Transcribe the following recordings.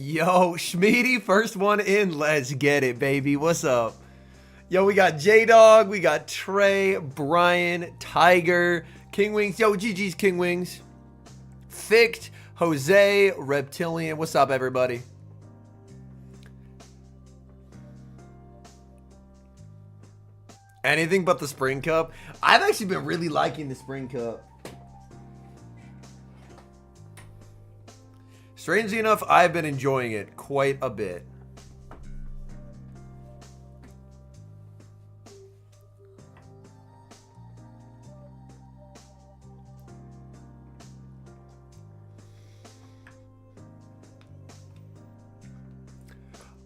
Yo, Schmeedy, first one in. Let's get it, baby. What's up? Yo, we got J-Dog, we got Trey, Brian, Tiger, King Wings. Yo, GG's King Wings. Fict, Jose, Reptilian. What's up, everybody? Anything but the Spring Cup. I've actually been really liking the Spring Cup. Strangely enough, I've been enjoying it quite a bit.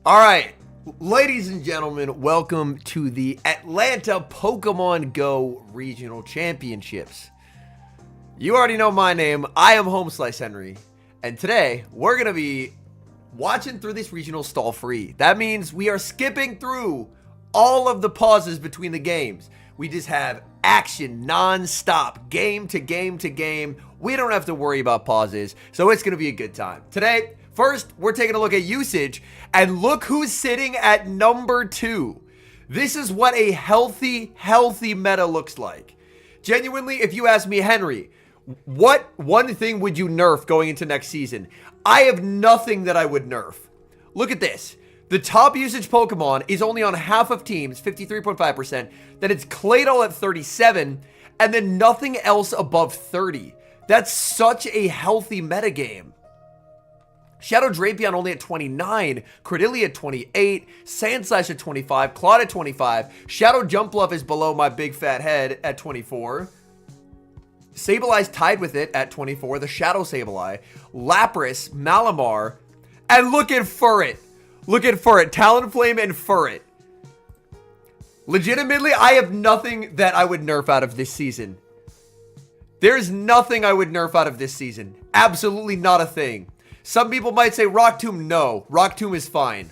All right, ladies and gentlemen, welcome to the Atlanta Pokemon Go Regional Championships. You already know my name. I am Homeslice Henry. And today, we're going to be watching through this regional stall-free. That means we are skipping through all of the pauses between the games. We just have action non-stop, game to game to game. We don't have to worry about pauses, so it's going to be a good time. Today, first, we're taking a look at usage, and look who's sitting at number 2. This is what a healthy meta looks like. Genuinely, if you ask me, Henry, what one thing would you nerf going into next season? I have nothing that I would nerf. Look at this. The top usage Pokemon is only on half of teams, 53.5%. Then it's Claydol at 37, and then nothing else above 30. That's such a healthy metagame. Shadow Drapion only at 29, Credilli at 28, Sandslash at 25, Claude at 25, Shadow Jumpluff is below my big fat head at 24. Sableye's tied with it at 24, the Shadow Sableye, Lapras, Malamar, and look at Furret. Look at Furret, Talonflame and Furret. Legitimately, I have nothing that I would nerf out of this season. There's nothing I would nerf out of this season. Absolutely not a thing. Some people might say Rock Tomb. No, Rock Tomb is fine.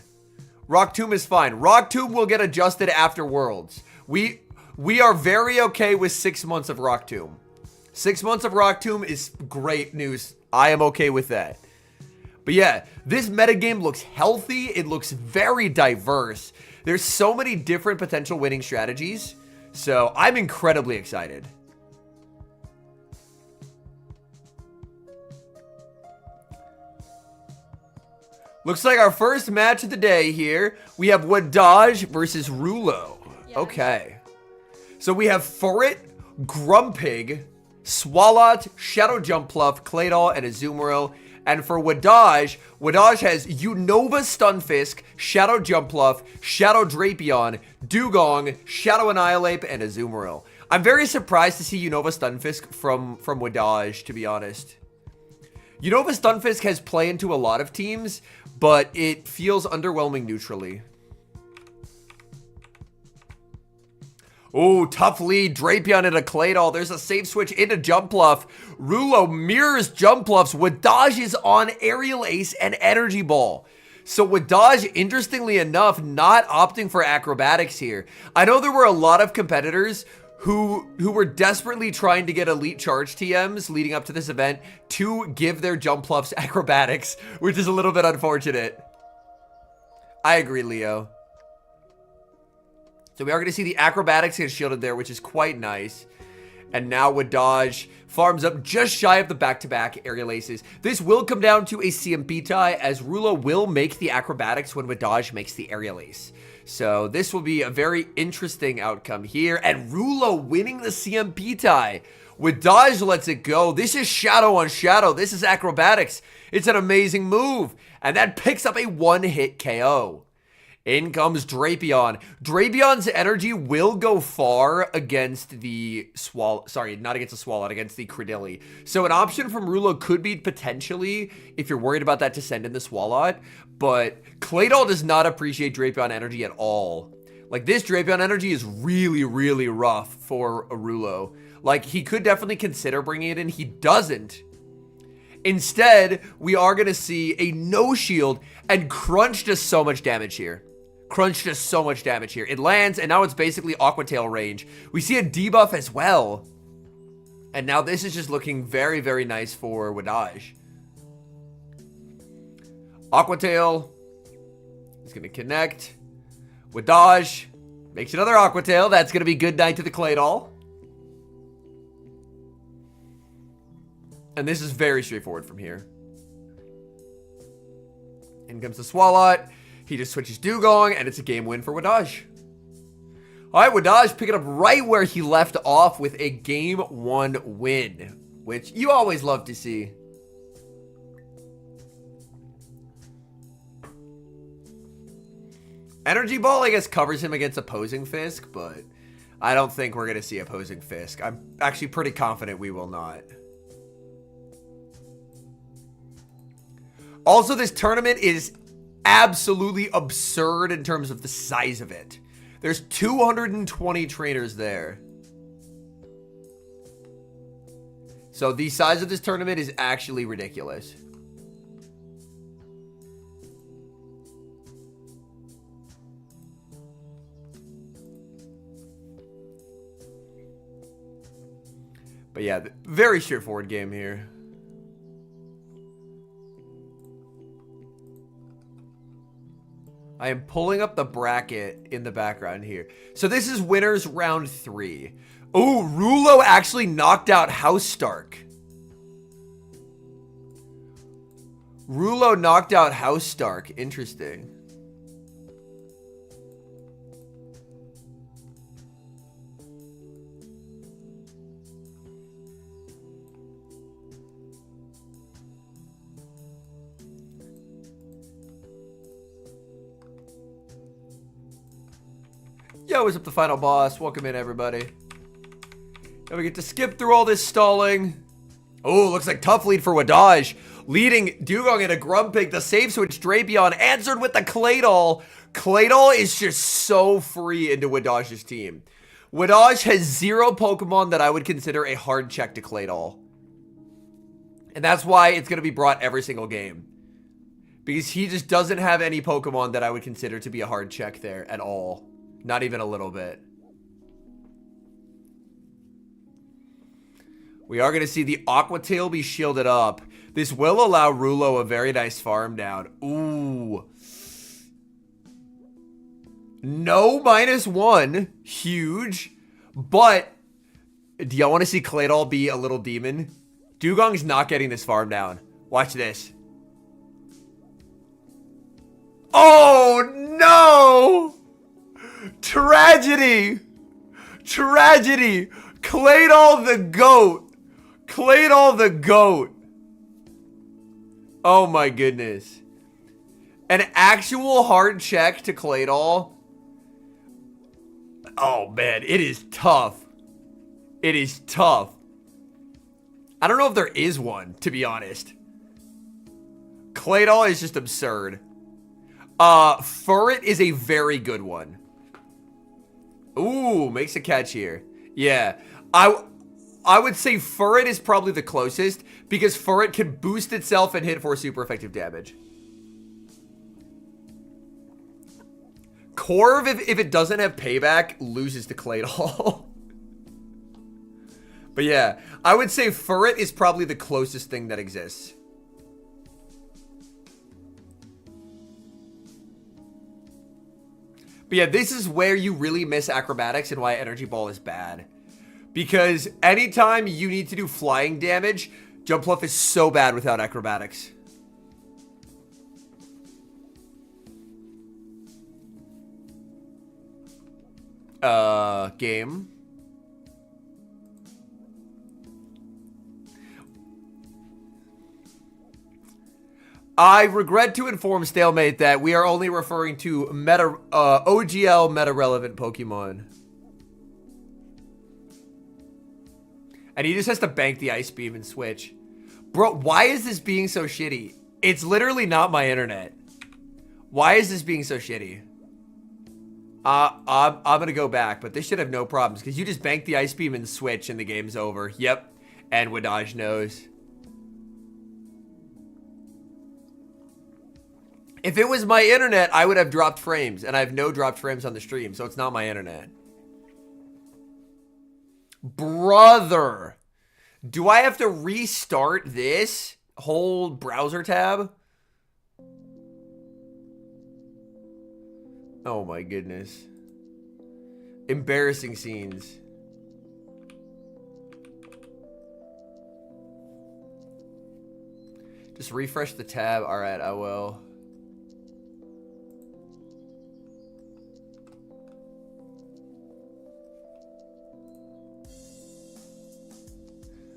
Rock Tomb is fine. Rock Tomb will get adjusted after Worlds. We are very okay with 6 months of Rock Tomb. 6 months of Rock Tomb is great news. I am okay with that. But yeah, this metagame looks healthy. It looks very diverse. There's so many different potential winning strategies. So I'm incredibly excited. Looks like our first match of the day here. We have Wadage versus Rulo. Yeah. Okay. So we have Furret, Grumpig, Swalot, Shadow Jumpluff, Claydol, and Azumarill. And for Wadage, Wadage has Unova Stunfisk, Shadow Jumpluff, Shadow Drapion, Dugong, Shadow Annihilape, and Azumarill. I'm very surprised to see Unova Stunfisk from Wadage, to be honest. Unova Stunfisk has play into a lot of teams, but it feels underwhelming neutrally. Oh, tough lead. Drapion into Claydol. There's a safe switch into Jumpluff. Rulo mirrors Jumpluff's. Wadage is on Aerial Ace and Energy Ball. So Wadage, interestingly enough, not opting for Acrobatics here. I know there were a lot of competitors who were desperately trying to get elite charge TMs leading up to this event to give their Jumpluffs Acrobatics, which is a little bit unfortunate. I agree, Leo. So we are going to see the Acrobatics get shielded there, which is quite nice. And now Wadage farms up just shy of the back-to-back Aerial Aces. This will come down to a CMP tie, as Rulo will make the Acrobatics when Wadage makes the Aerial Ace. So this will be a very interesting outcome here. And Rulo winning the CMP tie. Wadage lets it go. This is Shadow on Shadow. This is Acrobatics. It's an amazing move. And that picks up a one-hit KO. In comes Drapion. Drapion's energy will go far against the not against the Swalot, against the Credilli. So an option from Rulo could be potentially, if you're worried about that, to send in the Swalot. But Claydol does not appreciate Drapion energy at all. Like, this Drapion energy is really rough for a Rulo. Like, he could definitely consider bringing it in. He doesn't. Instead, we are going to see a no shield, and Crunch does so much damage here. Crunch does so much damage here. It lands, and now it's basically Aqua Tail range. We see a debuff as well. And now this is just looking very nice for Wadage. Aqua Tail is going to connect. Wadage makes another Aqua Tail. That's going to be good night to the Claydol. And this is very straightforward from here. In comes the Swalot. He just switches Dugong, and it's a game win for Wadage. All right, Wadage picking up right where he left off with a game 1 win, which you always love to see. Energy Ball, I guess, covers him against opposing Fisk, but I don't think we're going to see opposing Fisk. I'm actually pretty confident we will not. Also, this tournament is absolutely absurd in terms of the size of it. There's 220 trainers there. So the size of this tournament is actually ridiculous. But yeah, very straightforward game here. I am pulling up the bracket in the background here. So this is winners round 3. Oh, Rulo actually knocked out House Stark. Rulo knocked out House Stark. Interesting. Yo, what's up, the final boss? Welcome in, everybody. Now we get to skip through all this stalling. Oh, looks like tough lead for Wadage. Leading Dugong and a Grumpig. The save switch Drapion answered with the Claydol. Claydol is just so free into Wadage's team. Wadage has 0 Pokemon that I would consider a hard check to Claydol. And that's why it's going to be brought every single game. Because he just doesn't have any Pokemon that I would consider to be a hard check there at all. Not even a little bit. We are going to see the Aqua Tail be shielded up. This will allow Rulo a very nice farm down. Ooh. No -1. Huge. But do y'all want to see Claydol be a little demon? Dugong's not getting this farm down. Watch this. Oh, no! Tragedy! Tragedy! Claydol the GOAT! Claydol the GOAT! Oh my goodness. An actual hard check to Claydol. Oh man, it is tough. It is tough. I don't know if there is one, to be honest. Claydol is just absurd. Furret is a very good one. Ooh, makes a catch here. Yeah, I would say Furret is probably the closest because Furret can boost itself and hit for super effective damage. Corv, if it doesn't have payback, loses to Claydol. But yeah, I would say Furret is probably the closest thing that exists. But yeah, this is where you really miss acrobatics and why Energy Ball is bad. Because anytime you need to do flying damage, Jumpluff is so bad without acrobatics. Game. I regret to inform Stalemate that we are only referring to OGL meta-relevant Pokemon. And he just has to bank the Ice Beam and switch. Bro, why is this being so shitty? It's literally not my internet. Why is this being so shitty? I'm gonna go back, but this should have no problems because you just bank the Ice Beam and switch and the game's over. Yep, and Wadage knows. If it was my internet, I would have dropped frames, and I have no dropped frames on the stream, so it's not my internet. Brother, do I have to restart this whole browser tab? Oh my goodness. Embarrassing scenes. Just refresh the tab. Alright, I will.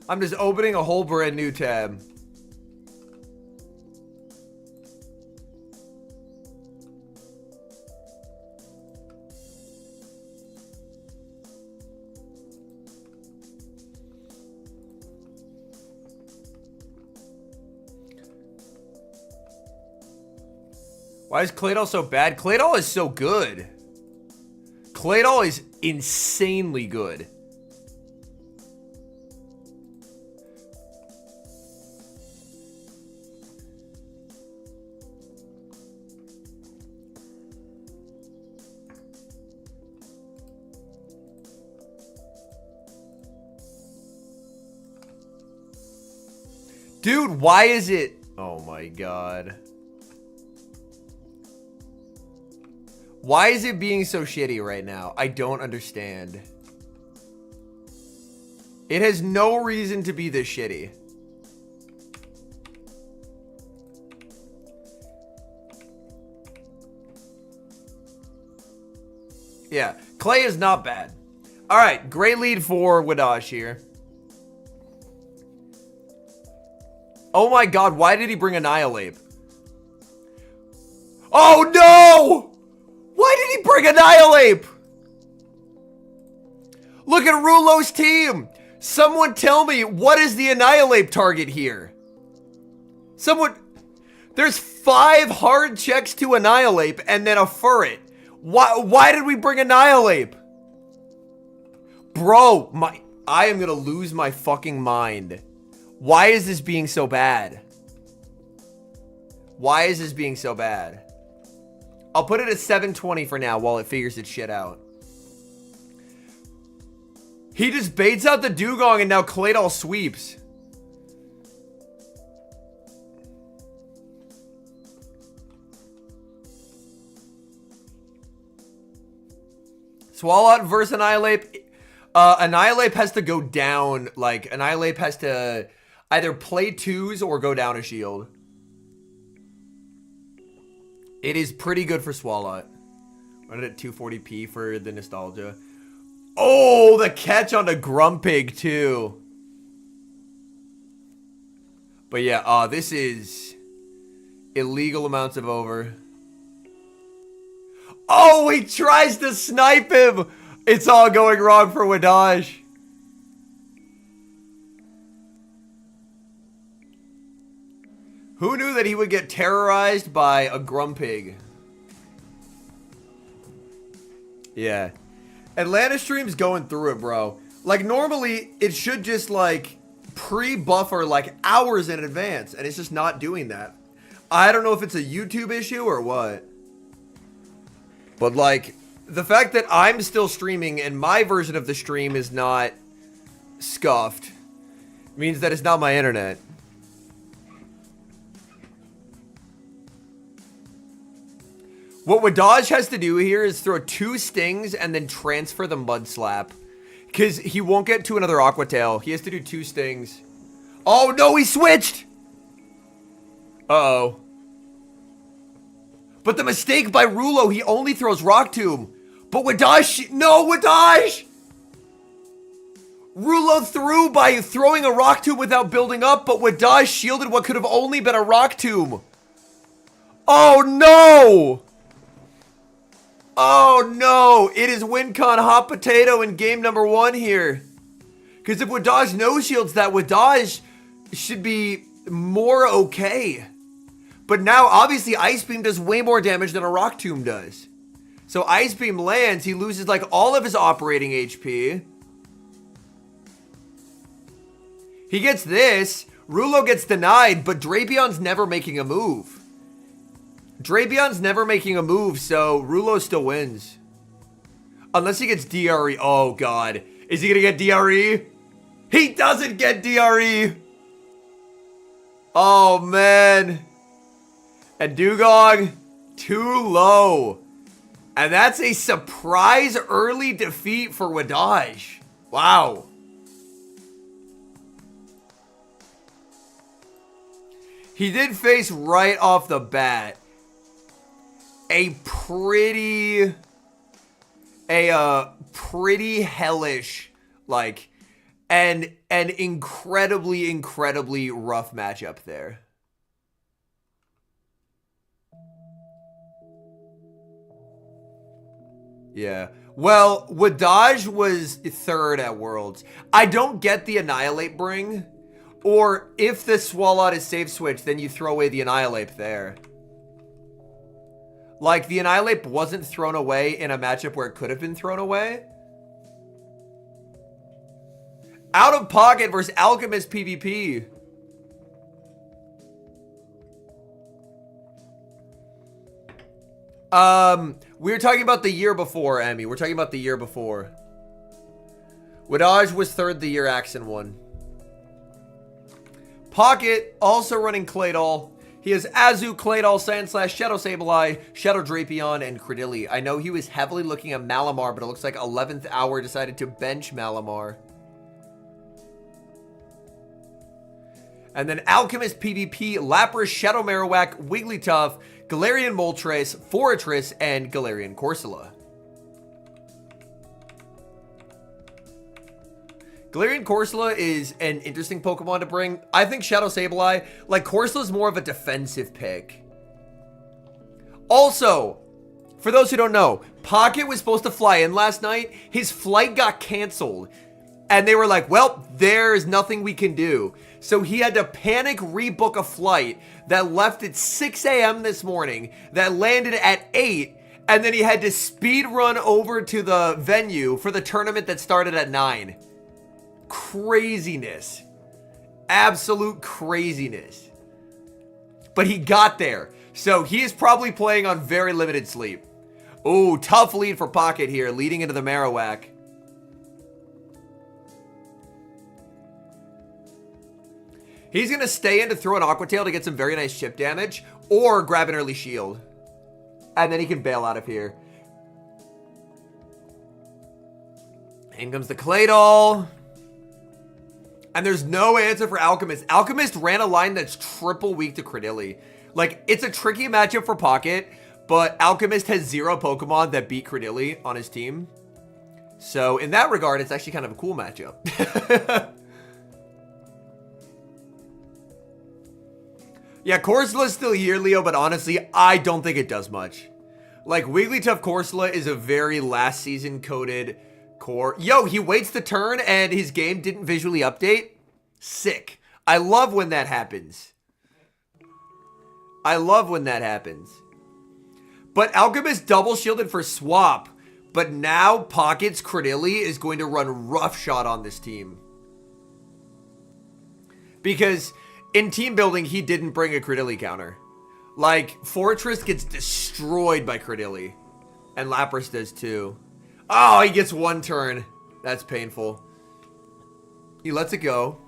I'm just opening a whole brand new tab. Why is Claydol so bad? Claydol is so good. Claydol is insanely good. Dude, why is it? Oh my god. Why is it being so shitty right now? I don't understand. It has no reason to be this shitty. Yeah, Clay is not bad. All right, great lead for Wadage here. Oh my god, why did he bring Annihilape? Oh no! Why did he bring Annihilape? Look at Rulo's team. Someone tell me, what is the Annihilape target here? Someone... There's 5 hard checks to Annihilape and then a Furret. Why did we bring Annihilape? Bro, I am gonna lose my fucking mind. Why is this being so bad? Why is this being so bad? I'll put it at 720 for now while it figures its shit out. He just baits out the Dugong and now Claydol sweeps. Swalot versus Annihilape. Annihilape has to go down. Like, Annihilape has to either play 2s or go down a shield. It is pretty good for Swalot. Run it at 240p for the nostalgia. Oh, the catch on the Grumpig too. But yeah, this is illegal amounts of over. Oh, he tries to snipe him. It's all going wrong for Wadage. Who knew that he would get terrorized by a Grumpig? Yeah. Atlanta stream's going through it, bro. Like, normally, it should just, like, pre-buffer, like, hours in advance. And it's just not doing that. I don't know if it's a YouTube issue or what. But, like, the fact that I'm still streaming and my version of the stream is not scuffed means that it's not my internet. What Wadage has to do here is throw 2 stings and then transfer the Mud Slap. Because he won't get to another Aqua Tail. He has to do 2 stings. Oh no, he switched! Uh-oh. But the mistake by Rulo, he only throws Rock Tomb. But Wadage, no, Wadage! Rulo threw by throwing a Rock Tomb without building up, but Wadage shielded what could have only been a Rock Tomb. Oh no! Oh no, it is WinCon Hot Potato in game number 1 here. Because if Wadage no shields that, Wadage should be more okay. But now, obviously, Ice Beam does way more damage than a Rock Tomb does. So Ice Beam lands, he loses like all of his operating HP. He gets this, Rulo gets denied, but Drapion's never making a move. Drapion's never making a move, so Rulo still wins. Unless he gets DRE. Oh, God. Is he going to get DRE? He doesn't get DRE. Oh, man. And Dugong, too low. And that's a surprise early defeat for Wadage. Wow. He did face right off the bat a pretty hellish, like, and an incredibly rough matchup there. Yeah. Well, Wadage was third at Worlds. I don't get the Annihilape bring. Or if the Swalot is safe switch, then you throw away the Annihilape there. Like, the Annihilape wasn't thrown away in a matchup where it could have been thrown away. Out of pocket versus Alchemist PvP. We were talking about the year before, Emmy. We're talking about the year before. Wadage was third the year Axon won. Pocket also running Claydol. He has Azu, Claydol, Sandslash, Shadow Sableye, Shadow Drapion, and Credilli. I know he was heavily looking at Malamar, but it looks like 11th hour decided to bench Malamar. And then Alchemist PvP, Lapras, Shadow Marowak, Wigglytuff, Galarian Moltres, Forretress, and Galarian Corsola. Galarian Corsola is an interesting Pokemon to bring. I think Shadow Sableye, like, Corsola is more of a defensive pick. Also, for those who don't know, Pocket was supposed to fly in last night. His flight got canceled. And they were like, well, there's nothing we can do. So he had to panic rebook a flight that left at 6 a.m. this morning, that landed at 8, and then he had to speed run over to the venue for the tournament that started at 9. Craziness. Absolute craziness. But he got there. So he is probably playing on very limited sleep. Ooh, tough lead for Pocket here, leading into the Marowak. He's going to stay in to throw an Aqua Tail to get some very nice chip damage, or grab an early shield. And then he can bail out of here. In comes the Claydol. And there's no answer for Alchemist. Alchemist ran a line that's triple weak to Credilli. Like, it's a tricky matchup for Pocket, but Alchemist has 0 Pokemon that beat Credilli on his team. So, in that regard, it's actually kind of a cool matchup. Yeah, Corsola's still here, Leo, but honestly, I don't think it does much. Like, Wigglytuff Corsola is a very last season coded core. Yo, he waits the turn and his game didn't visually update. Sick. I love when that happens. I love when that happens. But Alchemist double shielded for swap. But now Pocket's Credilli is going to run roughshod on this team. Because in team building, he didn't bring a Credilli counter. Like, Forretress gets destroyed by Credilli. And Lapras does too. Oh, he gets 1 turn. That's painful. He lets it go.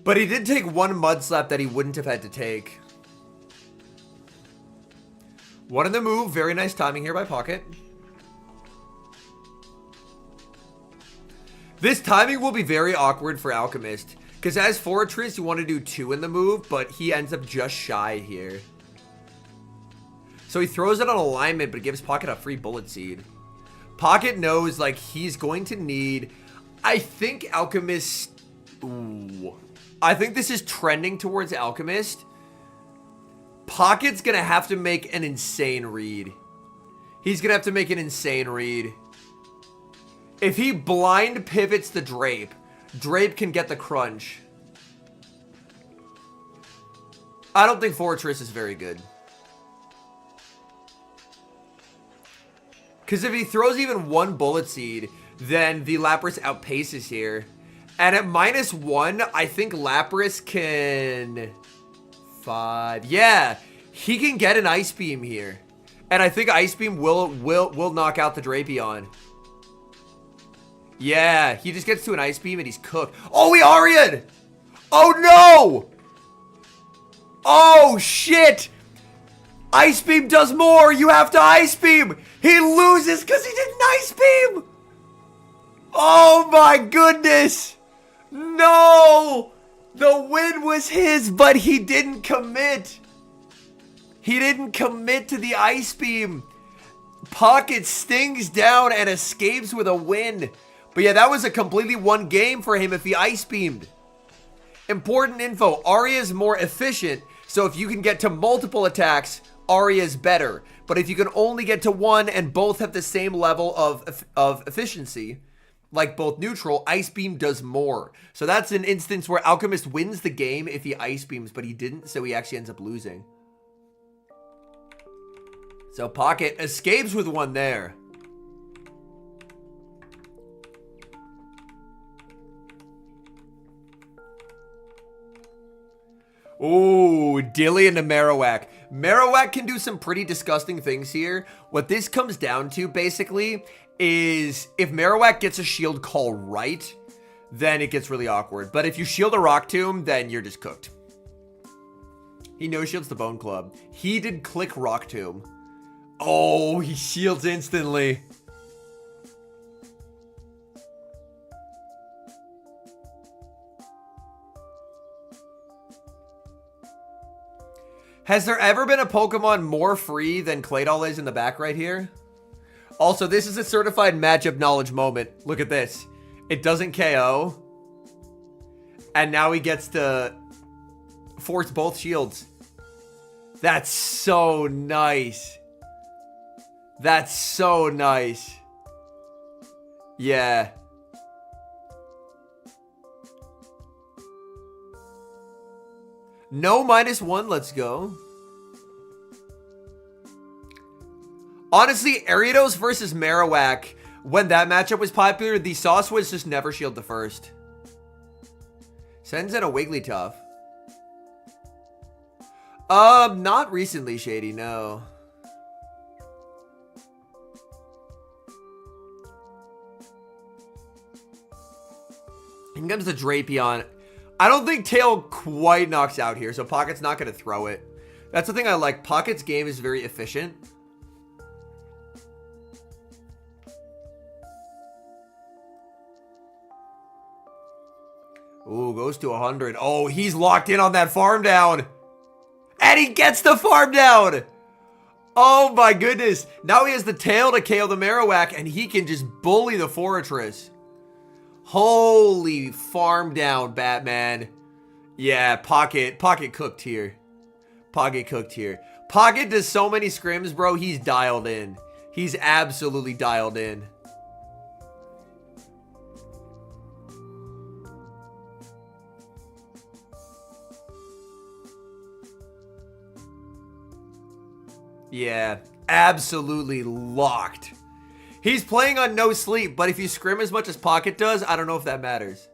But he did take 1 Mud Slap that he wouldn't have had to take. One in the move. Very nice timing here by Pocket. This timing will be very awkward for Alchemist. Because as Forretress, you want to do 2 in the move, but he ends up just shy here. So he throws it on alignment, but gives Pocket a free Bullet Seed. Pocket knows, like, he's going to need... I think Alchemist... Ooh. I think this is trending towards Alchemist. Pocket's going to have to make an insane read. He's going to have to make an insane read. If he blind pivots the Drape, Drape can get the crunch. I don't think Forretress is very good. Because if he throws even 1 Bullet Seed, then the Lapras outpaces here. And at -1, I think Lapras can... 5. Yeah, he can get an Ice Beam here. And I think Ice Beam will knock out the Drapion. Yeah, he just gets to an Ice Beam and he's cooked. Oh, he Aria'd! Oh, no! Oh, shit! Ice Beam does more! You have to Ice Beam! He loses because he didn't Ice Beam! Oh, my goodness! No! The win was his, but he didn't commit. He didn't commit to the Ice Beam. Pocket stings down and escapes with a win. But yeah, that was a completely one game for him if he Ice Beamed. Important info, Aria is more efficient, so if you can get to multiple attacks, Aria is better. But if you can only get to one and both have the same level of efficiency, like both neutral, Ice Beam does more. So that's an instance where Alchemist wins the game if he Ice Beams, but he didn't, so he actually ends up losing. So Pocket escapes with one there. Ooh, Dilly into Marowak. Marowak can do some pretty disgusting things here. What this comes down to, basically, is if Marowak gets a shield call right, then it gets really awkward. But if you shield a Rock Tomb, then you're just cooked. He no-shields the Bone Club. He did click Rock Tomb. Oh, he shields instantly. Has there ever been a Pokemon more free than Claydol is in the back right here? Also, this is a certified matchup knowledge moment. Look at this. It doesn't KO. And now he gets to force both shields. That's so nice. That's so nice. Yeah. No -1, let's go. Honestly, Ariados versus Marowak, when that matchup was popular, the sauce was just never shield the first. Sends in a Wigglytuff. Not recently, Shady, no. In comes the Drapion. I don't think Tail quite knocks out here, so Pocket's not going to throw it. That's the thing I like. Pocket's game is very efficient. Ooh, goes to 100. Oh, he's locked in on that farm down. And he gets the farm down. Oh my goodness. Now he has the tail to KO the Marowak, and he can just bully the Fortress. Holy farm down, Batman. Yeah, Pocket cooked here. Pocket cooked here. Pocket does so many scrims, bro. He's dialed in. He's absolutely dialed in. Yeah, absolutely locked. He's playing on no sleep, but if you scrim as much as Pocket does, I don't know if that matters.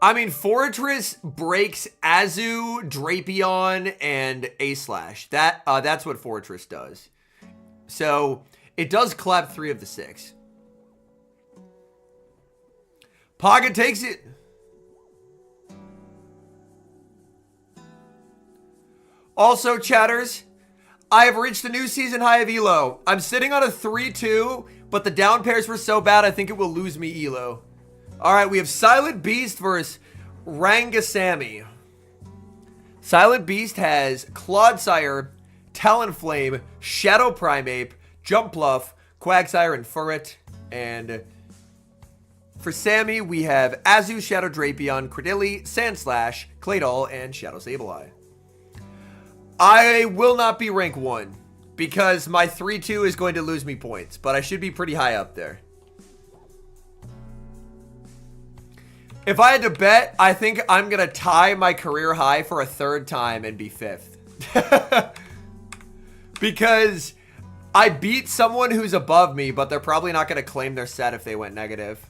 I mean, Fortress breaks Azu, Drapion, and A-Slash. That's what Fortress does. So, it does clap 3 of the 6. Pocket takes it. Also, chatters, I have reached a new season high of Elo. I'm sitting on a 3-2, but the down pairs were so bad I think it will lose me Elo. Alright, we have Silent Beast versus Ranga Sammy. Silent Beast has Clodsire, Talonflame, Shadow Primeape, Jumpluff, Quagsire, and Furret. And for Sammy, we have Azu, Shadow Drapion, Credilli, Sandslash, Claydol, and Shadow Sableye. I will not be rank 1 because my 3-2 is going to lose me points, but I should be pretty high up there. If I had to bet, I think I'm going to tie my career high for a 3rd time and be 5th. Because I beat someone who's above me, but they're probably not going to claim their set if they went negative.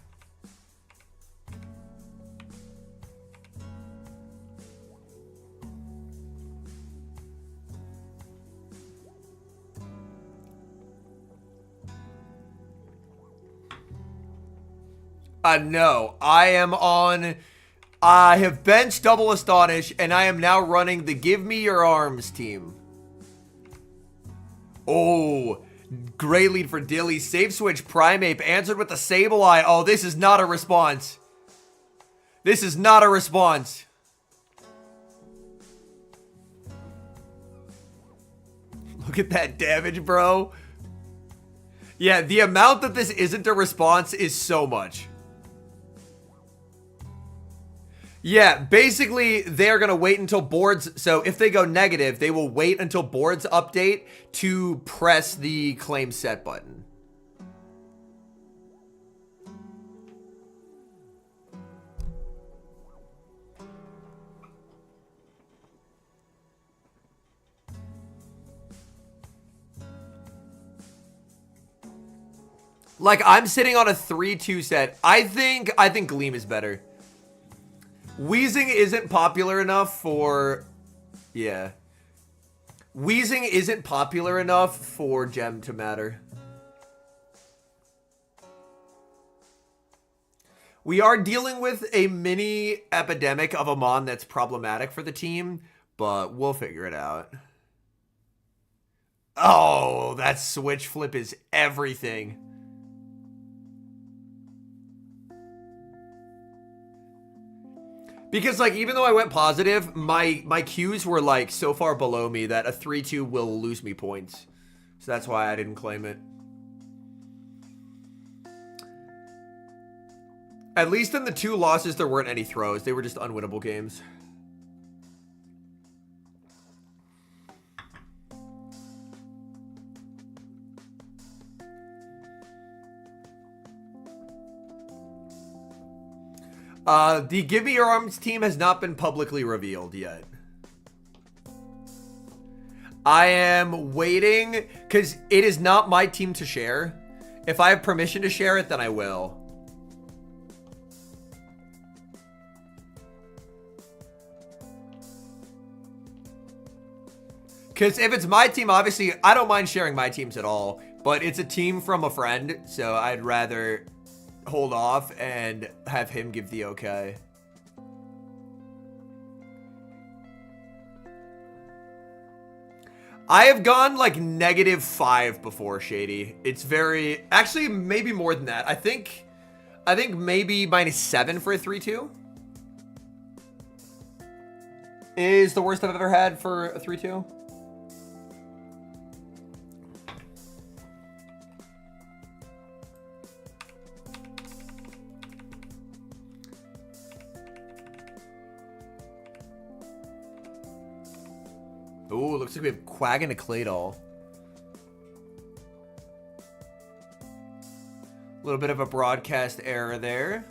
No, I am on... I have benched Double Astonish, and I am now running the Give Me Your Arms team. Oh, great lead for Dilly. Safe switch, Primeape answered with the Sableye. Oh, this is not a response. This is not a response. Look at that damage, bro. Yeah, the amount that this isn't a response is so much. Yeah, basically, they're going to wait until boards... So, if they go negative, they will wait until boards update to press the claim set button. Like, I'm sitting on a 3-2 set. I think Gleam is better. Wheezing isn't popular enough for... Yeah. Wheezing isn't popular enough for Gem to matter. We are dealing with a mini epidemic of a Mon that's problematic for the team, but we'll figure it out. Oh, that switch flip is everything. Because, like, even though I went positive, my Qs were, like, so far below me that a 3-2 will lose me points. So that's why I didn't claim it. At least in the 2 losses, there weren't any throws. They were just unwinnable games. The Give Me Your Arms team has not been publicly revealed yet. I am waiting because it is not my team to share. If I have permission to share it, then I will. Because if it's my team, obviously, I don't mind sharing my teams at all. But it's a team from a friend, so I'd rather hold off and have him give the okay. I have gone like -5 before, Shady. It's very... Actually, maybe more than that. I think maybe -7 for a 3-2 is the worst I've ever had for a 3-2. Ooh, looks like we have Quag and a Claydol. A little bit of a broadcast error there.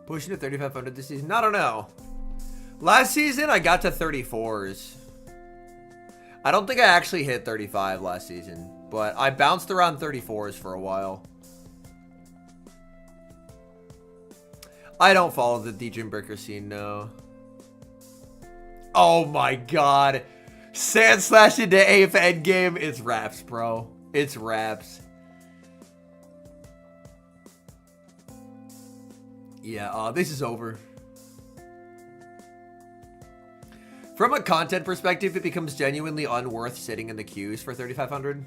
Pushing to 3,500 this season? I don't know. Last season, I got to 34s. I don't think I actually hit 35 last season, but I bounced around 34s for a while. I don't follow the DJ Breaker scene, no. Oh my god. Sand slash into AF endgame. It's raps, bro. It's raps. Yeah, this is over. From a content perspective, it becomes genuinely unworth sitting in the queues for 3,500.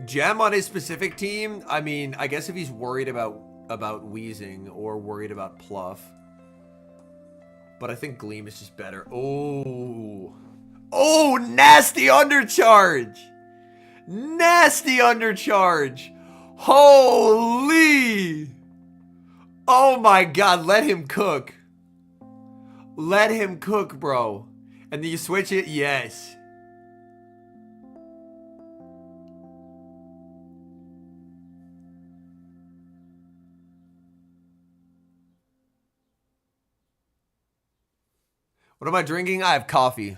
Gem on his specific team, I mean, I guess if he's worried about wheezing or worried about pluff. But I think Gleam is just better. Oh. Oh, nasty undercharge. Nasty undercharge. Holy. Oh my god, let him cook. Let him cook, bro. And then you switch it? Yes. What am I drinking? I have coffee.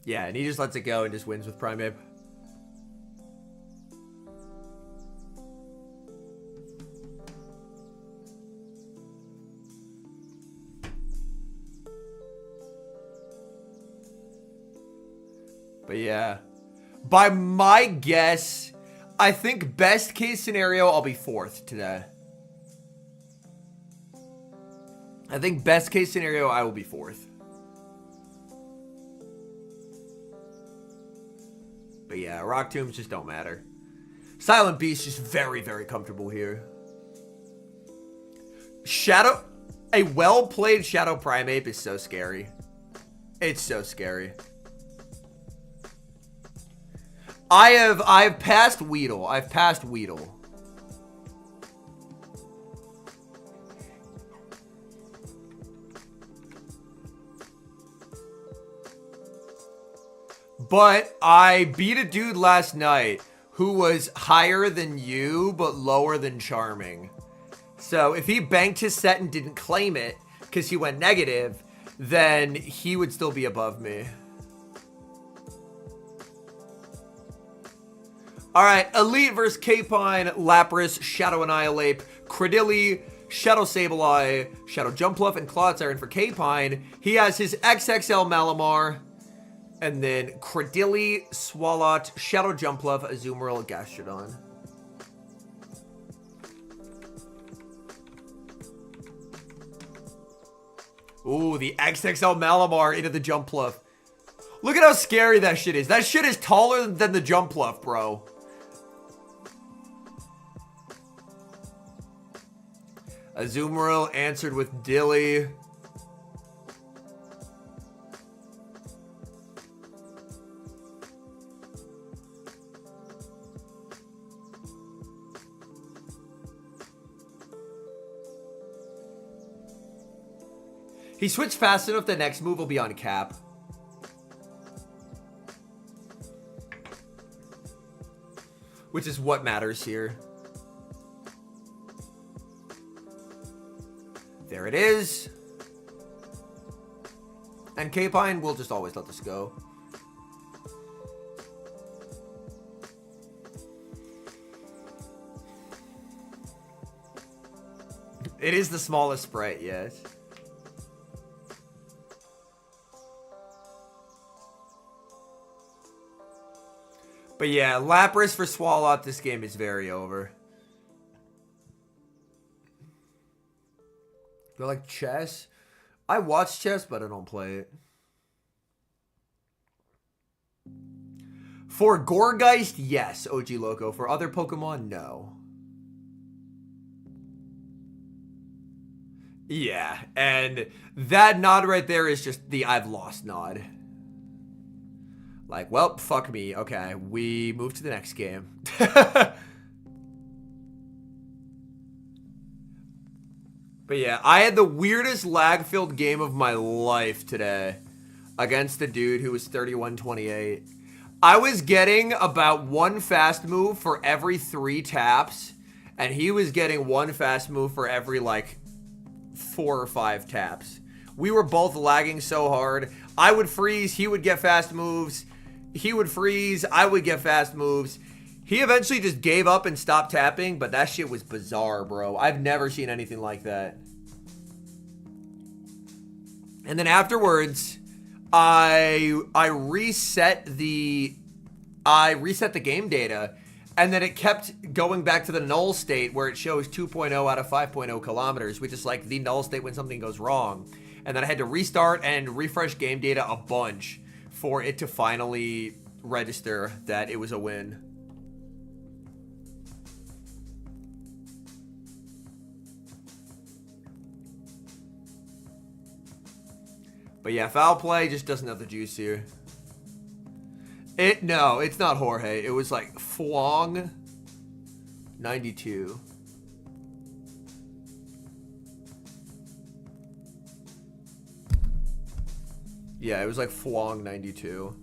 Yeah, and he just lets it go and just wins with Primeape. But yeah. By my guess, I think best case scenario, I'll be 4th today. I think best case scenario, I will be 4th. But yeah, Rock Tombs just don't matter. Silent Beast just very, very comfortable here. A well-played Shadow Primeape is so scary. It's so scary. I've passed Weedle. I've passed Weedle. But I beat a dude last night who was higher than you, but lower than Charming. So if he banked his set and didn't claim it because he went negative, then he would still be above me. All right, Elite versus Kpine, Lapras, Shadow Annihilape, Cradily, Shadow Sableye, Shadow Jumpluff, and Clodsire. And for Kpine, he has his XXL Malamar, and then Cradily, Swalot, Shadow Jumpluff, Azumarill, Gastrodon. Ooh, the XXL Malamar into the Jumpluff. Look at how scary that shit is. That shit is taller than the Jumpluff, bro. Azumarill answered with Dilly. He switched fast enough, the next move will be on cap. Which is what matters here. There it is. And Kpine will just always let this go. It is the smallest sprite, yes. But yeah, Lapras for Swalot, this game is very over. You like chess? I watch chess, but I don't play it. For Gourgeist, yes, OG Loco. For other Pokemon, no. Yeah, and that nod right there is just the I've lost nod. Like, well, fuck me. Okay, we move to the next game. But yeah, I had the weirdest lag-filled game of my life today against a dude who was 31-28. I was getting about one fast move for every 3 taps, and he was getting one fast move for every, like, 4 or 5 taps. We were both lagging so hard. I would freeze, he would get fast moves. He would freeze, I would get fast moves. He eventually just gave up and stopped tapping, but that shit was bizarre, bro. I've never seen anything like that. And then afterwards, I reset the game data, and then it kept going back to the null state where it shows 2.0 out of 5.0 kilometers, which is like the null state when something goes wrong. And then I had to restart and refresh game data a bunch for it to finally register that it was a win. But yeah, foul play just doesn't have the juice here. No, it's not Jorge. It was like Fwong 92. Yeah, it was like Fwong 92.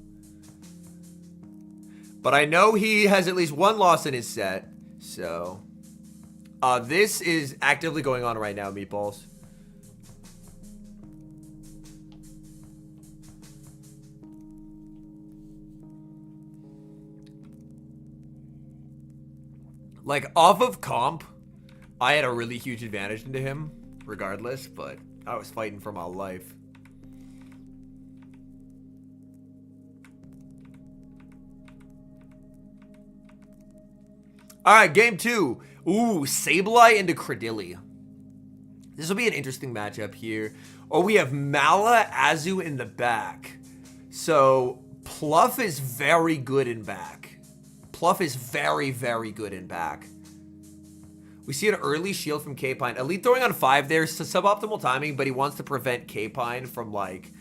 But I know he has at least one loss in his set. So, this is actively going on right now, Meatballs. Like, off of comp, I had a really huge advantage into him, regardless, but I was fighting for my life. All right, game 2. Ooh, Sableye into Cradily. This will be an interesting matchup here. Oh, we have Mala, Azu in the back. So, Pluff is very good in back. Pluff is very, very good in back. We see an early shield from Kpine. Elite throwing on 5 there. So suboptimal timing, but he wants to prevent Kpine from, like,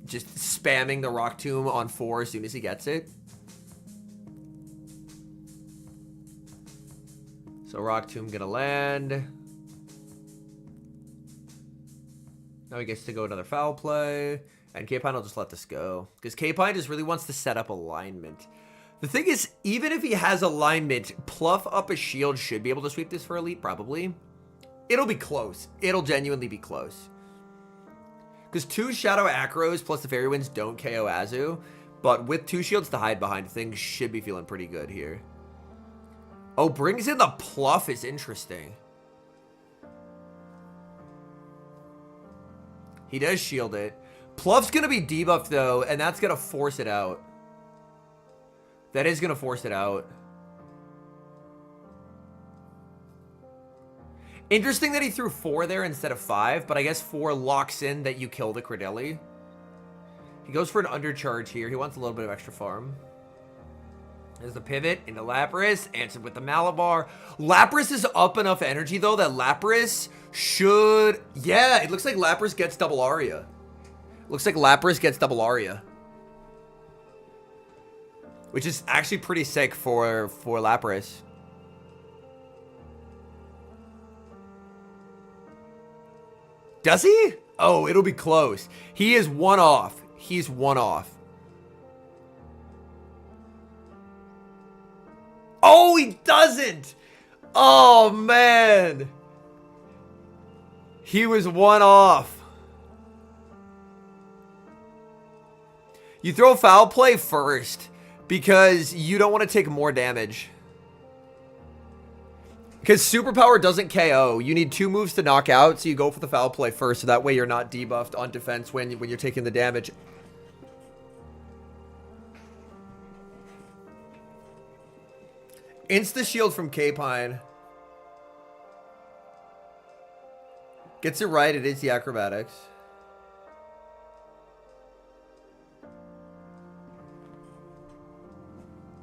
just spamming the Rock Tomb on 4 as soon as he gets it. So Rock Tomb gonna land. Now he gets to go another foul play. And Kpine will just let this go. Because Kpine just really wants to set up alignment. The thing is, even if he has alignment, Pluff up a shield should be able to sweep this for Elite, probably. It'll be close. It'll genuinely be close. Because 2 Shadow Acros plus the Fairy Winds don't KO Azu. But with 2 shields to hide behind, things should be feeling pretty good here. Oh, brings in the Pluff is interesting. He does shield it. Pluff's going to be debuffed, though, and that's going to force it out. That is going to force it out. Interesting that he threw 4 there instead of 5, but I guess 4 locks in that you kill the Cradily. He goes for an undercharge here. He wants a little bit of extra farm. There's the pivot into Lapras. Answered with the Malabar. Lapras is up enough energy, though, that Lapras should... Yeah, it looks like Lapras gets double Aria. Looks like Lapras gets double Aria. Which is actually pretty sick for Lapras. Does he? Oh, it'll be close. He is 1 off. He's 1 off. Oh, he doesn't. Oh, man. He was 1 off. You throw foul play first because you don't want to take more damage. Because Superpower doesn't KO. You need 2 moves to knock out, so you go for the foul play first, so that way you're not debuffed on defense when you're taking the damage. Insta shield from Kpine. Gets it right, it is the acrobatics.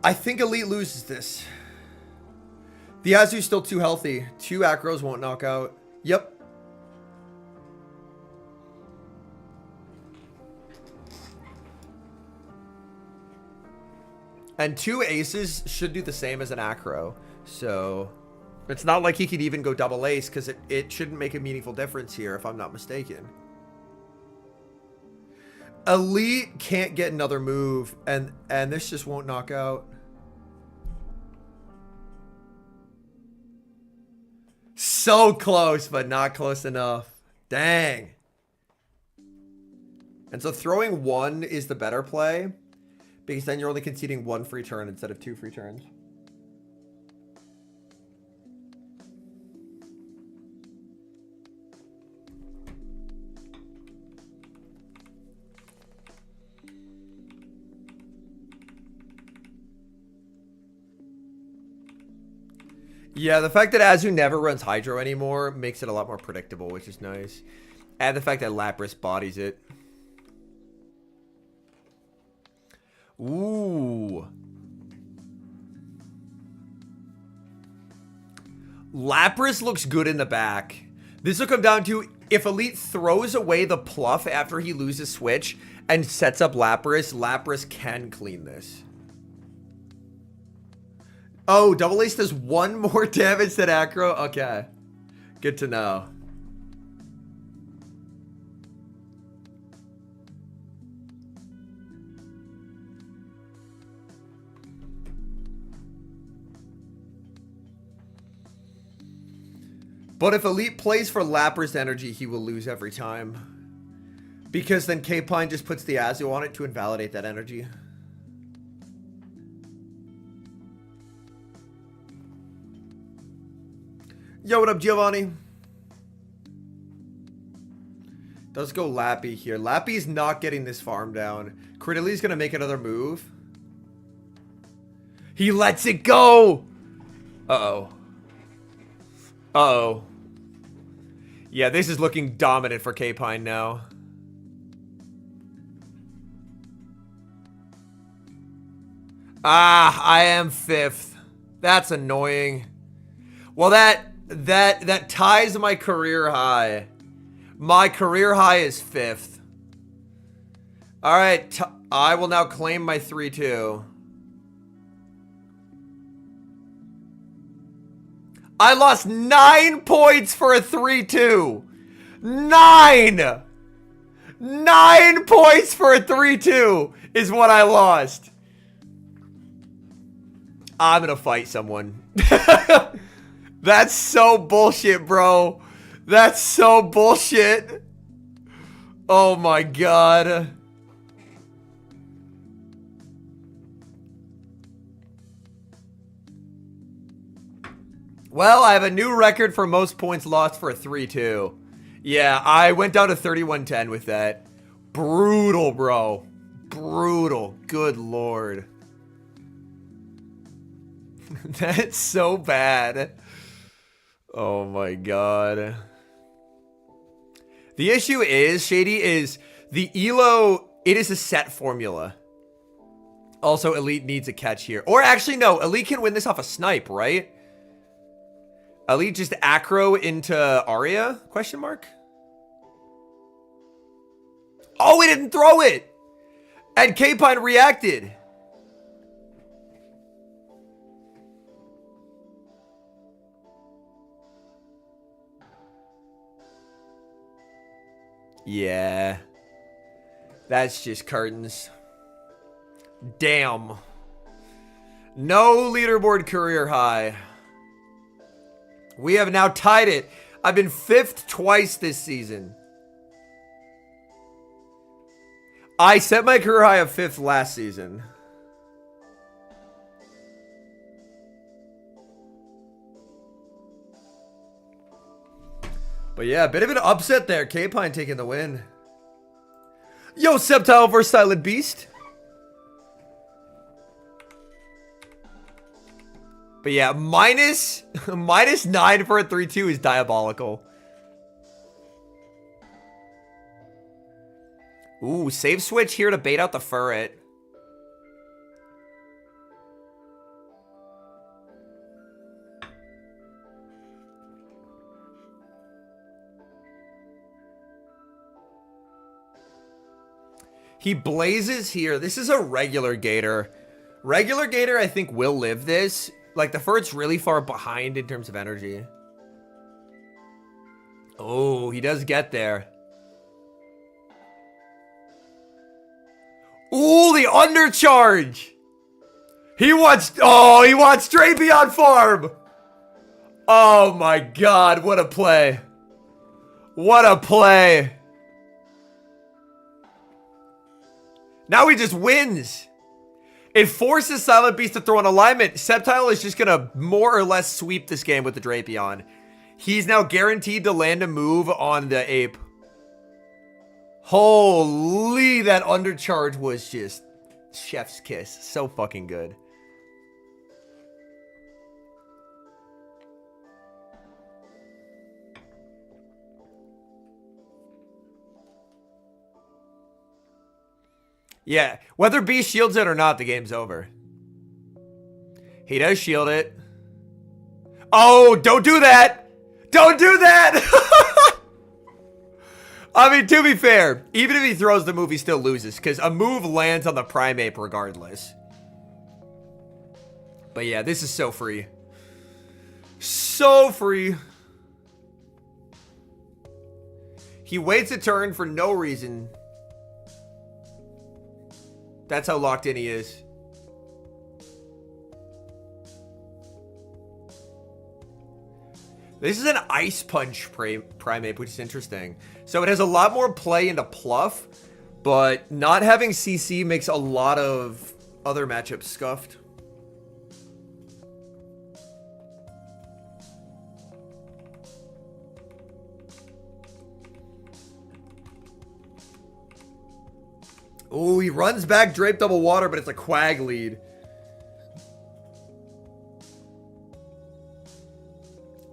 I think Elite loses this. The Azu's still too healthy. 2 acros won't knock out. Yep. And 2 aces should do the same as an acro. So it's not like he could even go double ace because it shouldn't make a meaningful difference here if I'm not mistaken. Elite can't get another move and this just won't knock out. So close, but not close enough. Dang. And so throwing 1 is the better play. Because then you're only conceding 1 free turn instead of 2 free turns. Yeah, the fact that Azu never runs Hydro anymore makes it a lot more predictable, which is nice. And the fact that Lapras bodies it. Ooh. Lapras looks good in the back. This will come down to if Elite throws away the Pluff after he loses Switch and sets up Lapras, Lapras can clean this. Oh, Double Ace does 1 more damage than Acro? Okay. Good to know. But if Elite plays for Lapras energy, he will lose every time. Because then Kpine just puts the Azu on it to invalidate that energy. Yo, what up, Giovanni? Does go Lappy here. Lappy's not getting this farm down. Cradilly's going to make another move. He lets it go! Uh-oh. Uh-oh. Yeah, this is looking dominant for Kpine now. Ah, I am 5th. That's annoying. Well, that ties my career high. My career high is 5th. All right, I will now claim my 3-2. I lost 9 points for a 3-2. 9! 9 points for a 3-2 is what I lost. I'm gonna fight someone. That's so bullshit, bro. That's so bullshit. Oh my god. Well, I have a new record for most points lost for a 3-2. Yeah, I went down to 31-10 with that. Brutal, bro. Brutal. Good lord. That's so bad. Oh my god. The issue is, Shady, is the ELO, it is a set formula. Also, Elite needs a catch here. Or actually, no, Elite can win this off a snipe, right? Elite just acro into Aria? Question mark? Oh, he didn't throw it! And Kpine reacted. Yeah. That's just curtains. Damn. No leaderboard career high. We have now tied it. I've been 5th twice this season. I set my career high of 5th last season. But yeah, a bit of an upset there. Kpine taking the win. Yo, Sceptile versus Silent Beast. But yeah, minus 9 for a 3-2 is diabolical. Ooh, save switch here to bait out the Furret. He blazes here. This is a regular Gator. Regular Gator, I think, will live this. Like, the Furret's really far behind in terms of energy. Oh, he does get there. Ooh, the undercharge. He wants Drapion farm. Oh my god, what a play. What a play. Now he just wins. It forces Silent Beast to throw an alignment. Sceptile is just going to more or less sweep this game with the Drapion. He's now guaranteed to land a move on the Ape. Holy, that undercharge was just chef's kiss. So fucking good. Yeah, whether Beast shields it or not, the game's over. He does shield it. Oh, don't do that! Don't do that! I mean, to be fair, even if he throws the move, he still loses, because a move lands on the Prime Ape regardless. But yeah, this is so free. So free. He waits a turn for no reason. That's how locked in he is. This is an Ice Punch Primate, which is interesting. So it has a lot more play into Pluff, but not having CC makes a lot of other matchups scuffed. Oh, he runs back Drape Double Water, but it's a Quag lead.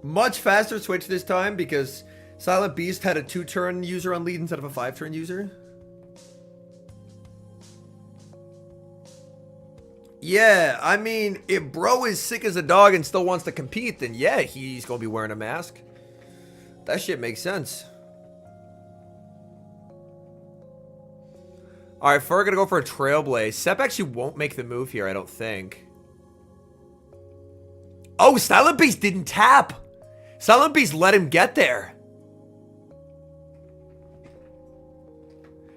Much faster switch this time because Silent Beast had a 2-turn user on lead instead of a 5-turn user. Yeah, I mean, if bro is sick as a dog and still wants to compete, then yeah, he's going to be wearing a mask. That shit makes sense. Alright, Fur gonna go for a Trailblaze. Sep actually won't make the move here, I don't think. Oh, Silent Beast didn't tap. Silent Beast let him get there.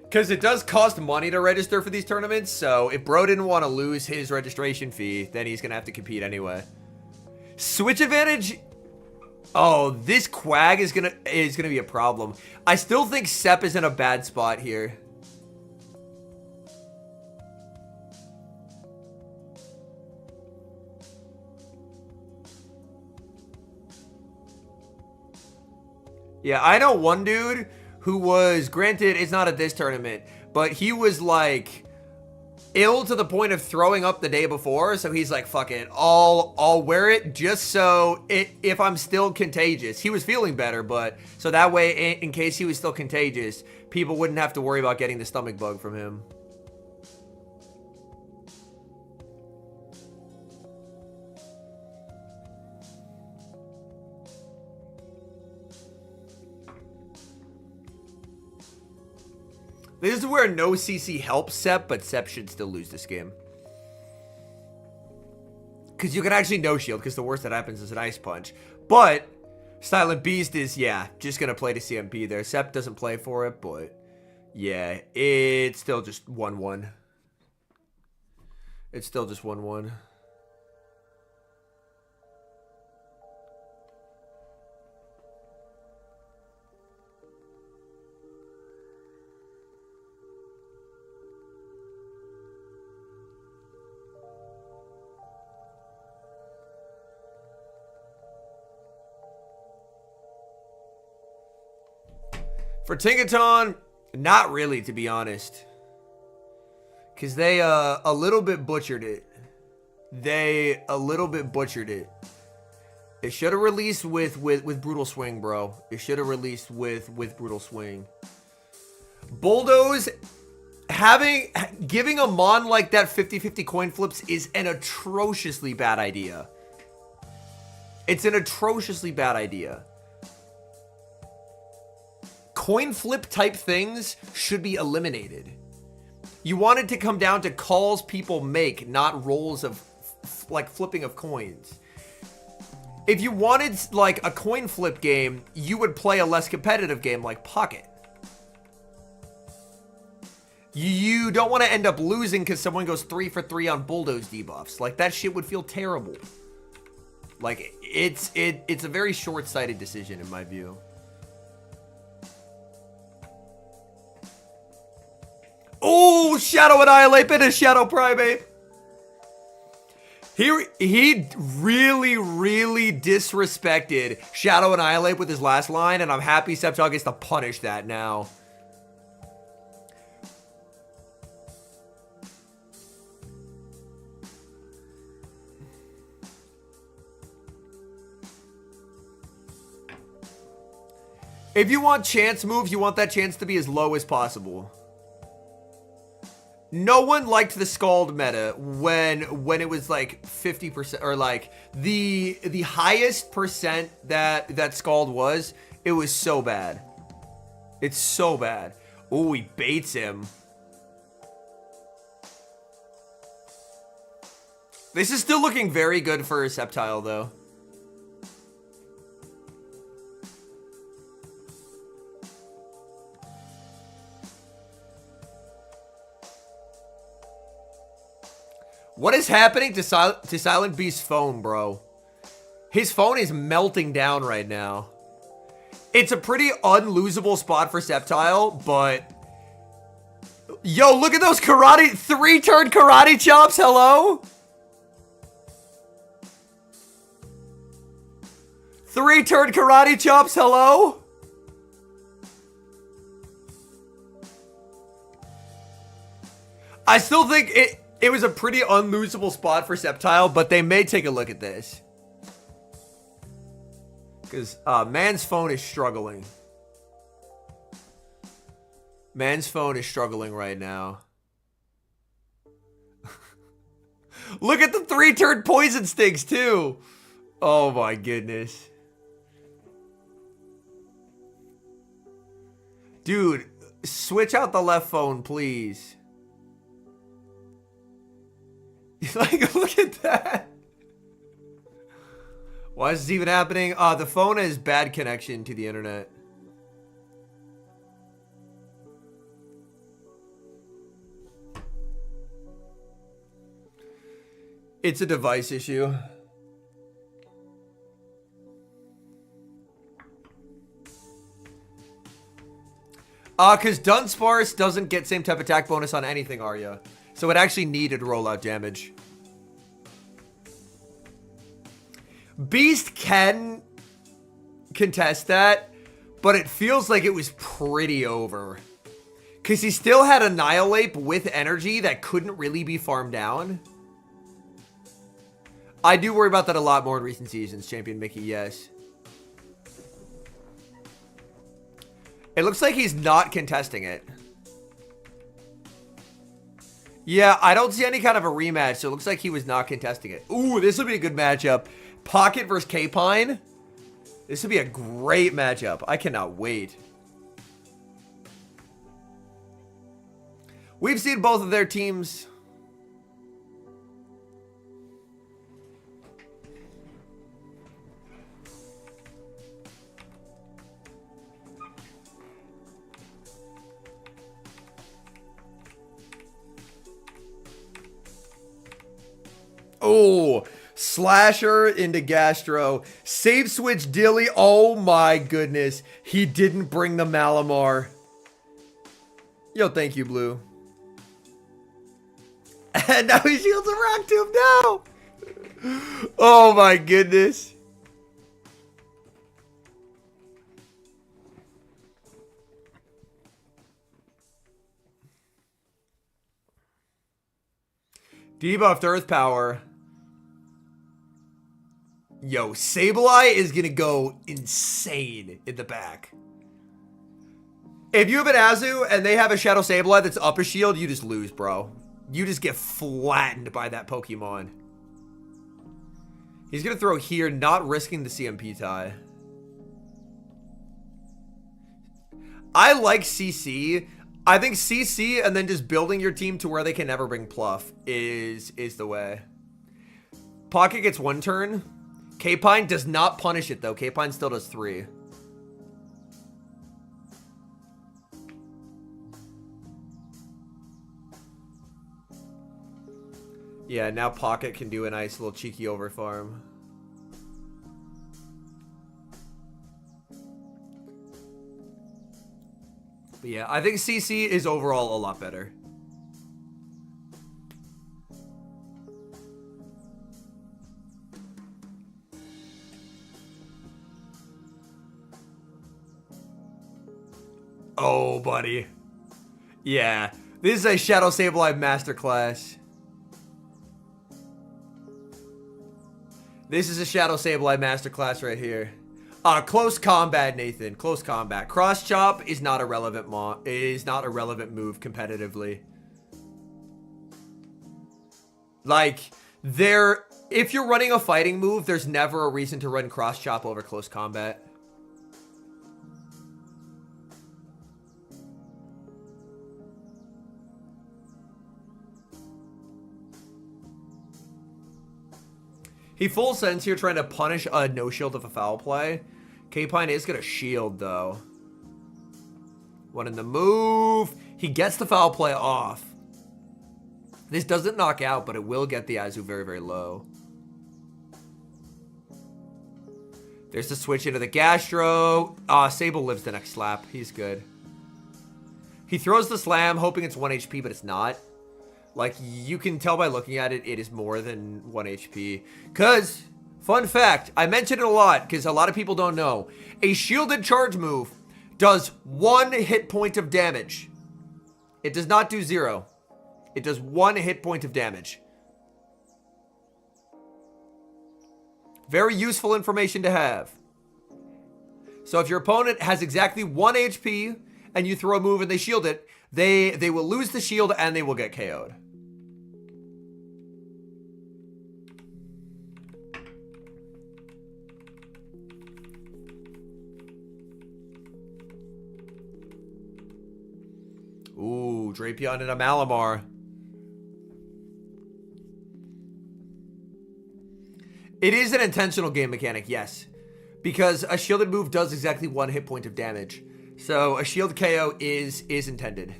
Because it does cost money to register for these tournaments, so if bro didn't want to lose his registration fee, then he's gonna have to compete anyway. Switch advantage. Oh, this Quag is gonna be a problem. I still think Sep is in a bad spot here. Yeah, I know one dude who was, granted, it's not at this tournament, but he was like ill to the point of throwing up the day before. So he's like, fuck it, I'll wear it just so if I'm still contagious. He was feeling better, but so that way, in case he was still contagious, people wouldn't have to worry about getting the stomach bug from him. This is where no CC helps Sep, but Sep should still lose this game. Because you can actually no shield, because the worst that happens is an Ice Punch. But Silent Beast is, yeah, just going to play to CMP there. Sep doesn't play for it, but yeah, it's still just 1-1. It's still just 1-1. For Tinkaton, not really, to be honest. Because they a little bit butchered it. It should have released with Brutal Swing, bro. It should have released with Brutal Swing. Bulldoze, giving a Mon like that 50-50 coin flips is an atrociously bad idea. It's an atrociously bad idea. Coin flip type things should be eliminated. You want it to come down to calls people make, not rolls of like flipping of coins. If you wanted like a coin flip game, you would play a less competitive game like Pocket. You don't want to end up losing because someone goes 3 for 3 on Bulldoze debuffs. Like that shit would feel terrible. Like it's a very short-sighted decision in my view. Oh, Shadow Annihilape and a Shadow Primate. He really, really disrespected Shadow Annihilape with his last line, and I'm happy Sceptile gets to punish that now. If you want chance moves, you want that chance to be as low as possible. No one liked the Scald meta when it was like 50% or like the highest percent that Scald was. It was so bad. It's so bad. Oh, he baits him. This is still looking very good for Sceptile though. What is happening to Silent Beast's phone, bro? His phone is melting down right now. It's a pretty unlosable spot for Sceptile, but... Yo, look at those karate... 3-turn karate chops, hello? 3-turn karate chops, hello? I still think it was a pretty unlosable spot for Sceptile, but they may take a look at this. Because man's phone is struggling. Man's phone is struggling right now. Look at the 3-turn poison sticks, too. Oh, my goodness. Dude, switch out the left phone, please. Like, look at that. Why is this even happening? The phone has bad connection to the internet. It's a device issue. Because Dunsparce doesn't get same type attack bonus on anything, Arya. So it actually needed rollout damage. Beast can contest that, but it feels like it was pretty over. Because he still had Annihilape with energy that couldn't really be farmed down. I do worry about that a lot more in recent seasons, Champion Mickey, yes. It looks like he's not contesting it. Yeah, I don't see any kind of a rematch, so it looks like he was not contesting it. Ooh, this would be a good matchup. Pocket versus Kpine. This would be a great matchup. I cannot wait. We've seen both of their teams. Oh, Slasher into Gastro. Save switch Dilly. Oh my goodness. He didn't bring the Malamar. Yo, thank you, Blue. And now he shields a Rock Tomb. No. Oh my goodness. Debuffed Earth Power. Yo, Sableye is going to go insane in the back. If you have an Azu and they have a Shadow Sableye that's up a shield, you just lose, bro. You just get flattened by that Pokemon. He's going to throw here, not risking the CMP tie. I like CC. I think CC and then just building your team to where they can never bring Pluff is the way. Pocket gets 1 turn. Kpine does not punish it, though. Kpine still does 3. Yeah, now Pocket can do a nice little cheeky overfarm. But yeah, I think CC is overall a lot better. Oh, buddy. Yeah. This is a Shadow Sableye Masterclass. This is a Shadow Sableye Masterclass right here. Close combat, Nathan. Close combat. Cross Chop is not a relevant move competitively. Like, if you're running a fighting move, there's never a reason to run Cross Chop over close combat. He full sends here trying to punish a no shield of a foul play. Kpine is going to shield, though. 1 in the move. He gets the foul play off. This doesn't knock out, but it will get the Azu very, very low. There's the switch into the Gastro. Sable lives the next slap. He's good. He throws the slam, hoping it's 1 HP, but it's not. Like, you can tell by looking at it, it is more than 1 HP. Because, fun fact, I mention it a lot because a lot of people don't know. A shielded charge move does 1 hit point of damage. It does not do 0. It does 1 hit point of damage. Very useful information to have. So if your opponent has exactly 1 HP and you throw a move and they shield it, they will lose the shield and they will get KO'd. Ooh, Drapion and a Malamar. It is an intentional game mechanic, yes. Because a shielded move does exactly 1 hit point of damage. So a shield KO is intended.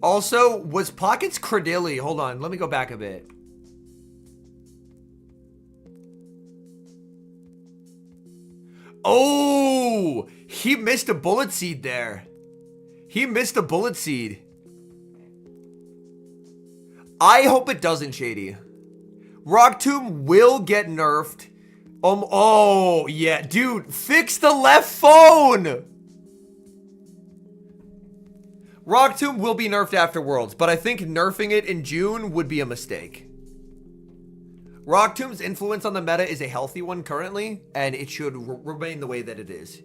Also, was Pockets Credilli? Hold on, let me go back a bit. Oh, he missed a bullet seed there. He missed a bullet seed. I hope it doesn't, Shady. Rock Tomb will get nerfed. Oh, yeah, dude, fix the left phone. Rock Tomb will be nerfed after Worlds, but I think nerfing it in June would be a mistake. Rock Tomb's influence on the meta is a healthy one currently, and it should remain the way that it is.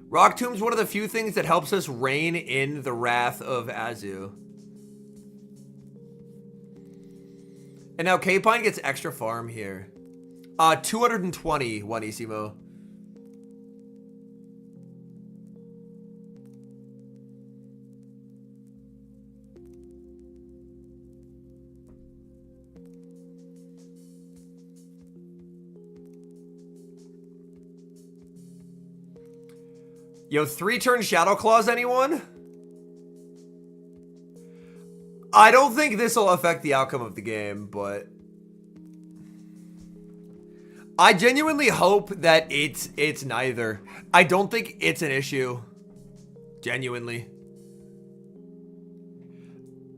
Rock Tomb's one of the few things that helps us rein in the wrath of Azu. And now Kpine gets extra farm here. 220, Juanissimo. Yo, 3-turn Shadow Claws, anyone? I don't think this will affect the outcome of the game, but I genuinely hope that it's neither. I don't think it's an issue. Genuinely.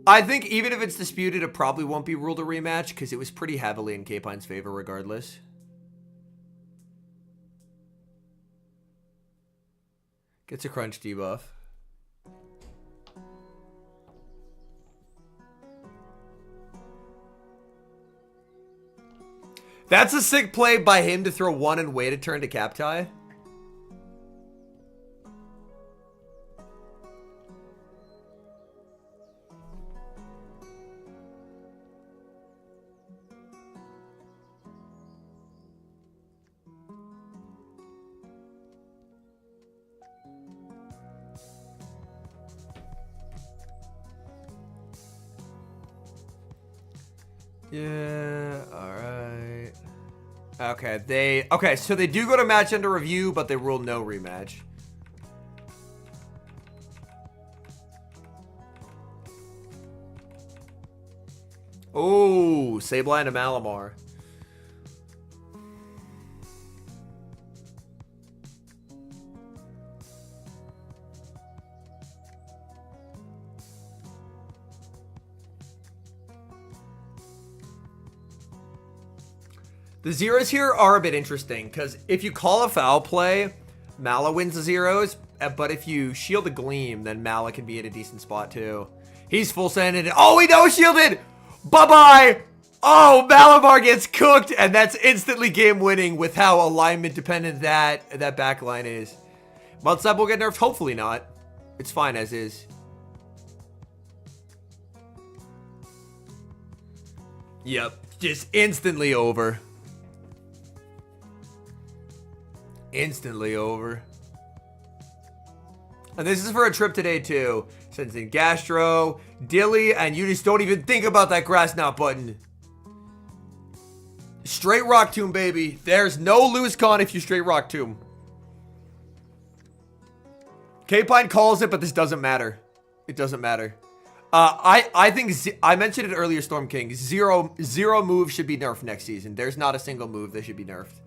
I think even if it's disputed, it probably won't be ruled a rematch because it was pretty heavily in Kpine's favor regardless. Gets a crunch debuff. That's a sick play by him to throw 1 and wait a turn to Kpine. Yeah, alright. Okay, so they do go to match under review, but they rule no rematch. Oh, Sableye and a Malamar. The zeros here are a bit interesting, because if you call a foul play, Mala wins the zeros, but if you shield a Gleam, then Mala can be in a decent spot too. He's full sended. Oh, he no-shielded! Bye-bye! Oh, Malamar gets cooked, and that's instantly game-winning with how alignment-dependent that backline is. Mudslap will get nerfed? Hopefully not. It's fine as is. Yep, just instantly over. Instantly over. And this is for a trip today too. Sends in Gastro, Dilly, and you just don't even think about that Grass Knot button. Straight Rock Tomb, baby. There's no lose con if you straight Rock Tomb. Kpine calls it, but this doesn't matter. It doesn't matter. I think I mentioned it earlier, Storm King. Zero moves should be nerfed next season. There's not a single move that should be nerfed.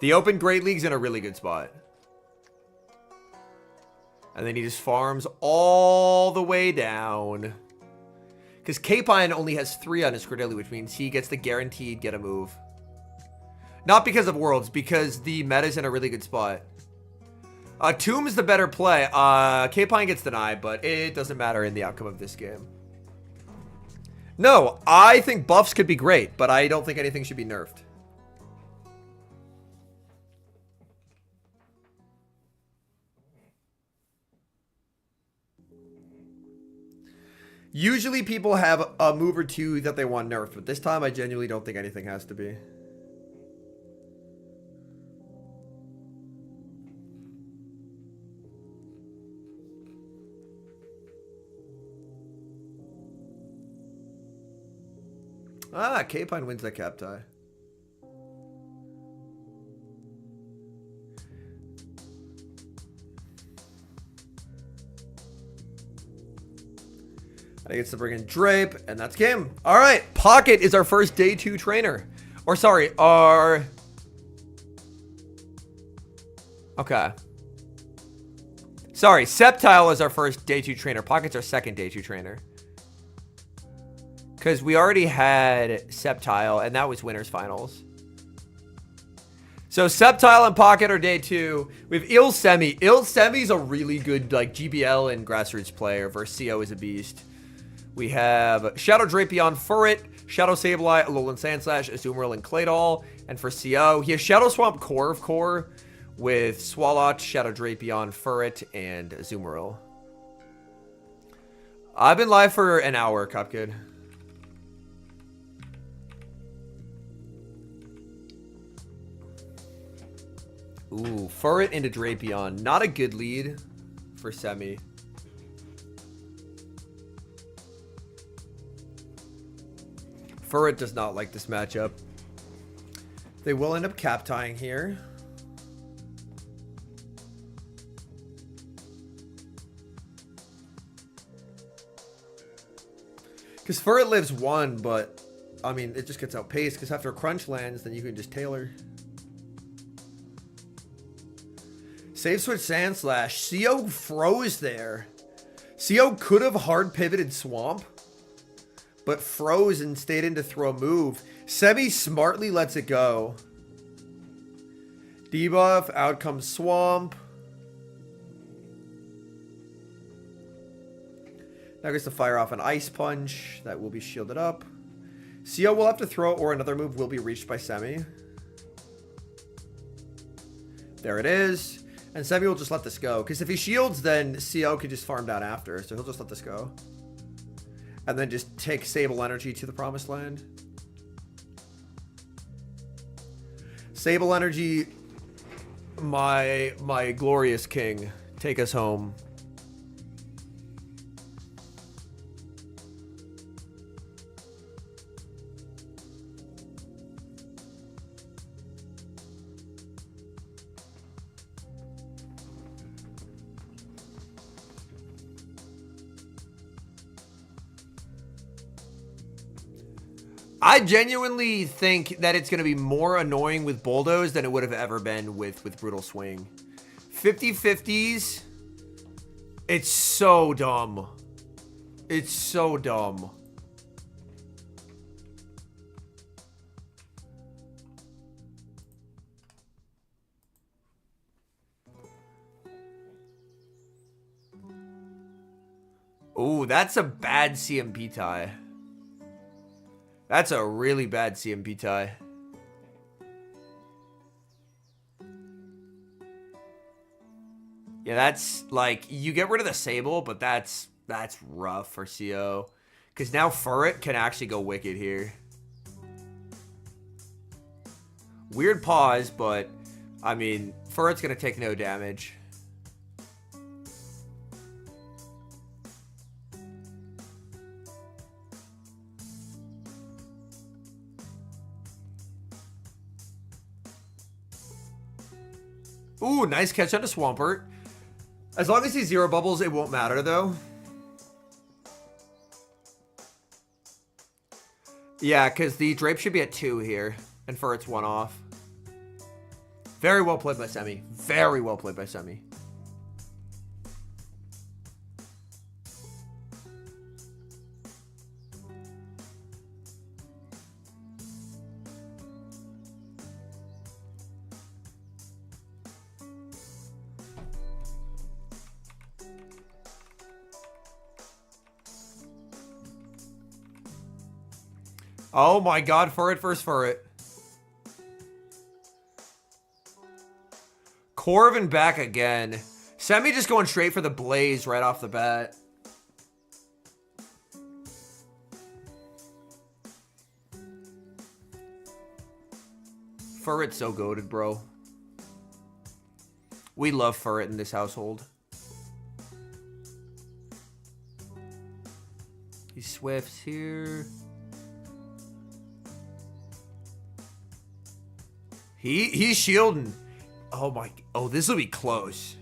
The Open Great League's in a really good spot. And then he just farms all the way down. Because Kpine only has 3 on his Credilli, which means he gets the guaranteed get a move. Not because of Worlds, because the meta's in a really good spot. Tomb is the better play. Kpine gets denied, but it doesn't matter in the outcome of this game. No, I think buffs could be great, but I don't think anything should be nerfed. Usually people have a move or two that they want nerfed, but this time I genuinely don't think anything has to be. Kpine wins that cap tie. I get to bring in Drape, and that's game. All right, Pocket is our first day 2 trainer. Or sorry, our... Okay. Sorry, Sceptile is our first day 2 trainer. Pocket's our second day 2 trainer. Because we already had Sceptile, and that was Winners Finals. So Sceptile and Pocket are day 2. We have Ilse Semi. Ilse Semi's a really good like GBL and grassroots player versus CO is a beast. We have Shadow Drapion, Furret, Shadow Sableye, Alolan Sandslash, Azumarill, and Claydol. And for CO, he has Shadow Swamp Core of Core with Swalot, Shadow Drapion, Furret, and Azumarill. I've been live for an hour, Cupkid. Ooh, Furret into Drapion. Not a good lead for Semi. Furret does not like this matchup. They will end up cap tying here. Because Furret lives 1, but, I mean, it just gets outpaced. Because after Crunch lands, then you can just Tailor. Save Switch Sandslash. CO froze there. CO could have hard pivoted Swamp, but froze and stayed in to throw a move. Semi smartly lets it go. Debuff, out comes Swamp. Now gets to fire off an Ice Punch. That will be shielded up. CO will have to throw, or another move will be reached by Semi. There it is. And Semi will just let this go. Because if he shields, then CO can just farm down after. So he'll just let this go. And then just take Sable Energy to the Promised Land. Sable Energy, my glorious king. Take us home. I genuinely think that it's going to be more annoying with Bulldoze than it would have ever been with Brutal Swing. 50-50s. It's so dumb. It's so dumb. Ooh, that's a bad CMP tie. That's a really bad CMP tie. Yeah, that's like, you get rid of the Sable, but that's rough for CO. Because now Furret can actually go Wicked here. Weird pause, but I mean, Furret's going to take no damage. Ooh, nice catch on the Swampert. As long as he's 0 bubbles, it won't matter, though. Yeah, because the Drape should be at 2 here. And for it's 1 off. Very well played by Semi. Very well played by Semi. Oh my god, Furret first Furret. Corvin back again. Semi just going straight for the Blaze right off the bat. Furret's so goated, bro. We love Furret in this household. He swifts here. He's shielding. Oh my. Oh, this will be close.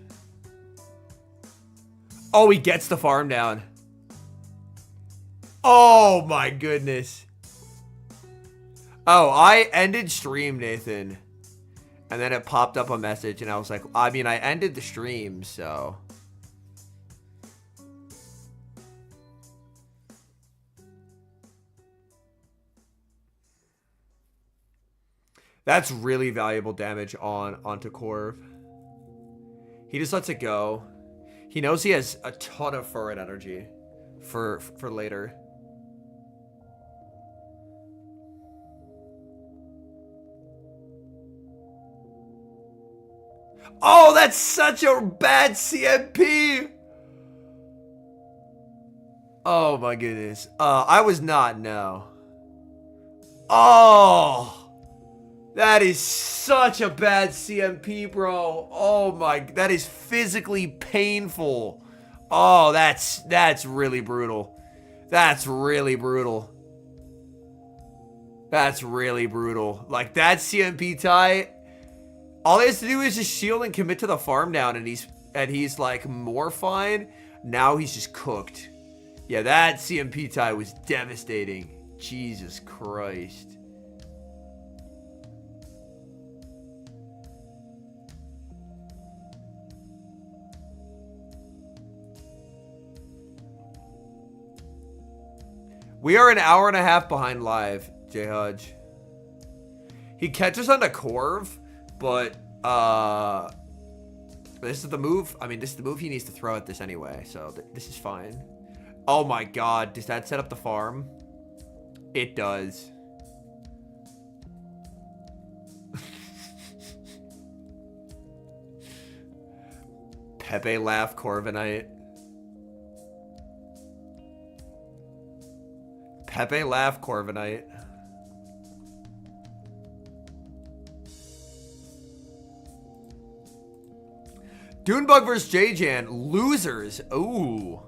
Oh, he gets the farm down. Oh my goodness. Oh, I ended stream, Nathan. And then it popped up a message and I was like, I mean, I ended the stream, so. That's really valuable damage onto Corv. He just lets it go. He knows he has a ton of Furret energy for later. Oh, that's such a bad CMP. Oh my goodness. I was not, no. Oh. That is such a bad CMP, bro. Oh my, that is physically painful. Oh, that's really brutal. That's really brutal. That's really brutal. Like that CMP tie, all he has to do is just shield and commit to the farm down and he's like more fine. Now he's just cooked. Yeah, that CMP tie was devastating. Jesus Christ. We are an hour and a half behind live, J Hodge. He catches on to Corv, but this is the move. I mean, this is the move he needs to throw at this anyway, so this is fine. Oh my god, does that set up the farm? It does. Pepe laugh, Corviknight. Pepe laugh, Corviknight. Dune Bug versus J-Jan. Losers. Ooh.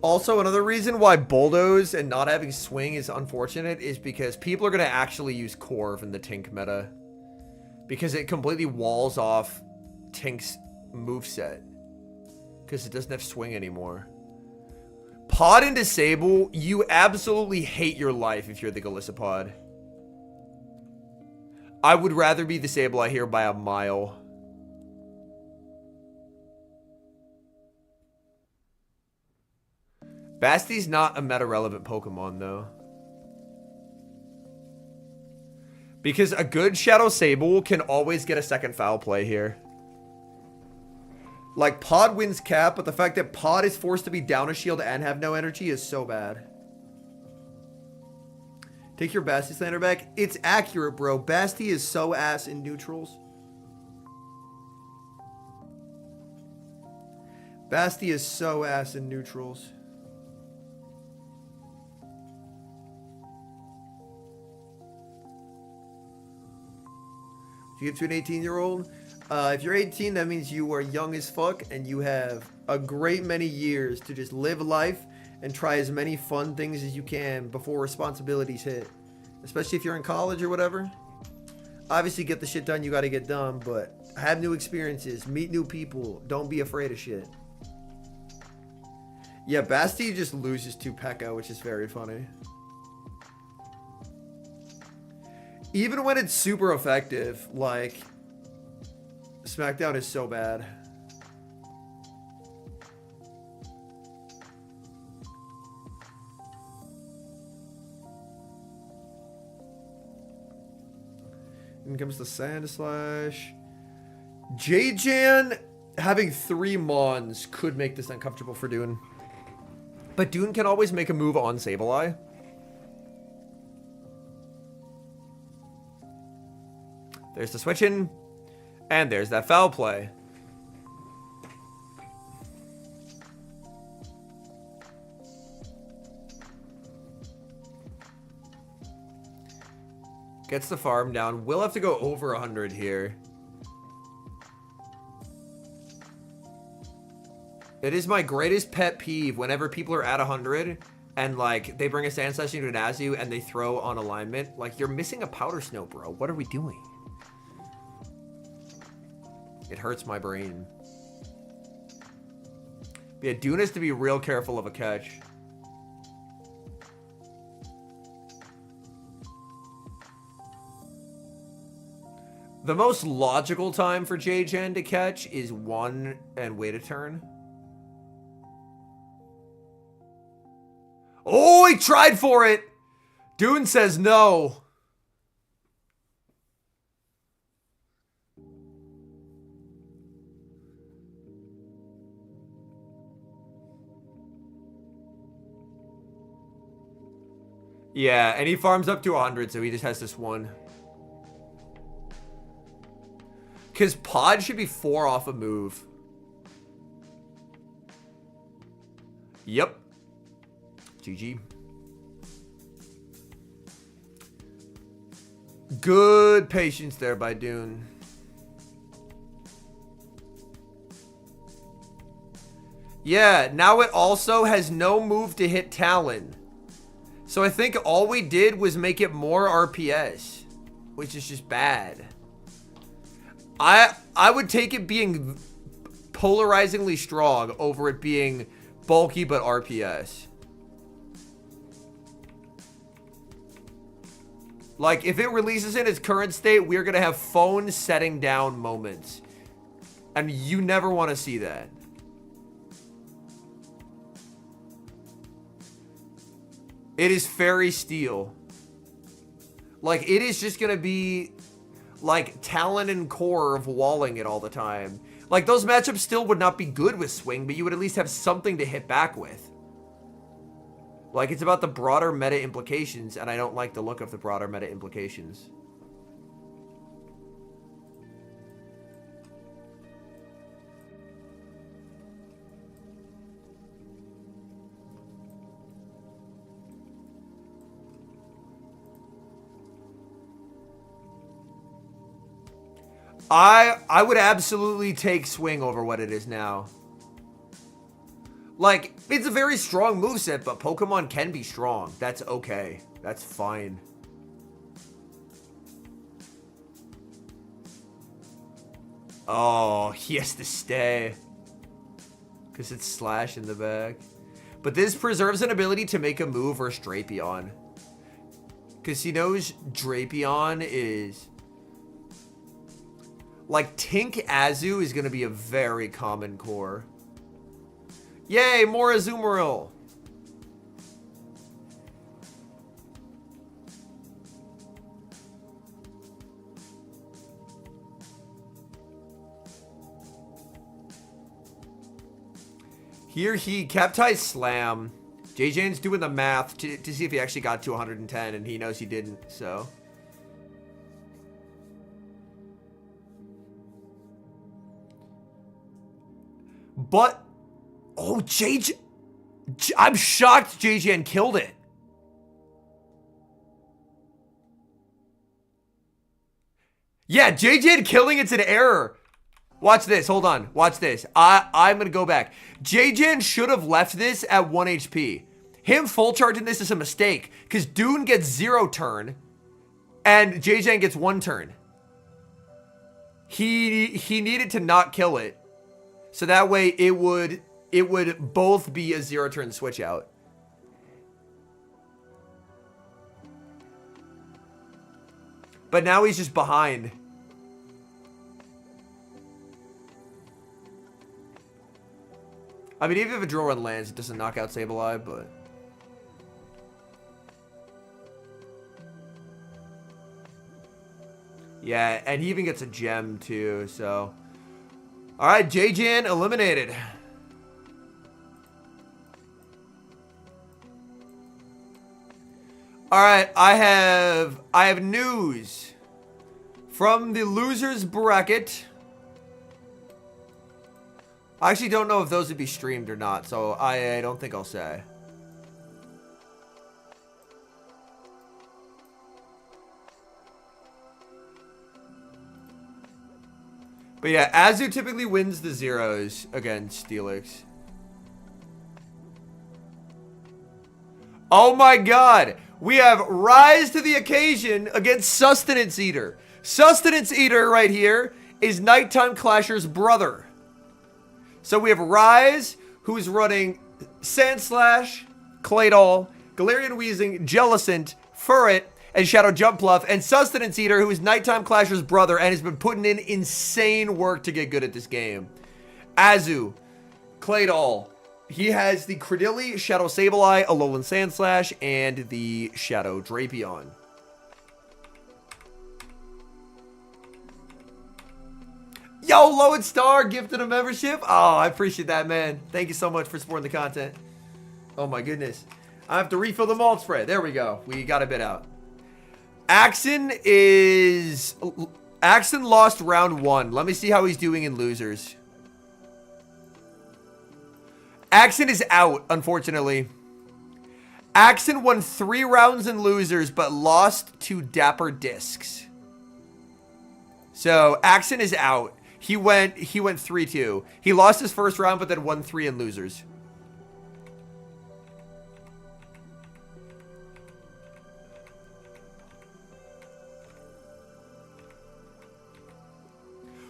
Also, another reason why Bulldoze and not having Swing is unfortunate is because people are going to actually use Corv in the Tink meta. Because it completely walls off Tink's moveset. Because it doesn't have Swing anymore. Pod and Disable, you absolutely hate your life if you're the Galissapod. I would rather be Disable, I hear, by a mile. Basti's not a meta-relevant Pokemon, though. Because a good Shadow Sable can always get a second foul play here. Like, Pod wins cap, but the fact that Pod is forced to be down a shield and have no energy is so bad. Take your Basti slander back. It's accurate, bro. Basti is so ass in neutrals. Basti is so ass in neutrals. If you give to an 18-year-old, if you're 18, that means you are young as fuck and you have a great many years to just live life and try as many fun things as you can before responsibilities hit. Especially if you're in college or whatever. Obviously, get the shit done you gotta get done, but have new experiences, meet new people, don't be afraid of shit. Yeah, Basti just loses to P.E.K.K.A, which is very funny. Even when it's super effective, like, SmackDown is so bad. In comes the Sand Slash. J-Jan having 3 Mons could make this uncomfortable for Dune. But Dune can always make a move on Sableye. There's the switch in. And there's that foul play. Gets the farm down. We'll have to go over 100 here. It is my greatest pet peeve whenever people are at 100 and, like, they bring a Sand Slash into an Azu and they throw on alignment. Like, you're missing a Powder Snow, bro. What are we doing? It hurts my brain. But yeah, Dune has to be real careful of a catch. The most logical time for J-Gen to catch is 1 and wait a turn. Oh, he tried for it! Dune says no. Yeah, and he farms up to 100, so he just has this 1. Because Pod should be 4 off a move. Yep. GG. Good patience there by Dune. Yeah, now it also has no move to hit Talon. So I think all we did was make it more RPS, which is just bad. I would take it being polarizingly strong over it being bulky but RPS. Like, if it releases in its current state, we're going to have phone setting down moments. And you never want to see that. It is Fairy Steel. Like, it is just going to be, like, Talon and Core of walling it all the time. Like, those matchups still would not be good with Swing, but you would at least have something to hit back with. Like, it's about the broader meta implications, and I don't like the look of the broader meta implications. I would absolutely take Swing over what it is now. Like, it's a very strong moveset, but Pokemon can be strong. That's okay. That's fine. Oh, he has to stay. Because it's Slash in the back. But this preserves an ability to make a move versus Drapion. Because he knows Drapion is... Like, Tink Azu is going to be a very common core. Yay, more Azumarill. Here he Captized Slam. JJ's doing the math to see if he actually got to 110, and he knows he didn't, so... But, oh, I'm shocked JJN killed it. Yeah, JJ killing it's an error. Watch this. Hold on. Watch this. I'm going to go back. JJ should have left this at 1 HP. Him full charging this is a mistake because Dune gets 0 turn and JJ gets 1 turn. He needed to not kill it. So that way it would both be a 0 turn switch out. But now he's just behind. I mean, even if a drill run lands, it doesn't knock out Sceptile, but... Yeah, and he even gets a gem, too, so... Alright, JJ eliminated. Alright, I have news from the losers bracket. I actually don't know if those would be streamed or not, so I don't think I'll say. But yeah, Azu typically wins the zeros against Steelix. Oh my god! We have Rise to the occasion against Sustenance Eater. Sustenance Eater right here is Nighttime Clasher's brother. So we have Rise, who's running Sandslash, Claydol, Galarian Weezing, Jellicent, Furret, and Shadow Jump Bluff, and Sustenance Eater, who is Nighttime Clasher's brother and has been putting in insane work to get good at this game. Azu, Claydol. He has the Credilli, Shadow Sableye, Alolan Sandslash, and the Shadow Drapion. Yo, Lowen Star gifted a membership. Oh, I appreciate that, man. Thank you so much for supporting the content. Oh my goodness. I have to refill the malt spread. There we go. We got a bit out. Axon lost round 1. Let me see how he's doing in losers. Axon is out, unfortunately. Axon won 3 rounds in losers, but lost to Dapper Discs. So, Axon is out. He went 3-2. He lost his first round, but then won 3 in losers.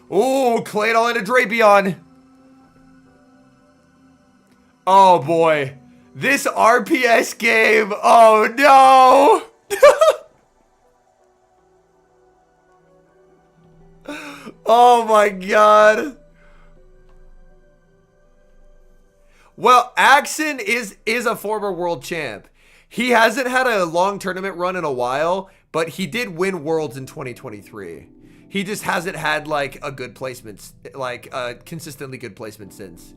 Oh, Claydol and a Drapion. Oh boy. This RPS game. Oh no. Oh my god. Well, Axon is a former world champ. He hasn't had a long tournament run in a while, but he did win Worlds in 2023. He just hasn't had like a good placement, like a consistently good placement since.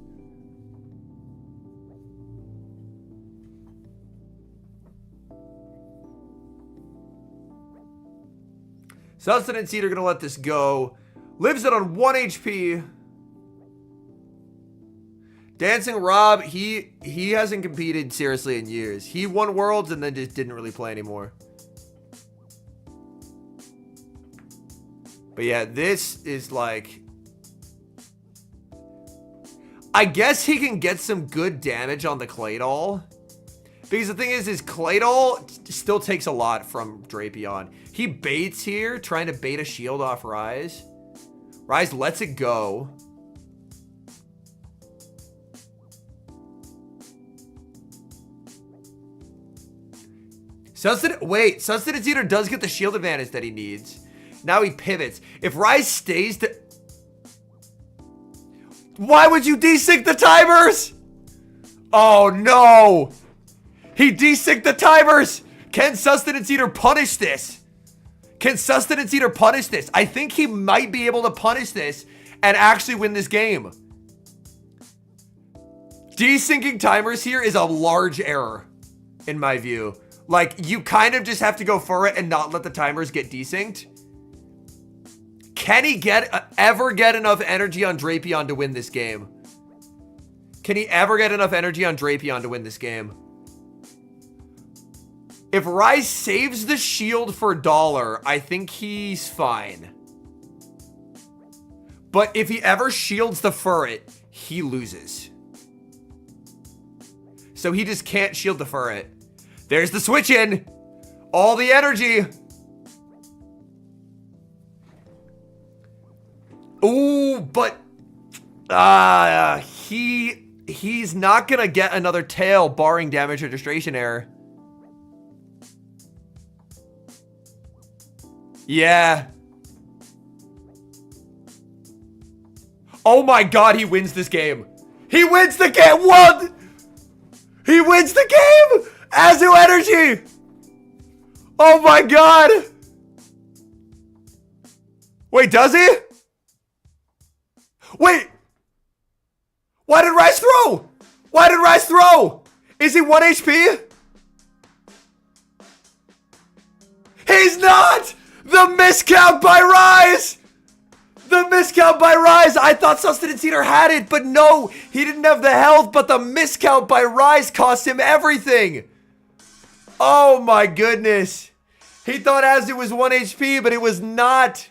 Sustenance Eater gonna let this go. Lives it on 1 HP. Dancing Rob, he hasn't competed seriously in years. He won Worlds and then just didn't really play anymore. But yeah, this is like... I guess he can get some good damage on the Claydol. Because the thing is Claydol still takes a lot from Drapion. He baits here, trying to bait a shield off Rise. Rise lets it go. Sustenance Eater does get the shield advantage that he needs. Now he pivots. If Rise stays to... Why would you desync the timers? Oh no! He desynced the timers! Can Sustenance Eater punish this? Can Sustenance Eater punish this? I think he might be able to punish this and actually win this game. Desyncing timers here is a large error, in my view. Like, you kind of just have to go for it and not let the timers get desynced. Can he ever get enough energy on Drapion to win this game? Can he ever get enough energy on Drapion to win this game? If Rise saves the shield for $1, I think he's fine. But if he ever shields the Furret, he loses. So he just can't shield the Furret. There's the switch in. All the energy. Ooh, but he's not gonna get another tail barring damage registration error. Yeah. Oh my god, he wins this game. He wins the game. What? He wins the game. Azu energy. Oh my god. Wait, does he? Wait. Why did Rise throw? Why did Rise throw? Is he 1 HP? He's not! The miscount by Rise! The miscount by Rise! I thought Sustenance Eater had it, but no! He didn't have the health, but the miscount by Rise cost him everything! Oh my goodness! He thought Azu was 1 HP, but it was not!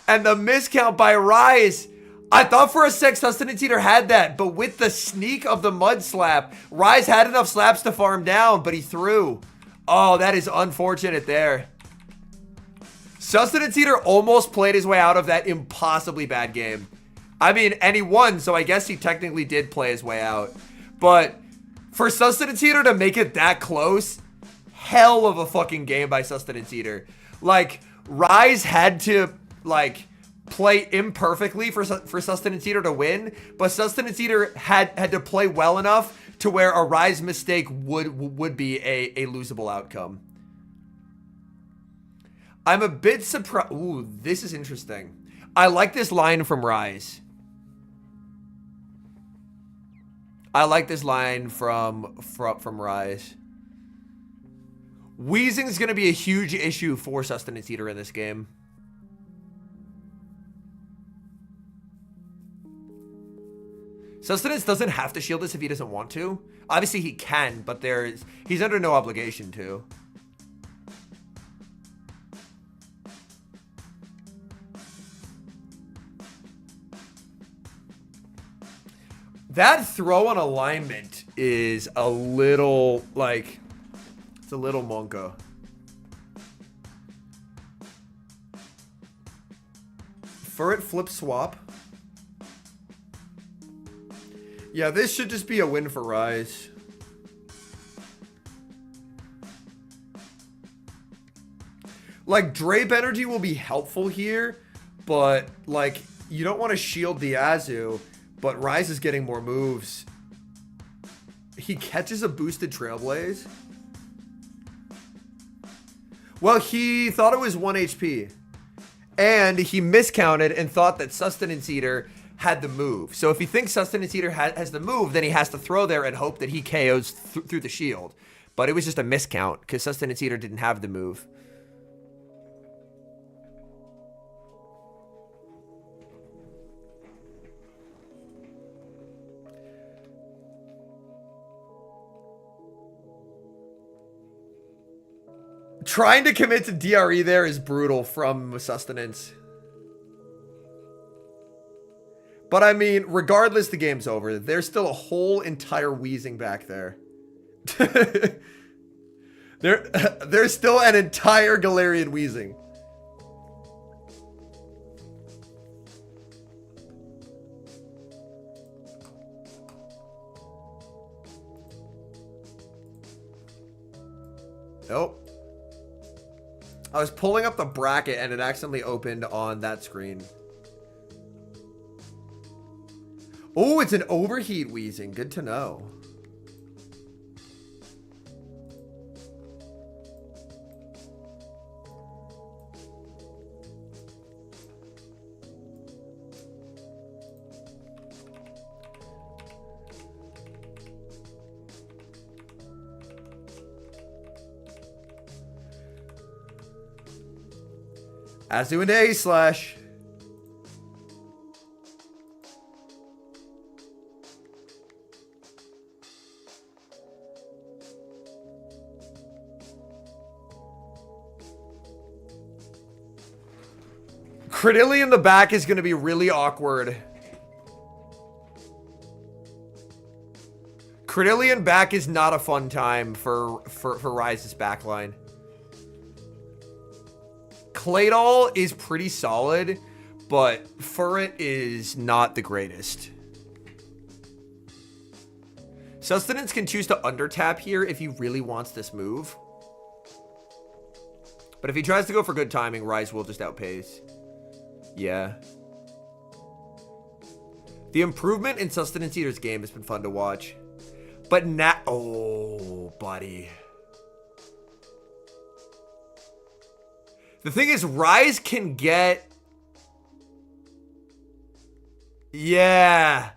And the miscount by Rise... I thought for a sec Sustenance Eater had that, but with the sneak of the Mud Slap, Rise had enough slaps to farm down, but he threw. Oh, that is unfortunate there. Sustenance Eater almost played his way out of that impossibly bad game. I mean, and he won, so I guess he technically did play his way out. But for Sustenance Eater to make it that close, hell of a fucking game by Sustenance Eater. Like, Rise had to, like... play imperfectly for Sustenance Eater to win, but Sustenance Eater had to play well enough to where a Rise mistake would be a losable outcome. I'm a bit surprised. Ooh, this is interesting. I like this line from Rise. I like this line from Rise. Wheezing is going to be a huge issue for Sustenance Eater in this game. Sustenance doesn't have to shield this if he doesn't want to. Obviously he can, but he's under no obligation to. That throw on alignment is a little, like, it's a little monko. Furret flip swap. Yeah, this should just be a win for Rise. Like, Drape Energy will be helpful here, but, like, you don't want to shield the Azu, but Rise is getting more moves. He catches a boosted Trailblaze. Well, he thought it was 1 HP. And he miscounted and thought that Sustenance Eater had the move. So if he thinks Sustenance Eater has the move, then he has to throw there and hope that he KOs through the shield. But it was just a miscount because Sustenance Eater didn't have the move. Trying to commit to DRE there is brutal from Sustenance. But I mean, regardless, the game's over. There's still a whole entire wheezing back there. There's still an entire Galarian wheezing. Nope. I was pulling up the bracket and it accidentally opened on that screen. Oh, it's an overheat wheezing. Good to know. Azu into A/. Credilli in the back is going to be really awkward. Credilli in back is not a fun time for Ryze's backline. Claydol is pretty solid, but Furret is not the greatest. Sustenance can choose to undertap here if he really wants this move. But if he tries to go for good timing, Ryze will just outpace. Yeah. The improvement in Sustenance Eater's game has been fun to watch. But now... Oh, buddy. The thing is, Ryze can get... Yeah.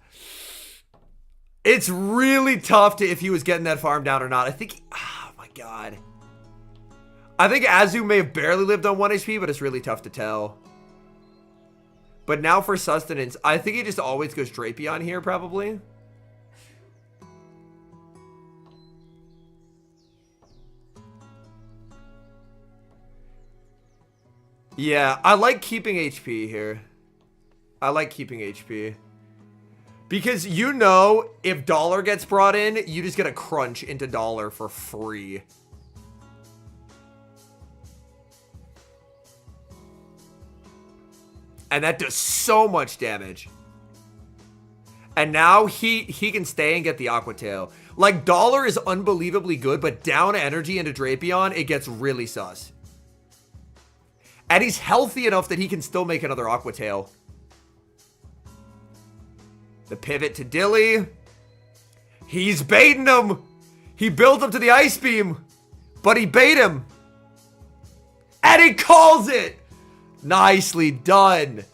It's really tough to if he was getting that farm down or not. I think... Oh, my God. I think Azu may have barely lived on 1 HP, but it's really tough to tell. But now for Sustenance, I think he just always goes Drapion here, probably. Yeah, I like keeping HP here. I like keeping HP. Because you know, if Dollar gets brought in, you just get a crunch into Dollar for free. And that does so much damage. And now he can stay and get the Aqua Tail. Like, Dollar is unbelievably good, but down energy into Drapion, it gets really sus. And he's healthy enough that he can still make another Aqua Tail. The pivot to Dilly. He's baiting him. He built him to the Ice Beam, but he bait him. And he calls it. Nicely done.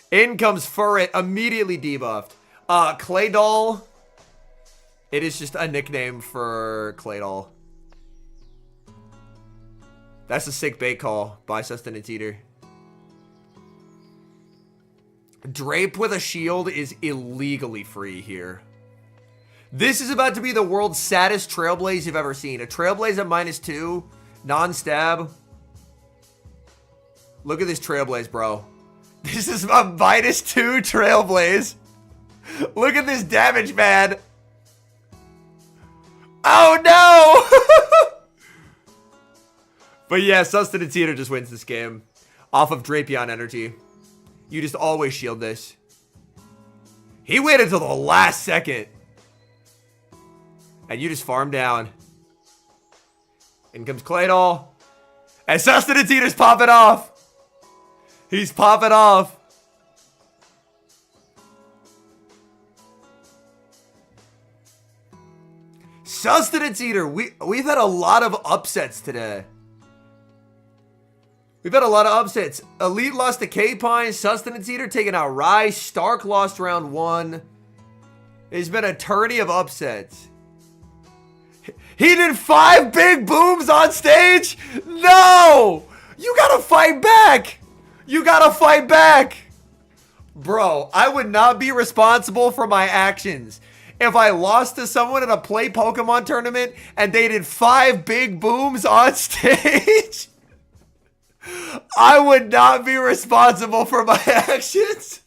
In comes Furret, immediately debuffed. Claydol. It is just a nickname for Claydol. That's a sick bait call by Sustenance Eater. Drape with a shield is illegally free here. This is about to be the world's saddest Trailblaze you've ever seen. A Trailblaze at -2, non-stab. Look at this Trailblaze, bro. This is a -2 Trailblaze. Look at this damage, man. Oh, no! But yeah, Sustenance Eater just wins this game. Off of Drapion energy. You just always shield this. He waited until the last second. And you just farm down. In comes Claydol. And Sustenance Eater's popping off. He's popping off. Sustenance Eater, we've had a lot of upsets today. We've had a lot of upsets. Elite lost to Kpine. Sustenance Eater taking out Ryze. Stark lost round 1. There's been a tourney of upsets. He did 5 big booms on stage? No! You gotta fight back! You gotta fight back! Bro, I would not be responsible for my actions if I lost to someone in a play Pokemon tournament and they did 5 big booms on stage. I would not be responsible for my actions.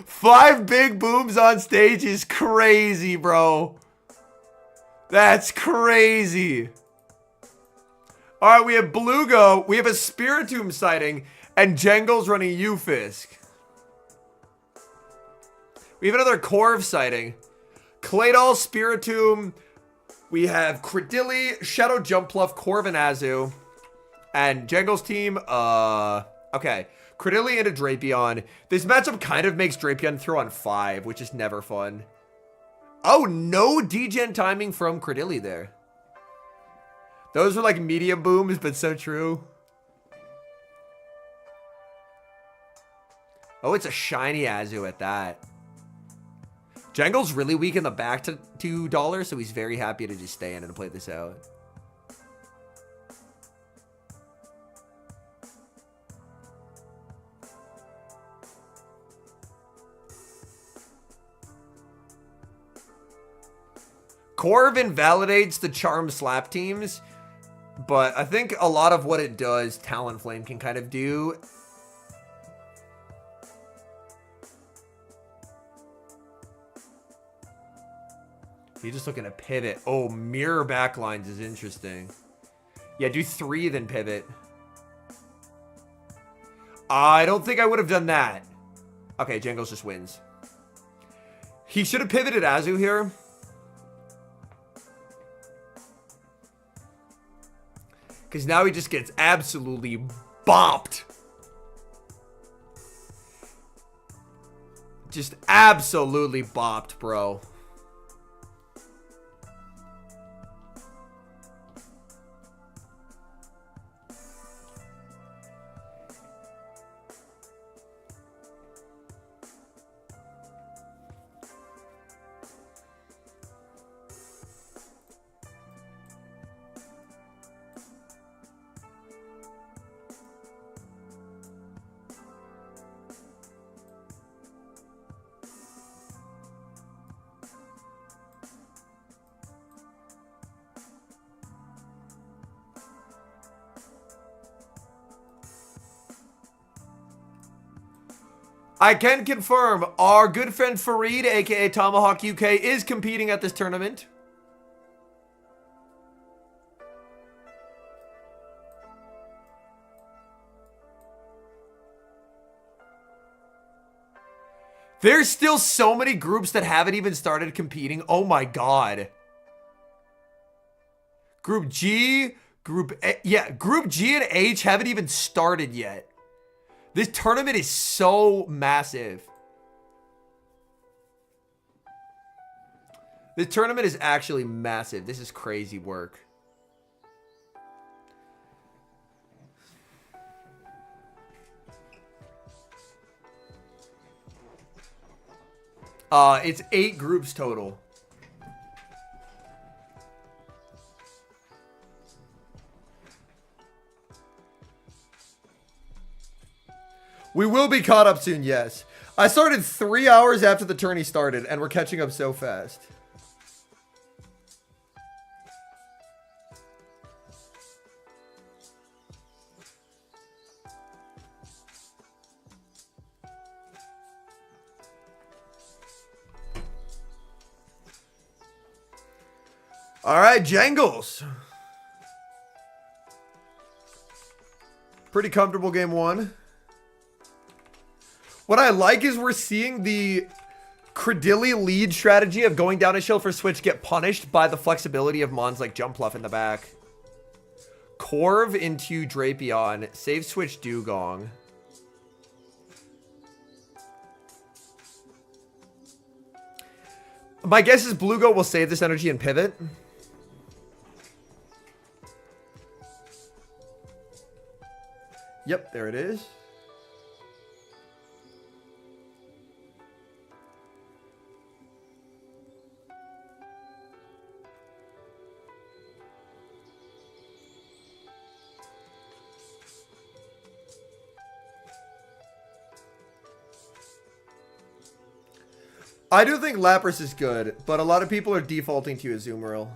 5 big booms on stage is crazy, bro. That's crazy. All right, we have Belugo. We have a Spiritomb sighting and Jangles running Ufisk. We have another Corv sighting. Claydol, Spiritomb. We have Credilli, Shadow Jumpluff, Corv, and Azu. And Jangles team, okay. Credilli into Drapion. This matchup kind of makes Drapion throw on 5, which is never fun. Oh, no degen timing from Credilli there. Those were like medium booms, but so true. Oh, it's a shiny Azu at that. Jangles really weak in the back to $2, so he's very happy to just stay in and play this out. Corv invalidates the Charm Slap teams. But I think a lot of what it does, Talonflame can kind of do. He's just looking to pivot. Oh, mirror backlines is interesting. Yeah, do 3, then pivot. I don't think I would have done that. Okay, Jangles just wins. He should have pivoted Azu here. Because now he just gets absolutely bopped. Just absolutely bopped, bro. I can confirm our good friend Fareed, aka Tomahawk UK, is competing at this tournament. There's still so many groups that haven't even started competing. Oh my god. Group G, Group A, yeah, Group G and H haven't even started yet. This tournament is so massive. This tournament is actually massive. This is crazy work. It's 8 groups total. We will be caught up soon, yes. I started 3 hours after the tourney started, and we're catching up so fast. All right, Jangles. Pretty comfortable game 1. What I like is we're seeing the Credilli lead strategy of going down a shield for switch get punished by the flexibility of mons like Jumpluff in the back. Corv into Drapion. Save switch Dugong. My guess is Belugo will save this energy and pivot. Yep, there it is. I do think Lapras is good, but a lot of people are defaulting to Azumarill.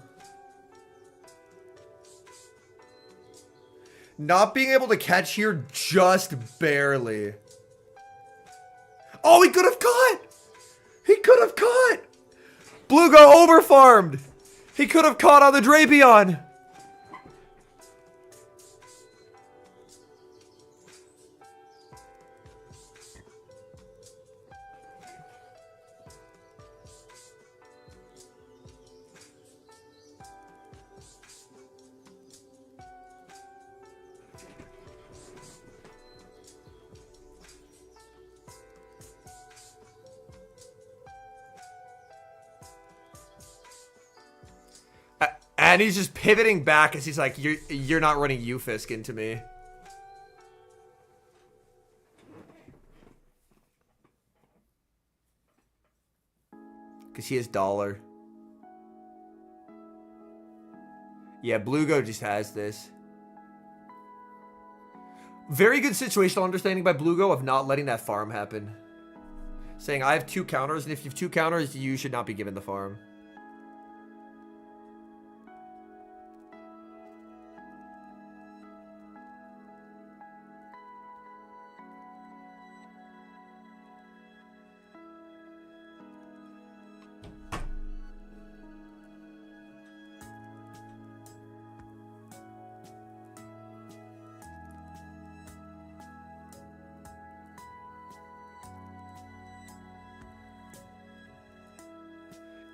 Not being able to catch here just barely. Oh, he could have caught! He could have caught! Belugo overfarmed! He could have caught on the Drapion! And he's just pivoting back as he's like, you're not running Ufisk into me. Because he has Dollar. Yeah, Belugo just has this. Very good situational understanding by Belugo of not letting that farm happen. Saying, I have 2 counters, and if you have 2 counters, you should not be given the farm.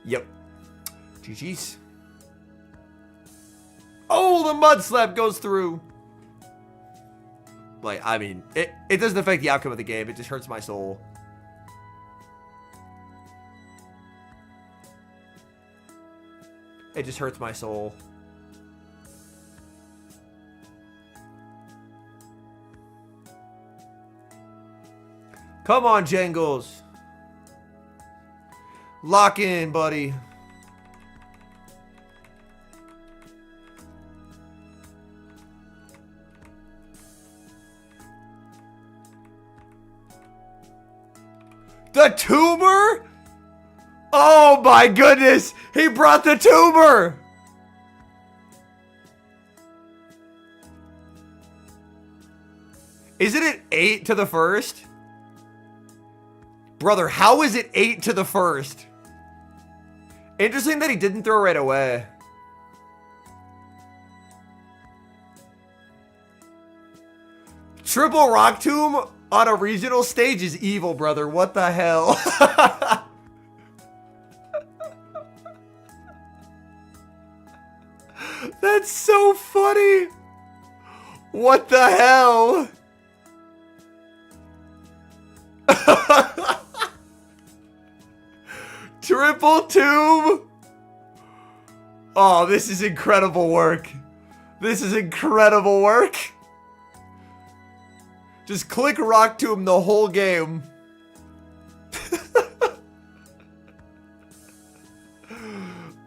Yep. GG's. Oh, the mud slap goes through. Like, I mean, it doesn't affect the outcome of the game. It just hurts my soul. It just hurts my soul. Come on, Jangles. Lock in, buddy. The tumor? Oh my goodness! He brought the tumor! Isn't it 8 to the first? Brother, how is it 8 to the first? Interesting that he didn't throw right away. Triple Rock Tomb on a regional stage is evil, brother. What the hell? That's so funny. What the hell? Triple Tomb. Oh, this is incredible work. This is incredible work. Just click Rock Tomb the whole game.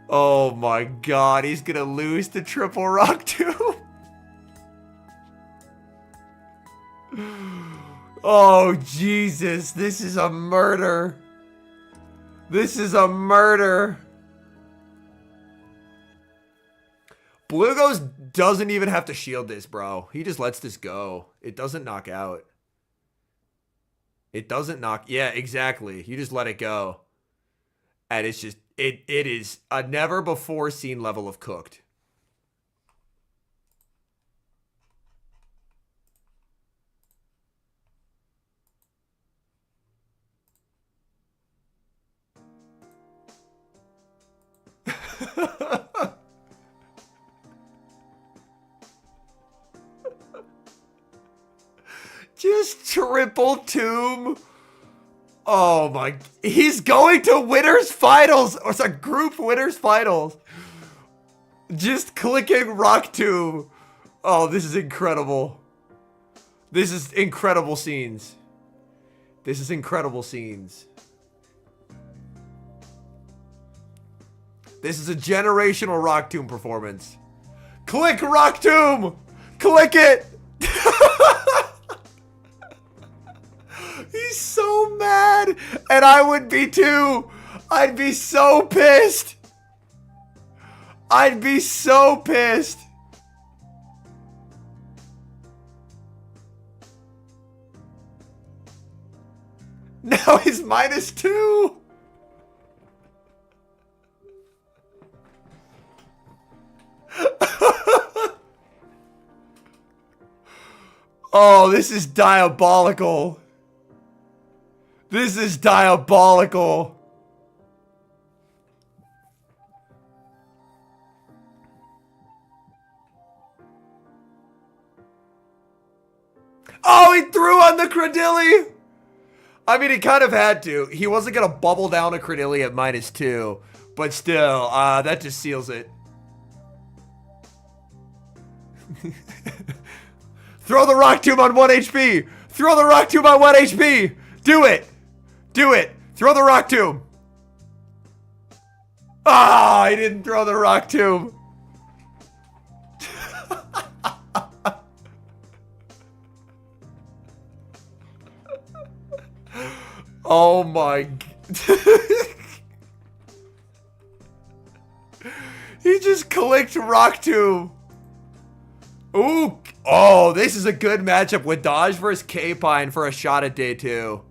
Oh my god, he's gonna lose to Triple Rock Tomb. Oh Jesus, this is a murder. This is a murder. Belugo doesn't even have to shield this, bro. He just lets this go. It doesn't knock out. It doesn't knock. Yeah, exactly. You just let it go. And it's just, it is a never before seen level of cooked. Just triple tomb. Oh my, he's going to winners finals, or it's a group winners finals. Just clicking Rock Tomb. Oh, this is incredible. This is incredible scenes. This is incredible scenes. This is a generational Rock Tomb performance. Click Rock Tomb! Click it! He's so mad, and I would be too. I'd be so pissed. I'd be so pissed. Now he's -2. Oh, this is diabolical. This is diabolical. Oh, he threw on the Credilli. I mean, he kind of had to. He wasn't going to bubble down a Credilli at -2. But still, that just seals it. Throw the Rock Tomb on 1 HP. Throw the Rock Tomb on 1 HP. Do it. Do it. Throw the Rock Tomb. Ah, he didn't throw the Rock Tomb. Oh my. He just clicked Rock Tomb. Ooh. Oh, this is a good matchup with Wadage versus Kpine for a shot at day 2.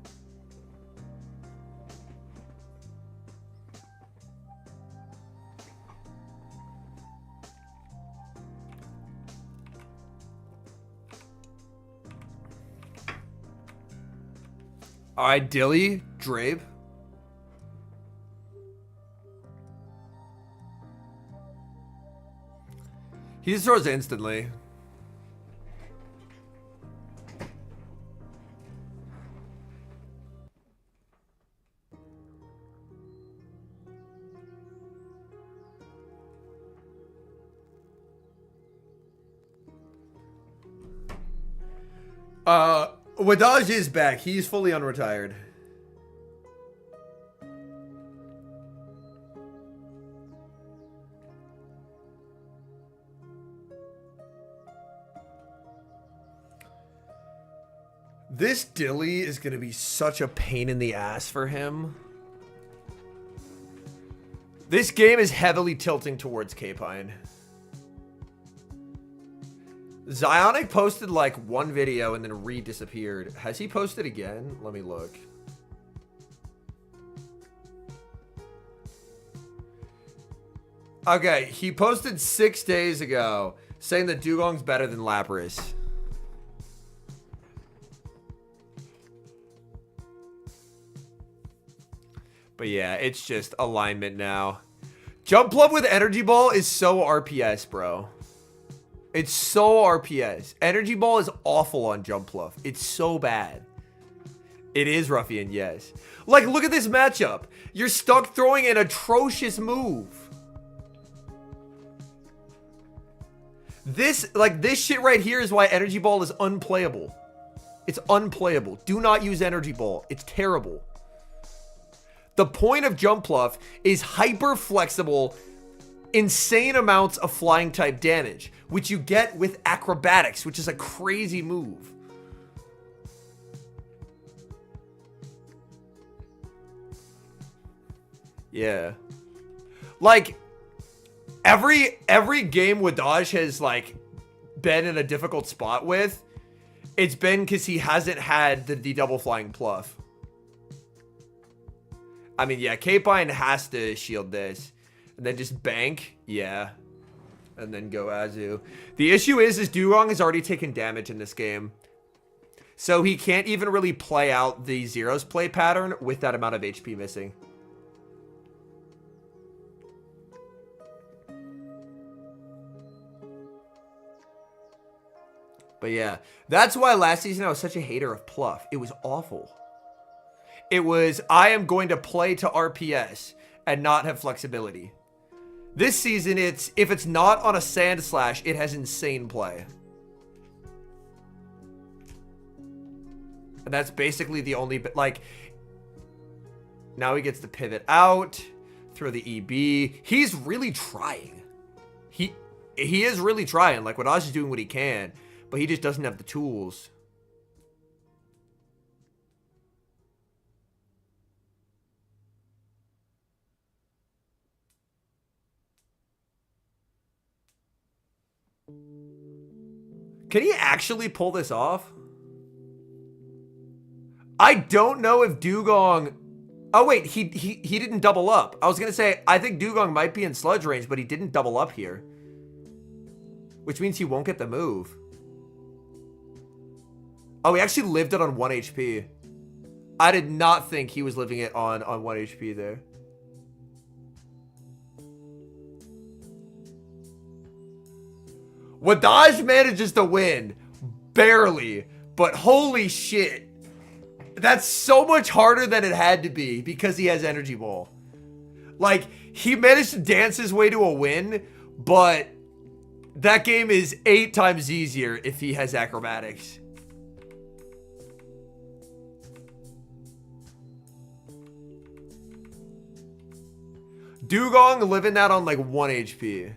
All right, Dilly, Drape. He just throws instantly. Wadage is back. He's fully unretired. This Dilly is going to be such a pain in the ass for him. This game is heavily tilting towards Kpine. Zionic posted like one video and then re-disappeared. Has he posted again? Let me look. Okay, he posted 6 days ago saying that Dugong's better than Lapras. But yeah, it's just alignment now. Jump Plump with Energy Ball is so RPS, bro. It's so RPS. Energy Ball is awful on Jump Plump. It's so bad. It is Ruffian, yes. Like, look at this matchup. You're stuck throwing an atrocious move. This shit right here is why Energy Ball is unplayable. It's unplayable. Do not use Energy Ball. It's terrible. The point of Jump Pluff is hyper flexible, insane amounts of flying type damage, which you get with acrobatics, which is a crazy move. Yeah. Like, every game Wadage has like been in a difficult spot with, it's been because he hasn't had the double flying Pluff. I mean, yeah, Kpine has to shield this. And then just bank. Yeah. And then go Azu. The issue is Dugong has already taken damage in this game. So he can't even really play out the Zero's play pattern with that amount of HP missing. But yeah, that's why last season I was such a hater of Pluff. It was awful. It was, I am going to play to RPS and not have flexibility. This season, if it's not on a Sand Slash, it has insane play. And that's basically the only bit, like, now he gets to pivot out, throw the EB. He's really trying. He is really trying. Like, Wadage is doing what he can, but he just doesn't have the tools. Can he actually pull this off? I don't know if Dugong... Oh, wait. He didn't double up. I was going to say, I think Dugong might be in sludge range, but he didn't double up here. Which means he won't get the move. Oh, he actually lived it on 1 HP. I did not think he was living it on 1 HP there. Wadage manages to win. Barely. But holy shit. That's so much harder than it had to be because he has Energy Ball. Like, he managed to dance his way to a win, but that game is 8 times easier if he has acrobatics. Dugong living that on like 1 HP.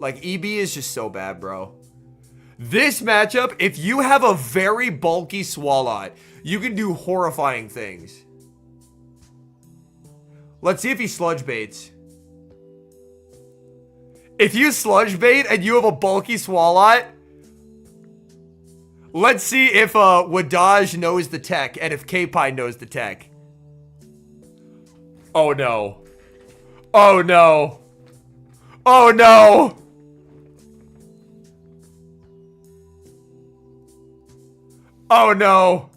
Like, EB is just so bad, bro. This matchup, if you have a very bulky Swalot, you can do horrifying things. Let's see if he sludge baits. If you sludge bait and you have a bulky Swalot, let's see if Wadage knows the tech and if Kpine knows the tech. Oh no. Oh no. Oh no. Oh no.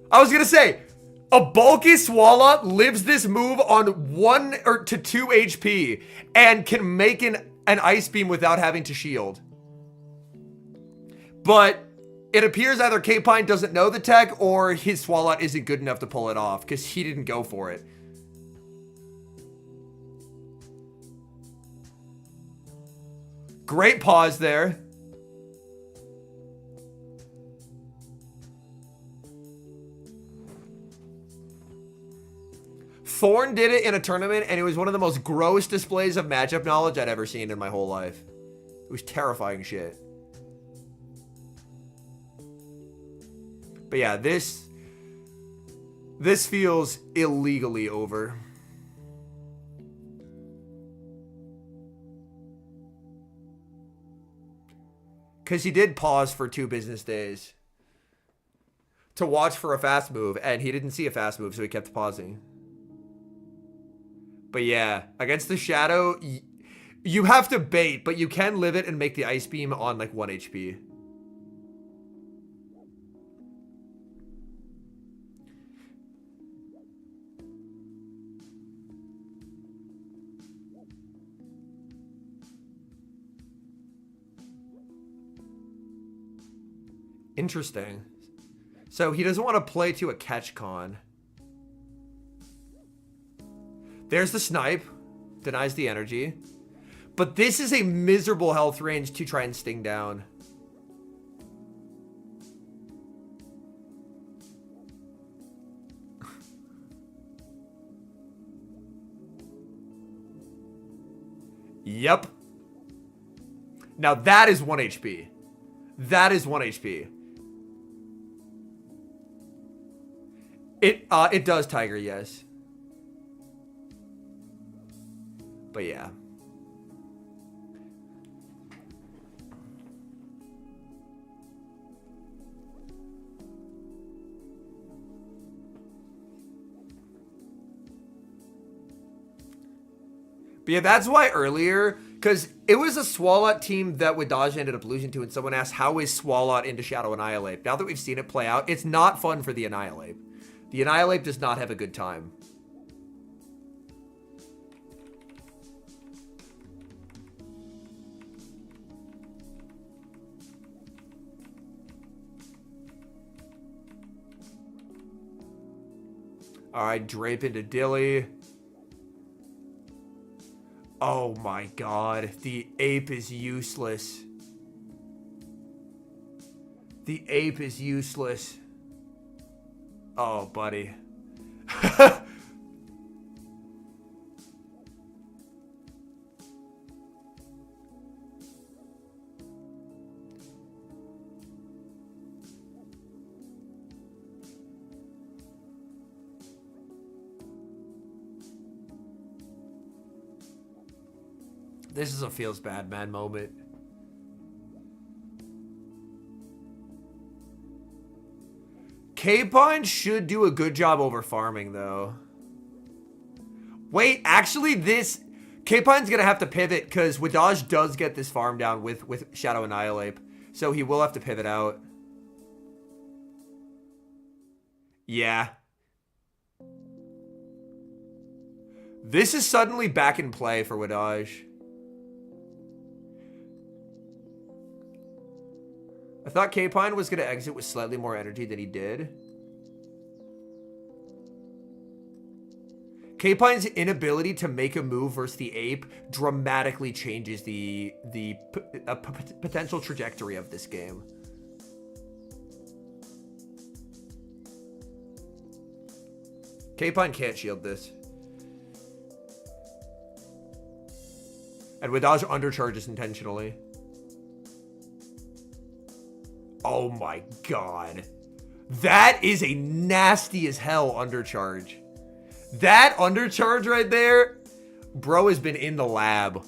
I was gonna say, A bulky Swalot lives this move on 1 to 2 HP and can make an Ice Beam without having to shield. But it appears either Kpine doesn't know the tech or his Swalot isn't good enough to pull it off because he didn't go for it. Great pause there. Thorn did it in a tournament, and it was one of the most gross displays of matchup knowledge I'd ever seen in my whole life. It was terrifying shit. But yeah, this feels illegally over. Because he did pause for 2 business days to watch for a fast move, and he didn't see a fast move, so he kept pausing. But yeah, against the Shadow, you have to bait, but you can live it and make the Ice Beam on like 1 HP. Interesting. So he doesn't want to play to a catch con. There's the snipe. Denies the energy. But this is a miserable health range to try and sting down. Yep. Now that is 1 HP. That is 1 HP. It does Tiger, yes. But yeah. But yeah, that's why earlier, because it was a Swalot team that Wadage ended up losing to, and someone asked, how is Swalot into Shadow Annihilape? Now that we've seen it play out, it's not fun for the Annihilape. The Annihilape does not have a good time. Alright, drape into Dilly. Oh my god, the ape is useless. The ape is useless. Oh, buddy. This is a feels bad man moment. Kpine should do a good job over farming, though. Wait, actually, this... Kpine's going to have to pivot, because Wadage does get this farm down with Shadow Annihilape. So he will have to pivot out. Yeah. This is suddenly back in play for Wadage. I thought Kpine was going to exit with slightly more energy than he did. Kpine's inability to make a move versus the ape dramatically changes the potential trajectory of this game. Kpine can't shield this. And Wadage undercharges intentionally. Oh my god. That is a nasty as hell undercharge. That undercharge right there, bro has been in the lab.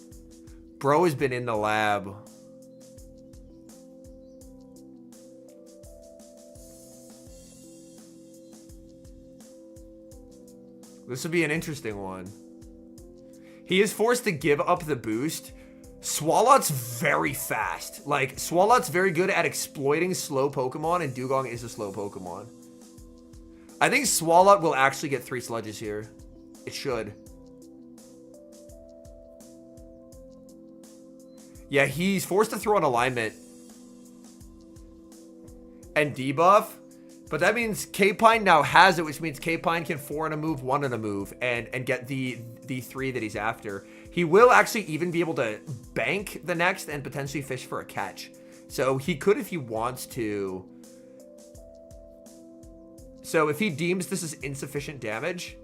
Bro has been in the lab. This would be an interesting one. He is forced to give up the boost. Swalot's very fast. Like, Swalot's very good at exploiting slow Pokemon, and Dugong is a slow Pokemon. I think Swalot will actually get 3 Sludges here. It should. Yeah, he's forced to throw an alignment. And debuff. But that means Kpine now has it, which means Kpine can 4 in a move, 1 in a move, and get the 3 that he's after. He will actually even be able to bank the next and potentially fish for a catch. So he could if he wants to. So if he deems this is insufficient damage,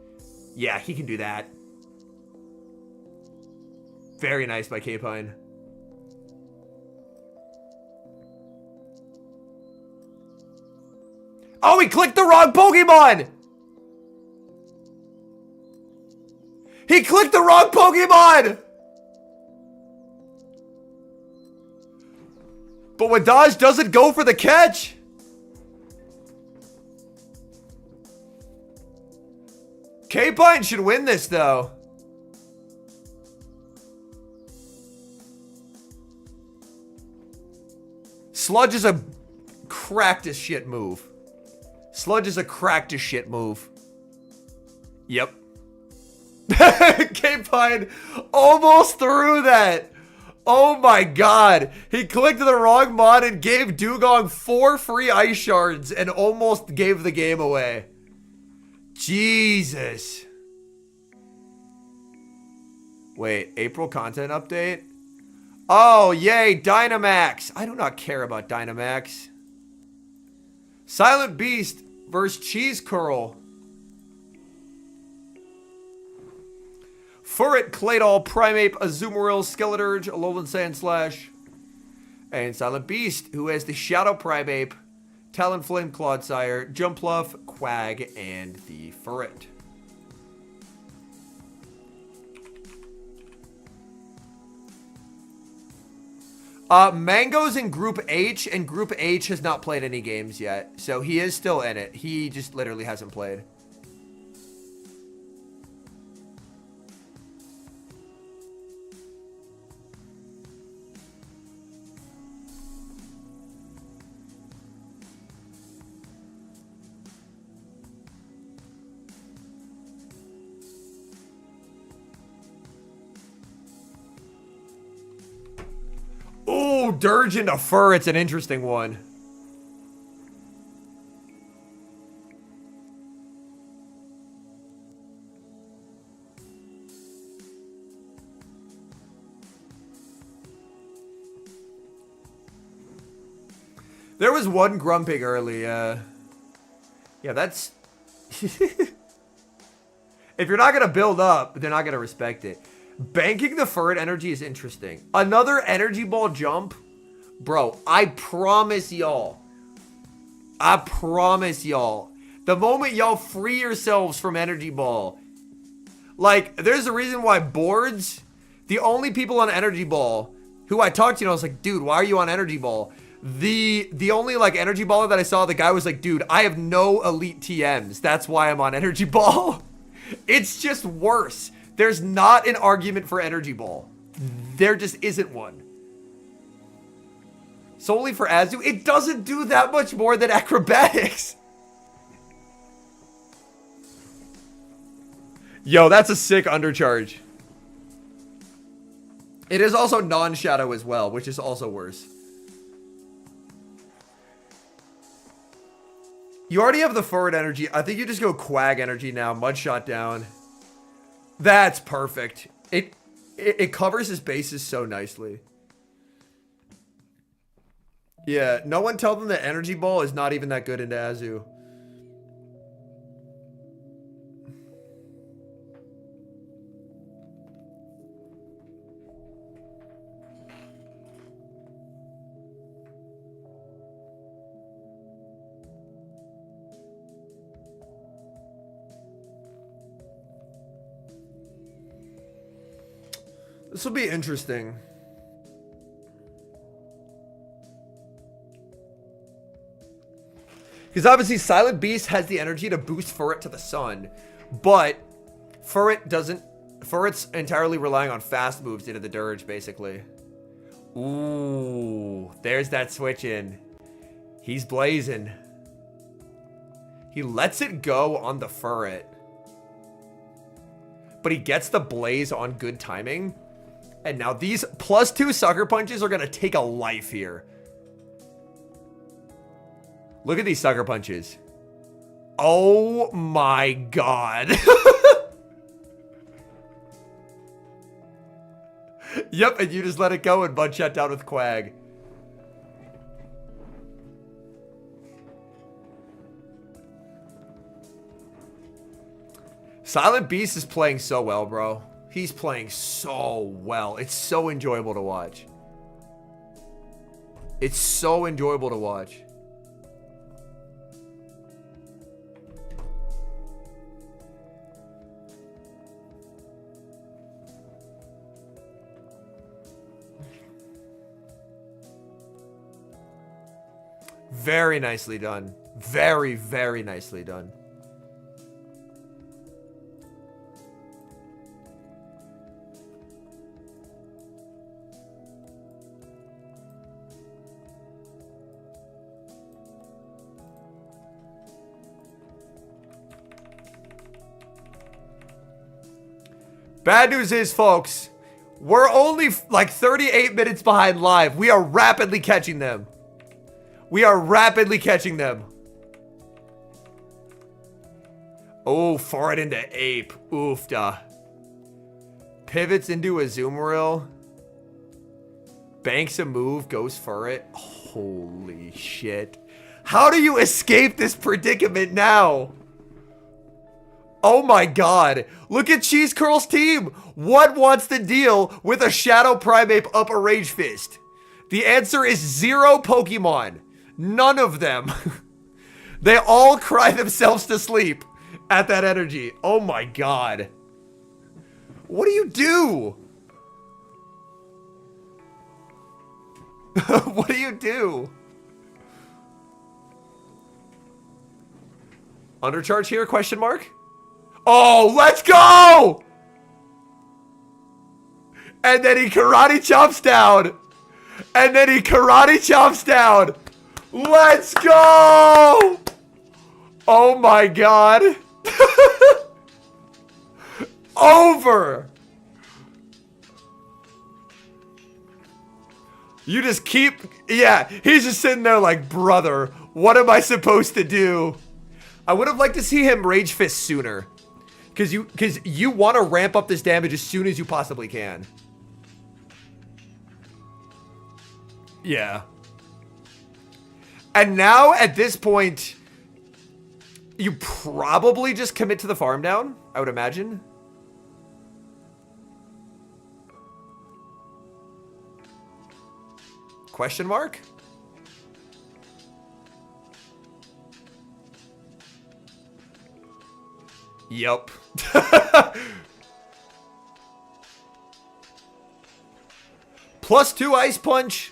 yeah, he can do that. Very nice by Kpine. Oh, he clicked the wrong Pokemon! He clicked the wrong Pokemon! But Wadage doesn't go for the catch! Kpine should win this, though. Sludge is a cracked as shit move. Sludge is a cracked as shit move. Yep. Kpine almost threw that. Oh my god. He clicked the wrong mod and gave Dugong 4 free ice shards and almost gave the game away. Jesus. Wait, April content update? Oh, yay, Dynamax. I do not care about Dynamax. Silent Beast versus Cheese Curl. Furret, Claydol, Primeape, Azumarill, Skeleturge, Alolan Sandslash, and Silent Beast, who has the Shadow Primeape, Talonflame, Clodsire, Jumpluff, Quag, and the Furret. Mango's in Group H, and Group H has not played any games yet. So he is still in it. He just literally hasn't played. Ooh, Dirge into Fur. It's an interesting one. There was one Grumpig early. Yeah, that's... If you're not going to build up, they're not going to respect it. Banking the Furret energy is interesting. Another energy ball jump. Bro, I promise y'all. The moment y'all free yourselves from energy ball. Like, there's a reason why boards, the only people on energy ball who I talked to, I was like, dude, why are you on energy ball? The only like energy baller that I saw, the guy was like, dude, I have no elite TMs. That's why I'm on energy ball. It's just worse. There's not an argument for energy ball. There just isn't one. Solely for Azu, it doesn't do that much more than acrobatics. Yo, that's a sick undercharge. It is also non-shadow as well, which is also worse. You already have the forward energy. I think you just go Quag energy now. Mudshot down. That's perfect. It covers his bases so nicely. Yeah, no one tell them that energy ball is not even that good into Azu. This will be interesting. Because obviously Silent Beast has the energy to boost Furret to the sun. But Furret doesn't... Furret's entirely relying on fast moves into the Dirge, basically. Ooh. There's that switch in. He's blazing. He lets it go on the Furret. But he gets the Blaze on good timing. And now these +2 Sucker Punches are going to take a life here. Look at these Sucker Punches. Oh my god. Yep, and you just let it go and Bud shut down with Quag. Silent Beast is playing so well, bro. He's playing so well. It's so enjoyable to watch. It's so enjoyable to watch. Very nicely done. Very, very nicely done. Bad news is, folks, we're only like 38 minutes behind live. We are rapidly catching them. We are rapidly catching them. Oh, far it into Ape. Oofda. Pivots into a Azumarill. Banks a move, goes for it. Holy shit. How do you escape this predicament now? Oh my god. Look at Cheese Curl's team. What wants to deal with a Shadow Primeape up a Rage Fist? The answer is 0 Pokemon. None of them. They all cry themselves to sleep at that energy. Oh my god. What do you do? What do you do? Undercharge here? Question mark? Oh, let's go! And then he karate chops down. And then he karate chops down. Let's go! Oh my god. Over. You just keep... Yeah, he's just sitting there like, brother, what am I supposed to do? I would have liked to see him Rage Fist sooner. Because you want to ramp up this damage as soon as you possibly can. Yeah. And now, at this point, you probably just commit to the farm down, I would imagine. Question mark? Yup. +2 Ice Punch.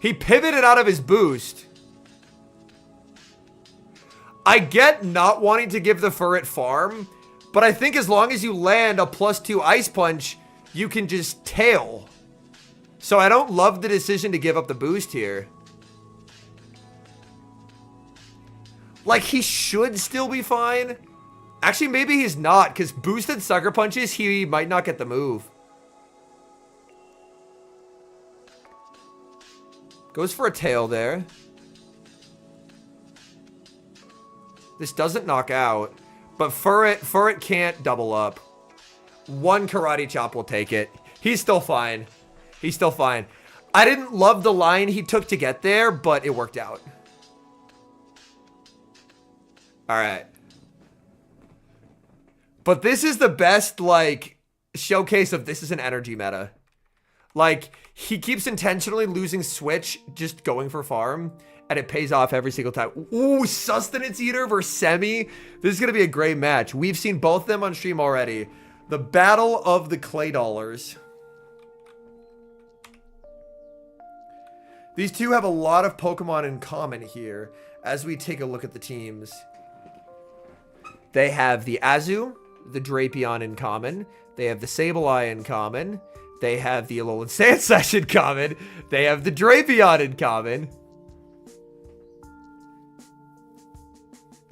He pivoted out of his boost. I get not wanting to give the Furret farm, but I think as long as you land a +2 Ice Punch, you can just tail. So I don't love the decision to give up the boost here. Like, he should still be fine. Actually, maybe he's not, because boosted Sucker Punches, he might not get the move. Goes for a tail there. This doesn't knock out, but Furret can't double up. One Karate Chop will take it. He's still fine. He's still fine. I didn't love the line he took to get there, but it worked out. Alright. But this is the best, like, showcase of this is an energy meta. Like, he keeps intentionally losing Switch, just going for farm, and it pays off every single time. Ooh, Sustenance Eater versus Semi. This is going to be a great match. We've seen both of them on stream already. The battle of the Claydolers. These two have a lot of Pokemon in common here as we take a look at the teams. They have the Azu, the Drapion in common. They have the Sableye in common. They have the Alolan Sandslash in common. They have the Drapion in common.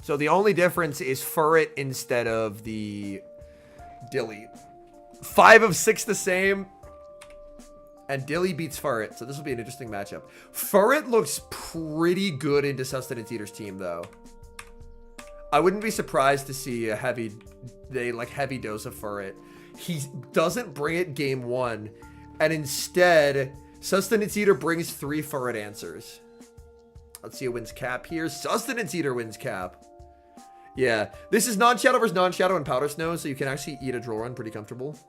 So the only difference is Furret instead of the Dilly. 5 of 6 the same. And Dilly beats Furret. So this will be an interesting matchup. Furret looks pretty good into Sustenance Eater's team, though. I wouldn't be surprised to see a heavy dose of Furret. He doesn't bring it game 1. And instead, Sustenance Eater brings 3 Furret answers. Let's see who wins cap here. Sustenance Eater wins cap. Yeah, this is non-shadow versus non-shadow and Powder Snow, so you can actually eat a draw run pretty comfortable.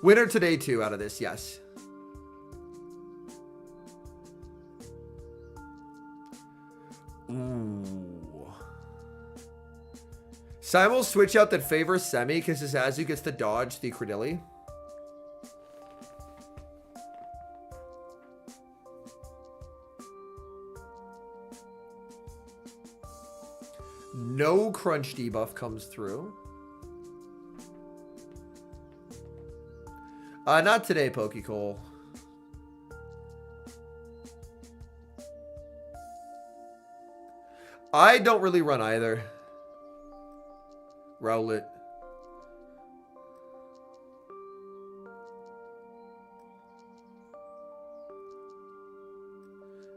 Winner today, too, out of this, yes. Ooh. Simul switch out that favors Semi because his Azu gets to dodge the Credilli. No crunch debuff comes through. Not today, Pokecole. I don't really run either. Rowlet.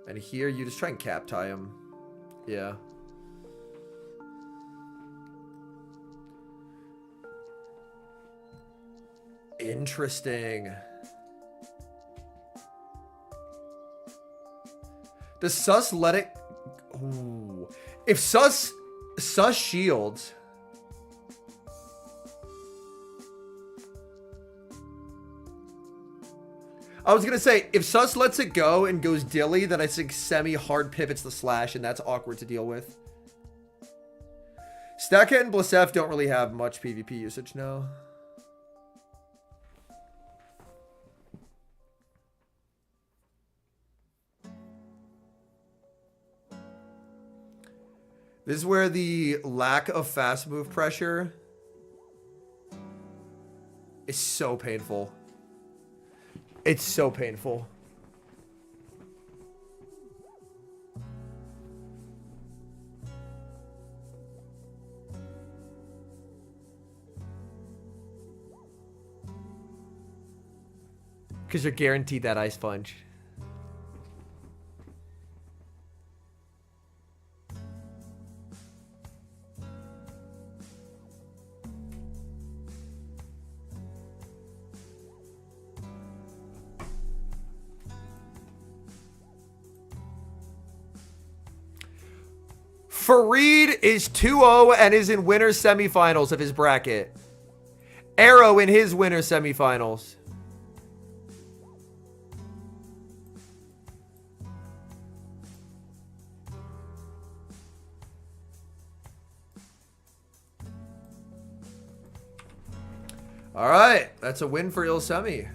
And here, you just try and cap tie him. Yeah. Interesting. Does Sus let it... Ooh. If Sus shields... I was going to say, if Sus lets it go and goes Dilly, then I think Semi hard pivots the slash, and that's awkward to deal with. Stackhead and Blissef don't really have much PvP usage now. This is where the lack of fast move pressure is so painful. It's so painful. Because you're guaranteed that Ice Punch. Fareed is 2-0 and is in winner semifinals of his bracket. Arrow in his winner semifinals. All right, that's a win for Ilse Semi.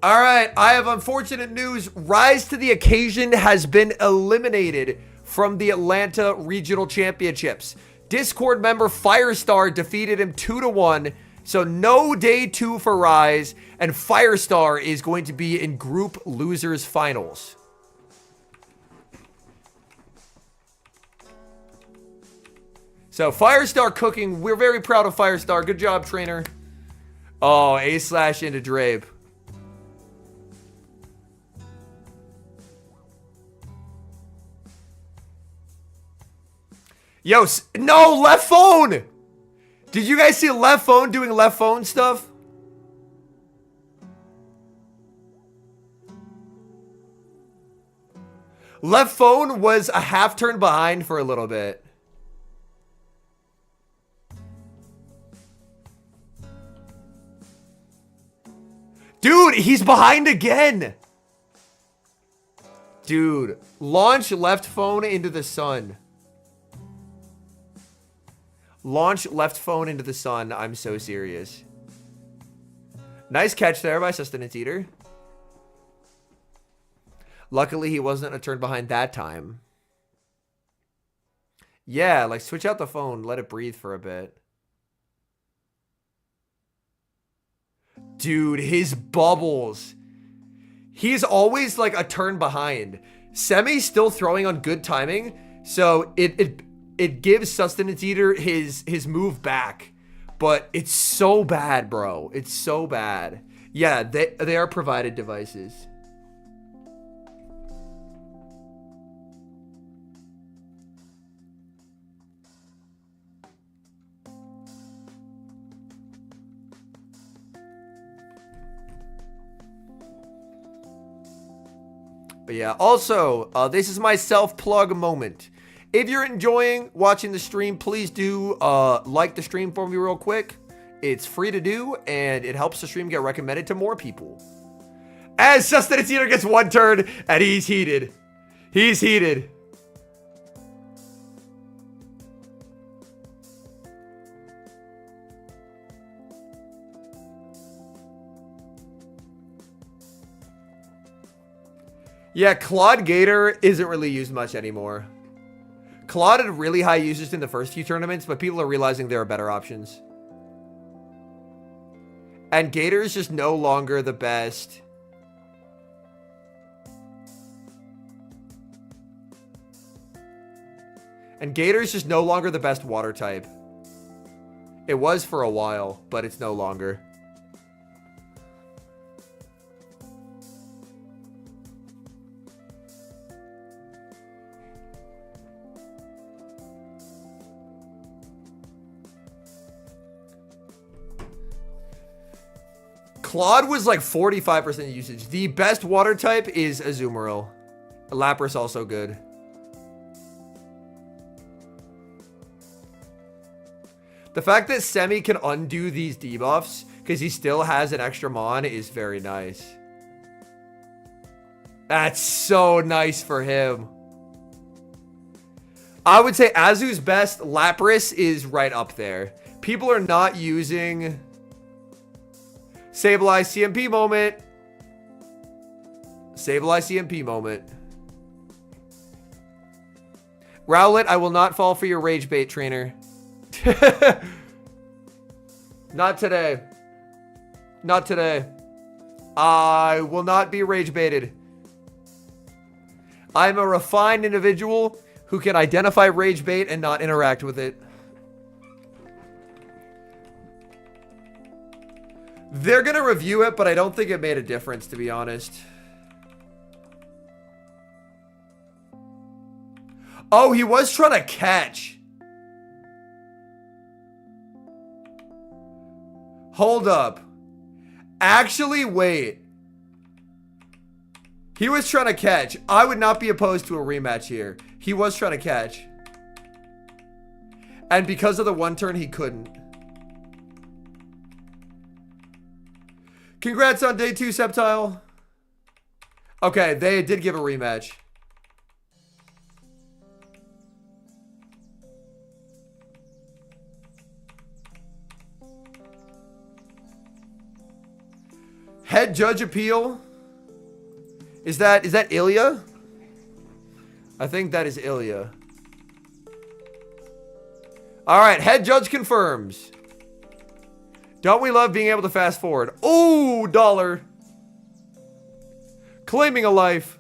All right, I have unfortunate news. Rise to the Occasion has been eliminated from the Atlanta Regional Championships. Discord member Firestar defeated him 2-1. So no day 2 for Rise, and Firestar is going to be in Group Losers Finals. So Firestar cooking. We're very proud of Firestar. Good job, trainer. Oh, A/slash into Drape. Yo, no, left phone! Did you guys see left phone doing left phone stuff? Left phone was a half turn behind for a little bit. Dude, he's behind again. Dude, launch left phone into the sun. Launch left phone into the sun. I'm so serious. Nice catch there by Sustenance Eater. Luckily, he wasn't a turn behind that time. Yeah, like switch out the phone. Let it breathe for a bit. Dude, his bubbles. He's always like a turn behind. Semi's still throwing on good timing, so it gives Sustenance Eater his move back. But it's so bad, bro. It's so bad. Yeah, they are provided devices. But yeah, also, this is my self-plug moment. If you're enjoying watching the stream, please do like the stream for me real quick. It's free to do, and it helps the stream get recommended to more people. As Sustenance Eater gets one turn, and he's heated. He's heated. Yeah, Claude Gator isn't really used much anymore. Claude had really high usage in the first few tournaments, but people are realizing there are better options. And Gator is just no longer the best. And Gator is just no longer the best water type. It was for a while, but it's no longer. Claude was like 45% usage. The best water type is Azumarill. Lapras also good. The fact that Semi can undo these debuffs because he still has an extra Mon is very nice. That's so nice for him. I would say Azu's best, Lapras is right up there. People are not using... Sableye CMP moment. Sableye CMP moment. Rowlet, I will not fall for your rage bait, trainer. Not today. Not today. I will not be rage baited. I'm a refined individual who can identify rage bait and not interact with it. They're going to review it, but I don't think it made a difference, to be honest. Oh, he was trying to catch. Hold up. Actually, wait. He was trying to catch. I would not be opposed to a rematch here. He was trying to catch. And because of the one turn, he couldn't. Congrats on day 2, Sceptile. Okay, they did give a rematch. Head judge appeal. Is that Ilya? I think that is Ilya. All right, head judge confirms. Don't we love being able to fast forward? Oh, dollar. Claiming a life.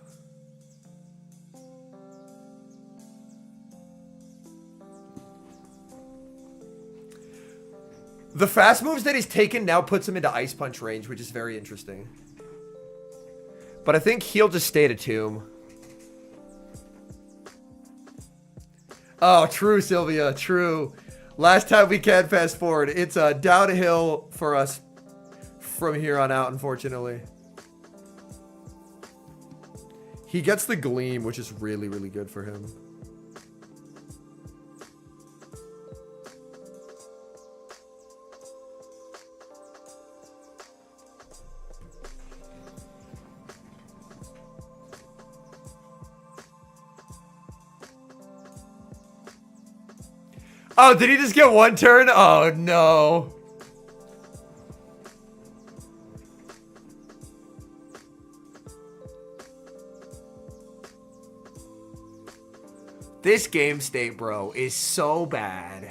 The fast moves that he's taken now puts him into Ice Punch range, which is very interesting. But I think he'll just stay to Tomb. Oh, true, Sylvia. True. Last time we can fast forward. It's downhill for us from here on out, unfortunately. He gets the Gleam, which is really, really good for him. Oh, did he just get one turn? Oh, no. This game state, bro, is so bad.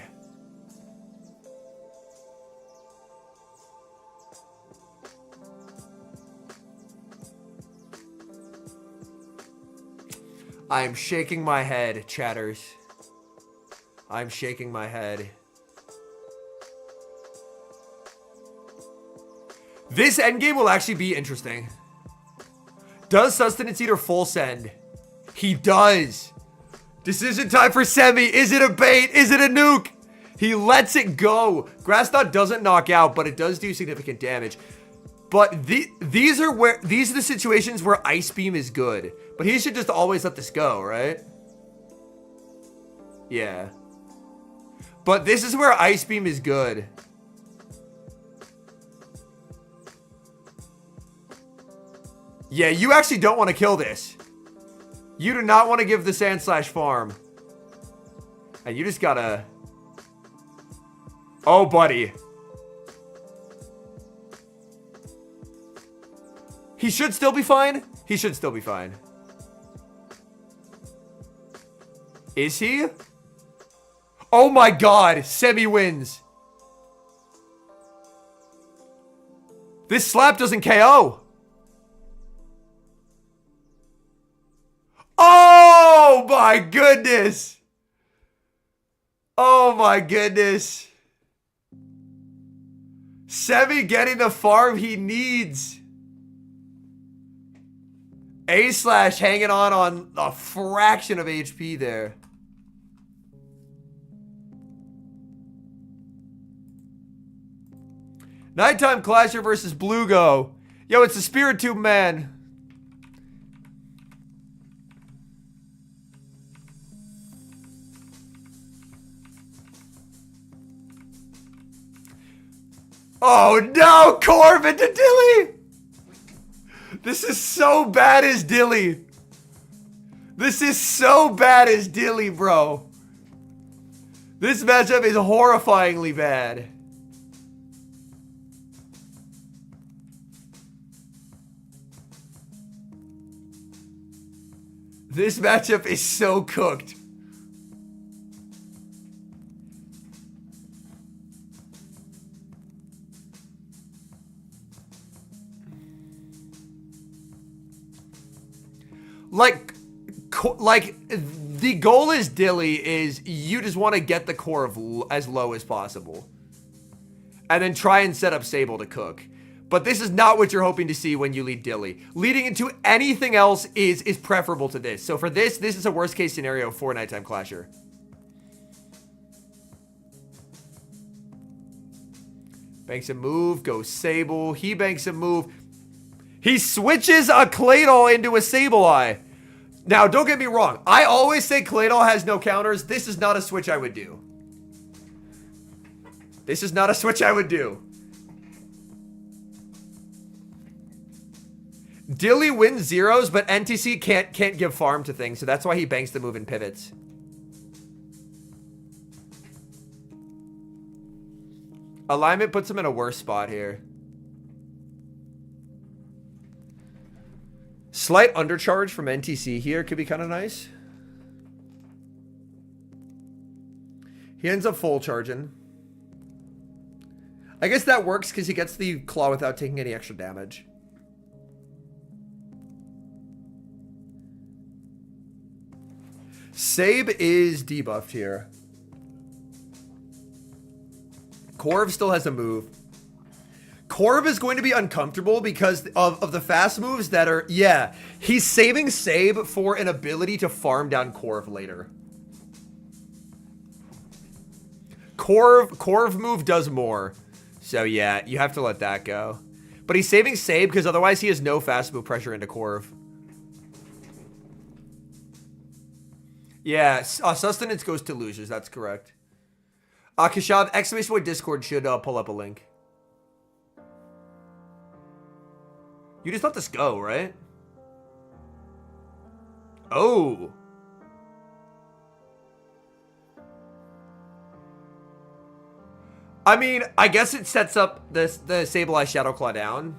I am shaking my head, chatters. I'm shaking my head. This endgame will actually be interesting. Does Sustenance Eater full send? He does. Decision time for Semi. Is it a bait? Is it a nuke? He lets it go. Grass Knot doesn't knock out, but it does do significant damage. But these are the situations where Ice Beam is good. But he should just always let this go, right? Yeah. But this is where Ice Beam is good. Yeah, you actually don't want to kill this. You do not want to give the Sand Slash farm. And you just gotta... Oh, buddy. He should still be fine. He should still be fine. Is he? Oh my god. Semi wins. This slap doesn't KO. Oh my goodness. Oh my goodness. Semi getting the farm he needs. A slash hanging on a fraction of HP there. Nighttime Clasher versus Belugo. Yo, it's the Spirit Tube man. Oh no, Corbin to Dilly! This is so bad as Dilly. This is so bad as Dilly, bro. This matchup is horrifyingly bad. This matchup is so cooked. Like, the goal is Dilly is you just want to get the core of as low as possible. And then try and set up Sable to cook. But this is not what you're hoping to see when you lead Dilly. Leading into anything else is preferable to this. So for this is a worst case scenario for Nighttime Clasher. Banks a move, goes Sable. He banks a move. He switches a Claydol into a Sableye. Now, don't get me wrong. I always say Claydol has no counters. This is not a switch I would do. This is not a switch I would do. Dilly wins zeros, but NTC can't give farm to things, so that's why he banks the move and pivots. Alignment puts him in a worse spot here. Slight undercharge from NTC here could be kind of nice. He ends up full charging. I guess that works because he gets the claw without taking any extra damage. Sabe is debuffed here. Corv still has a move. Corv is going to be uncomfortable because of the fast moves that are... Yeah, he's saving Sabe for an ability to farm down Corv later. Corv move does more. So yeah, you have to let that go. But he's saving Sabe because otherwise he has no fast move pressure into Corv. Yeah, Sustenance goes to losers. That's correct. Kashav, !boy Discord should pull up a link. You just let this go, right? Oh. I mean, I guess it sets up the Sableye Shadowclaw down.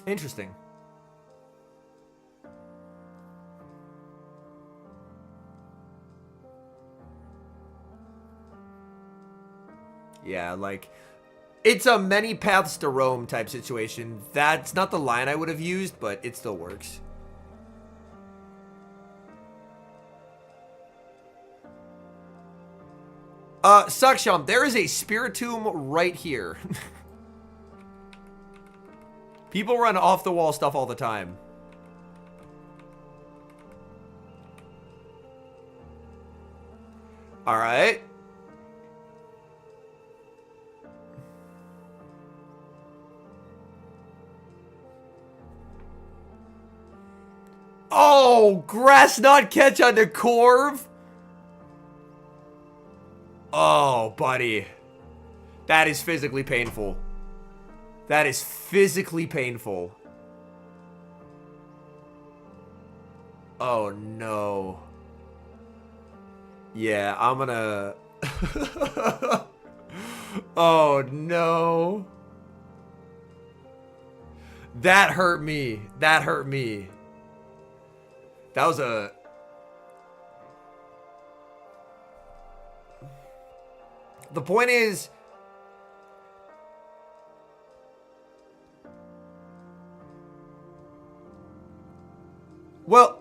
Interesting. Yeah, like, it's a many paths to Rome type situation. That's not the line I would have used, but it still works. Saksham, there is a Spiritomb right here. People run off the wall stuff all the time. All right. Oh, grass not catch on the Corv. Oh, buddy. That is physically painful. That is physically painful. Oh, no. Yeah, I'm gonna... Oh, no. That hurt me. That hurt me. That was a... The point is... Well...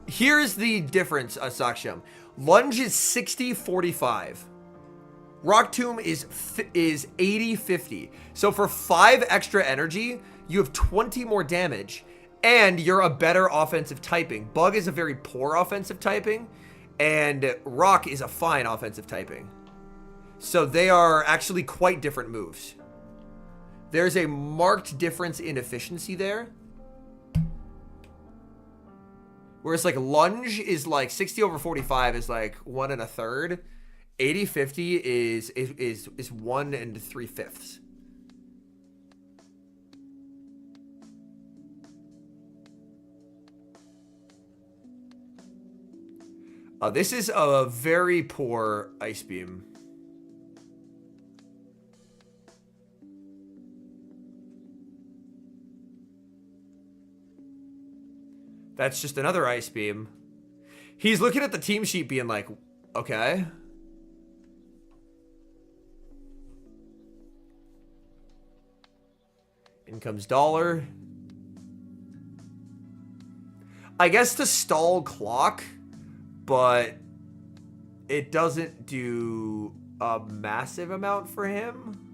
Here's the difference, Saksham. Lunge is 60-45. Rock Tomb is 80-50. So for 5 extra energy, you have 20 more damage, and you're a better offensive typing. Bug is a very poor offensive typing, and Rock is a fine offensive typing. So they are actually quite different moves. There's a marked difference in efficiency there. Whereas like Lunge is like 60/45 is like 1 1/3. 80-50 is 1 3/5. This is a very poor Ice Beam. That's just another Ice Beam. He's looking at the team sheet being like, okay. In comes Dollar. I guess to stall Clock, but it doesn't do a massive amount for him.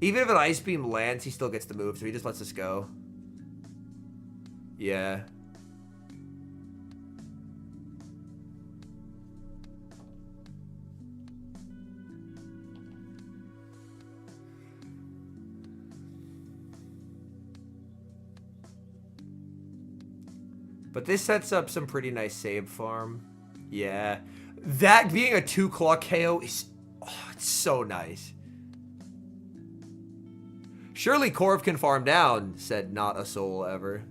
Even if an Ice Beam lands, he still gets the move, so he just lets us go. Yeah. But this sets up some pretty nice save farm. Yeah. That being a 2 clock KO is... Oh, it's so nice. Surely Corv can farm down, said not a soul ever.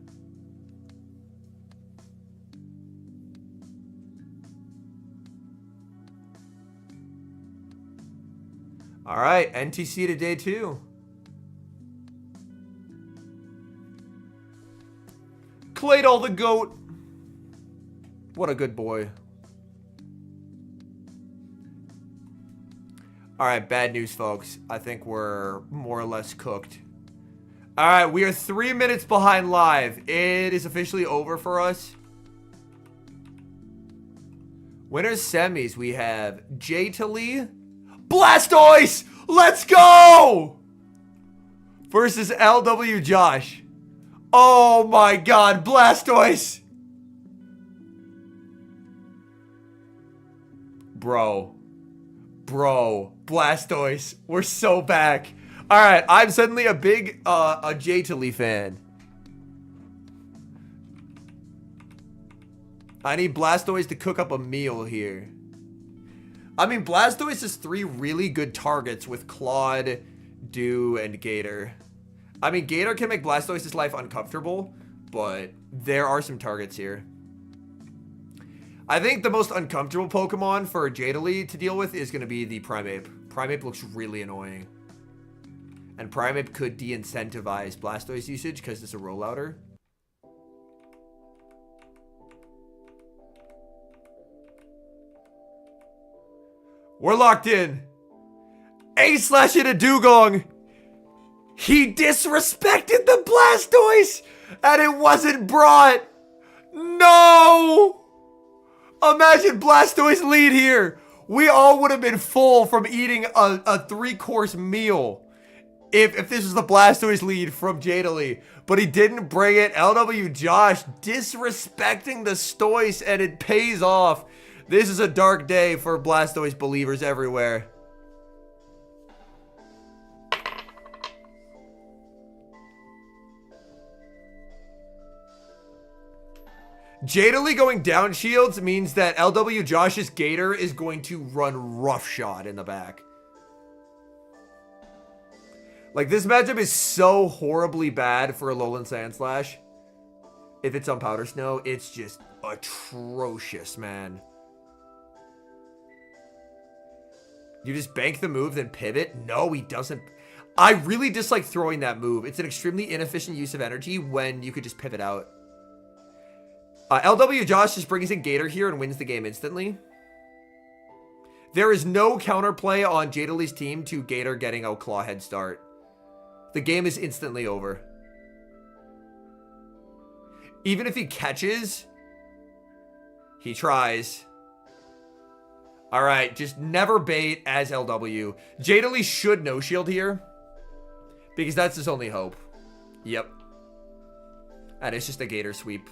All right, NTC to day 2. Claydol the goat. What a good boy. All right, bad news, folks. I think we're more or less cooked. All right, we are 3 minutes behind live. It is officially over for us. Winners semis, we have Jaytali, Blastoise, let's go! Versus LW Josh. Oh my God, Blastoise. Bro, Blastoise, we're so back. All right, I'm suddenly a big a Jaytali fan. I need Blastoise to cook up a meal here. I mean, Blastoise has 3 really good targets with Claude, Dew, and Gator. I mean, Gator can make Blastoise's life uncomfortable, but there are some targets here. I think the most uncomfortable Pokemon for Jaytali to deal with is going to be the Primeape. Primeape looks really annoying. And Primeape could de-incentivize Blastoise usage because it's a rollouter. We're locked in. A-slash into Dugong. He disrespected the Blastoise and it wasn't brought. No. Imagine Blastoise lead here. We all would have been full from eating a 3-course meal if this was the Blastoise lead from Jadali. But he didn't bring it. LW Josh disrespecting the Stoise, and it pays off. This is a dark day for Blastoise believers everywhere. Jadali going down shields means that LW Josh's Gator is going to run roughshod in the back. Like, this matchup is so horribly bad for Alolan Sandslash. If it's on Powder Snow, it's just atrocious, man. You just bank the move, then pivot? No, he doesn't. I really dislike throwing that move. It's an extremely inefficient use of energy when you could just pivot out. LW Josh just brings in Gator here and wins the game instantly. There is no counterplay on Jadali's team to Gator getting a claw head start. The game is instantly over. Even if he catches, he tries. Alright, just never bait as LW. Jadali should no shield here, because that's his only hope. Yep. And it's just a Gator sweep.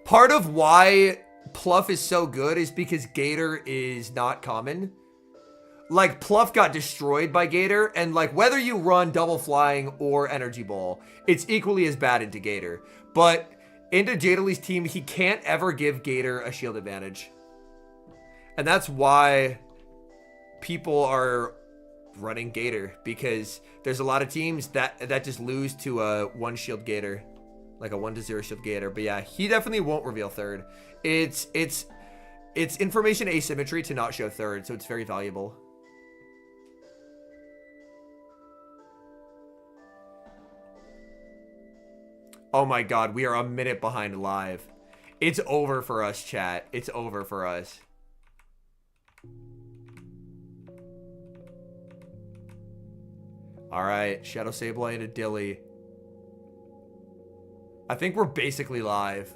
Part of why Pluff is so good is because Gator is not common. Like, Pluff got destroyed by Gator, and like, whether you run Double Flying or Energy Ball, it's equally as bad into Gator. But into Jadali's team, he can't ever give Gator a shield advantage. And that's why people are running Gator, because there's a lot of teams that just lose to a 1 shield Gator. Like a 1-0 shield Gator. But yeah, he definitely won't reveal third. It's information asymmetry to not show third, so it's very valuable. Oh my god, we are a minute behind live. It's over for us, chat. It's over for us. Alright, Shadow Sableye into Dilly. I think we're basically live.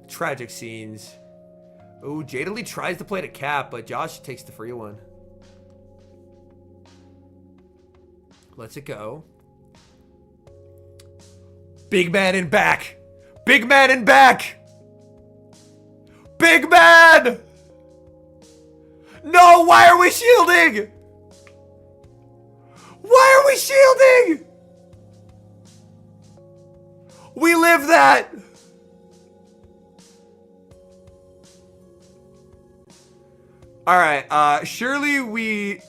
Tragic scenes. Ooh, Jadali tries to play to cap, but Josh takes the free one. Let's it go. Big man in back. Big man in back. Big man. No, why are we shielding? Why are we shielding? We live that. All right, surely we...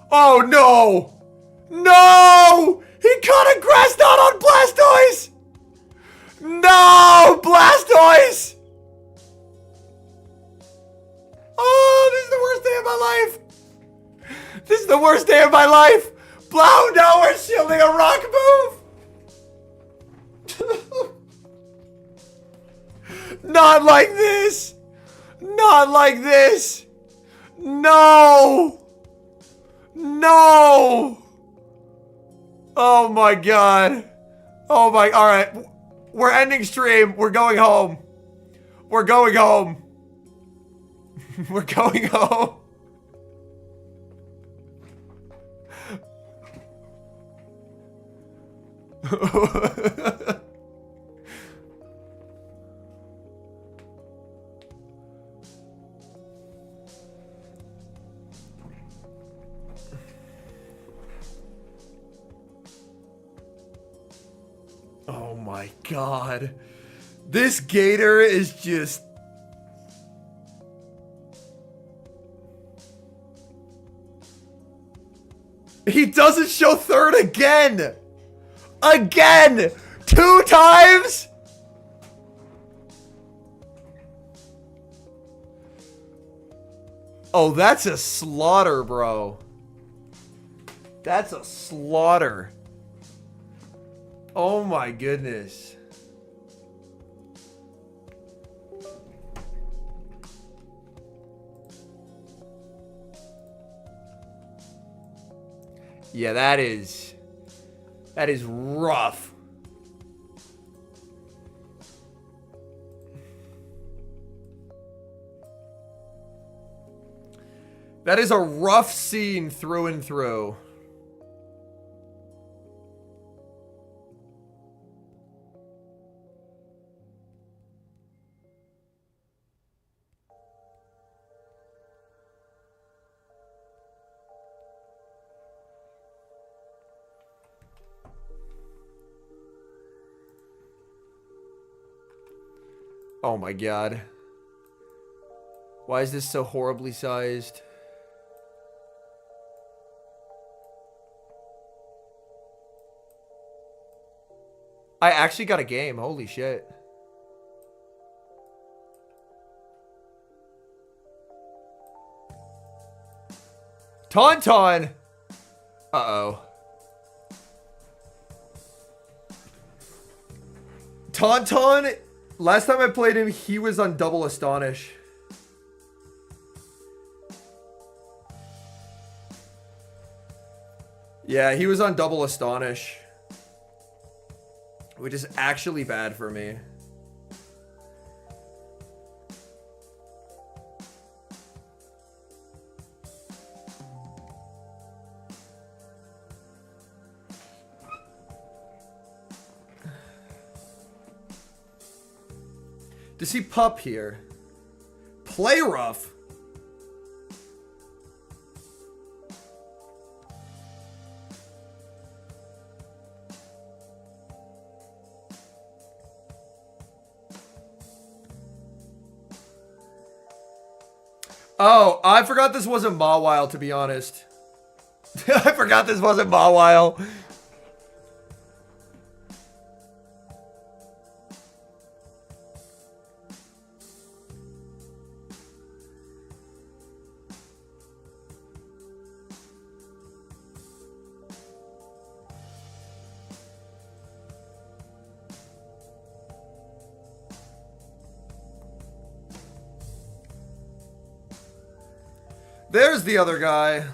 Oh, no. No! He caught a grass knot on Blastoise! No! Blastoise! Oh, this is the worst day of my life. This is the worst day of my life. Blow, no, we're shielding a rock move. Not like this. Not like this. No. No. Oh my god. Oh my, all right. We're ending stream. We're going home. We're going home. We're going home. Oh my god. This Gator is just... He doesn't show third again! Again! 2 times?! Oh, that's a slaughter, bro. That's a slaughter. Oh my goodness. Yeah, that is rough. That is a rough scene through and through. Oh my god. Why is this so horribly sized? I actually got a game. Holy shit. Tauntaun! Uh-oh. Tauntaun, last time I played him, he was on double Astonish. Yeah, he was on double Astonish. Which is actually bad for me. Does he pup here? Play rough. Oh, I forgot this wasn't Mawile, to be honest. I forgot this wasn't Mawile. There's the other guy.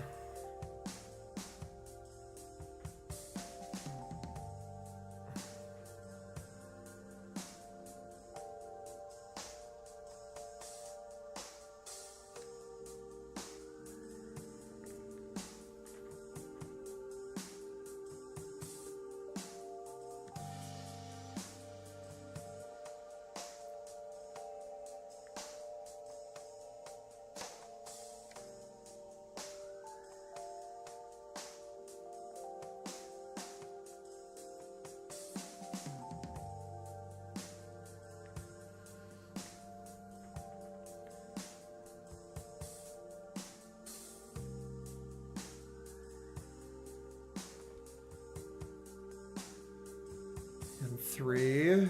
And 3.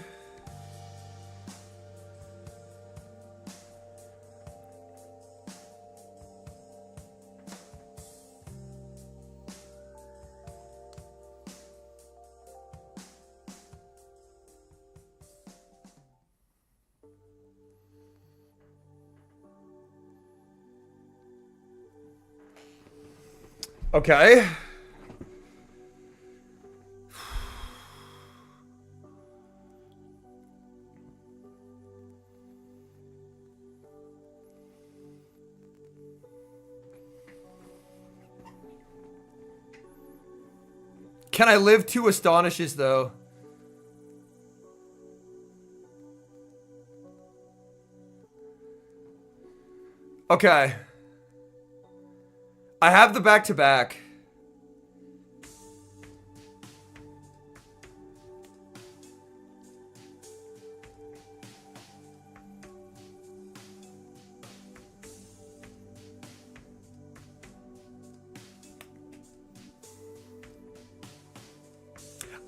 Okay. Can I live 2 Astonishes, though? Okay. I have the back-to-back.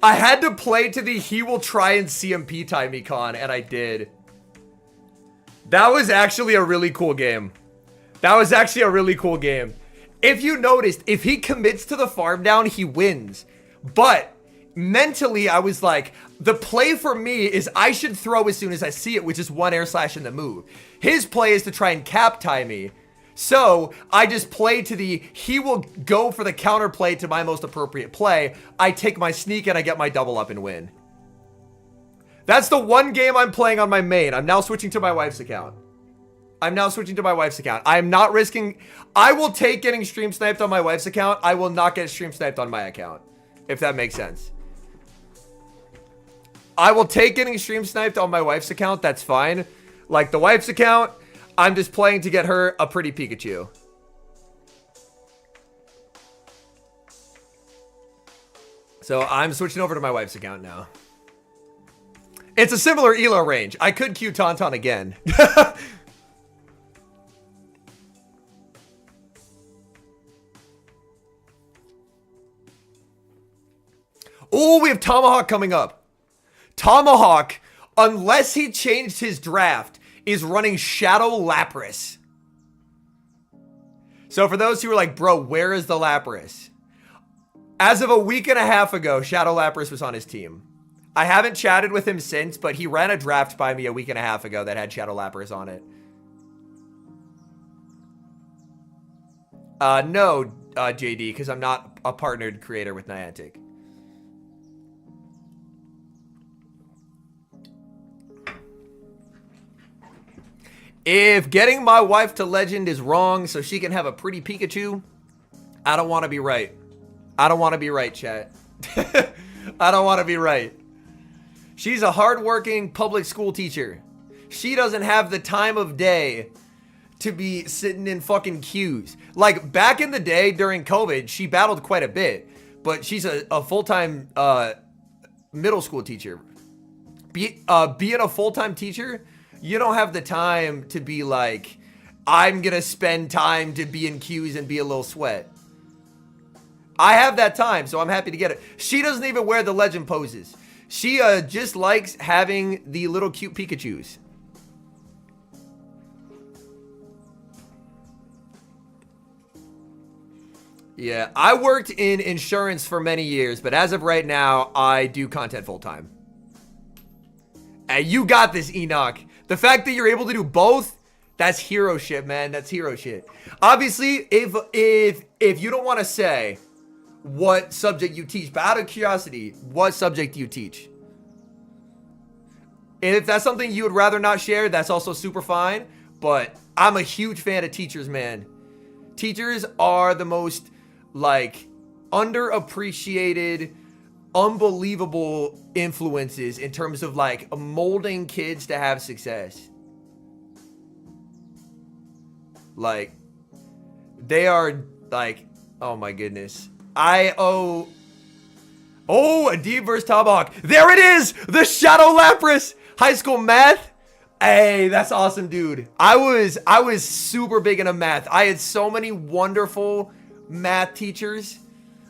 I had to play to the he will try and CMP tie me con, and I did. That was actually a really cool game. That was actually a really cool game. If you noticed, if he commits to the farm down, he wins. But mentally, I was like, the play for me is I should throw as soon as I see it, which is 1 air slash in the move. His play is to try and cap tie me. So I just play to the, he will go for the counter play to my most appropriate play. I take my sneak and I get my double up and win. That's the one game I'm playing on my main. I'm now switching to my wife's account. I'm not risking, I will take getting stream sniped on my wife's account. I will not get stream sniped on my account, if that makes sense. I will take getting stream sniped on my wife's account. That's fine. Like the wife's account, I'm just playing to get her a pretty Pikachu. So I'm switching over to my wife's account now. It's a similar elo range. I could Q Tauntaun again. Oh, we have Tomahawk coming up. Tomahawk, unless he changed his draft, is running Shadow Lapras. So for those who are like, bro, where is the Lapras? As of a week and a half ago, Shadow Lapras was on his team. I haven't chatted with him since, but he ran a draft by me a week and a half ago that had Shadow Lapras on it. No, JD, because I'm not a partnered creator with Niantic. If getting my wife to legend is wrong so she can have a pretty Pikachu, I don't want to be right. I don't want to be right, chat. I don't want to be right. She's a hardworking public school teacher. She doesn't have the time of day to be sitting in fucking queues. Like, back in the day during COVID, she battled quite a bit. But she's a full-time middle school teacher. Being a full-time teacher, you don't have the time to be like, I'm going to spend time to be in queues and be a little sweat. I have that time, so I'm happy to get it. She doesn't even wear the legend poses. She just likes having the little cute Pikachus. Yeah, I worked in insurance for many years, but as of right now, I do content full-time. Hey, you got this, Enoch. The fact that you're able to do both, that's hero shit, man. That's hero shit. Obviously, if you don't want to say what subject you teach, but out of curiosity, what subject do you teach? And if that's something you would rather not share, that's also super fine. But I'm a huge fan of teachers, man. Teachers are the most, like, underappreciated, unbelievable influences in terms of, like, molding kids to have success. Like, they are, like, oh my goodness. Oh, a Deep versus Tomahawk. There it is! The Shadow Lapras! High school math? Hey, that's awesome, dude. I was super big into math. I had so many wonderful math teachers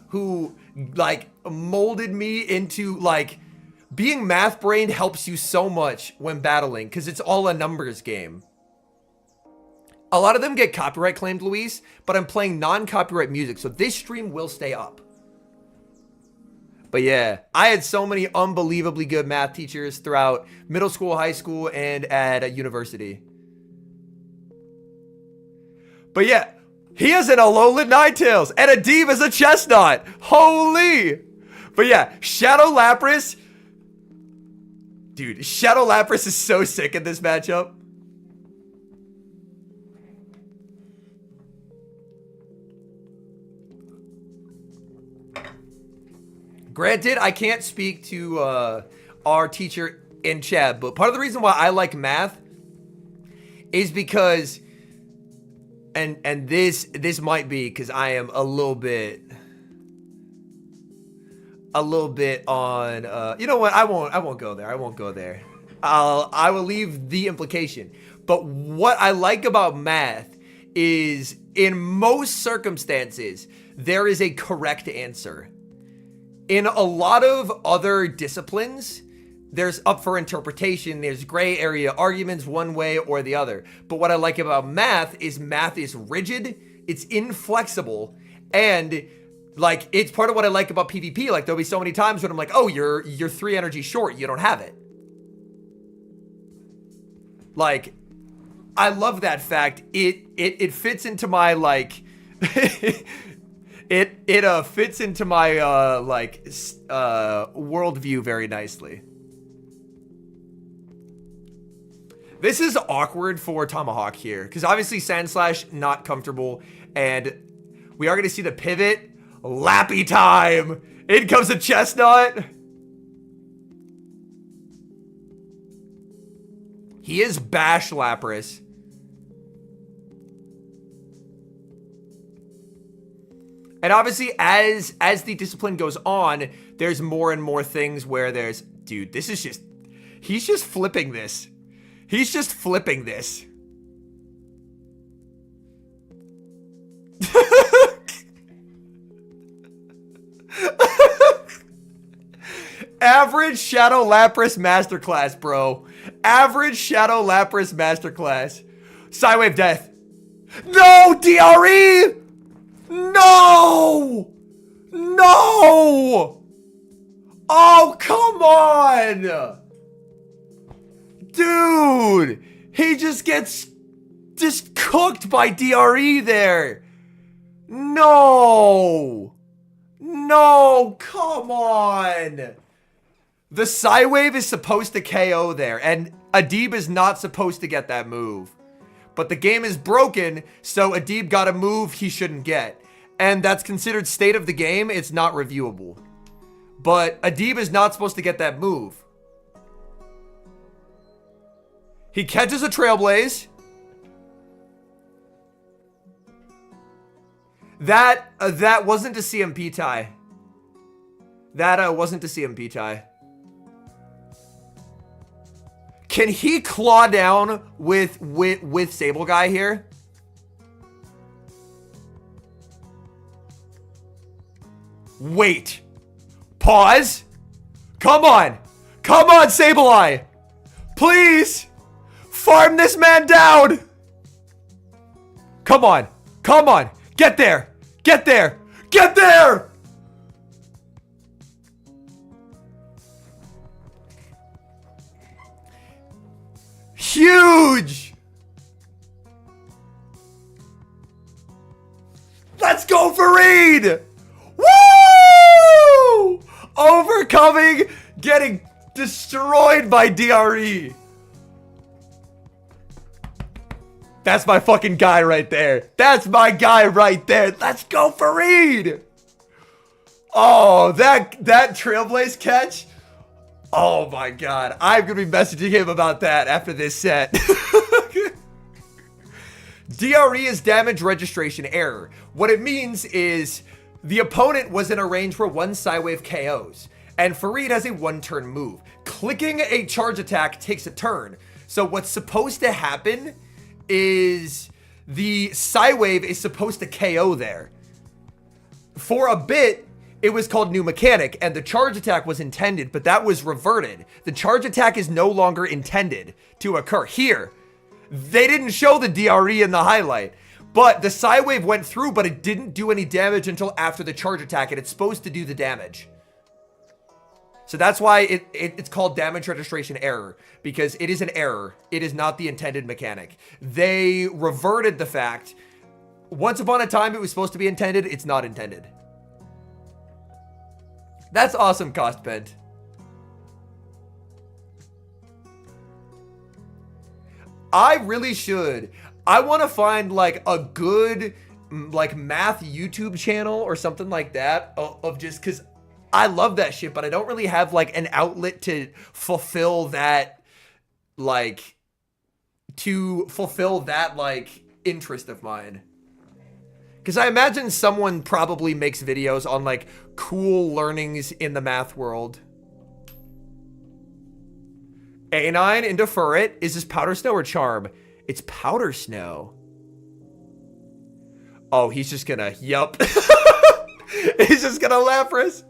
who, like, molded me into, like, being math brained helps you so much when battling because it's all a numbers game. A lot of them get copyright claimed, Luis, but I'm playing non-copyright music, so this stream will stay up. But yeah, I had so many unbelievably good math teachers throughout middle school, high school, and at a university. But yeah, he has an Alolan Ninetales and a Deeb as a Chestnut. Holy! But yeah, Shadow Lapras. Dude, Shadow Lapras is so sick in this matchup. Granted, I can't speak to our teacher in chat, but part of the reason why I like math is because, and this might be because I am a little bit on, you know what? I won't go there. I won't go there. I will leave the implication. But what I like about math is in most circumstances, there is a correct answer. In a lot of other disciplines, there's up for interpretation. There's gray area arguments one way or the other. But what I like about math is rigid, it's inflexible, and like it's part of what I like about PvP. Like there'll be so many times when I'm like, oh, you're 3 energy short, you don't have it. Like, I love that fact. It fits into my like it fits into my worldview very nicely. This is awkward for Tomahawk here, because obviously Sandslash not comfortable, and we are going to see the pivot. Lappy time! In comes a Chestnut! He is Bash Lapras. And obviously, as the discipline goes on, there's more and more things where there's... Dude, this is just... He's just flipping this. He's just flipping this. Average Shadow Lapras Masterclass, bro. Average Shadow Lapras Masterclass. Psywave Death. No! DRE! No! No! Oh, come on! Dude! He just gets just cooked by DRE there. No! No, come on! The Psywave is supposed to KO there, and Adib is not supposed to get that move. But the game is broken, so Adib got a move he shouldn't get. And that's considered state of the game, it's not reviewable. But Adib is not supposed to get that move. He catches a Trailblaze. That wasn't to CMP tie. That wasn't to CMP tie. Can he claw down with Sable Guy here? Wait. Pause. Come on. Come on, Sableye. Please. Farm this man down. Come on. Come on. Get there. Get there. Get there. Huge. Let's go, Fareed. Woo! Overcoming, getting destroyed by DRE. That's my fucking guy right there. That's my guy right there. Let's go, Fareed. Oh, that Trailblaze catch. Oh my god. I'm going to be messaging him about that after this set. DRE is damage registration error. What it means is the opponent was in a range where one Psywave KOs, and Fareed has a one-turn move. Clicking a charge attack takes a turn. So what's supposed to happen is the Psywave is supposed to KO there. For a bit, it was called New Mechanic, and the charge attack was intended, but that was reverted. The charge attack is no longer intended to occur. Here, they didn't show the DRE in the highlight, but the Psywave went through, but it didn't do any damage until after the charge attack, and it's supposed to do the damage. So that's why it's called damage registration error, because it is an error. It is not the intended mechanic. They reverted the fact. Once upon a time, it was supposed to be intended. It's not intended. That's awesome, Cost Bent. I really should. I want to find like a good like math YouTube channel or something like that of just because I love that shit, but I don't really have like an outlet to fulfill that like interest of mine. Because I imagine someone probably makes videos on like cool learnings in the math world. A9 into Furret. Is this Powder Snow or Charm? It's Powder Snow. Oh, he's just gonna, yup. He's just gonna Lapras.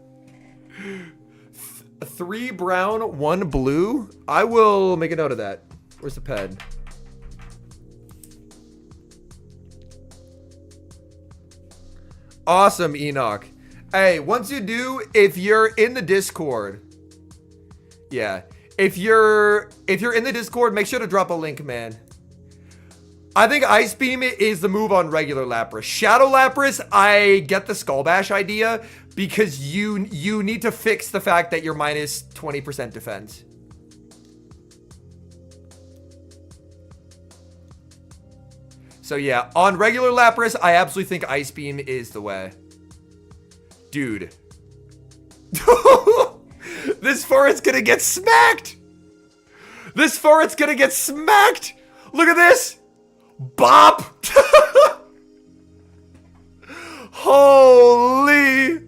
3 brown, 1 blue. I will make a note of that. Where's the pen? Awesome, Enoch. Hey, once you do, if you're in the Discord, yeah, if you're in the Discord, make sure to drop a link, man. I think Ice Beam is the move on regular Lapras. Shadow Lapras, I get the Skull Bash idea because you need to fix the fact that you're minus 20% defense. So yeah, on regular Lapras, I absolutely think Ice Beam is the way. Dude. This Furret's gonna get smacked! This Furret's gonna get smacked! Look at this! Bop! Holy!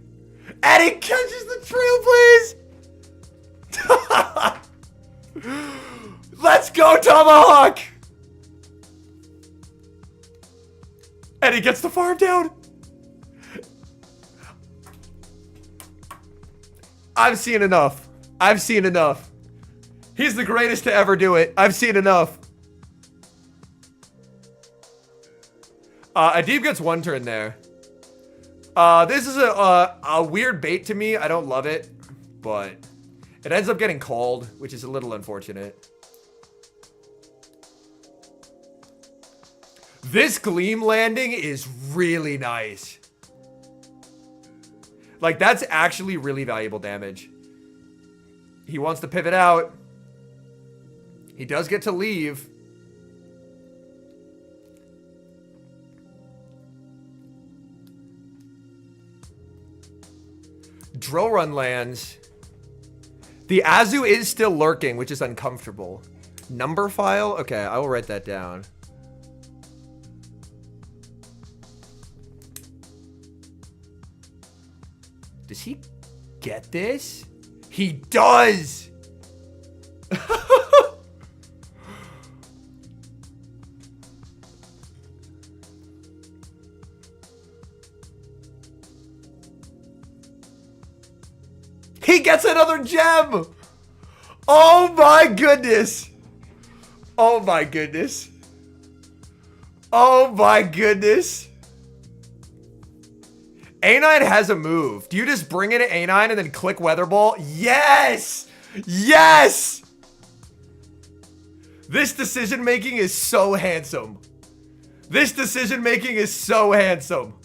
And he catches the trail, please! Let's go, Tomahawk! And he gets the farm down. I've seen enough. I've seen enough. He's the greatest to ever do it. I've seen enough. Adib gets 1 turn there. This is a weird bait to me. I don't love it, but it ends up getting called, which is a little unfortunate. This Gleam landing is really nice. Like, that's actually really valuable damage. He wants to pivot out. He does get to leave. Drill Run lands. The Azu is still lurking, which is uncomfortable. Number file? Okay, I will write that down. Does he get this? He does! He gets another gem! Oh my goodness! Oh my goodness. Oh my goodness. A9 has a move. Do you just bring in an A9 and then click Weather Ball? Yes! Yes! This decision making is so handsome. This decision making is so handsome.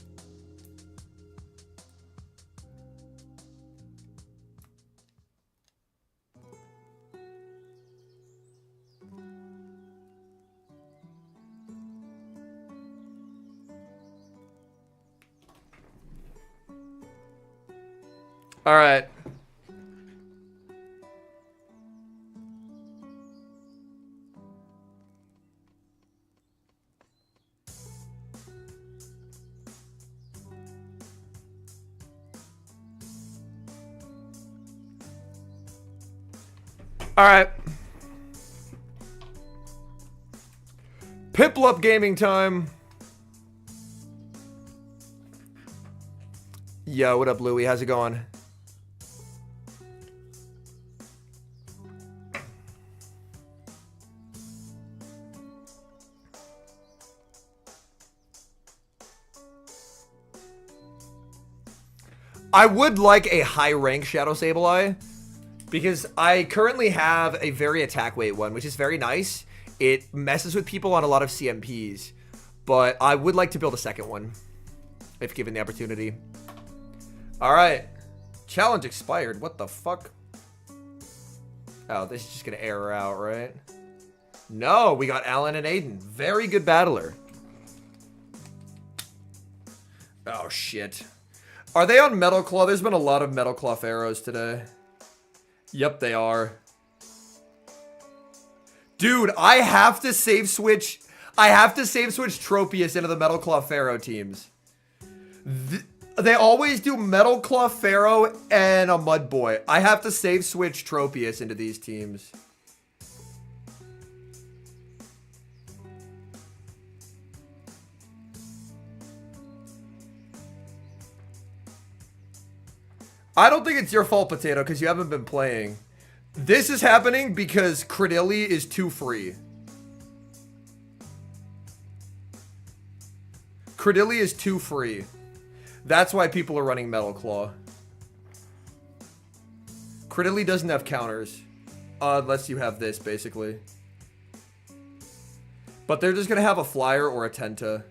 All right. All right. Piplup gaming time. Yo, what up, Louie? How's it going? I would like a high rank Shadow Sableye because I currently have a very attack weight one, which is very nice. It messes with people on a lot of CMPs, but I would like to build a second one if given the opportunity. All right. Challenge expired. What the fuck? Oh, this is just going to error out, right? No, we got Alan and Aiden. Very good battler. Oh, shit. Are they on Metal Claw? There's been a lot of Metal Claw Pharaohs today. Yep, they are. Dude, I have to save switch. I have to save switch Tropius into the Metal Claw Pharaoh teams. They always do Metal Claw Pharaoh and a Mud Boy. I have to save switch Tropius into these teams. I don't think it's your fault, Potato, because you haven't been playing. This is happening because Credilli is too free. Credilli is too free. That's why people are running Metal Claw. Credilli doesn't have counters. Unless you have this, basically. But they're just going to have a Flyer or a Tenta.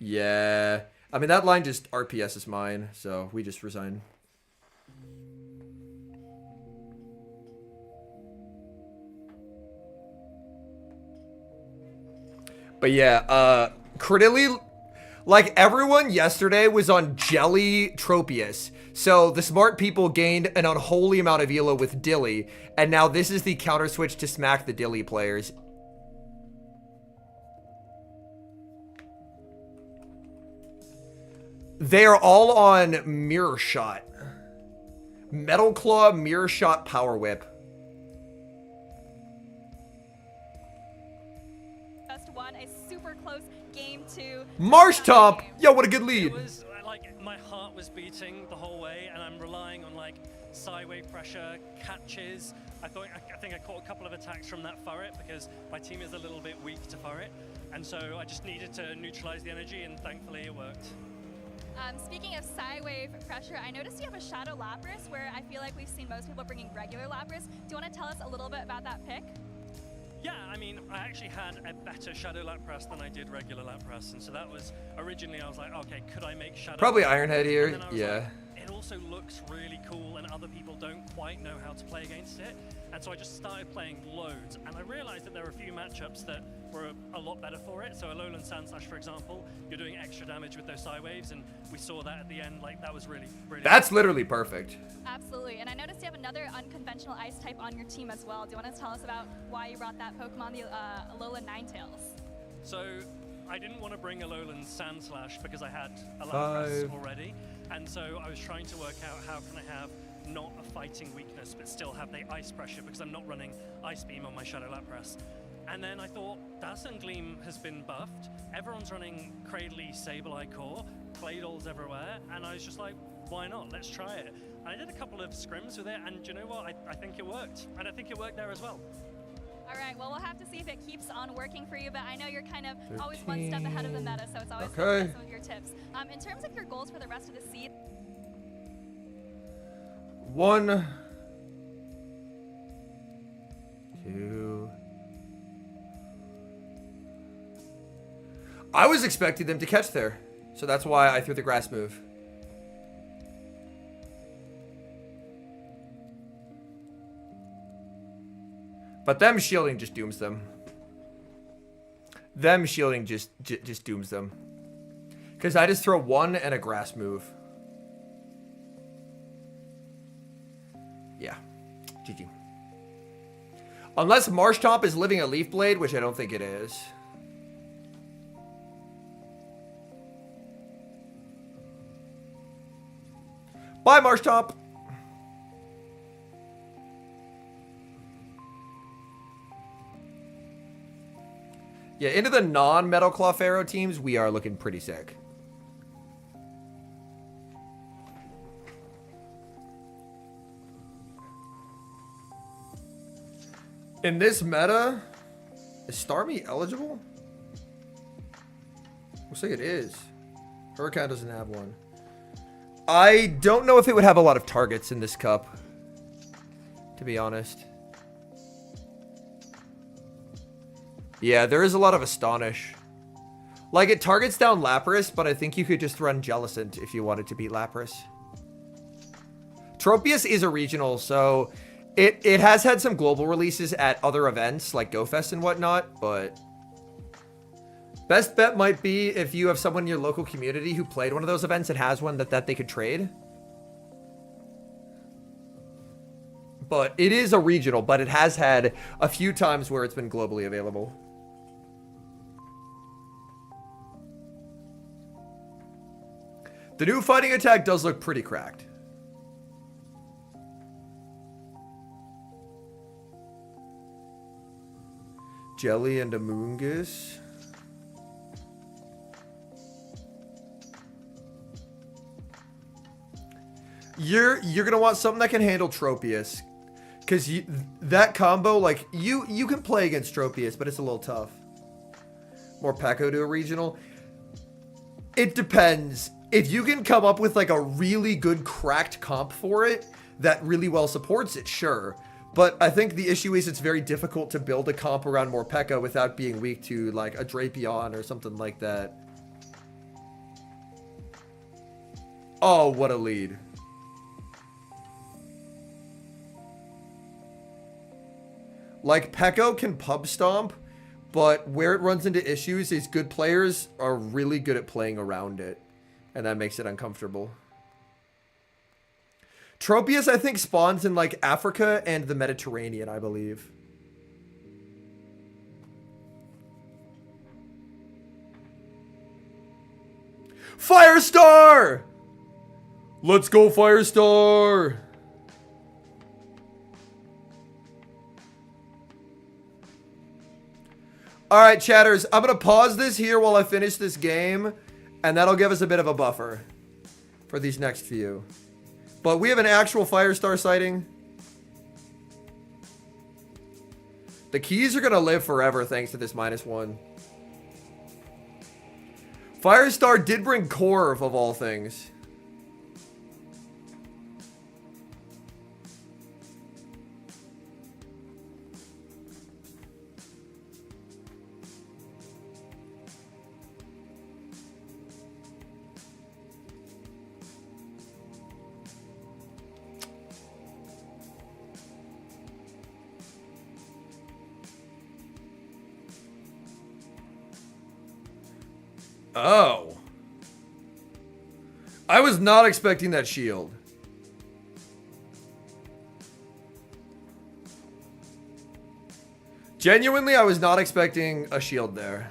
Yeah. I mean, that line just RPS is mine, so we just resign. But yeah, Credilli, like everyone yesterday was on Jelly Tropius. So the smart people gained an unholy amount of elo with Dilly. And now this is the counter switch to smack the Dilly players. They are all on Mirror Shot. Metal Claw, Mirror Shot, Power Whip. Marshtomp! Yo, what a good lead. It was like my heart was beating the whole way, and I'm relying on like sideway pressure, catches. I think I caught a couple of attacks from that Furret because my team is a little bit weak to Furret, and so I just needed to neutralize the energy, and thankfully it worked. Speaking of Psywave pressure, I noticed you have a Shadow Lapras where I feel like we've seen most people bringing regular Lapras. Do you want to tell us a little bit about that pick? Yeah, I mean, I actually had a better Shadow Lapras than I did regular Lapras, and so that was, originally I was like, okay, could I make Shadow Probably Lapras? Ironhead here, yeah. Like, it also looks really cool, and other people don't quite know how to play against it, and so I just started playing loads, and I realized that there were a few matchups that were a lot better for it. So Alolan Sandslash, for example, you're doing extra damage with those Psy Waves, and we saw that at the end, like, that was really, really That's literally perfect. Absolutely, and I noticed you have another unconventional ice type on your team as well. Do you want to tell us about why you brought that Pokemon, the Alolan Ninetales? So, I didn't want to bring Alolan Sandslash because I had a Lapras already, and so I was trying to work out how can I have not a fighting weakness, but still have the ice pressure because I'm not running Ice Beam on my Shadow Lapras. And then I thought, Dazzling Gleam has been buffed, everyone's running Cradley Sableye Core, Claydol's everywhere, and I was just like, why not? Let's try it. And I did a couple of scrims with it, and you know what? I think it worked. And I think it worked there as well. All right, well, we'll have to see if it keeps on working for you, but I know you're kind of always one step ahead of the meta, so it's always good to get some of your tips. In terms of your goals for the rest of the season, 1, 2. I was expecting them to catch there, so that's why I threw the grass move. But them shielding just dooms them. Them shielding just dooms them. Because I just throw 1 and a grass move. Yeah. GG. Unless Marshtomp is living a Leaf Blade, which I don't think it is. Bye, Marshtomp. Yeah, into the non-Metal Claw Pharaoh teams, we are looking pretty sick. In this meta, is Starmie eligible? Looks like it is. Hurricane doesn't have one. I don't know if it would have a lot of targets in this cup, to be honest. Yeah, there is a lot of Astonish. Like, it targets down Lapras, but I think you could just run Jellicent if you wanted to beat Lapras. Tropius is a regional, so it has had some global releases at other events, like GoFest and whatnot, but best bet might be if you have someone in your local community who played one of those events and has one that they could trade. But it is a regional, but it has had a few times where it's been globally available. The new fighting attack does look pretty cracked. Jelly and Amoonguss. you're gonna want something that can handle Tropius. Because that combo, like, you can play against Tropius, but it's a little tough. Morpeko to a regional. It depends. If you can come up with, like, a really good cracked comp for it that really well supports it, sure. But I think the issue is it's very difficult to build a comp around Morpeko without being weak to, like, a Drapion or something like that. Oh, what a lead. Like, Peko can pub stomp, but where it runs into issues is good players are really good at playing around it. And that makes it uncomfortable. Tropius, I think, spawns in, like, Africa and the Mediterranean, I believe. Firestar! Let's go, Firestar! Alright, chatters, I'm going to pause this here while I finish this game, and that'll give us a bit of a buffer for these next few. But we have an actual Firestar sighting. The keys are going to live forever thanks to this -1. Firestar did bring Corv of all things. Oh. I was not expecting that shield. Genuinely, I was not expecting a shield there.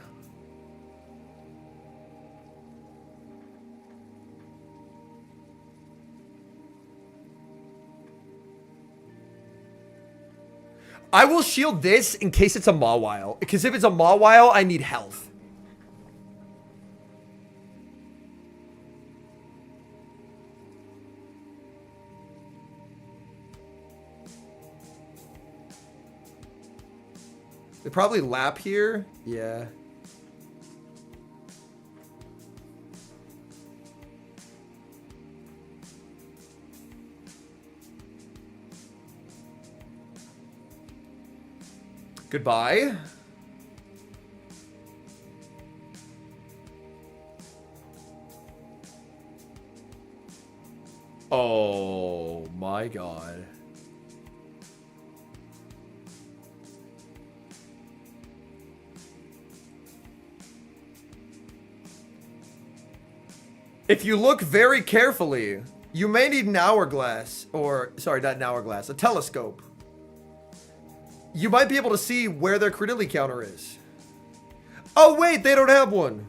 I will shield this in case it's a Mawile. Because if it's a Mawile, I need health. They probably lap here. Yeah. Goodbye. Oh my God. If you look very carefully, you may need an hourglass, or, sorry, not an hourglass, a telescope. You might be able to see where their Credilli counter is. Oh wait, they don't have one.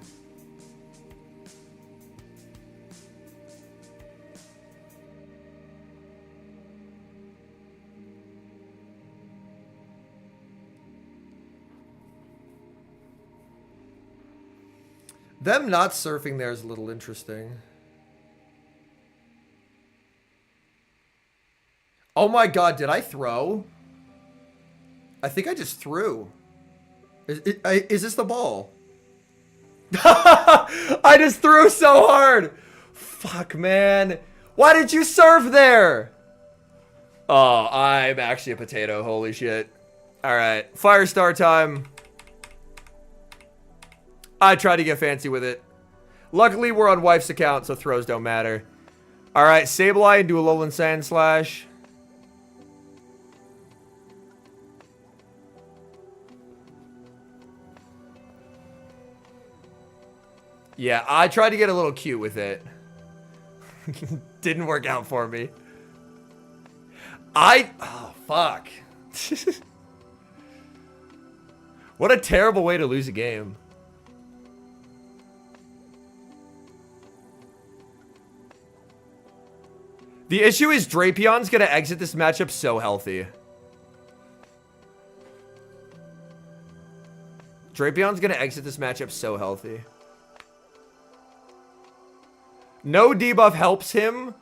Them not surfing there is a little interesting. Oh my God, did I throw? I think I just threw. Is this the ball? I just threw so hard. Fuck, man. Why did you surf there? Oh, I'm actually a potato. Holy shit. All right, Firestar time. I tried to get fancy with it. Luckily, we're on wife's account, so throws don't matter. All right, Sableye and do a Alolan Sand Slash. Yeah, I tried to get a little cute with it. Didn't work out for me. Oh, fuck. What a terrible way to lose a game. The issue is Drapion's gonna exit this matchup so healthy. Drapion's gonna exit this matchup so healthy. No debuff helps him,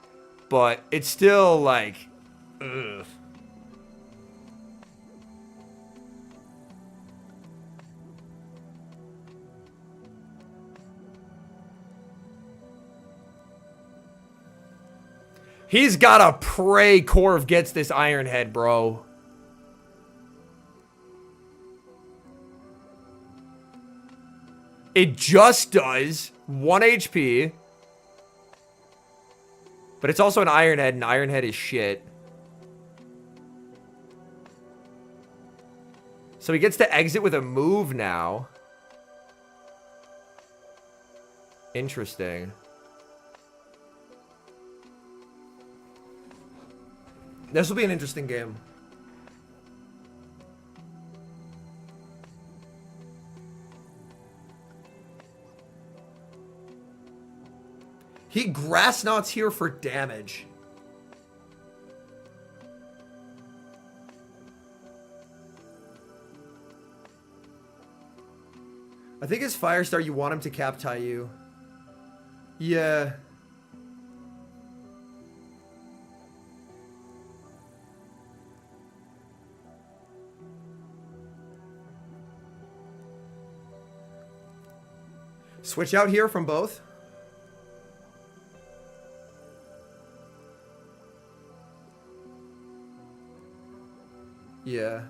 But it's still like, ugh. He's gotta pray Corv gets this Iron Head, bro. It just does 1 HP. But it's also an Iron Head, and Iron Head is shit. So he gets to exit with a move now. Interesting. This will be an interesting game. He Grass Knots here for damage. I think as Firestar, you want him to cap tie you. Yeah. Switch out here from both. Yeah.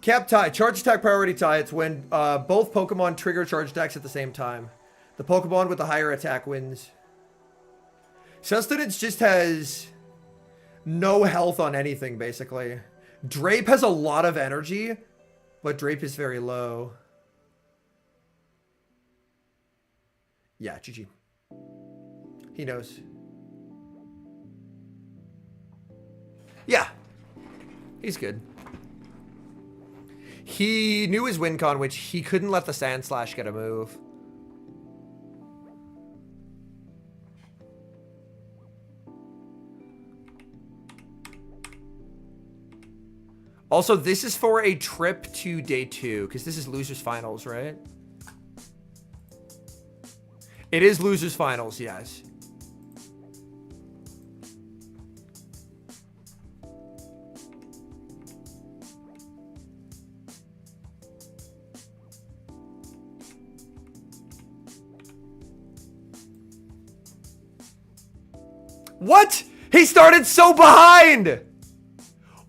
Cap tie. Charge attack priority tie. It's when both Pokemon trigger charge attacks at the same time. The Pokemon with the higher attack wins. Sustenance just has no health on anything, basically. Drape has a lot of energy, but Drape is very low. Yeah, GG. He knows. Yeah. He's good. He knew his win con, which he couldn't let the Sand Slash get a move. Also, this is for a trip to day 2, because this is losers finals, right? It is losers finals, yes. What? He started so behind! What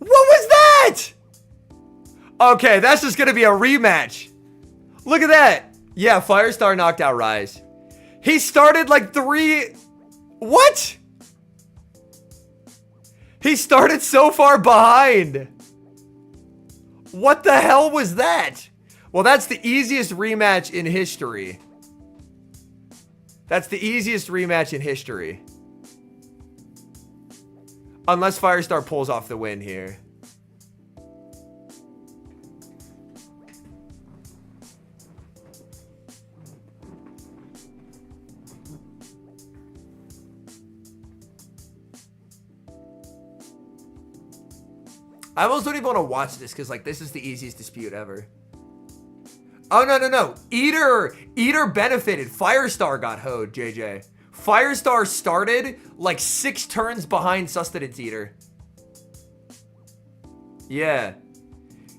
was that? Okay, that's just gonna be a rematch. Look at that. Yeah, Firestar knocked out Rise. He started like 3... What? He started so far behind. What the hell was that? Well, that's the easiest rematch in history. That's the easiest rematch in history. Unless Firestar pulls off the win here. I almost don't even want to watch this because, like, this is the easiest dispute ever. Oh, no. Eater benefited. Firestar got hoed, JJ. Firestar started like 6 turns behind Sustenance Eater. Yeah.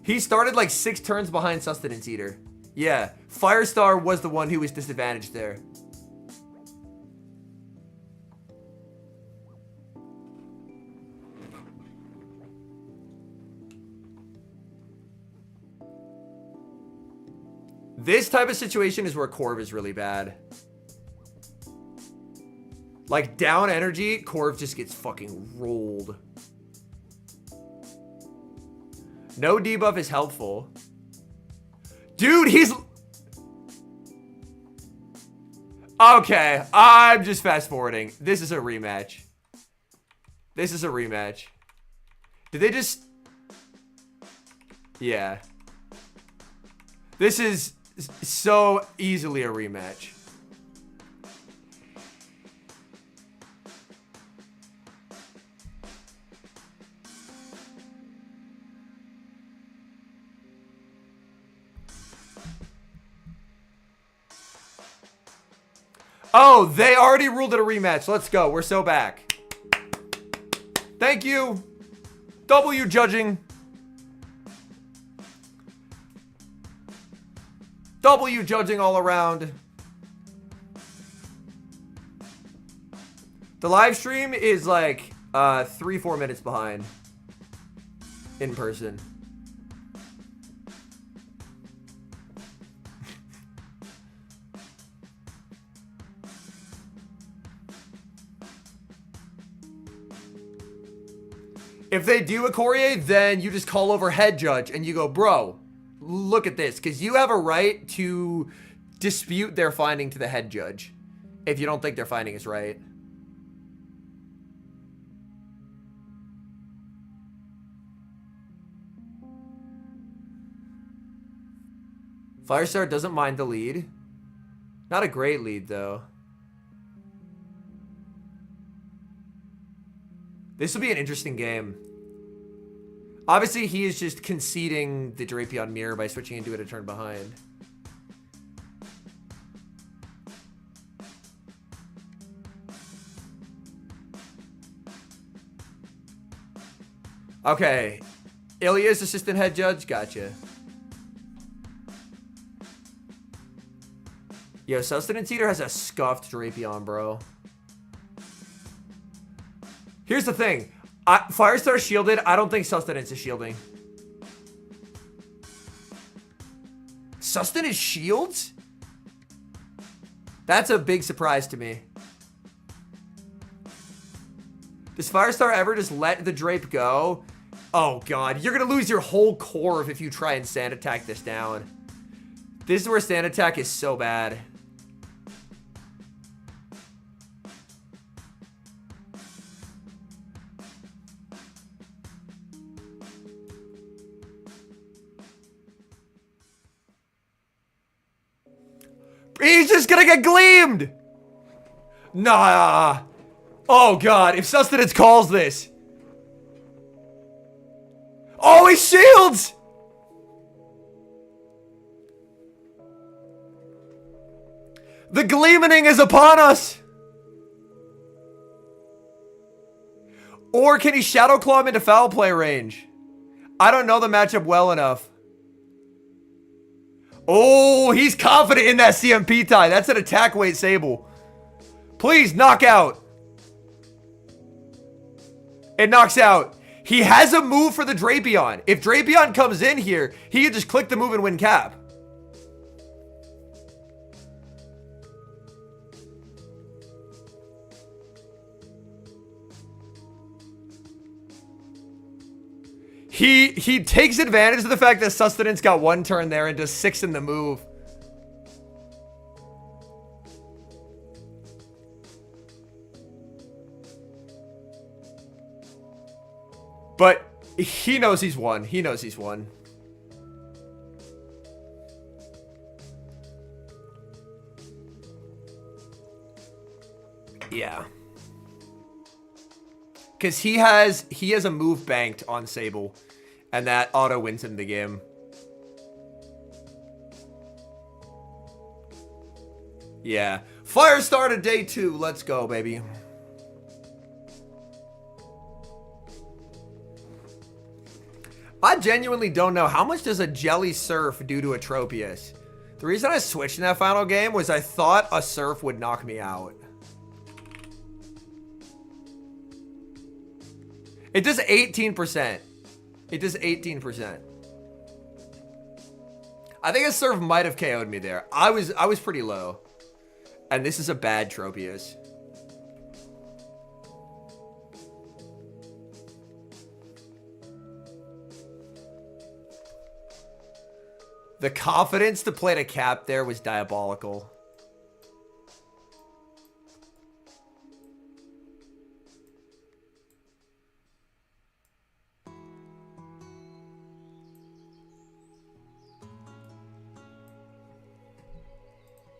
He started like 6 turns behind Sustenance Eater. Yeah. Firestar was the one who was disadvantaged there. This type of situation is where Corv is really bad. Like, down energy, Corv just gets fucking rolled. No debuff is helpful. Dude, he's... Okay, I'm just fast forwarding. This is a rematch. This is a rematch. Did they just... Yeah. This is so easily a rematch. Oh, they already ruled it a rematch. Let's go. We're so back. Thank you. W judging. W judging all around. The live stream is like 3-4 minutes behind in person. If they do a Courier, then you just call over head judge and you go, bro, look at this. Because you have a right to dispute their finding to the head judge if you don't think their finding is right. Firestar doesn't mind the lead. Not a great lead, though. This will be an interesting game. Obviously, he is just conceding the Drapion mirror by switching into it a turn behind. Okay. Ilya's assistant head judge. Gotcha. Yo, Sustenance Eater has a scuffed Drapion, bro. Here's the thing. Firestar shielded. I don't think Sustenance is shielding. Sustenance shields? That's a big surprise to me. Does Firestar ever just let the Drape go? Oh, God. You're going to lose your whole core if you try and Sand Attack this down. This is where Sand Attack is so bad. He's just gonna get gleamed! Nah. Oh, God. If Sustenance calls this. Oh, he shields! The gleaming is upon us! Or can he Shadow Claw him into foul play range? I don't know the matchup well enough. Oh, he's confident in that CMP tie. That's an attack weight Sable. Please, knock out. It knocks out. He has a move for the Drapion. If Drapion comes in here, he can just click the move and win cap. He takes advantage of the fact that Sustenance got one turn there and does 6 in the move. But he knows he's won. He knows he's won. Yeah. Because he has a move banked on Sable. And that auto wins him the game. Yeah. Firestar to day 2. Let's go, baby. I genuinely don't know. How much does a Jelly Surf do to a Tropius? The reason I switched in that final game was I thought a Surf would knock me out. It does 18%. It does 18%. I think a Surf might have KO'd me there. I was pretty low. And this is a bad Tropius. The confidence to play to cap there was diabolical.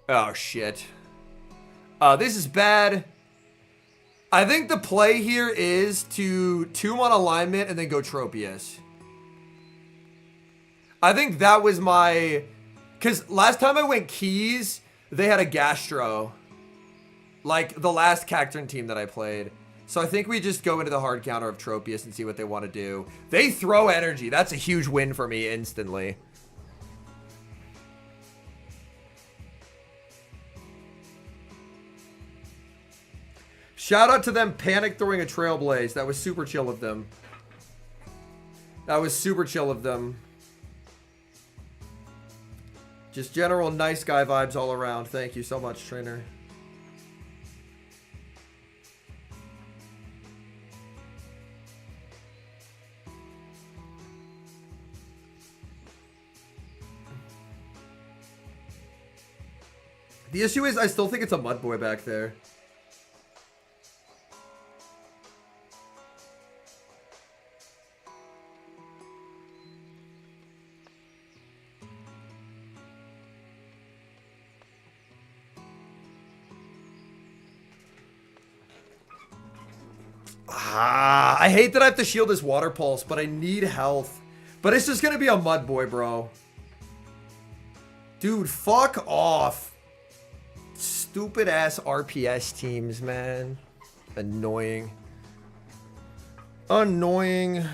Oh, shit. This is bad. I think the play here is to Tomb on alignment and then go Tropius. I think that was my... Because last time I went Keys, they had a Gastro. Like the last Cacturn team that I played. So I think we just go into the hard counter of Tropius and see what they want to do. They throw energy. That's a huge win for me instantly. Shout out to them panic throwing a Trailblaze. That was super chill of them. That was super chill of them. Just general nice guy vibes all around. Thank you so much, trainer. The issue is I still think it's a Mud Boy back there. I hate that I have to shield this Water Pulse, but I need health. But it's just gonna be a Mud Boy, bro. Dude, fuck off. Stupid ass RPS teams, man. Annoying. Annoying.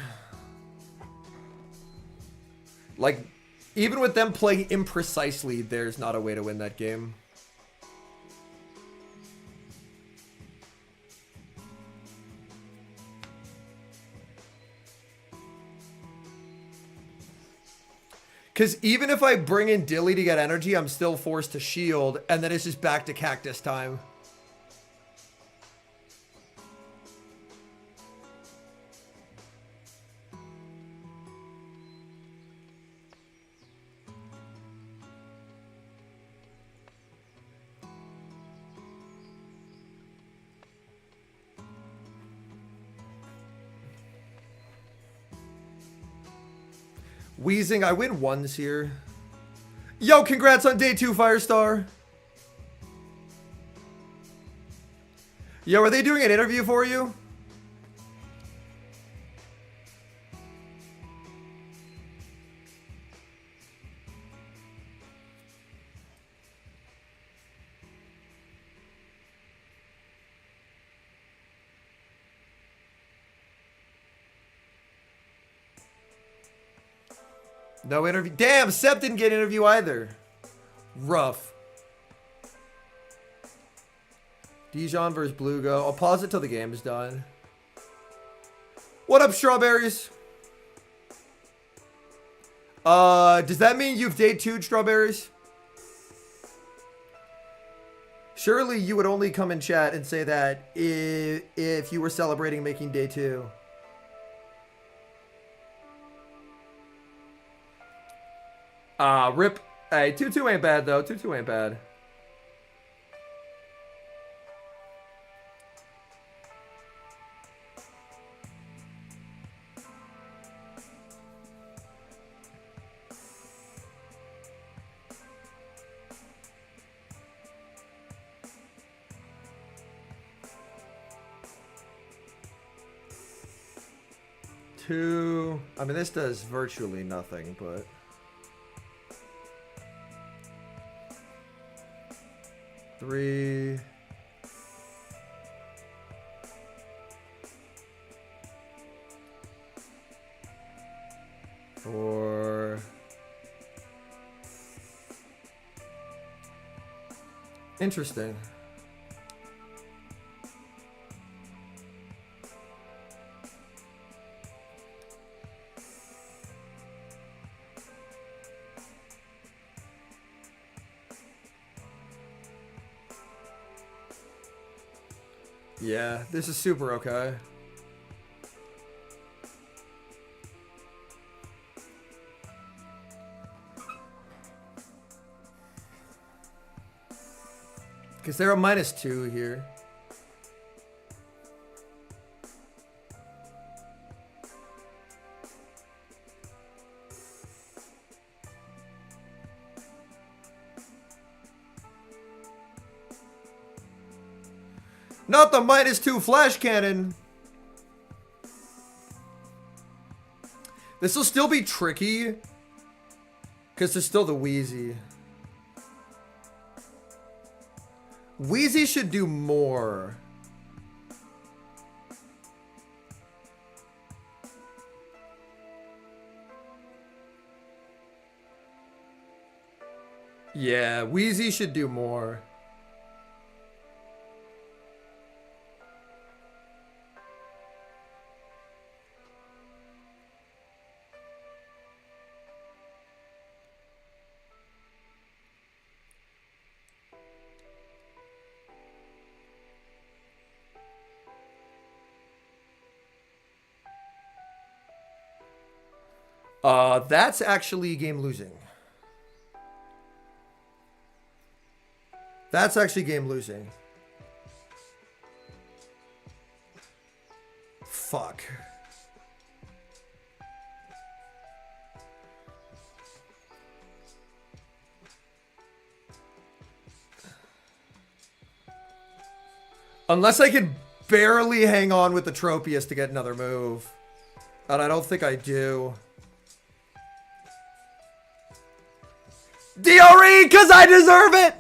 Like, even with them playing imprecisely, there's not a way to win that game. Because even if I bring in Dilly to get energy, I'm still forced to shield, and then it's just back to Cactus time. Wheezing, I win ones here. Yo, congrats on day 2, Firestar. Yo, are they doing an interview for you? No interview. Damn, Sep didn't get an interview either. Rough. Dijon versus Belugo. I'll pause it till the game is done. What up, Strawberries? Does that mean you've day 2'd Strawberries? Surely you would only come in chat and say that if you were celebrating making day 2. Rip. Hey, 2-2 ain't bad, though. 2-2 ain't bad. Two. I mean, this does virtually nothing, but... Three. Four. Interesting. Yeah, this is super okay. Because they're a -2 here. Not the -2 flash cannon. This will still be tricky. Because there's still the Wheezy. Wheezy should do more. Yeah, Wheezy should do more. That's actually game losing. That's actually game losing. Fuck. Unless I can barely hang on with the Tropius to get another move. And I don't think I do. DRE, because I deserve it!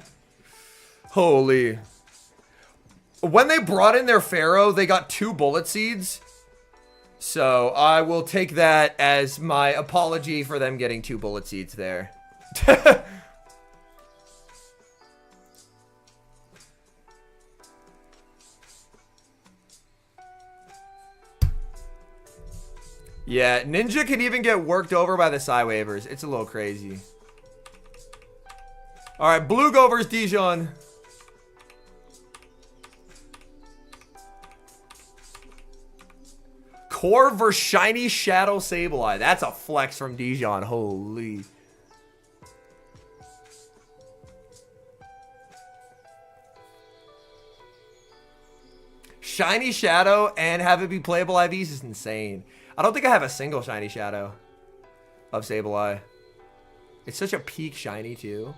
Holy. When they brought in their Pharaoh, they got 2 bullet seeds. So I will take that as my apology for them getting 2 bullet seeds there. Yeah, Ninja can even get worked over by the Psy Wavers. It's a little crazy. Alright, Belugo versus Dijon. Core versus Shiny Shadow Sableye. That's a flex from Dijon. Holy. Shiny Shadow and have it be playable IVs is insane. I don't think I have a single Shiny Shadow of Sableye. It's such a peak Shiny too.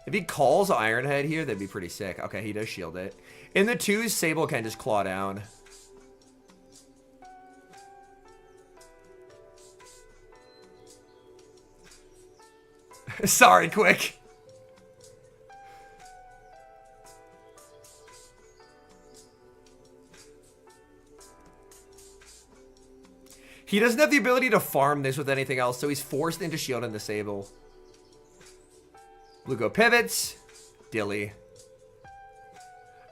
If he calls Iron Head here, that'd be pretty sick. Okay, he does shield it. In the 2s, Sable can just claw down. Sorry, quick. He doesn't have the ability to farm this with anything else, so he's forced into shielding the Sable. Belugo pivots. Dilly.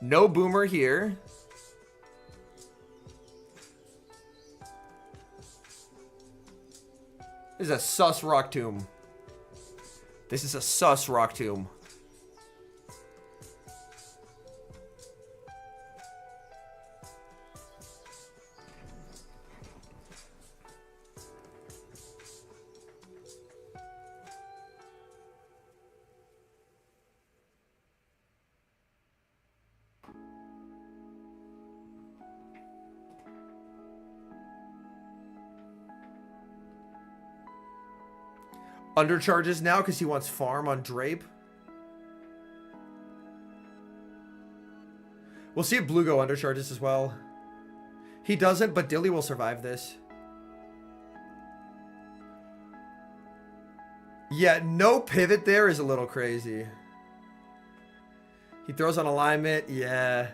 No Boomer here. This is a sus Rock Tomb. This is a sus Rock Tomb. Undercharges now because he wants farm on Drape. We'll see if Belugo undercharges as well. He doesn't, but Dilly will survive this. Yeah, no pivot there is a little crazy. He throws on alignment. Yeah.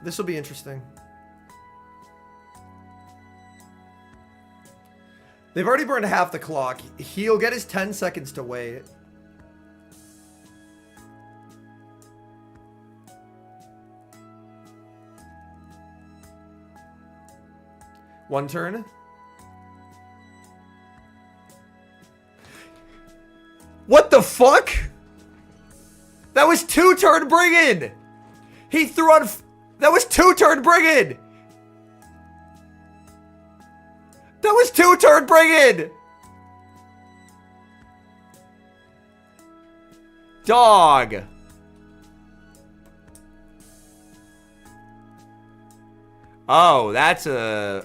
This will be interesting. They've already burned half the clock. He'll get his 10 seconds to wait. One turn. What the fuck? That was 2 turn bring in. He threw on... That was 2 turn bring in. That was 2 turn bring in. Dog. Oh, that's a...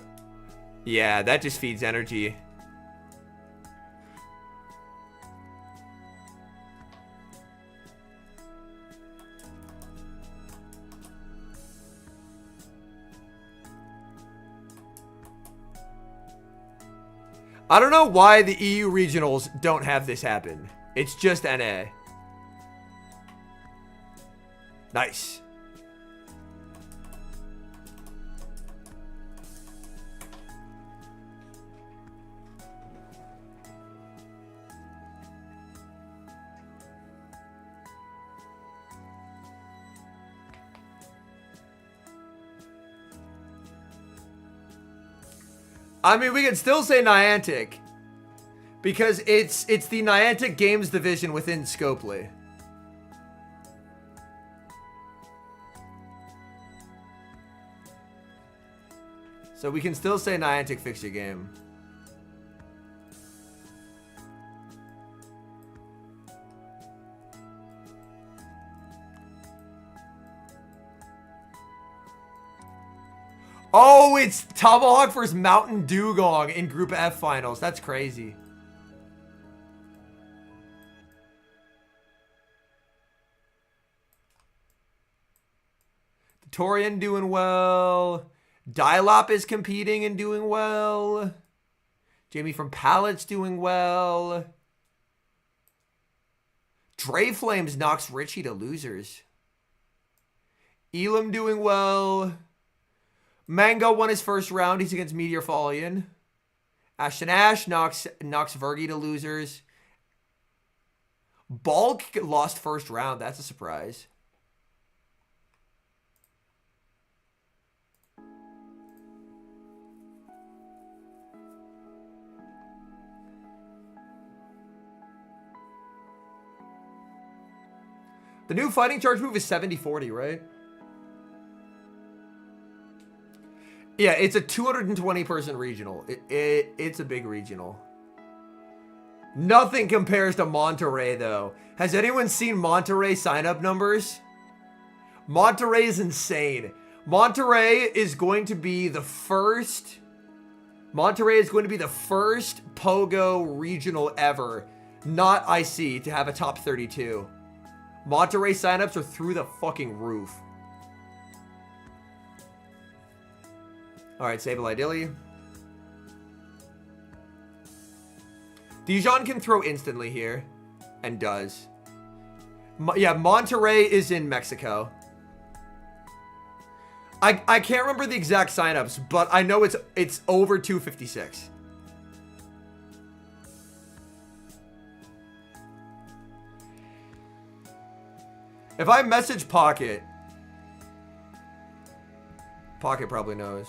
Yeah, that just feeds energy. I don't know why the EU regionals don't have this happen. It's just NA. Nice. I mean, we can still say Niantic because it's the Niantic Games division within Scopely. So we can still say Niantic fix your game. Oh, it's Tomahawk versus Mountain Dugong in Group F finals. That's crazy. Torian doing well. Dialop is competing and doing well. Jamie from Pallet's doing well. Dre Flames knocks Richie to losers. Elam doing well. Mango won his first round. He's against Meteor Fallion. Ashton Ash knocks Vergi to losers. Bulk lost first round. That's a surprise. The new fighting charge move is 70-40, right? Yeah, it's a 220-person regional. It's a big regional. Nothing compares to Monterey, though. Has anyone seen Monterey sign-up numbers? Monterey is insane. Monterey is going to be the first... Monterey is going to be the first Pogo regional ever, not IC, to have a top 32. Monterey sign-ups are through the fucking roof. Alright, Sableye Dilly. Dijon can throw instantly here. And does. Yeah, Monterey is in Mexico. I can't remember the exact signups, but I know it's over 256. If I message Pocket, Pocket probably knows.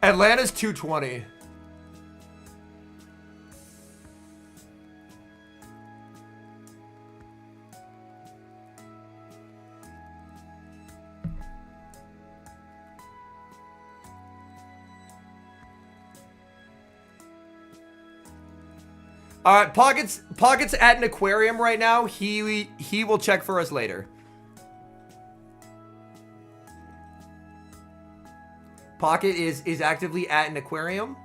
Atlanta's 220. All right, Pocket's at an aquarium right now. He will check for us later. Pocket is actively at an aquarium.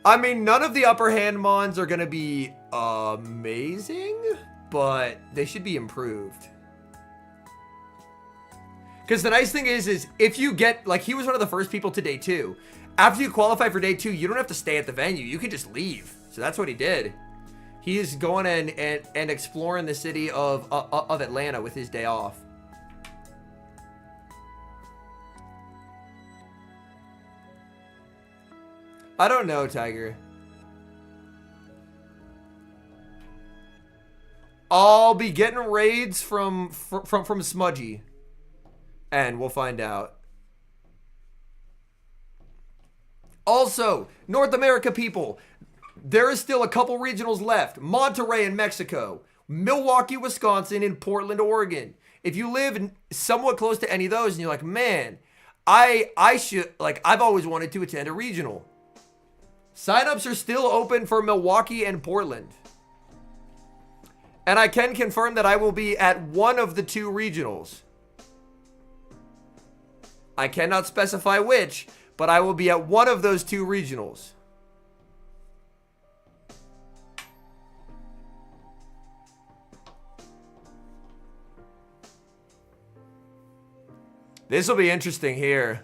I mean, none of the upper hand mons are going to be amazing, but they should be improved. Because the nice thing is if you get, like, he was one of the first people to day 2. After you qualify for day 2, you don't have to stay at the venue. You can just leave. So that's what he did. He is going and exploring the city of Atlanta with his day off. I don't know, Tiger. I'll be getting raids from Smudgy. And we'll find out. Also, North America people, there is still a couple regionals left. Monterey in Mexico, Milwaukee, Wisconsin, and Portland, Oregon. If you live somewhat close to any of those and you're like, man, I should, like, I've always wanted to attend a regional. Signups are still open for Milwaukee and Portland. And I can confirm that I will be at one of the 2 regionals. I cannot specify which, but I will be at one of those 2 regionals. This will be interesting here.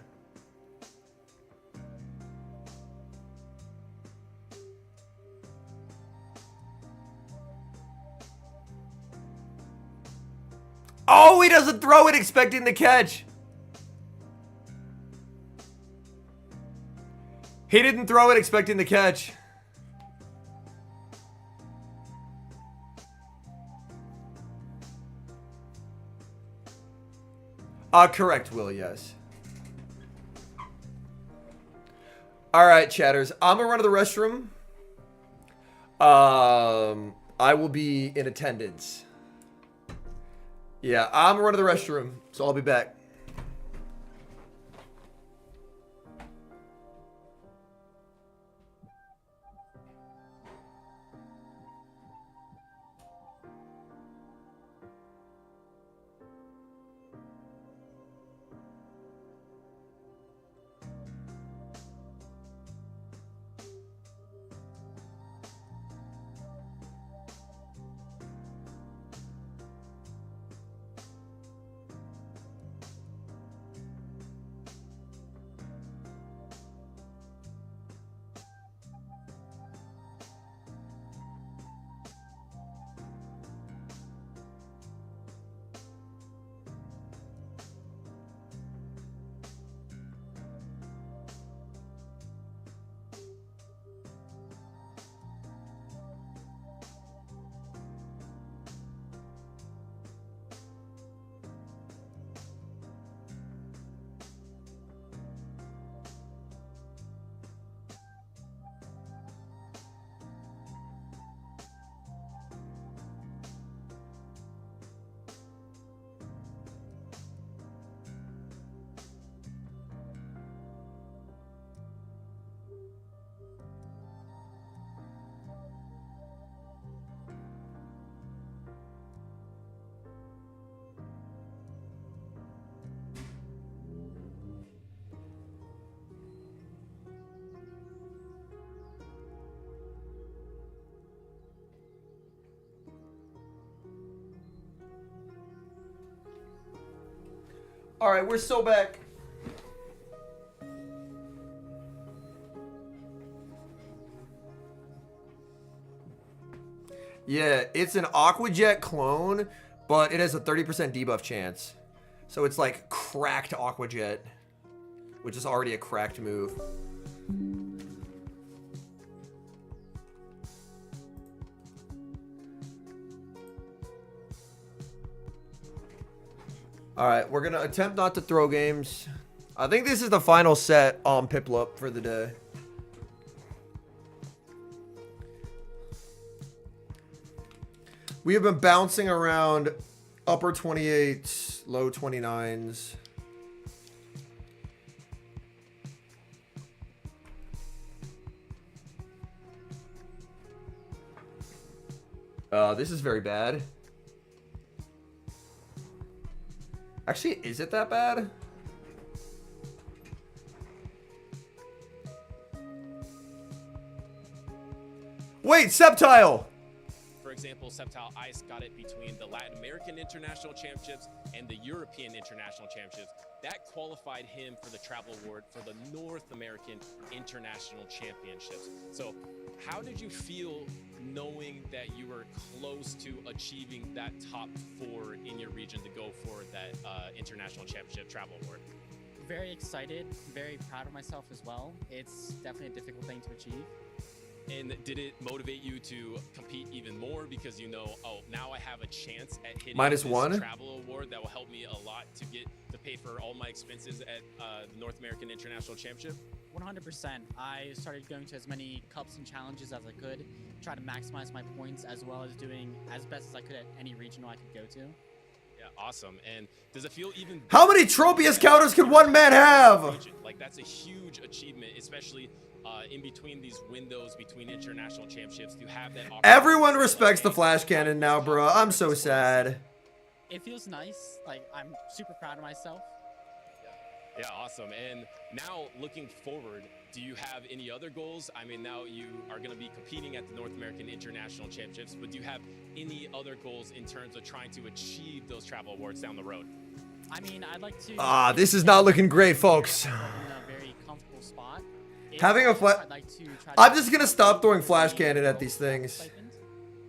Oh, he doesn't throw it expecting the catch. He didn't throw it expecting the catch. Correct, Will, yes. All right, chatters. I'm going to run to the restroom. I will be in attendance. Yeah, I'm going to run to the restroom, so I'll be back. All right, we're still back. Yeah, it's an Aqua Jet clone, but it has a 30% debuff chance. So it's like cracked Aqua Jet, which is already a cracked move. All right, we're going to attempt not to throw games. I think this is the final set on Piplup for the day. We have been bouncing around upper 28s, low 29s. This is very bad. Actually, is it that bad? Wait, Sceptile! For example, Sceptile Ice got it between the Latin American International Championships and the European International Championships. That qualified him for the travel award for the North American International Championships. So how did you feel knowing that you were close to achieving that top 4 in your region to go for that International Championship travel award? Very excited, very proud of myself as well. It's definitely a difficult thing to achieve. And did it motivate you to compete even more because you know, oh, now I have a chance at hitting -1 this travel award that will help me a lot to pay for all my expenses at the North American International Championship? 100%. I started going to as many cups and challenges as I could, try to maximize my points as well as doing as best as I could at any regional I could go to. Yeah, awesome. And does it feel even... How many Tropius counters could one man have? Like, that's a huge achievement, especially in between these windows, between international championships, to have that... Everyone respects the flash cannon now, bro. I'm so sad. It feels nice. Like, I'm super proud of myself. Yeah, awesome. And now, looking forward, do you have any other goals? I mean, now you are going to be competing at the North American International Championships, but do you have any other goals in terms of trying to achieve those travel awards down the road? I mean, I'd like to... This is not looking great, folks. In a very comfortable spot. Having a flash... I'm just going to stop throwing flash cannon at these things.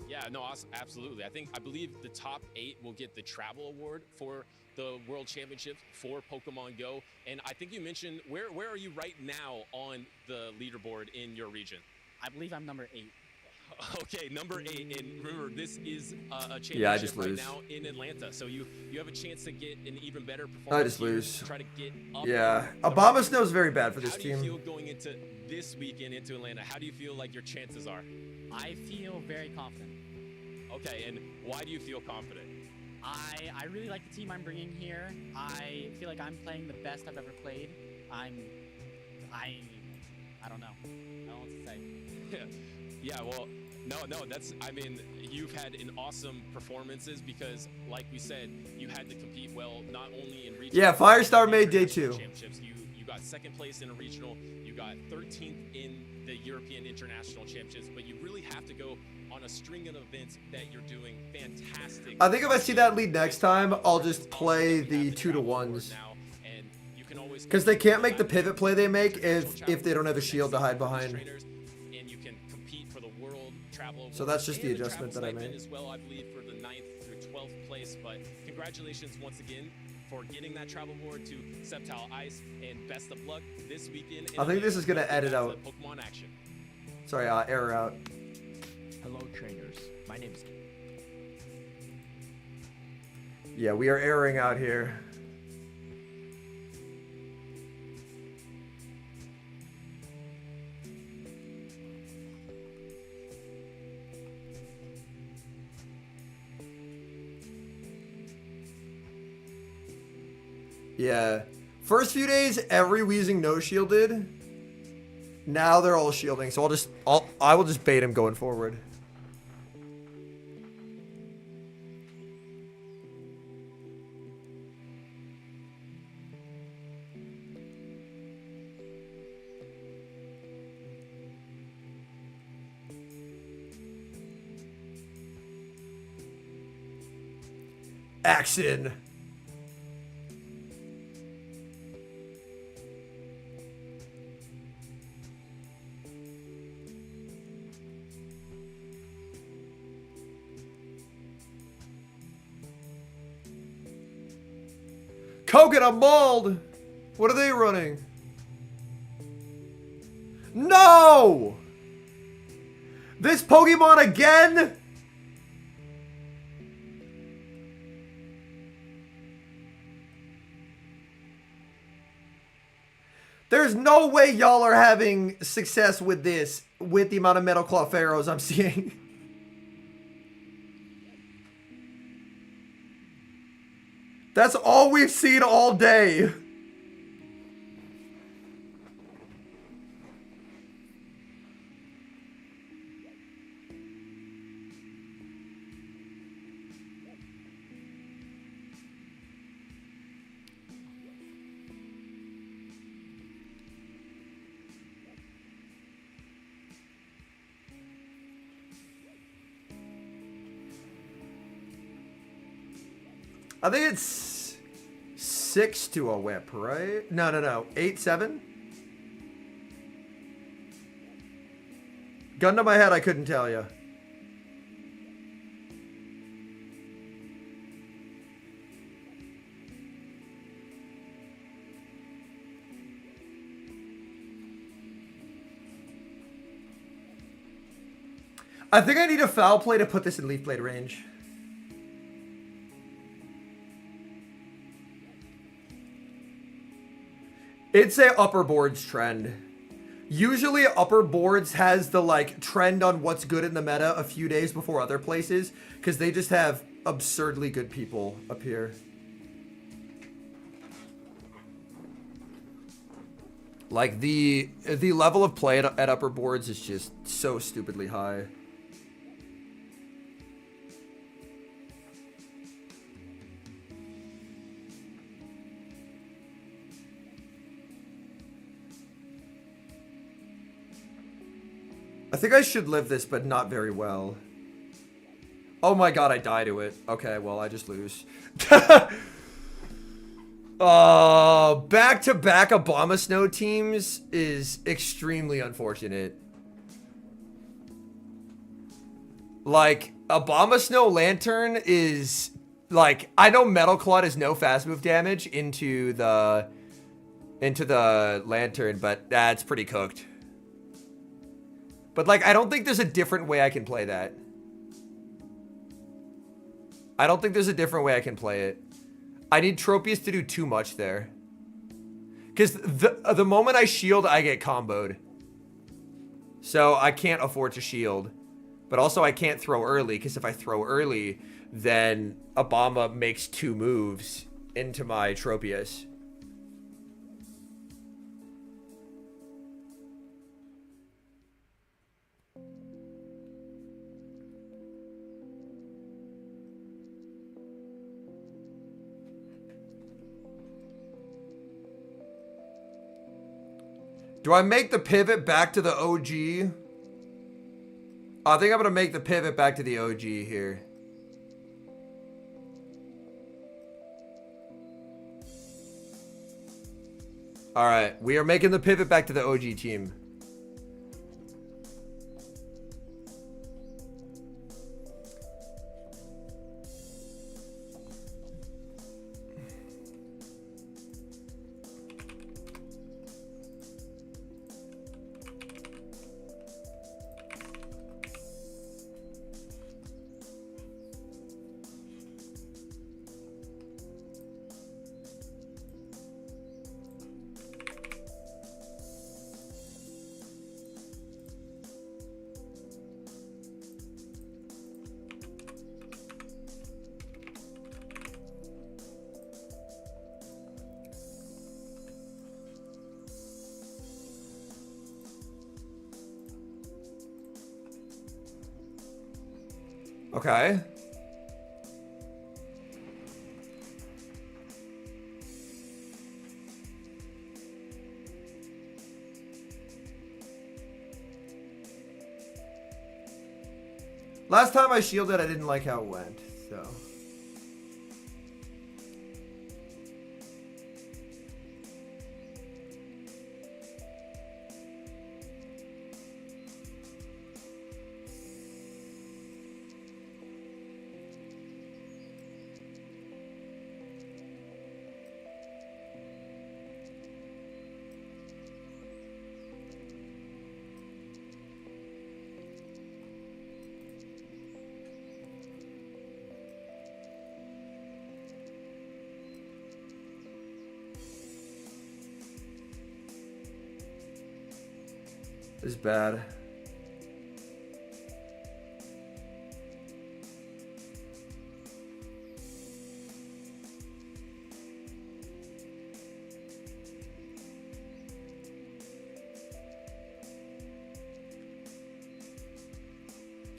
Yeah, no, absolutely. I believe the top 8 will get the travel award for the World Championships for Pokemon Go. And I think you mentioned, where are you right now on the leaderboard in your region? I believe I'm number 8. Okay, number 8. And remember, this is a championship right now in Atlanta. So you have a chance to get an even better performance. I just lose. Try to get up. Yeah, Obama Snow's very bad for this team. How do you feel going into this weekend into Atlanta? How do you feel like your chances are? I feel very confident. Okay, and why do you feel confident? I really like the team I'm bringing here. I feel like I'm playing the best I've ever played. I don't know. I don't know what to say. Yeah, well, no, I mean, you've had an awesome performances because, like we said, you had to compete well, not only in regional. Yeah, Firestar made day 2. Championships. You got 2nd place in a regional. You got 13th in the European International Championships, but you really have to go on a string of events that you're doing fantastic. I think if I see that lead next time, I'll just play the 2-to-1s. Because they can't make the pivot play they make if they don't have a shield to hide behind. And you can compete for the world travel. So that's just the adjustment that I made. As well, I believe, for the 9th through 12th place. But congratulations once again for getting that travel board to Sceptile Ice, and best of luck this weekend. I think this is gonna edit out. Pokemon action. Sorry, error out. Hello, trainers. My name is... Yeah, we are erroring out here. Yeah. First few days, every Weezing no shielded. Now they're all shielding, so I will just bait him going forward. Action. Coconut mold! What are they running? No! This Pokemon again? There's no way y'all are having success with this, with the amount of Metal Claw Pharaohs I'm seeing. That's all we've seen all day. I think it's 6 to a whip, right? No. 8-7? Gun to my head, I couldn't tell you. I think I need a foul play to put this in Leaf Blade range. It's a upper boards trend. Usually upper boards has the like trend on what's good in the meta a few days before other places, because they just have absurdly good people up here. Like, the level of play at upper boards is just so stupidly high. I think I should live this, but not very well. Oh my god, I die to it. Okay, well, I just lose. Back-to-back Abomasnow teams is extremely unfortunate. Like, Abomasnow Lantern is... Like, I know Metal Claw is no fast move damage into the Lantern, but that's pretty cooked. But, like, I don't think there's a different way I can play that. I don't think there's a different way I can play it. I need Tropius to do too much there. Because the moment I shield, I get comboed. So I can't afford to shield. But also I can't throw early, because if I throw early, then Obama makes 2 moves into my Tropius. Do I make the pivot back to the OG? I think I'm going to make the pivot back to the OG here. Alright, we are making the pivot back to the OG team. Okay. Last time I shielded, I didn't like how it went, so. It's bad.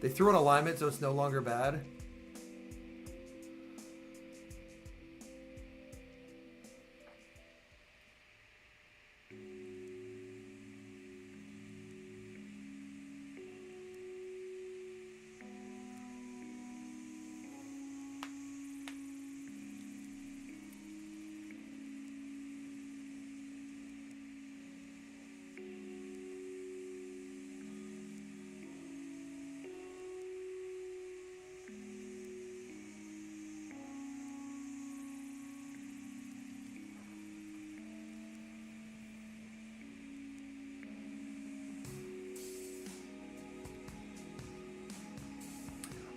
They threw an alignment so it's no longer bad.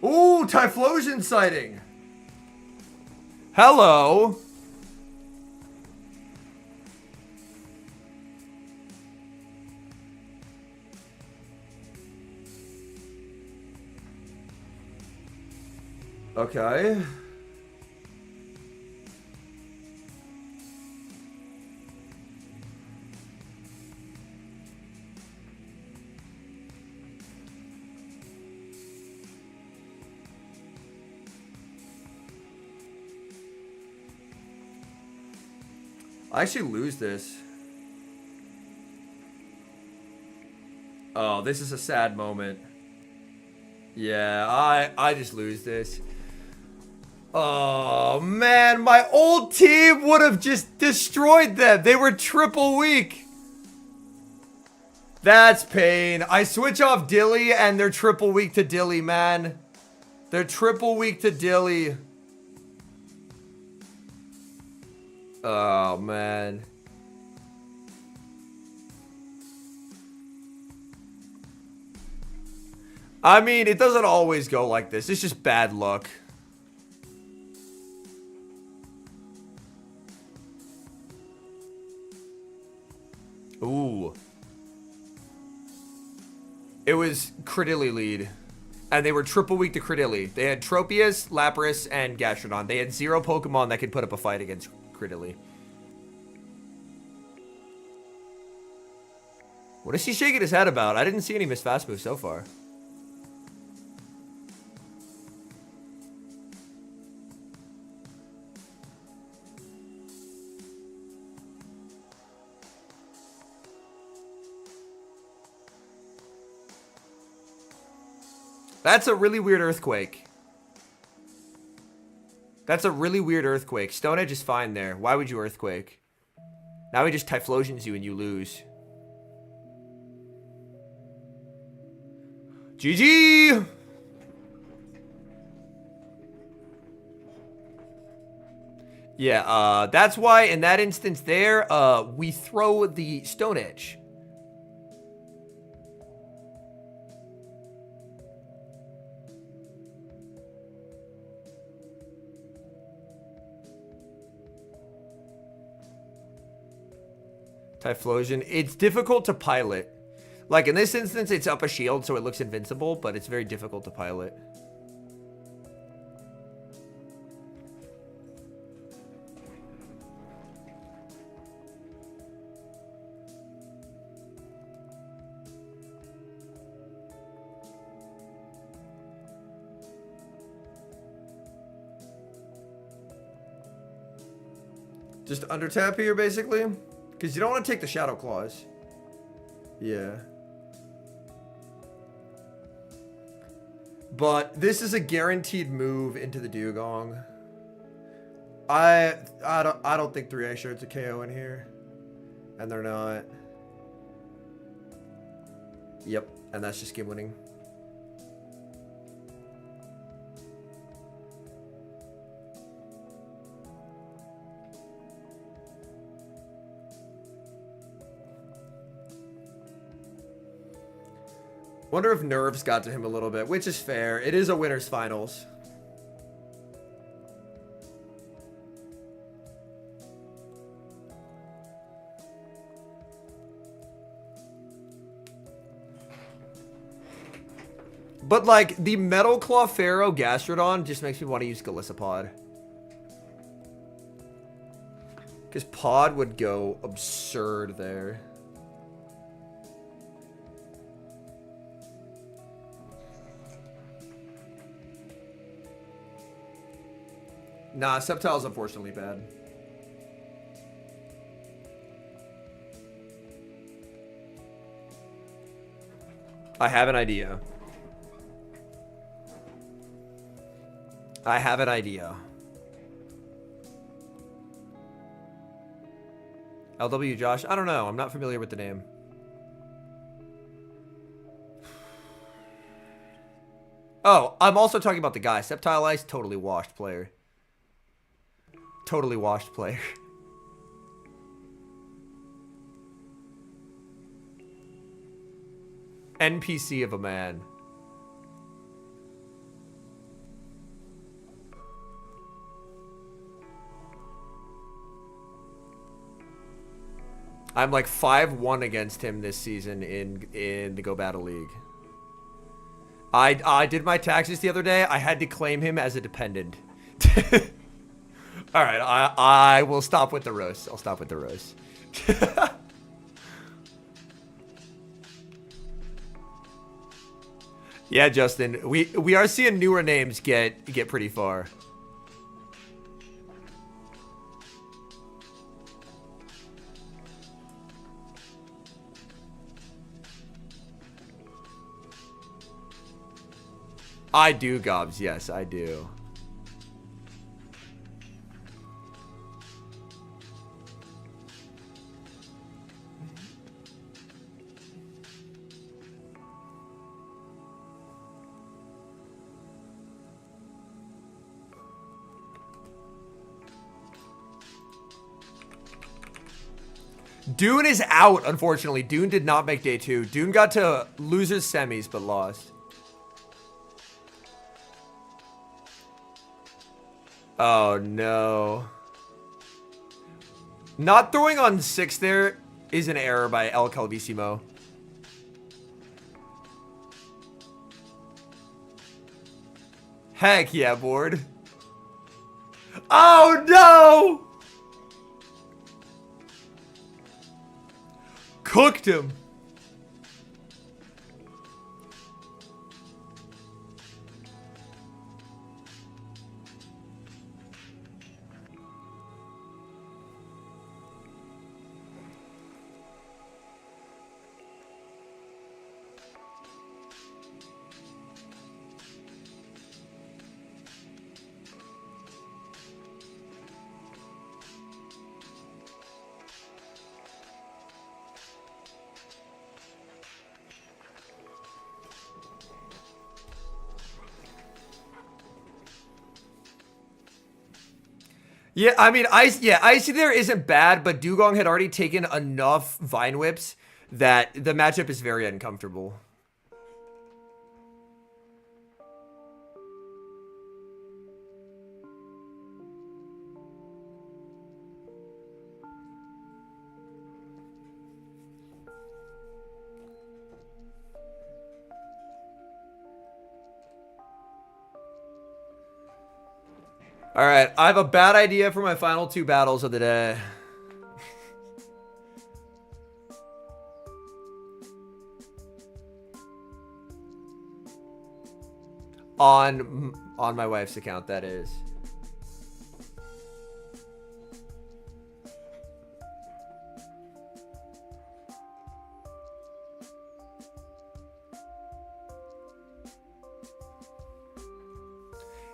Ooh, Typhlosion sighting. Hello. Okay. I actually lose this. Oh, this is a sad moment. Yeah, I just lose this. Oh, man. My old team would have just destroyed them. They were triple weak. That's pain. I switch off Dilly, and they're triple weak to Dilly, man. They're triple weak to Dilly. Oh, man. I mean, it doesn't always go like this. It's just bad luck. Ooh. It was Credilli lead. And they were triple weak to Credilli. They had Tropius, Lapras, and Gastrodon. They had 0 Pokemon that could put up a fight against Credilli. What is he shaking his head about? I didn't see any missed fast moves so far. That's a really weird earthquake. That's a really weird earthquake. Stone Edge is fine there. Why would you earthquake? Now he just Typhlosions you and you lose. GG! Yeah, that's why in that instance there, we throw the Stone Edge. Typhlosion. It's difficult to pilot. Like in this instance, it's up a shield, so it looks invincible, but it's very difficult to pilot. Just under tap here, basically. Because you don't want to take the Shadow Claws. Yeah. But this is a guaranteed move into the Dugong. I don't think 3 Shirts a KO in here. And they're not. Yep, and that's just game winning. Wonder if nerves got to him a little bit, which is fair. It is a winner's finals. But like the Metal Clefairy Gastrodon just makes me want to use Golisopod. Because Pod would go absurd there. Nah, Sceptile's unfortunately bad. I have an idea. I have an idea. LW Josh? I don't know. I'm not familiar with the name. Oh, I'm also talking about the guy. Sceptile Ice, totally washed player. Totally washed player. NPC of a man. I'm like 5-1 against him this season in the Go Battle League. I did my taxes the other day. I had to claim him as a dependent. All right, I will stop with the roast. I'll stop with the roast. Yeah, Justin, we are seeing newer names get pretty far. I do, Gobs. Yes, I do. Dune is out, unfortunately. Dune did not make day 2. Dune got to losers semis, but lost. Oh, no. Not throwing on 6 there is an error by El Calvissimo. Heck yeah, board. Oh, no! Cooked him. Yeah, I mean, Icy there isn't bad, but Dugong had already taken enough Vine Whips that the matchup is very uncomfortable. All right, I have a bad idea for my final 2 battles of the day. On my wife's account, that is.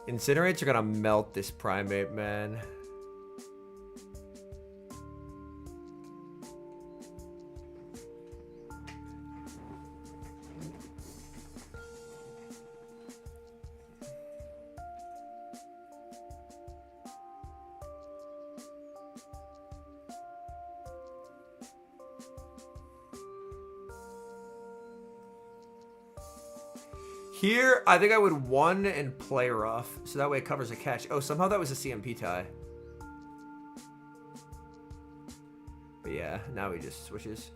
Incinerates are gonna melt this primate, man. Here, I think I would 1 and play rough, so that way it covers a catch. Oh, somehow that was a CMP tie. But yeah, now he just switches.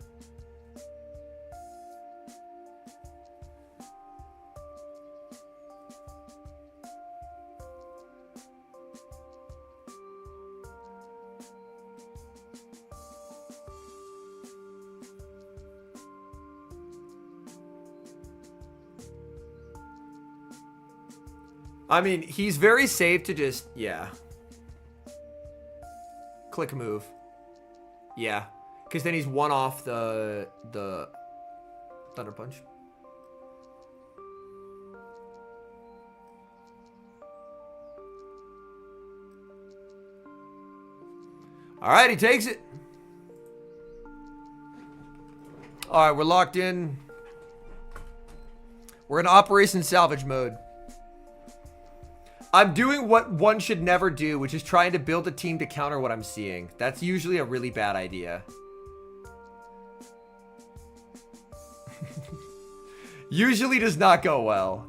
I mean, he's very safe to just, yeah. Click move. Yeah. Because then he's 1 off the Thunder Punch. All right, he takes it. All right, we're locked in. We're in Operation Salvage mode. I'm doing what one should never do, which is trying to build a team to counter what I'm seeing. That's usually a really bad idea. Usually does not go well.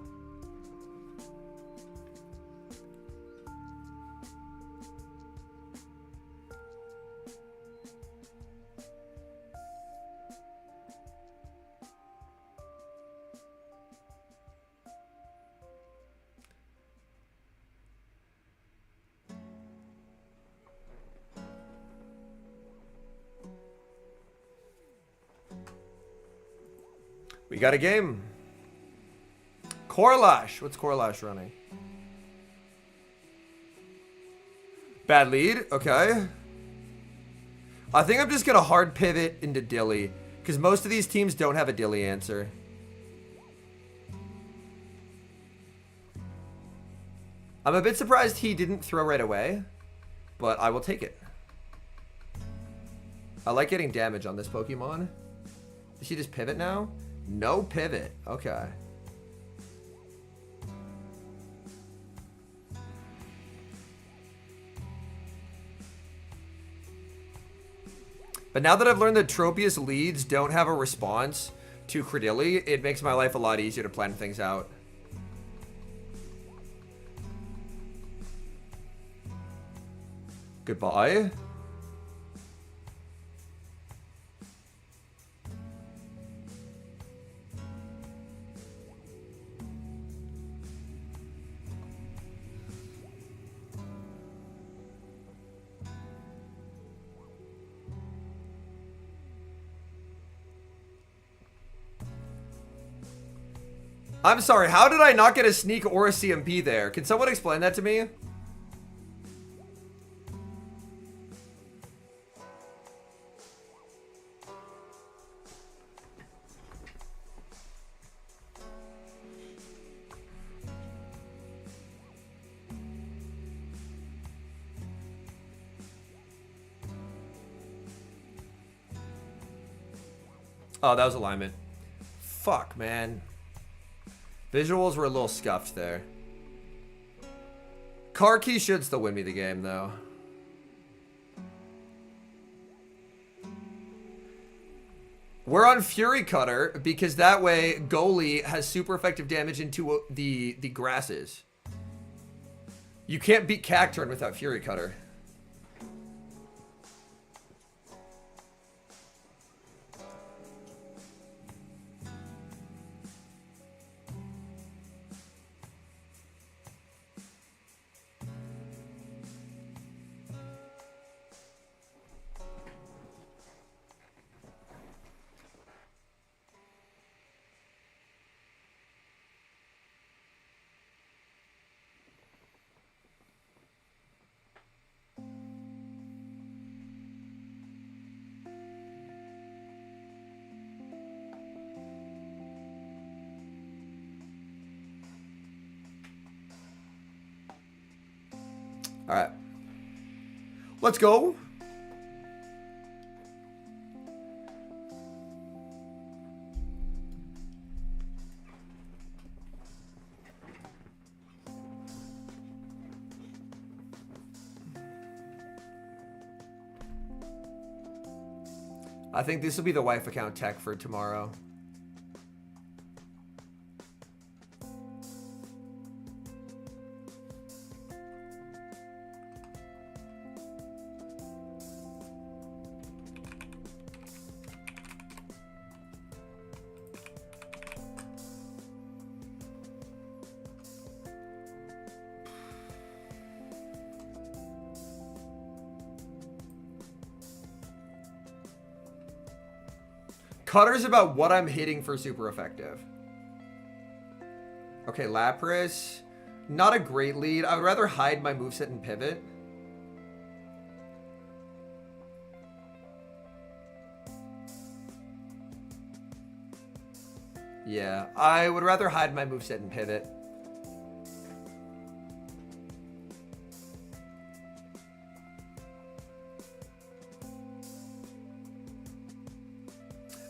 We got a game. Corlash. What's Corlash running? Bad lead. Okay. I think I'm just going to hard pivot into Dilly. Because most of these teams don't have a Dilly answer. I'm a bit surprised he didn't throw right away. But I will take it. I like getting damage on this Pokemon. Does he just pivot now? No pivot. Okay. But now that I've learned that Tropius leads don't have a response to Credilli, it makes my life a lot easier to plan things out. Goodbye. I'm sorry, how did I not get a sneak or a CMP there? Can someone explain that to me? Oh, that was alignment. Fuck, man. Visuals were a little scuffed there. Car key should still win me the game, though. We're on Fury Cutter because that way goalie has super effective damage into the grasses. You can't beat Cacturn without Fury Cutter. All right. Let's go. I think this will be the wife account tech for tomorrow. Cutter's about what I'm hitting for super effective. Okay, Lapras. Not a great lead. I would rather hide my moveset and pivot. Yeah, I would rather hide my moveset and pivot.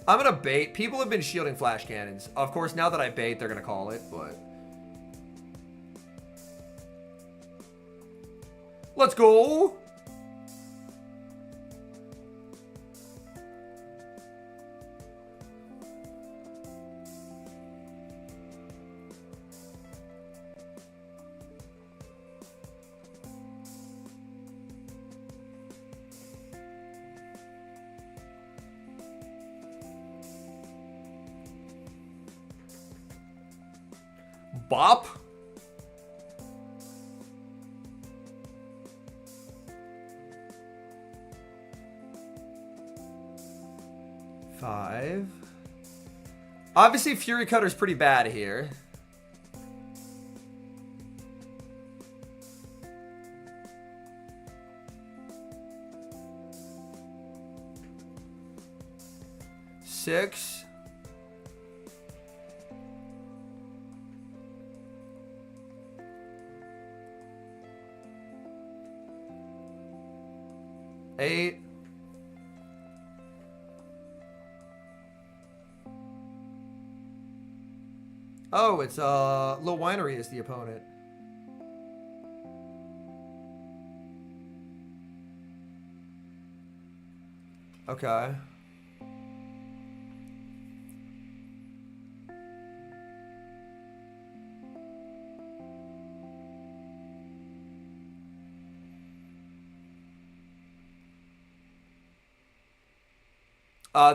I'm gonna bait. People have been shielding flash cannons. Of course, now that I bait, they're gonna call it, but... Let's go! Bop. Five. Obviously, Fury Cutter's pretty bad here. Six. Eight. Oh, it's Lil Winery is the opponent. Okay.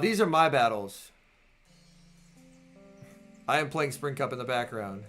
These are my battles. I am playing Spring Cup in the background.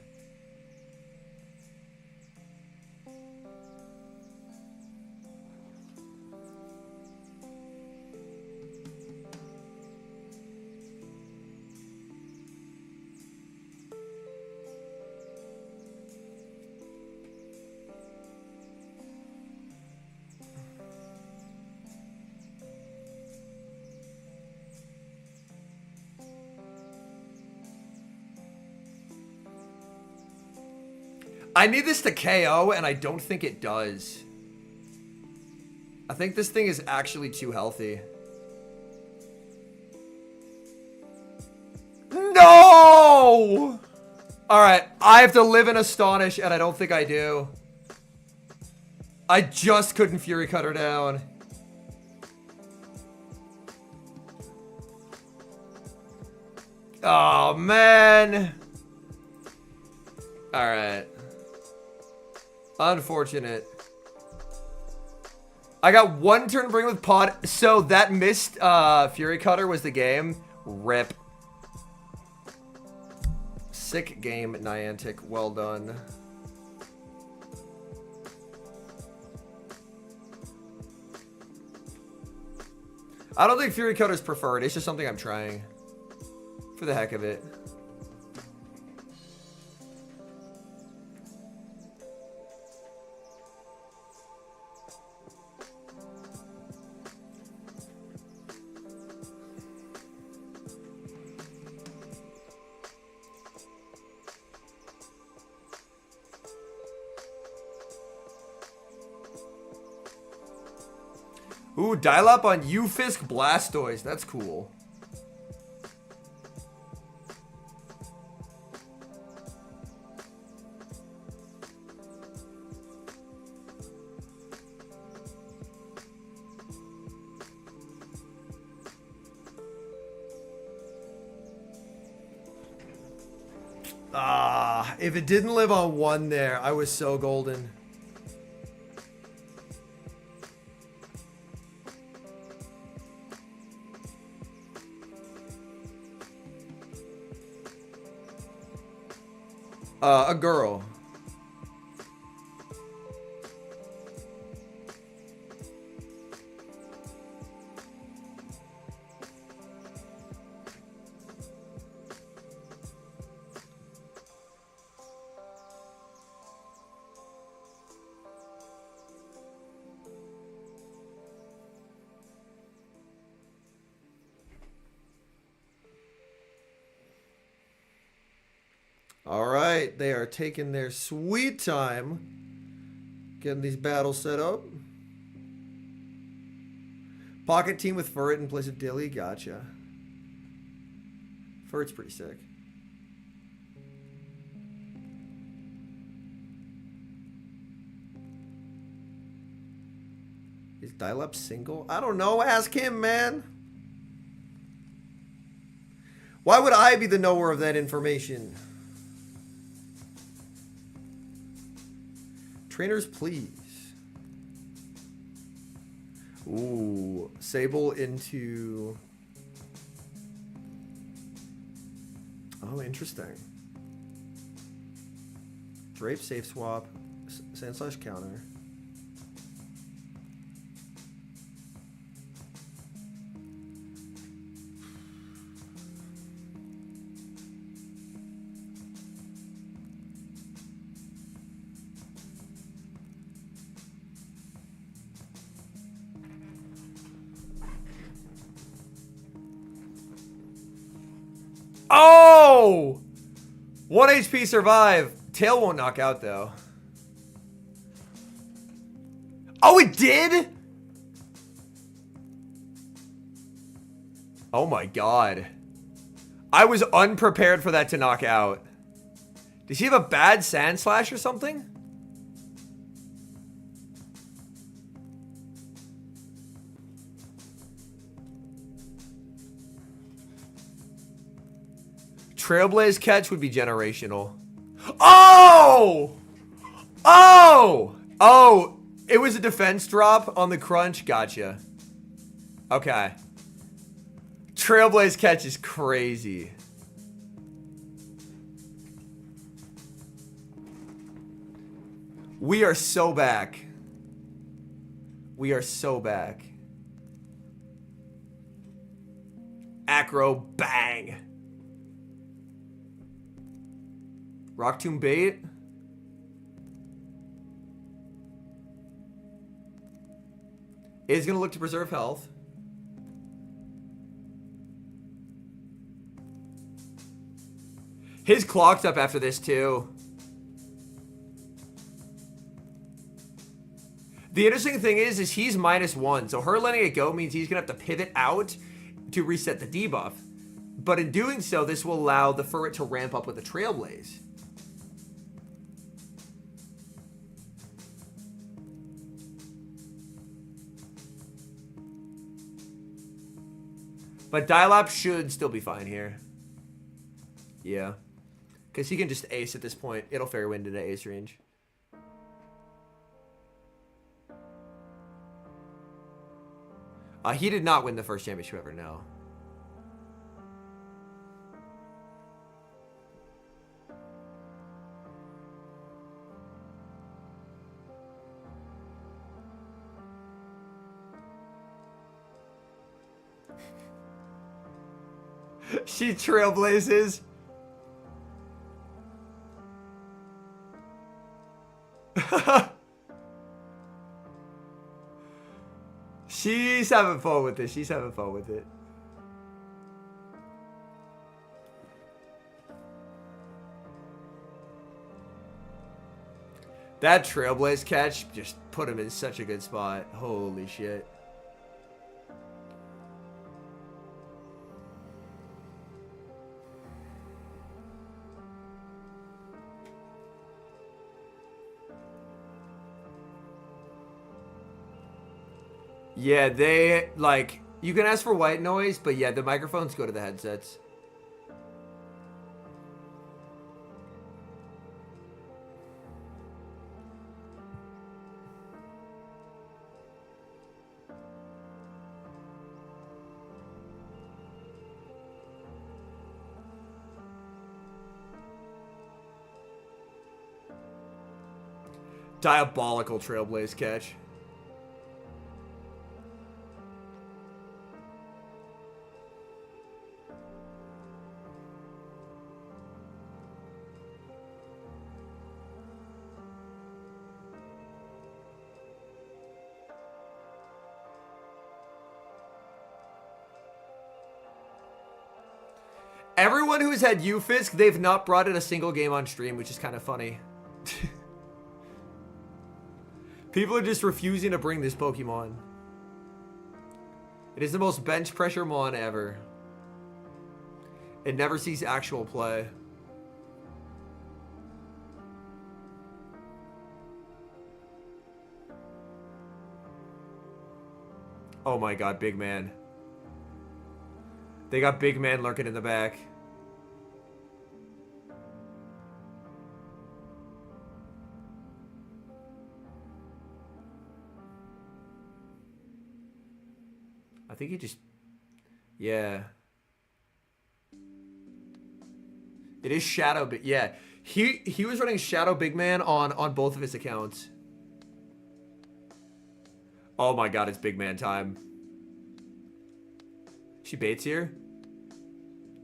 I need this to KO, and I don't think it does. I think this thing is actually too healthy. No! Alright, I have to live in Astonish, and I don't think I do. I just couldn't Fury Cut her down. Oh, man. Alright. Unfortunate. I got one turn to bring with pod, so that missed Fury Cutter was the game. Rip. Sick game, Niantic. Well done. I don't think Fury Cutter's preferred. It's just something I'm trying. For the heck of it. Ooh, dial up on Ufisk Blastoise. That's cool. Ah, if it didn't live on one there, I was so golden. A girl. All right, they are taking their sweet time getting these battles set up. Pocket team with Furret in place of Dilly. Gotcha. Furret's pretty sick. Is Dial-Up single? I don't know. Ask him, man. Why would I be the knower of that information? Trainers, please. Ooh, Sable into... Oh, interesting. Drape, safe swap, Sandslash counter. Oh! 1 HP survive. Tail won't knock out, though. Oh, it did? Oh my god. I was unprepared for that to knock out. Does he have a bad Sand Slash or something? Trailblaze catch would be generational. Oh! Oh! Oh! It was a defense drop on the crunch. Gotcha. Okay. Trailblaze catch is crazy. We are so back. We are so back. Acro bang. Rock Tomb bait. Is going to look to preserve health. His clock's up after this, too. The interesting thing is he's -1. So her letting it go means he's going to have to pivot out to reset the debuff. But in doing so, this will allow the Furret to ramp up with the Trailblaze. But Dialab should still be fine here. Yeah. Because he can just ace at this point. It'll fairy wind into ace range. He did not win the first championship ever, no. She trailblazes. She's having fun with it. She's having fun with it. That Trailblaze catch just put him in such a good spot. Holy shit. Yeah, they, like, you can ask for white noise, but yeah, the microphones go to the headsets. Diabolical Trailblaze catch. Everyone who's had Ufisk, they've not brought in a single game on stream, which is kind of funny. People are just refusing to bring this Pokemon. It is the most bench pressure mon ever. It never sees actual play. Oh my god, big man. They got big man lurking in the back. I think he just... Yeah. It is Shadow... Yeah. He was running Shadow Big Man on both of his accounts. Oh my god, it's big man time. She baits here?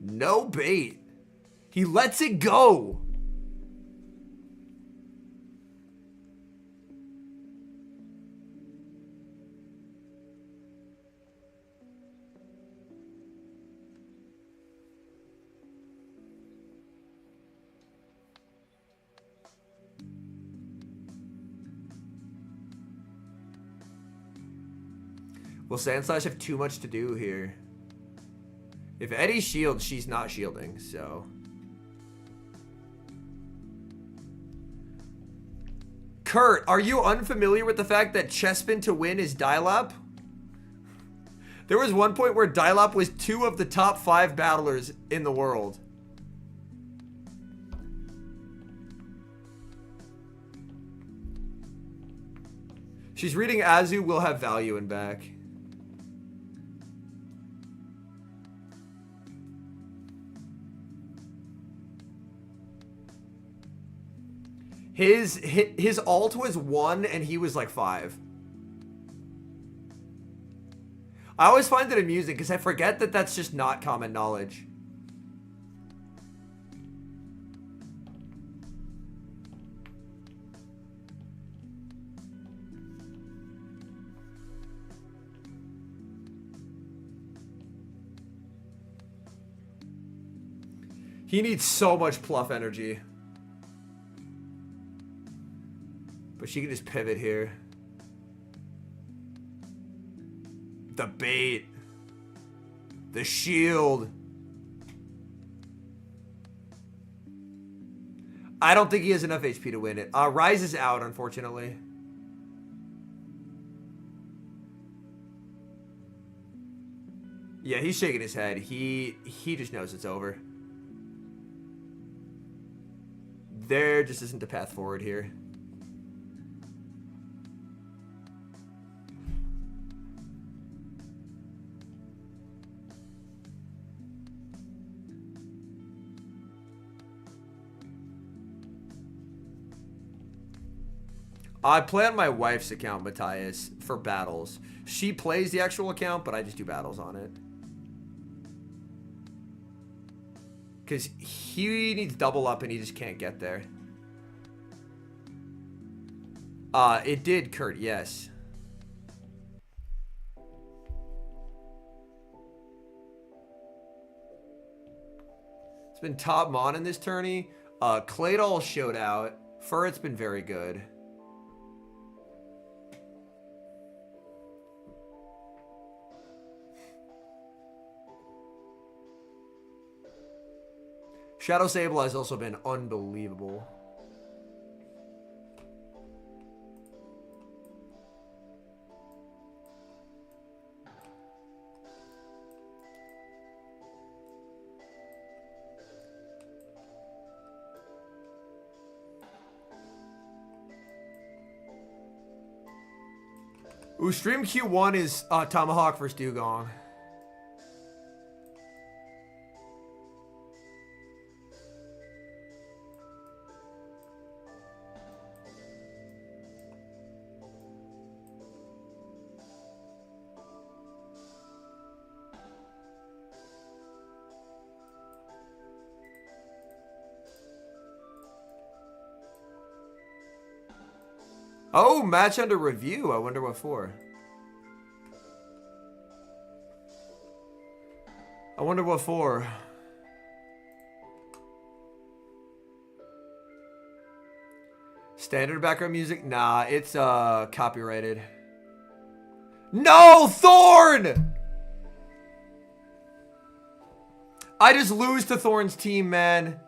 No bait. He lets it go. Will Sandslash have too much to do here? If Eddie shields, she's not shielding, so... Kurt, are you unfamiliar with the fact that Chespin to win is Dialop? There was one point where Dialop was 2 of the top 5 battlers in the world. She's reading Azu will have value in back. His alt was 1 and he was like 5. I always find it amusing because I forget that that's just not common knowledge. He needs so much pluff energy. But she can just pivot here. The bait. The shield. I don't think he has enough HP to win it. Rise is out, unfortunately. Yeah, he's shaking his head. He just knows it's over. There just isn't a path forward here. I play on my wife's account, Matthias, for battles. She plays the actual account, but I just do battles on it. Because he needs double up and he just can't get there. It did, Kurt, yes. It's been top mon in this tourney. Claydol showed out. Furret's been very good. Shadow Sable has also been unbelievable. Ooh, stream Q1 is Tomahawk versus Dugong. Oh, match under review. I wonder what for. I wonder what for. Standard background music? Nah, it's copyrighted. No, Thorn! I just lose to Thorn's team, man.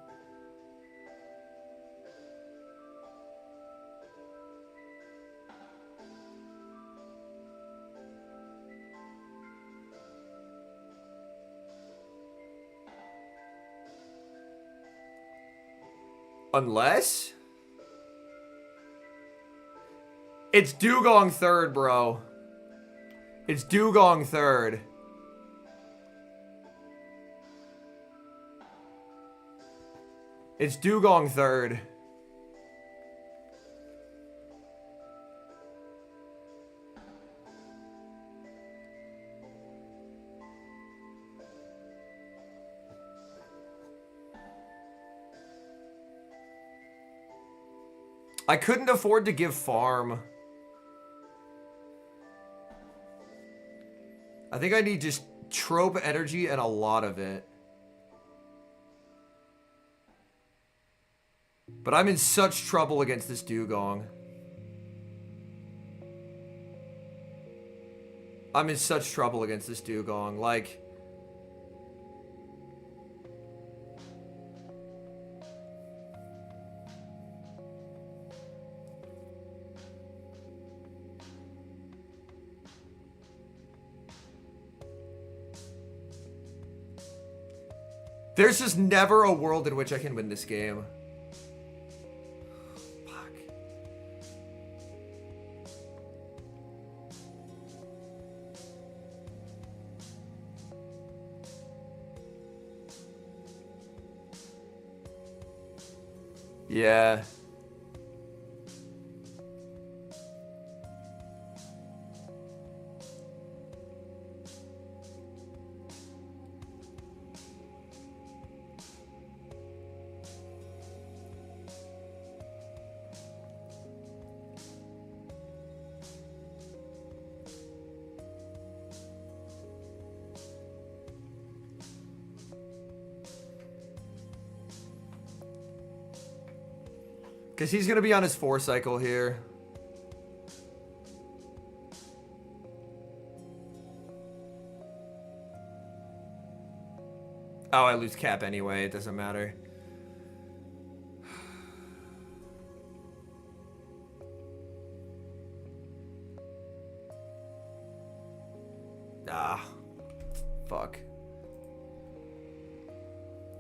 Unless? It's Dugong third, bro. It's Dugong third. It's Dugong third. I couldn't afford to give farm. I think I need just trope energy and a lot of it. But I'm in such trouble against this Dugong. I'm in such trouble against this Dugong. Like... There's just never a world in which I can win this game. Fuck. Yeah. Because he's going to be on his 4 cycle here. Oh, I lose cap anyway. It doesn't matter. Ah. Fuck.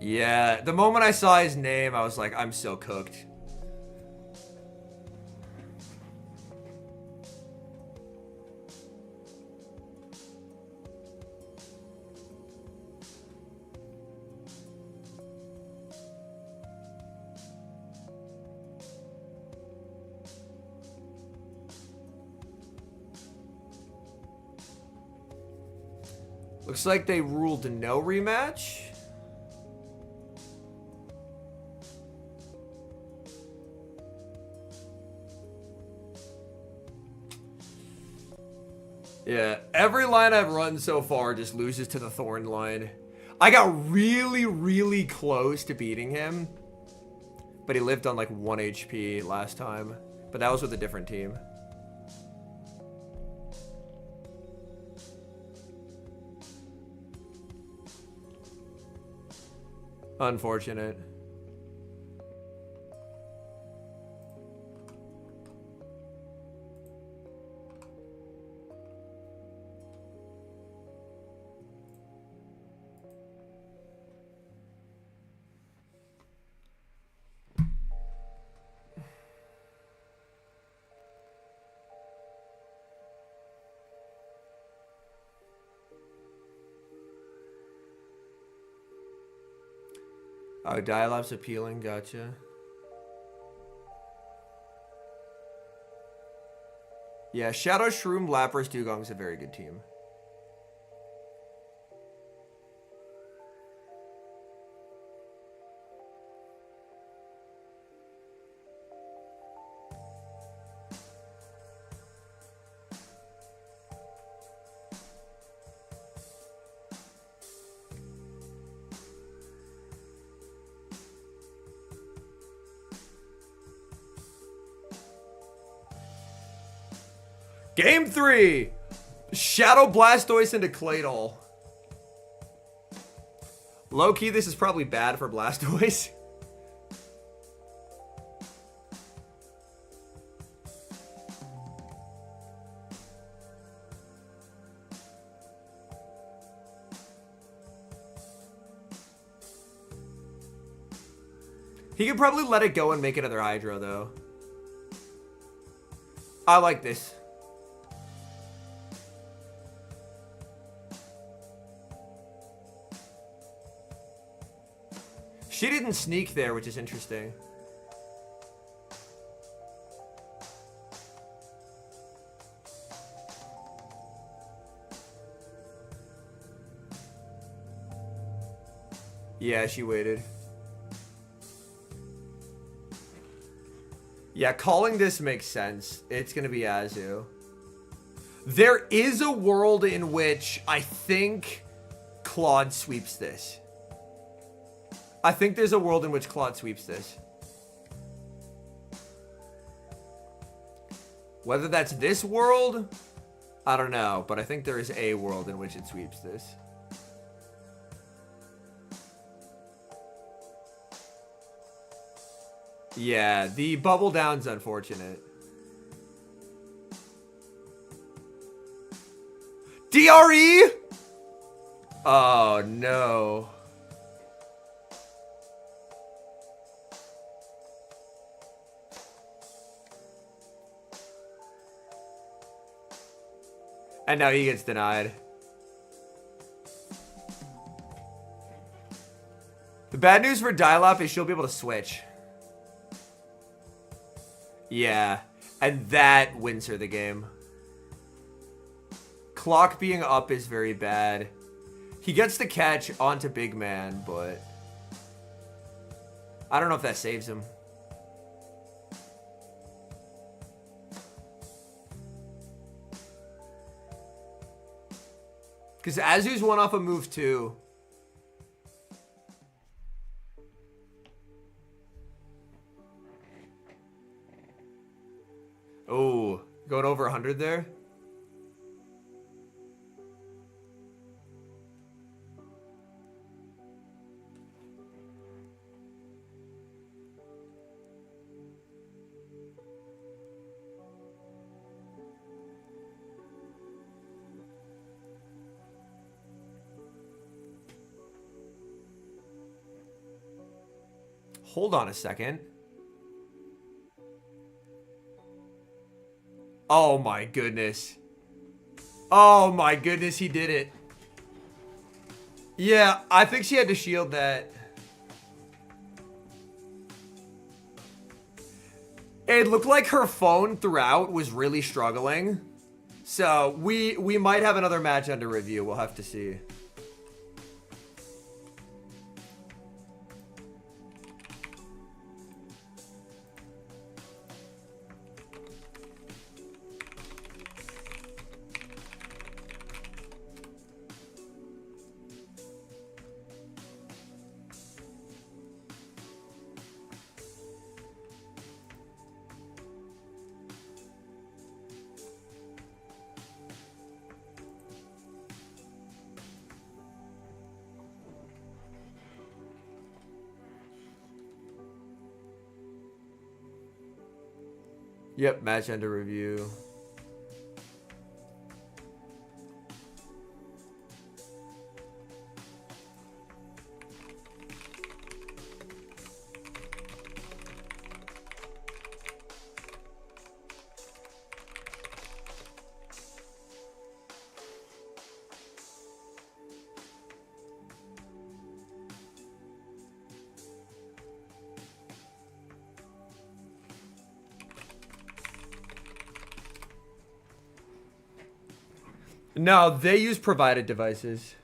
Yeah, the moment I saw his name, I was like, I'm so cooked. Looks like they ruled no rematch. Yeah, every line I've run so far just loses to the Thorn line. I got really, really close to beating him, but he lived on like 1 HP last time. But that was with a different team. Unfortunate. Oh, Dialab's appealing, gotcha. Yeah, Shadow Shroom, Lapras, Dugong is a very good team. Game 3! Shadow Blastoise into Claydol. Low-key, this is probably bad for Blastoise. He could probably let it go and make another Hydro, though. I like this. She didn't sneak there, which is interesting. Yeah, she waited. Yeah, calling this makes sense. It's gonna be Azu. There is a world in which I think Claude sweeps this. I think there's a world in which Claude sweeps this. Whether that's this world I don't know, but I think there is a world in which it sweeps this. Yeah, the bubble down's unfortunate. DRE? Oh, no. And now he gets denied. The bad news for Dialop is she'll be able to switch. Yeah, and that wins her the game. Clock being up is very bad. He gets the catch onto Big Man, but I don't know if that saves him. Because Azu's one off a move too. Oh, going over 100 there. Hold on a second. Oh my goodness. Oh my goodness, he did it. Yeah, I think she had to shield that. It looked like her phone throughout was really struggling. So we might have another match under review. We'll have to see. Yep, match under review. No, they use provided devices.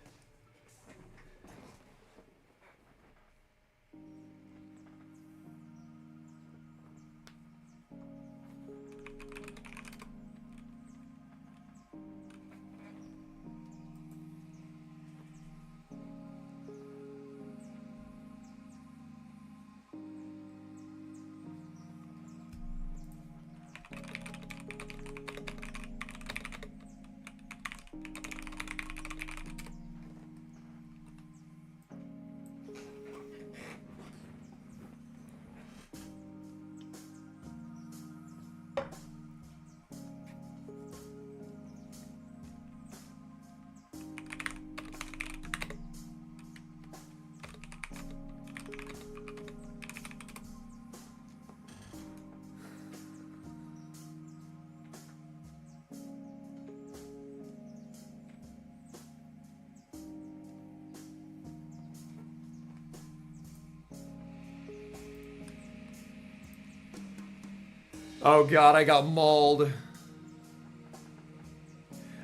Oh god, I got mauled.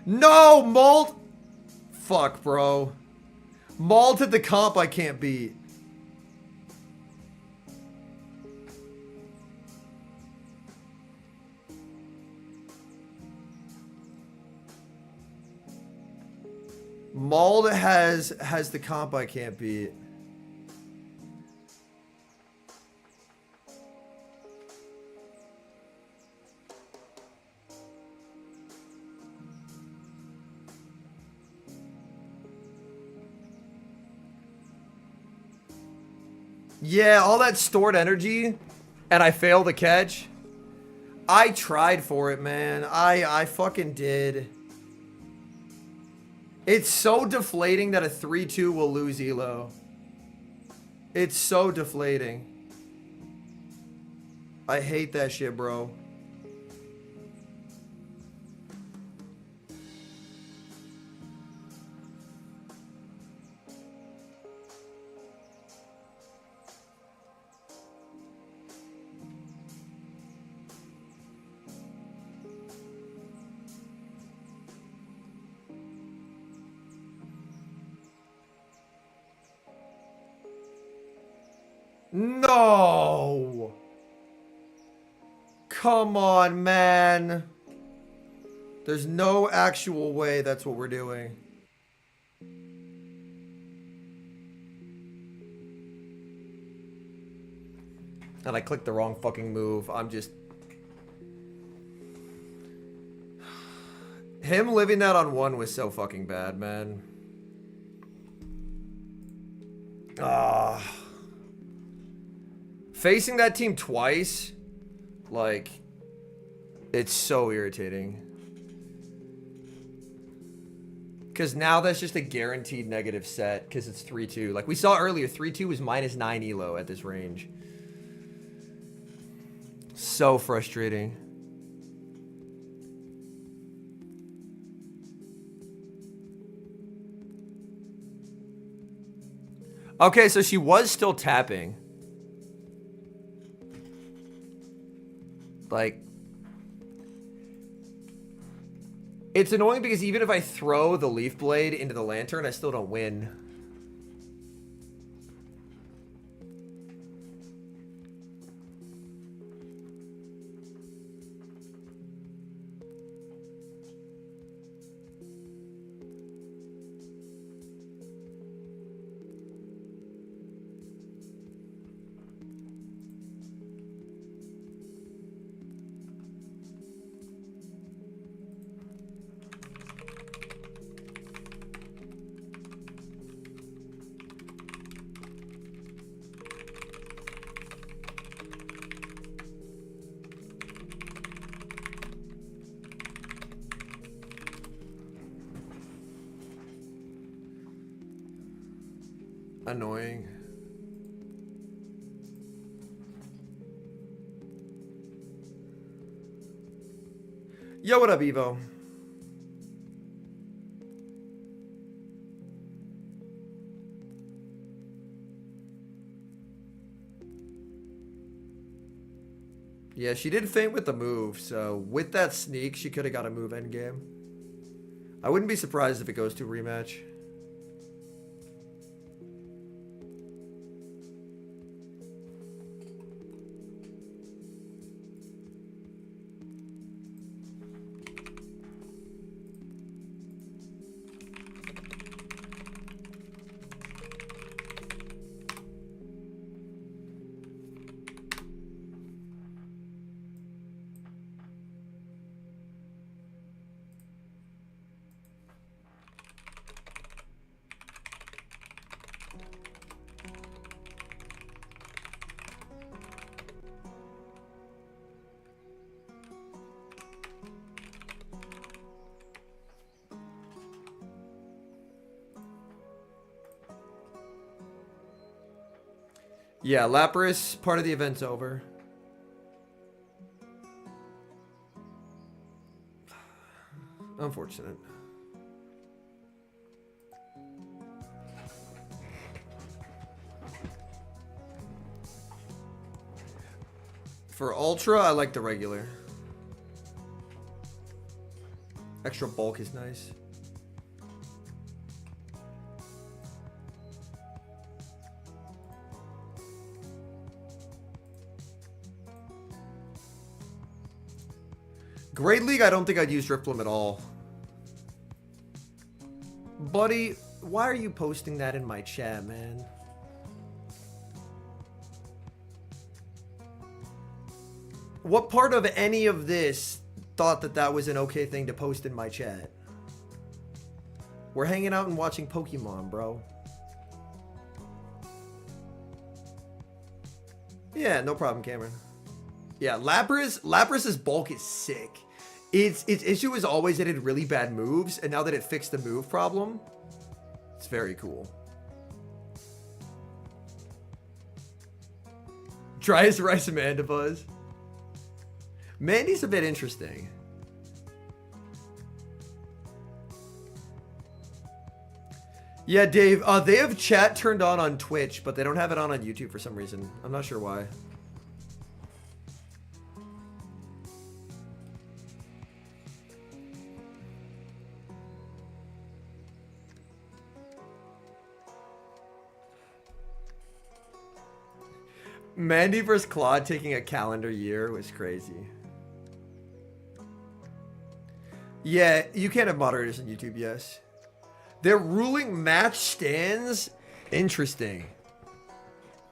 No, mauled. Fuck, bro. Mauled at the comp I can't beat. Mauled has the comp I can't beat. Yeah, all that stored energy, and I failed the catch. I tried for it, man. I fucking did. It's so deflating that a 3-2 will lose elo. It's so deflating. I hate that shit, bro. No! Come on, man. There's no actual way that's what we're doing. And I clicked the wrong fucking move. I'm just... Him living that on 1 was so fucking bad, man. Ah... Facing that team twice, like, it's so irritating. Because now that's just a guaranteed negative set, because it's 3-2. Like we saw earlier, 3-2 was -9 elo at this range. So frustrating. Okay, so she was still tapping. Like, it's annoying because even if I throw the leaf blade into the lantern, I still don't win. Annoying. Yo, what up, Evo? Yeah, she did faint with the move, so with that sneak, she could have got a move endgame. I wouldn't be surprised if it goes to a rematch. Yeah, Lapras, part of the event's over. Unfortunate. For Ultra, I like the regular. Extra bulk is nice. Great League, I don't think I'd use Drifblim at all. Buddy, why are you posting that in my chat, man? What part of any of this thought that that was an okay thing to post in my chat? We're hanging out and watching Pokemon, bro. Yeah, no problem, Cameron. Yeah, Labras's bulk is sick. Its issue is always that it had really bad moves, and now that it fixed the move problem, it's very cool. Dry as rice Amandibuzz. Mandy's a bit interesting. Yeah, Dave, they have chat turned on Twitch, but they don't have it on YouTube for some reason. I'm not sure why. Mandy vs. Claude taking a calendar year was crazy. Yeah, you can't have moderators on YouTube, yes. They're ruling match stands? Interesting.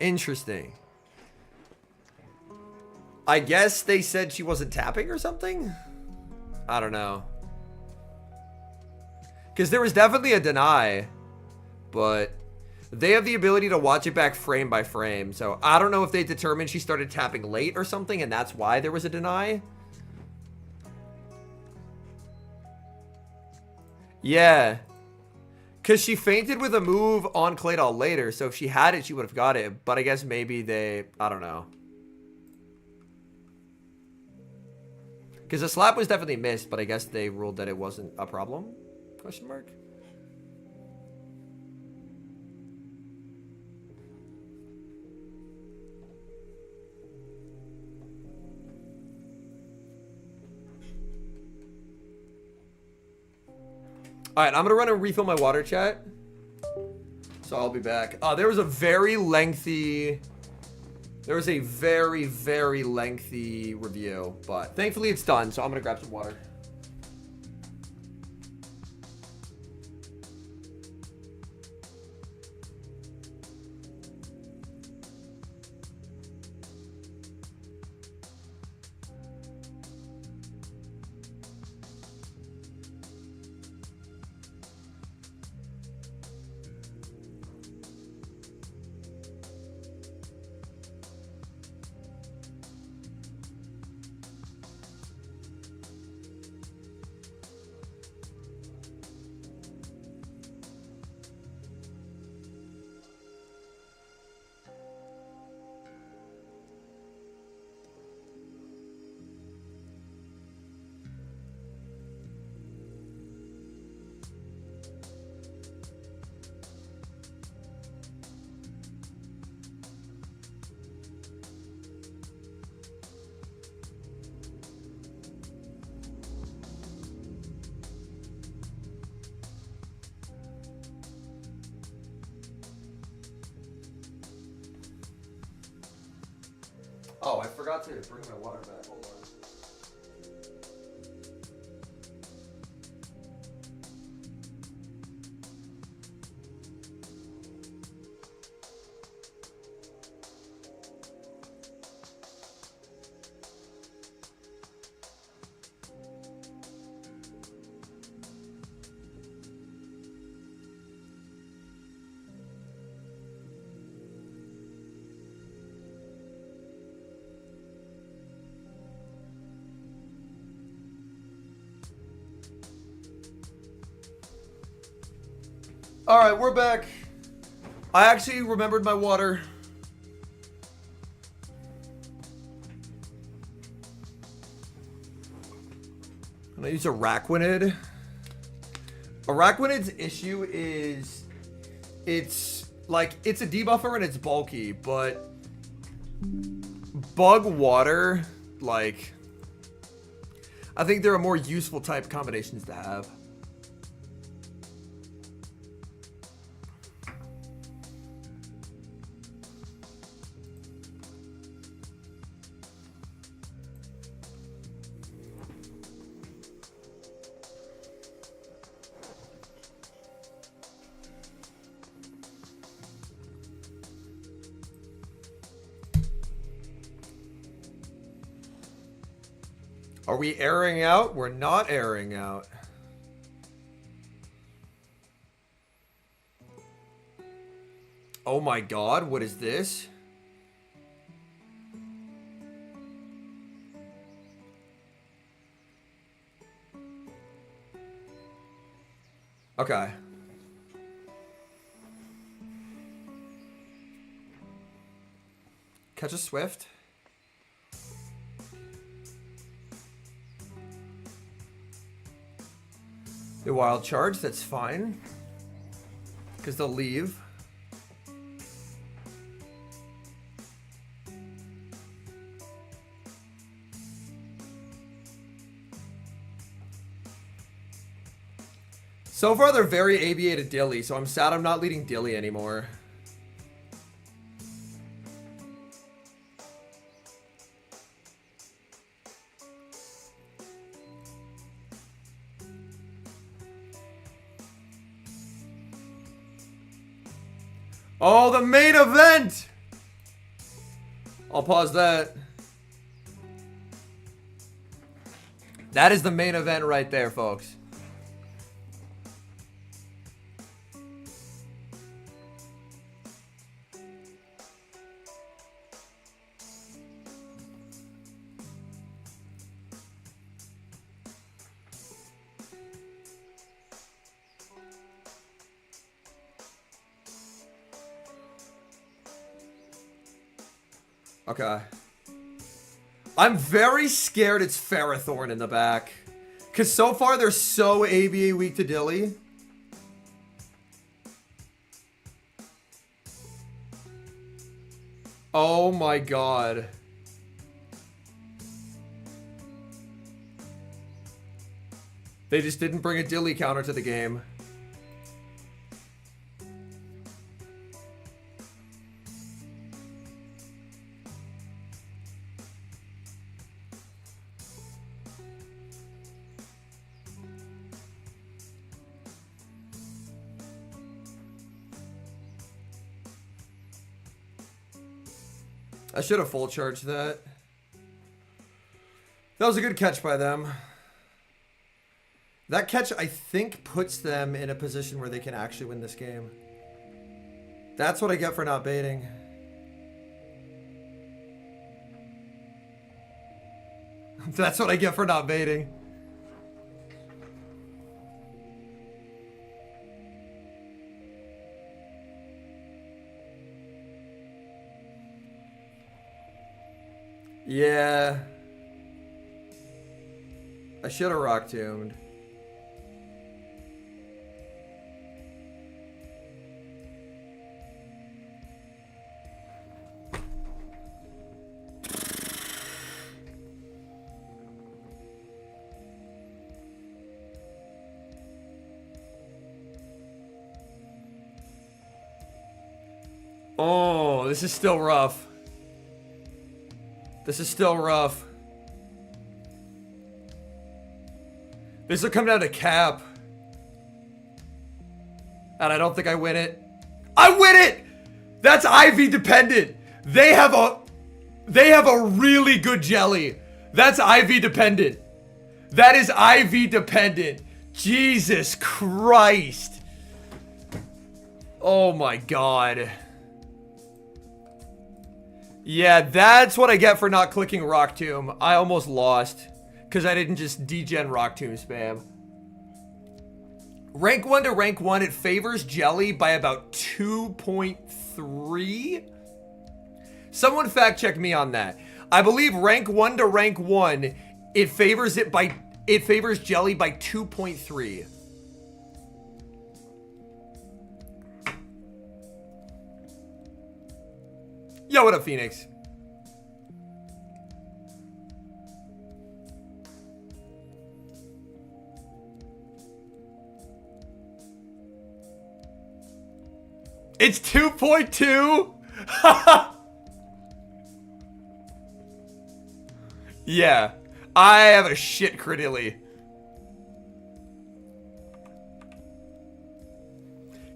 Interesting. I guess they said she wasn't tapping or something? I don't know. Because there was definitely a deny, but they have the ability to watch it back frame by frame. So I don't know if they determined she started tapping late or something and that's why there was a deny. Yeah. Because she fainted with a move on Claydol later. So if she had it, she would have got it. But I guess maybe they... I don't know. Because the slap was definitely missed. But I guess they ruled that it wasn't a problem? Question mark? Alright, I'm going to run and refill my water, chat. So I'll be back. There was a very lengthy... There was a very, very lengthy review. But thankfully it's done, so I'm going to grab some water. Oh, I forgot to bring my water back. Hold on. All right, we're back. I actually remembered my water. I'm gonna use Araquanid. Araquanid's issue is it's a debuffer and it's bulky, but bug water, like, I think there are more useful type combinations to have. Are we airing out? We're not airing out. Oh my god, what is this? Okay. Catch a Swift. The Wild Charge, that's fine. Because they'll leave. So far, they're very ABA to Dilly, so I'm sad I'm not leading Dilly anymore. Oh, the main event! I'll pause that. That is the main event right there, folks. Okay. I'm very scared it's Ferrothorn in the back. Because so far they're so ABA weak to Dilly. Oh my god. They just didn't bring a Dilly counter to the game. I should have full charged that. That was a good catch by them. That catch, I think, puts them in a position where they can actually win this game. That's what I get for not baiting. That's what I get for not baiting. Yeah. I should have rock tombed. Oh, this is still rough. This is still rough. This will come down to cap. And I don't think I win it. I win it! That's IV dependent. They have a really good jelly. That's IV dependent. That is IV dependent. Jesus Christ. Oh my god. Yeah, that's what I get for not clicking Rock Tomb. I almost lost because I didn't just degen Rock Tomb spam. Rank 1 to rank 1, it favors Jelly by about 2.3. Someone fact check me on that. I believe rank 1 to rank 1, it favors Jelly by 2.3. Yo, what up, Phoenix? It's 2.2? Yeah. I have a shit critically.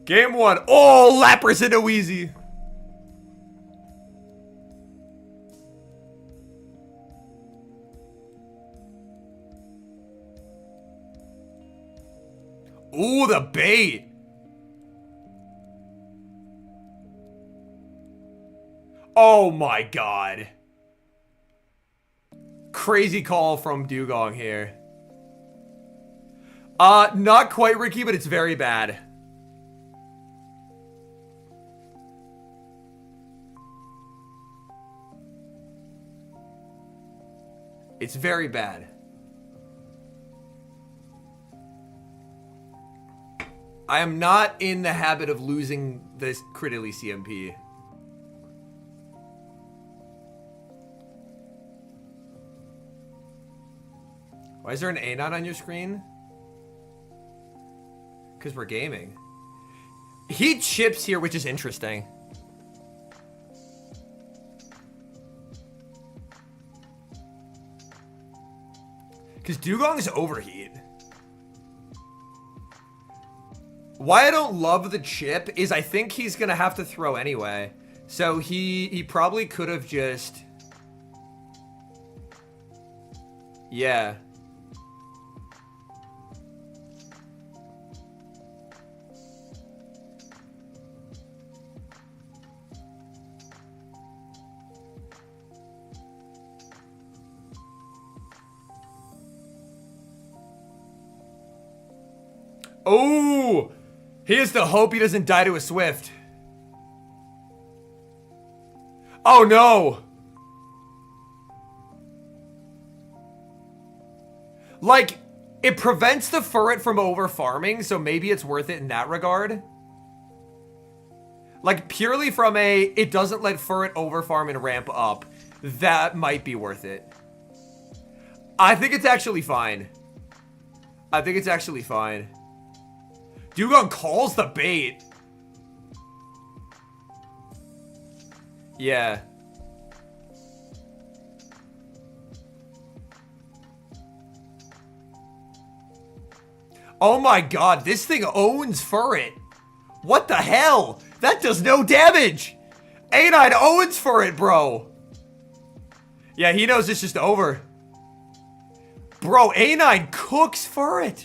Game 1. Oh, Lapras into Wheezy. Ooh, the bait. Oh my god. Crazy call from Dugong here. Not quite, Ricky, but it's very bad. It's very bad. I am not in the habit of losing this critically CMP. Why is there an A9 on your screen? Because we're gaming. He chips here, which is interesting. Because Dugong's overheat. Why I don't love the chip is I think he's going to have to throw anyway. So he probably could have just... Yeah. Oh, he has to hope he doesn't die to a Swift. Oh no. Like, it prevents the Furret from over farming, so maybe it's worth it in that regard. Like, purely from a, it doesn't let Furret over farm and ramp up. That might be worth it. I think it's actually fine. I think it's actually fine. Dugong calls the bait. Yeah. Oh my god, this thing owns Furret. What the hell? That does no damage. A9 owns Furret, bro. Yeah, he knows it's just over. Bro, A9 cooks Furret.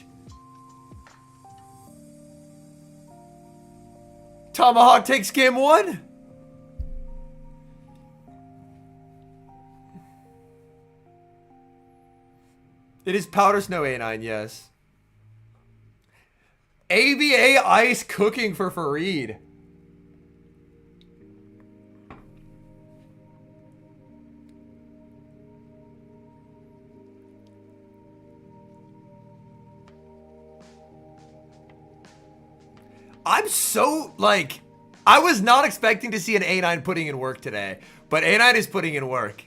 Tomahawk takes game 1. It is Powder Snow A9, yes. ABA Ice cooking for Fareed. I'm so, like, I was not expecting to see an A9 putting in work today, but A9 is putting in work.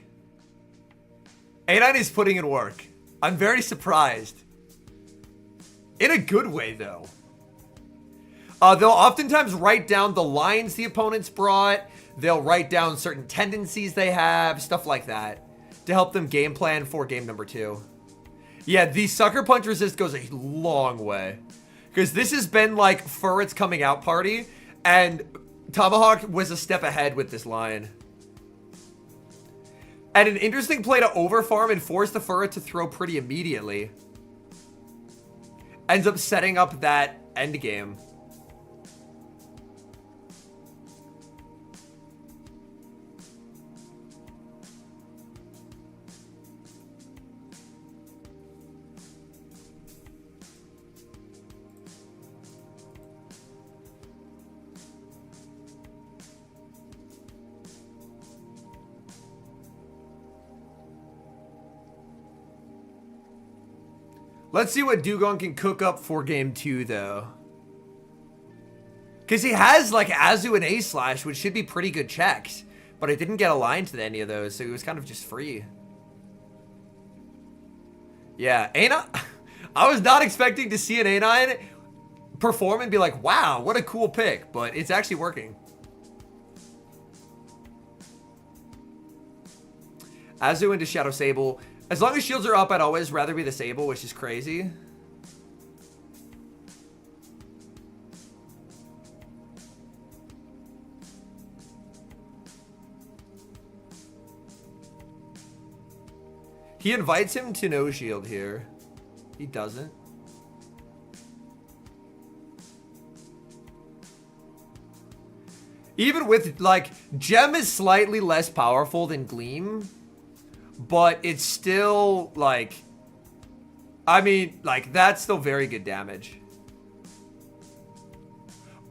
A9 is putting in work. I'm very surprised. In a good way, though. They'll oftentimes write down the lines the opponents brought. They'll write down certain tendencies they have, stuff like that, to help them game plan for game number 2. Yeah, the Sucker Punch resist goes a long way. Because this has been like Furret's coming out party, and Tomahawk was a step ahead with this line. And an interesting play to overfarm and force the Furret to throw pretty immediately. Ends up setting up that endgame. Let's see what Dugong can cook up for game 2, though. Because he has, like, Azu and A-Slash, which should be pretty good checks. But I didn't get aligned to any of those, so he was kind of just free. Yeah, A9... I was not expecting to see an A9 perform and be like, wow, what a cool pick. But it's actually working. Azu into Shadow Sable. As long as shields are up, I'd always rather be the Sable, which is crazy. He invites him to no shield here. He doesn't. Even with, like, Gem is slightly less powerful than Gleam. But it's still, like, I mean, like, that's still very good damage.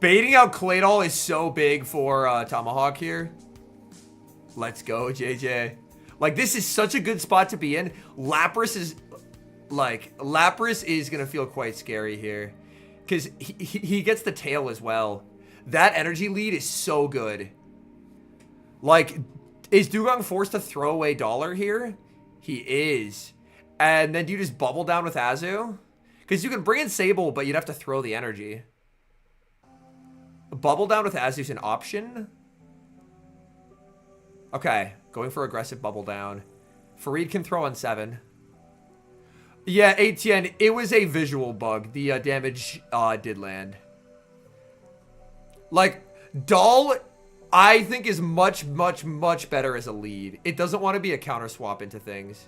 Baiting out Claydol is so big for Tomahawk here. Let's go, JJ. Like, this is such a good spot to be in. Lapras is going to feel quite scary here. Because he gets the tail as well. That energy lead is so good. Like, is Dugong forced to throw away Dollar here? He is. And then do you just bubble down with Azu? Because you can bring in Sable, but you'd have to throw the energy. Bubble down with Azu's an option. Okay, going for aggressive bubble down. Fareed can throw on 7. Yeah, ATN, it was a visual bug. The damage did land. Like, Doll, I think, is much, much, much better as a lead. It doesn't want to be a counter swap into things.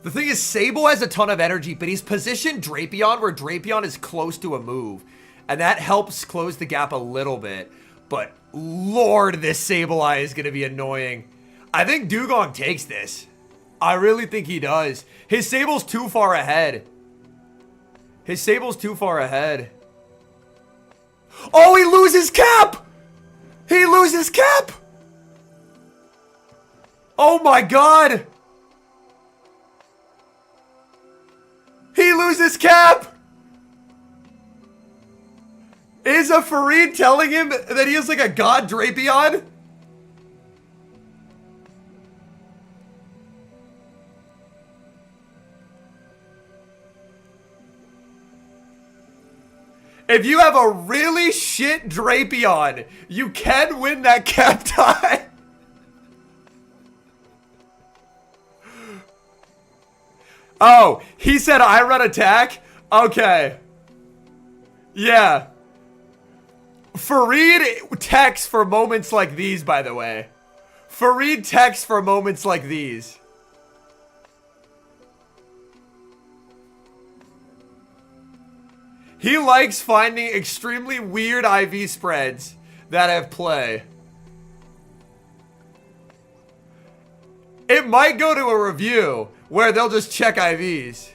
The thing is, Sable has a ton of energy, but he's positioned Drapion where Drapion is close to a move. And that helps close the gap a little bit. But, Lord, this Sableye is going to be annoying. I think Dugong takes this. I really think he does. His Sable's too far ahead. His Sable's too far ahead. Oh, he loses Cap! He loses Cap! Oh my god! He loses Cap! Is a Fareed telling him that he is like a god Drapion? If you have a really shit Drapion, you can win that Cap tie. Oh, he said I run attack? Okay. Yeah. Fareed texts for moments like these, by the way. Fareed texts for moments like these. He likes finding extremely weird IV spreads that have play. It might go to a review where they'll just check IVs.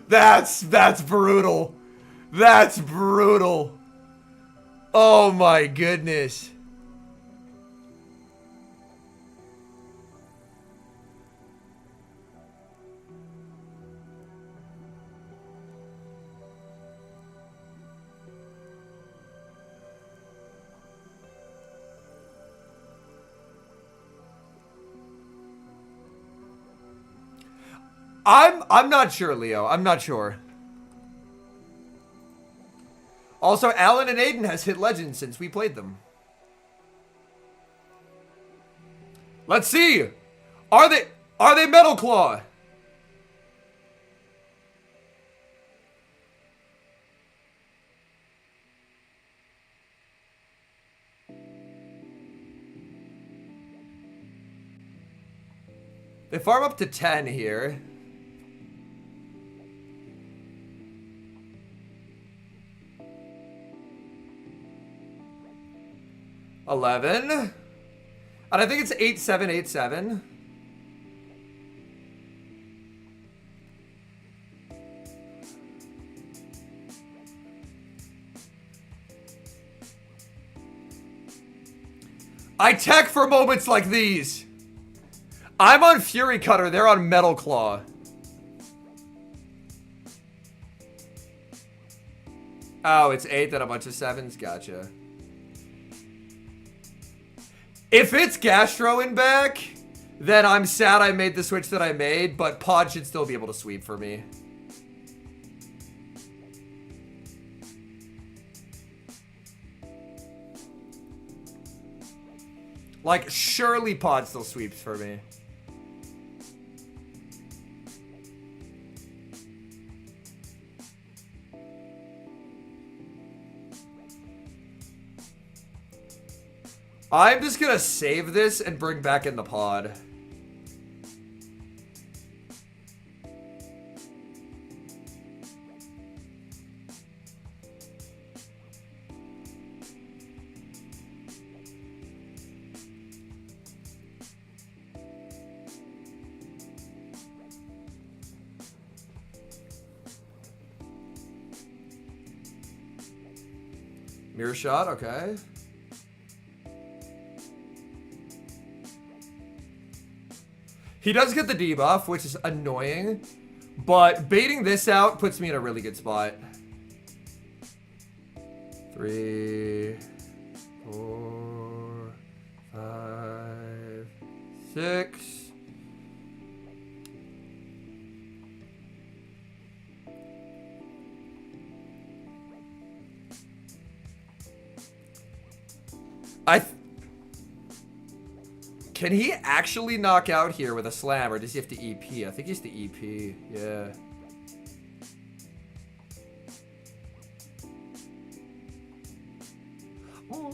That's brutal. That's brutal. Oh my goodness. I'm not sure, Leo. I'm not sure. Also, Alan and Aiden has hit legends since we played them. Let's see. Are they Metal Claw? They farm up to 10 here. $11. And I think it's 8-7-8-7. I tech for moments like these. I'm on Fury Cutter. They're on Metal Claw. Oh, it's 8 then a bunch of 7s. Gotcha. If it's Gastro in back, then I'm sad I made the switch that I made, but Pod should still be able to sweep for me. Like, surely Pod still sweeps for me. I'm just gonna save this and bring back in the pod. Mirror shot, okay. He does get the debuff, which is annoying, but baiting this out puts me in a really good spot. 3, 4, 5, 6. Can he actually knock out here with a slam, or does he have to EP? I think he's the EP, yeah.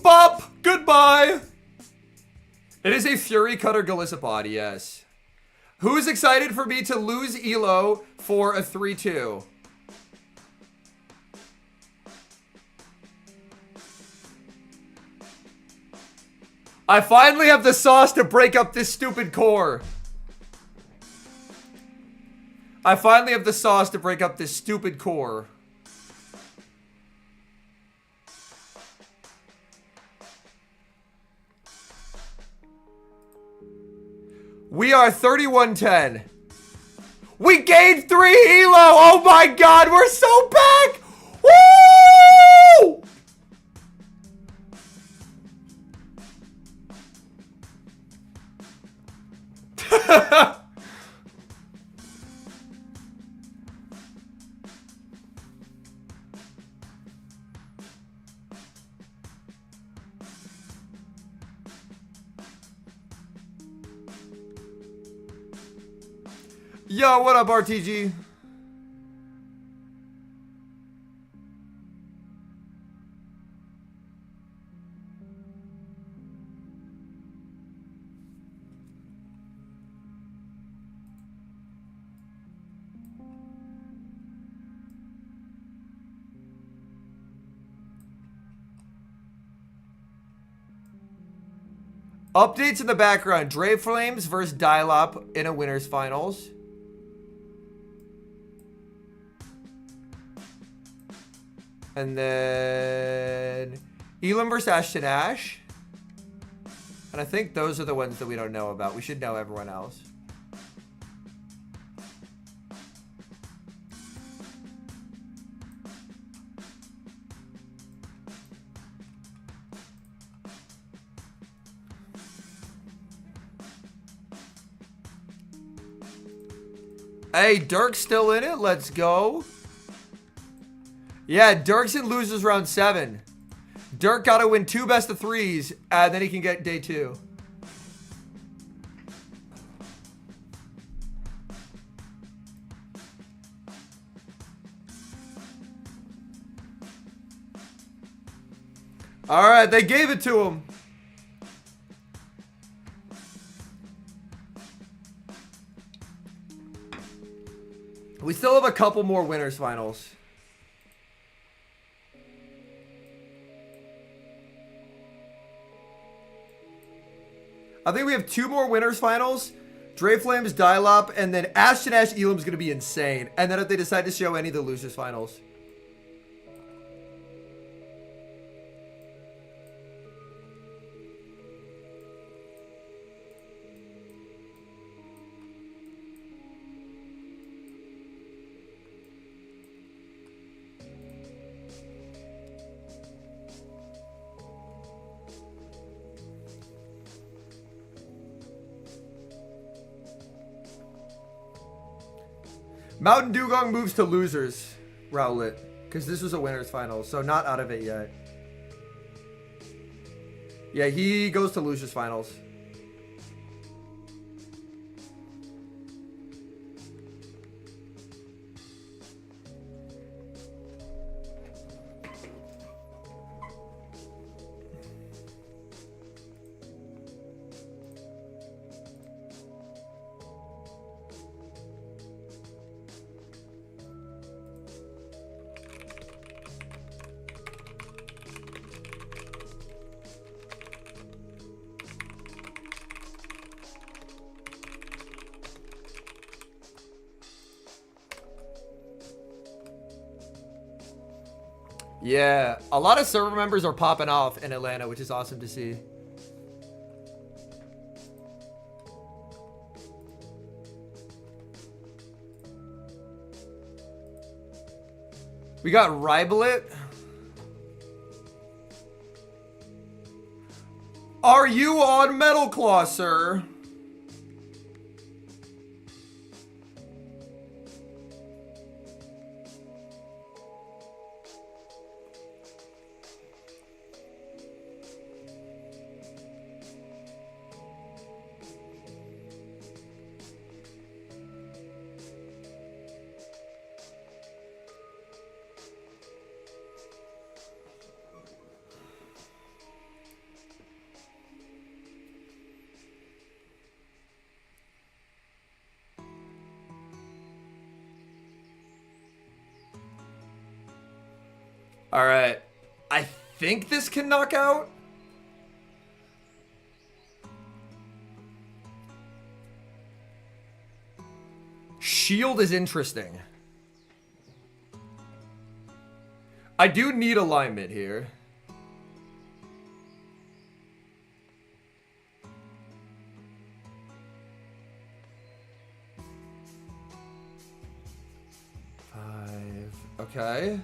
Bop! Goodbye! It is a Fury Cutter Galissapod, yes. Who's excited for me to lose Elo for a 3-2? I finally have the sauce to break up this stupid core. I finally have the sauce to break up this stupid core. We are 31-10. We gained 3 elo. Oh my god, we're so back. Woo! Yo, what up, RTG? Updates in the background. Dre Flames versus Dialop in a winners finals. And then Elam versus Ashton Ash. And I think those are the ones that we don't know about. We should know everyone else. Hey, Dirk's still in it. Let's go. Yeah, Dirk's in losers round 7. Dirk got to win 2 best of 3s, and then he can get day 2. All right, they gave it to him. We still have a couple more winners finals. I think we have 2 more winners finals. Dre Flames, Dialop, and then Ashton Ash Elam's going to be insane. And then if they decide to show any of the losers finals. Mountain Dugong moves to losers, Rowlet, because this was a winners final, so not out of it yet. Yeah, he goes to losers finals. Yeah, a lot of server members are popping off in Atlanta, which is awesome to see. We got Ribolit. Are you on Metal Claw, sir? All right. I think this can knock out. Shield is interesting. I do need alignment here. Five. Okay.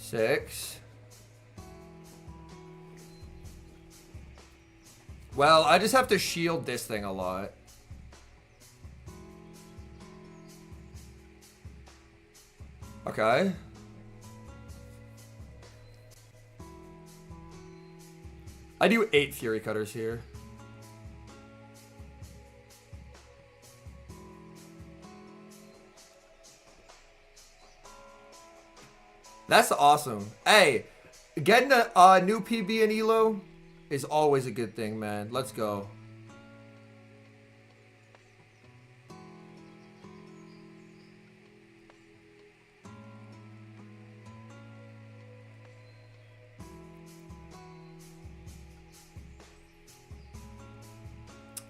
6. Well, I just have to shield this thing a lot. Okay. I do 8 Fury Cutters here. That's awesome. Hey, getting a new PB and Elo is always a good thing, man. Let's go.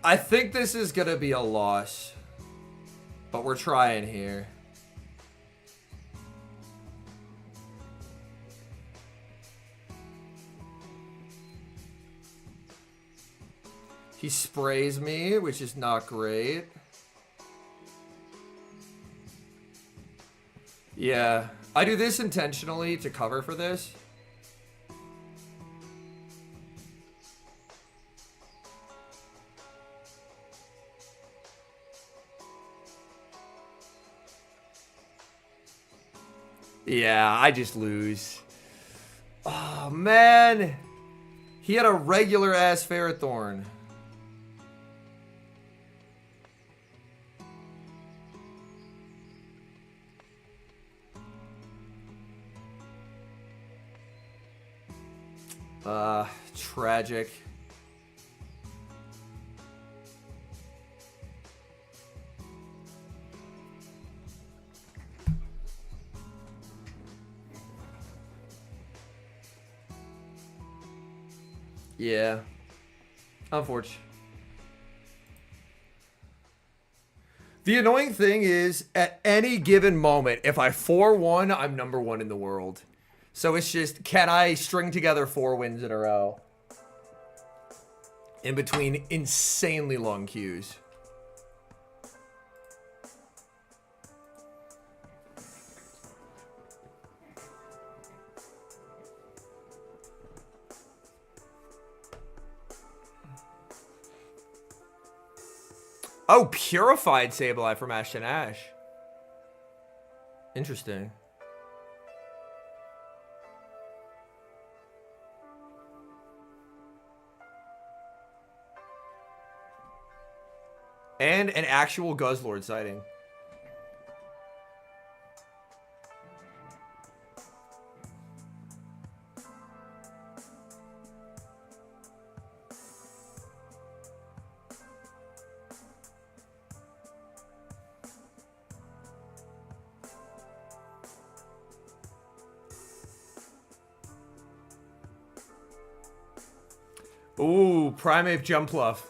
I think this is gonna be a loss, but we're trying here. He sprays me, which is not great. Yeah, I do this intentionally to cover for this. Yeah, I just lose. Oh, man. He had a regular ass Ferrothorn. Tragic. Yeah. Unfortunate. The annoying thing is, at any given moment, if I 4-1, I'm number 1 in the world. So it's just, can I string together 4 wins in a row? In between insanely long queues. Oh, Purified Sableye from Ashton Ash. Interesting. And an actual Guzzlord sighting. Ooh, Primate Jumpluff.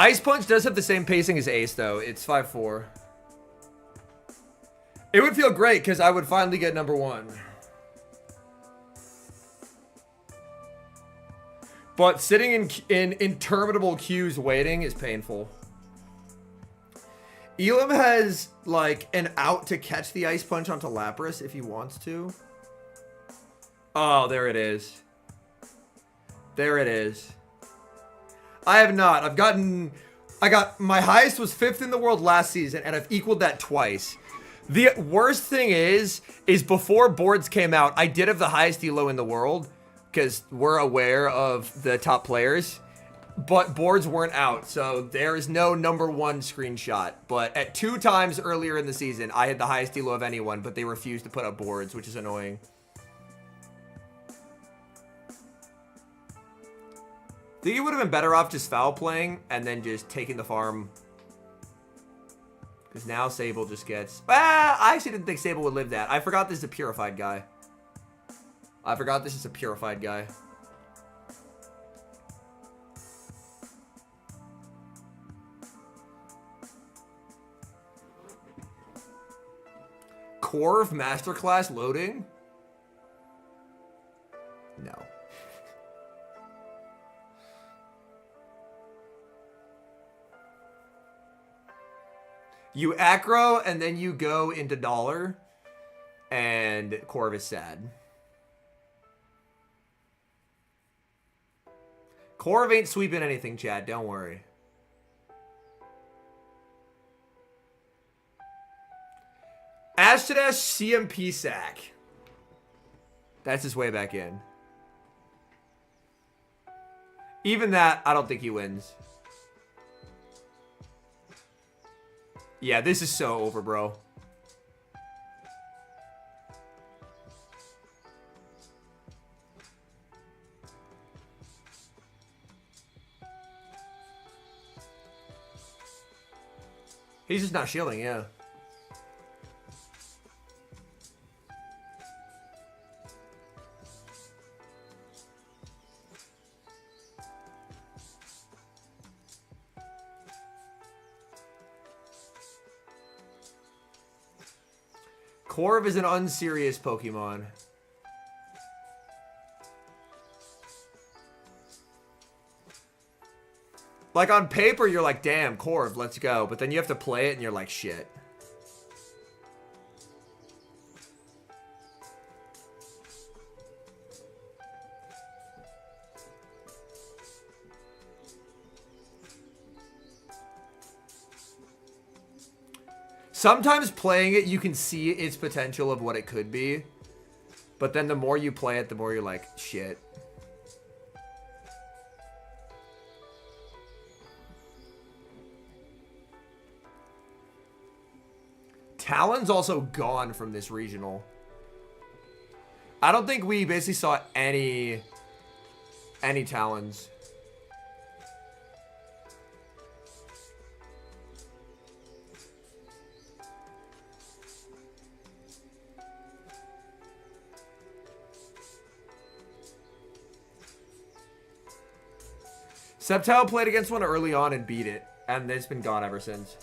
Ice Punch does have the same pacing as Ace, though. It's 5-4. It would feel great because I would finally get number 1. But sitting in interminable queues waiting is painful. Elam has, like, an out to catch the Ice Punch onto Lapras if he wants to. Oh, there it is. There it is. I have not. My highest was 5th in the world last season, and I've equaled that twice. The worst thing is before boards came out, I did have the highest elo in the world, because we're aware of the top players. But boards weren't out, so there is no number 1 screenshot. But at 2 times earlier in the season, I had the highest elo of anyone, but they refused to put up boards, which is annoying. I think you would have been better off just foul playing and then just taking the farm. Because now Sable just gets... I actually didn't think Sable would live that. I forgot this is a purified guy. Corv Masterclass loading? No. You aggro and then you go into dollar and Corv is sad. Corv ain't sweeping anything, Chad. Don't worry. Ashtadesh CMP sack. That's his way back in. Even that, I don't think he wins. Yeah, this is so over, bro. He's just not shielding, yeah. Corv is an unserious Pokemon. Like, on paper, you're like, damn, Corv, let's go. But then you have to play it, and you're like, shit. Sometimes playing it, you can see its potential of what it could be. But then the more you play it, the more you're like, shit. Talon's also gone from this regional. I don't think we basically saw any Talons. Sceptile played against one early on and beat it, and it's been gone ever since.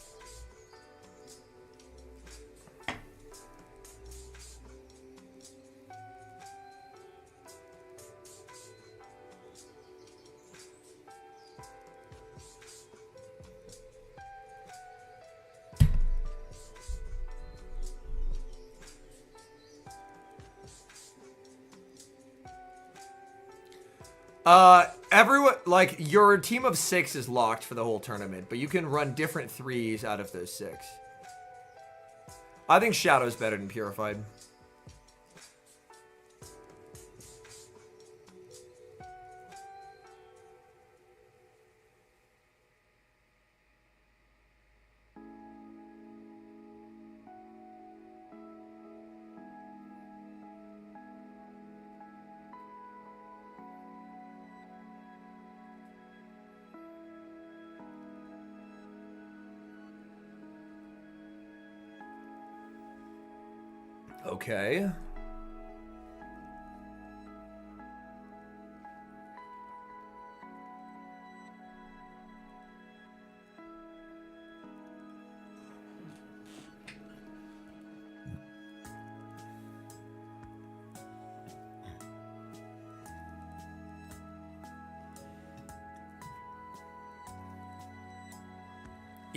Everyone, like, your team of 6 is locked for the whole tournament, but you can run different 3s out of those 6. I think Shadow's better than Purified. Okay.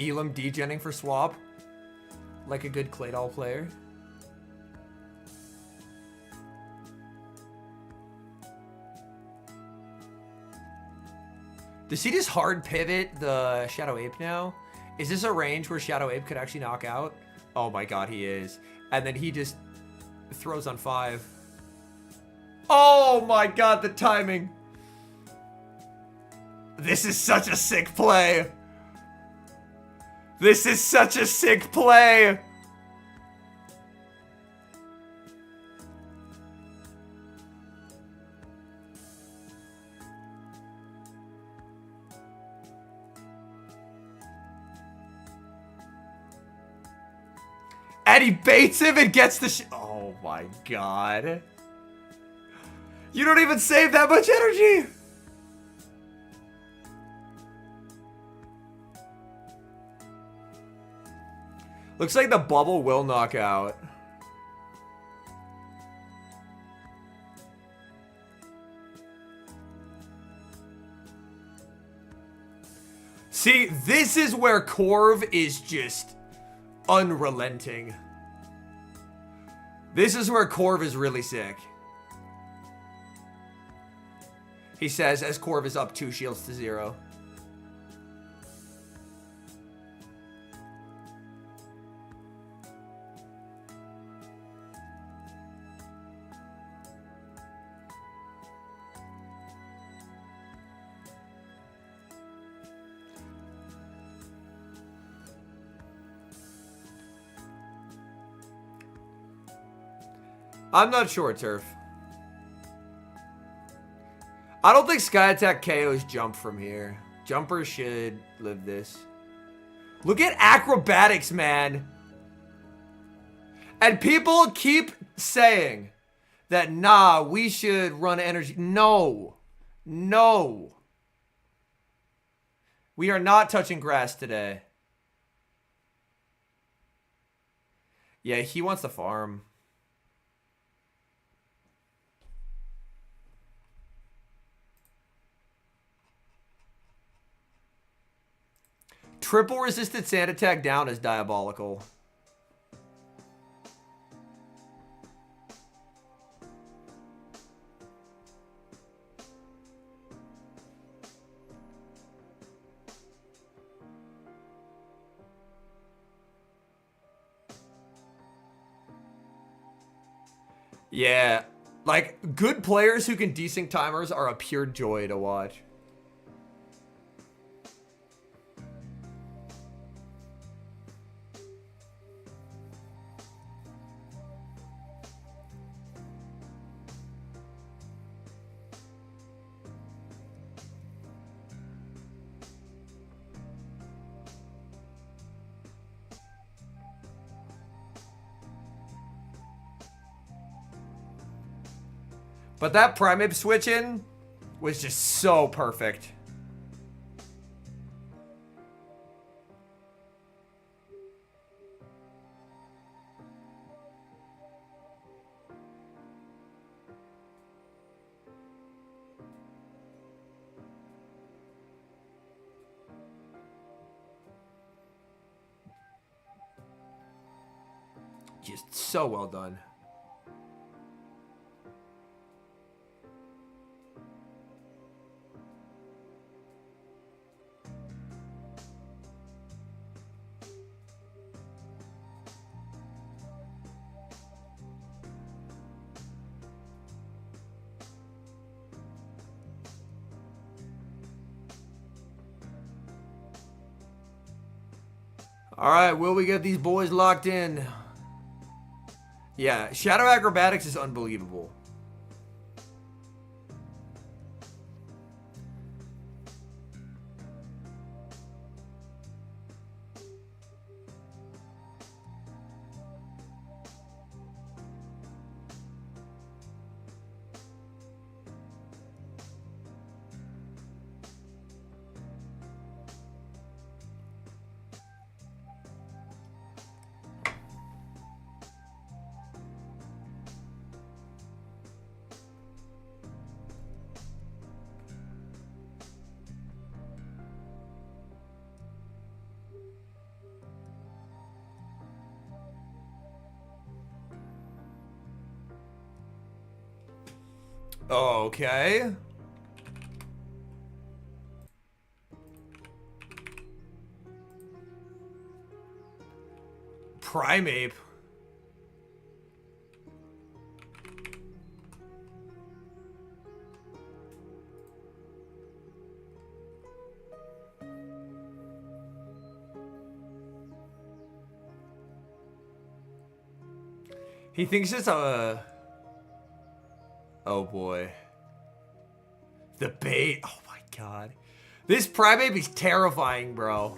Elam degenning for swap. Like a good Claydol player. Does he just hard pivot the Shadow Ape now? Is this a range where Shadow Ape could actually knock out? Oh my god, he is. And then he just throws on 5. Oh my god, the timing. This is such a sick play. This is such a sick play. And he baits him and gets the oh my god. You don't even save that much energy. Looks like the bubble will knock out. See, this is where Corv is just unrelenting. This is where Corv is really sick. He says as Corv is up 2 shields to 0. I'm not sure, Turf. I don't think Sky Attack KOs jump from here. Jumpers should live this. Look at acrobatics, man. And people keep saying that, nah, we should run energy. No. No. We are not touching grass today. Yeah, he wants to farm. Triple resisted sand attack down is diabolical. Yeah, like good players who can desync timers are a pure joy to watch. But that Primate switch in was just so perfect. Just so well done. All right, will we get these boys locked in? Yeah, Shadow Acrobatics is unbelievable. Okay. Primeape. He thinks it's a... Oh boy. The bait. Oh my god. This Primeape is terrifying, bro.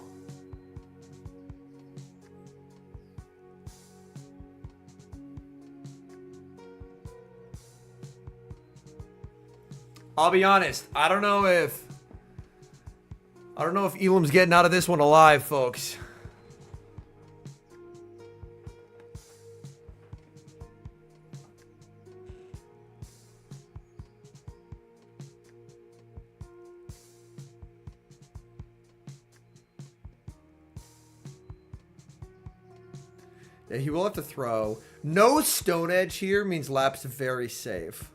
I'll be honest. I don't know if Elam's getting out of this one alive, folks. Yeah, he will have to throw. No Stone Edge here means Lap's very safe.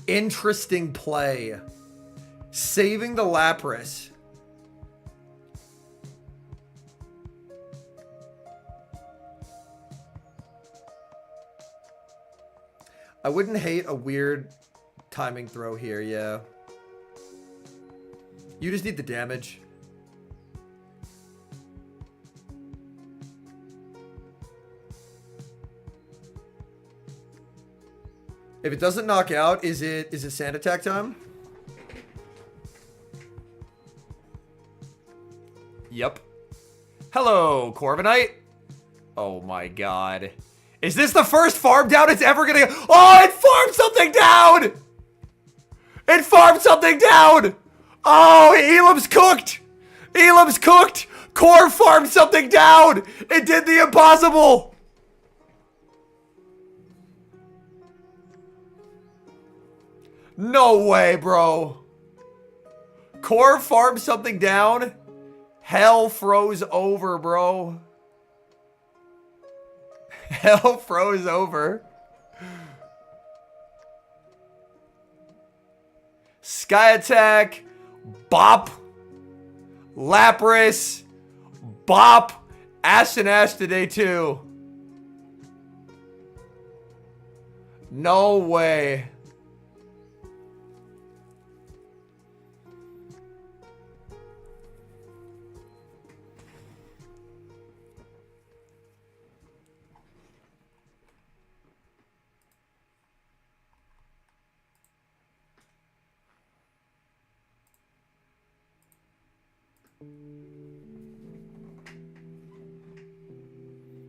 Interesting play. Saving the Lapras. I wouldn't hate a weird timing throw here, yeah. You just need the damage. If it doesn't knock out, is it sand attack time? Yep. Hello, Corviknight. Oh my god. Is this the first farm down it's ever gonna... Oh, it farmed something down! It farmed something down! Oh, Elam's cooked! Elam's cooked! Core farmed something down! It did the impossible! No way, bro. Core farmed something down? Hell froze over, bro. Hell froze over. Sky Attack. Bop. Lapras. Bop. Ash and Ash today too. No way.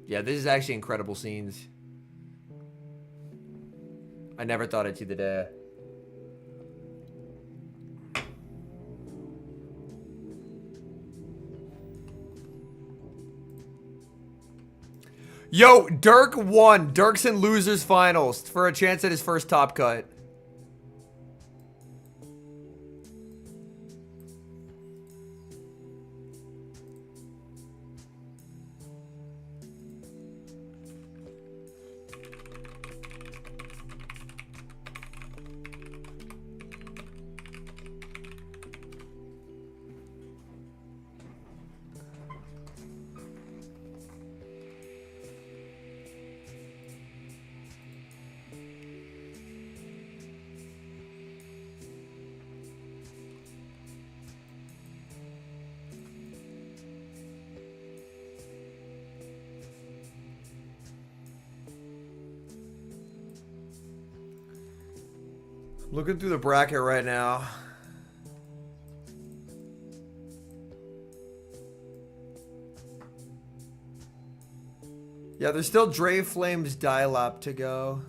Yeah, this is actually incredible scenes. I never thought I'd see the day. Yo, Dirk won. Dirk's in losers finals for a chance at his first top cut. Looking through the bracket right now. Yeah, there's still Dre Flames Dialap to go.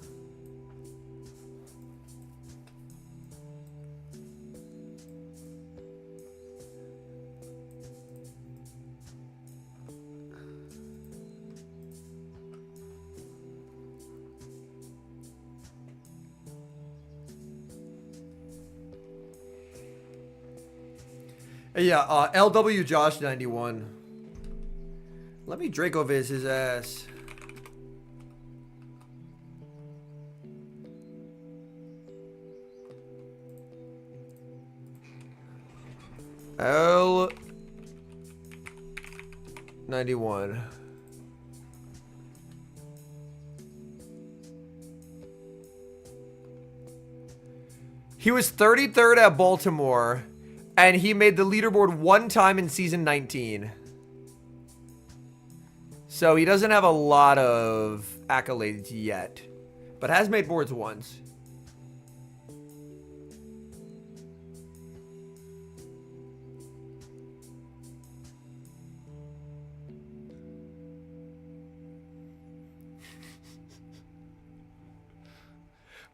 Yeah, LW Josh 91. Let me Draco Viz his ass. L91. He was 33rd at Baltimore, and he made the leaderboard one time in season 19. So he doesn't have a lot of accolades yet, but has made boards once.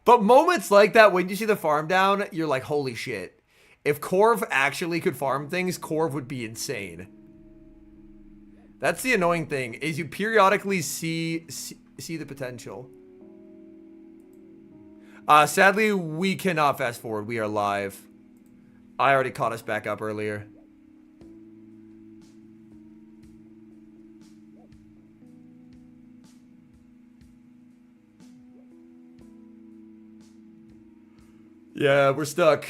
But moments like that, when you see the farm down, you're like, holy shit. If Corv actually could farm things, Corv would be insane. That's the annoying thing, is you periodically see the potential. Sadly, we cannot fast forward. We are live. I already caught us back up earlier. Yeah, we're stuck.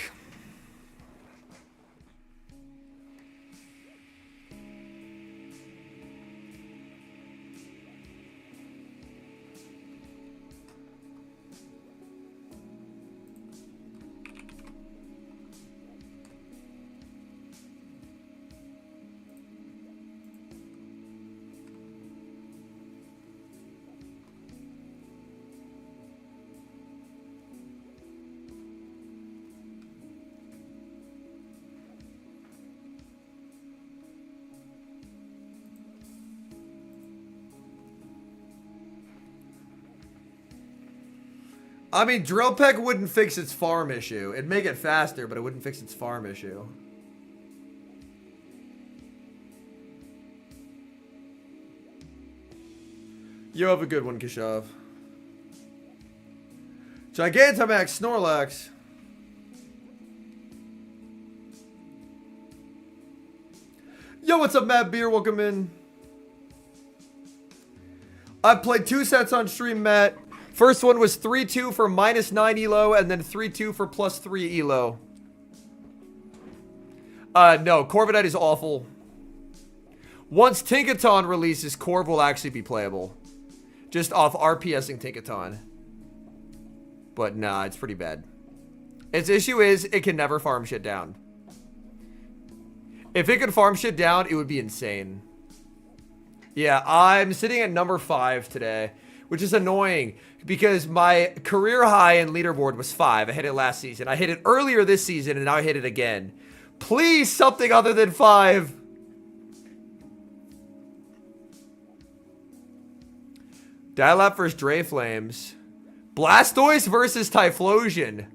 I mean, Drill Peck wouldn't fix its farm issue. It'd make it faster, but it wouldn't fix its farm issue. You have a good one, Kishav. Gigantamax Snorlax. Yo, what's up, Matt Beer? Welcome in. I've played 2 sets on stream, Matt. First one was 3-2 for -9 elo, and then 3-2 for +3 elo. No, Corviknight is awful. Once Tinkaton releases, Corv will actually be playable. Just off RPSing Tinkaton. But nah, it's pretty bad. Its issue is, it can never farm shit down. If it could farm shit down, it would be insane. Yeah, I'm sitting at number 5 today, which is annoying because my career high in leaderboard was 5. I hit it last season. I hit it earlier this season, and now I hit it again. Please, something other than 5. Dialap versus Drayflames. Blastoise versus Typhlosion.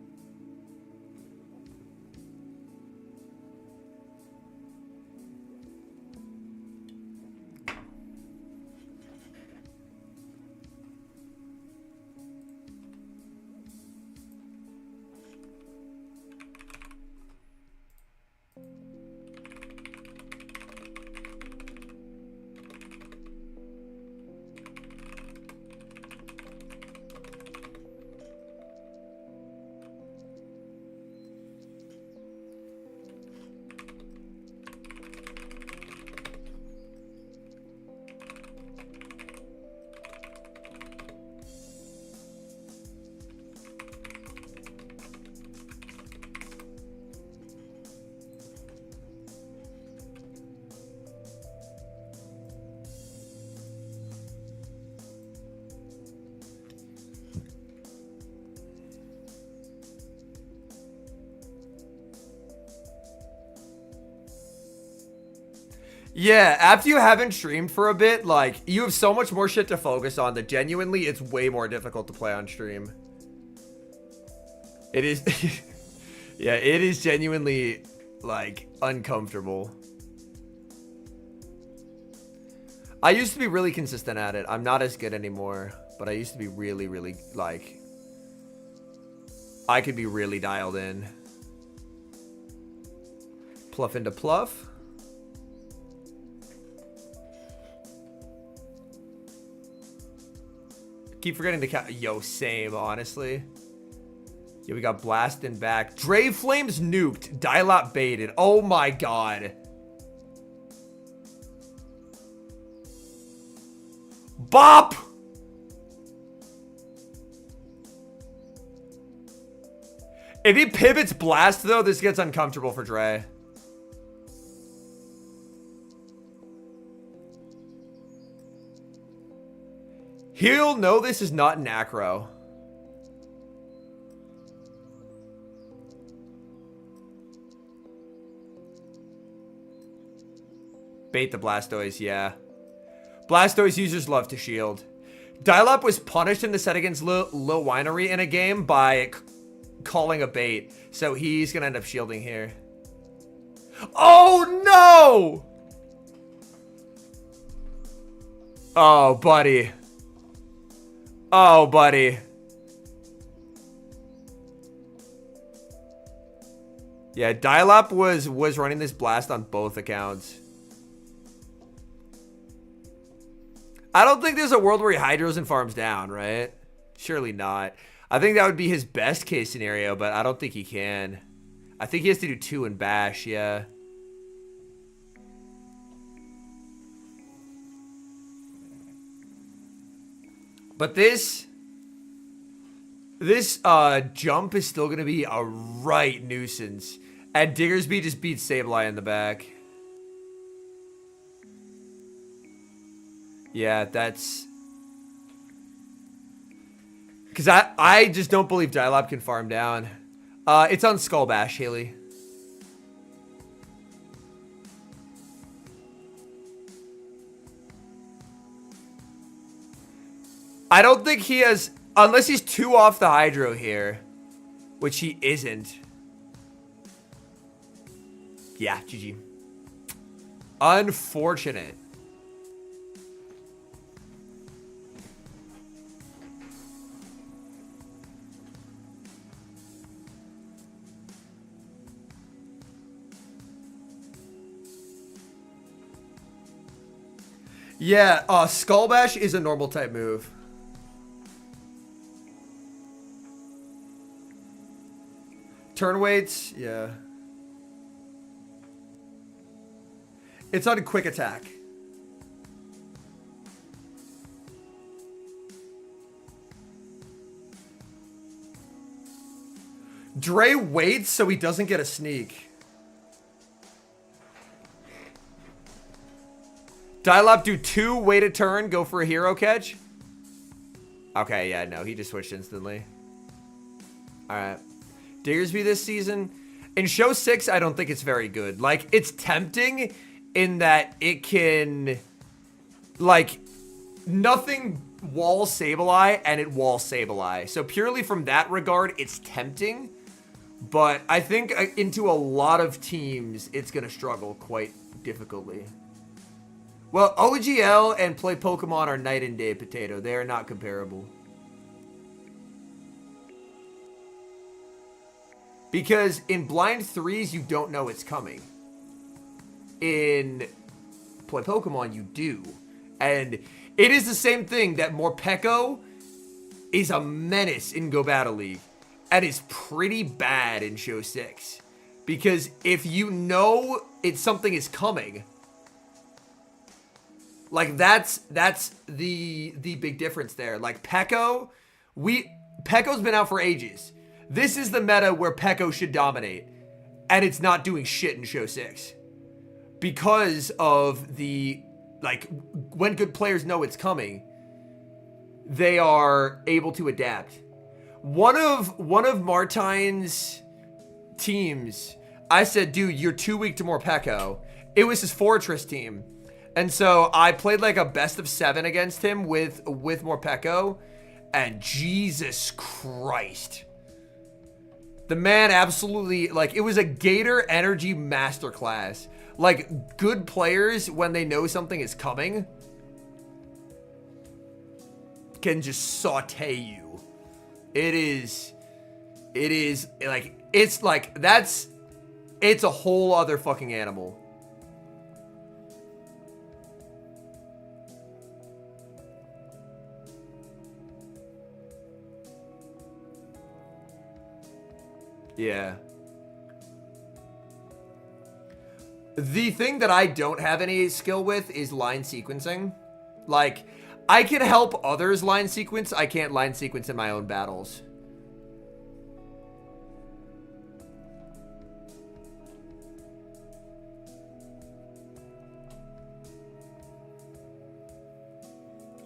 Yeah, after you haven't streamed for a bit, like, you have so much more shit to focus on that genuinely it's way more difficult to play on stream. It is... yeah, it is genuinely, like, uncomfortable. I used to be really consistent at it. I'm not as good anymore, but I used to be really, really, like... I could be really dialed in. Pluff into Pluff. Keep forgetting to Yo, same, honestly. Yeah, we got blasting back. Dre Flames nuked. Dialop baited. Oh my god. Bop! If he pivots blast, though, this gets uncomfortable for Dre. He'll know this is not an acro. Bait the Blastoise, yeah. Blastoise users love to shield. Dialop was punished in the set against Lil Winery in a game by calling a bait. So he's going to end up shielding here. Oh, no! Oh, buddy. Oh, buddy. Yeah, Dialop was running this blast on both accounts. I don't think there's a world where he hydros and farms down, right? Surely not. I think that would be his best case scenario, but I don't think he can. I think he has to do 2 and bash, yeah. But this jump is still going to be a right nuisance. And Diggersby just beats Sableye in the back. Yeah, that's... Because I just don't believe Dialop can farm down. It's on Skull Bash, Haley. I don't think he has... Unless he's 2 off the Hydro here. Which he isn't. Yeah, GG. Unfortunate. Yeah, Skull Bash is a normal type move. Turn weights, yeah. It's on a quick attack. Dre waits so he doesn't get a sneak. Dialop do 2, wait a turn, go for a hero catch. Okay, yeah, no, he just switched instantly. Alright. Diggersby this season. In Show 6, I don't think it's very good. Like, it's tempting in that it can... Like, nothing walls Sableye, and it walls Sableye. So purely from that regard, it's tempting. But I think into a lot of teams, it's going to struggle quite difficultly. Well, OGL and Play Pokemon are night and day, Potato. They are not comparable. Because in Blind 3s, you don't know it's coming. In Play Pokemon, you do. And it is the same thing that Morpeko is a menace in Go Battle League. And is pretty bad in Show 6. Because if you know something is coming... Like, that's the big difference there. Like, Pekko's been out for ages. This is the meta where Pekko should dominate. And it's not doing shit in Show 6. Because of the, like, when good players know it's coming, they are able to adapt. One of Martine's teams, I said, dude, you're too weak to Morpeko. It was his Fortress team. And so I played like a best of 7 against him with Morpeko, and Jesus Christ. The man absolutely, like, it was a Gator Energy masterclass. Like, good players, when they know something is coming, can just saute you. It is, like, it's a whole other fucking animal. Yeah. The thing that I don't have any skill with is line sequencing. Like, I can help others line sequence. I can't line sequence in my own battles.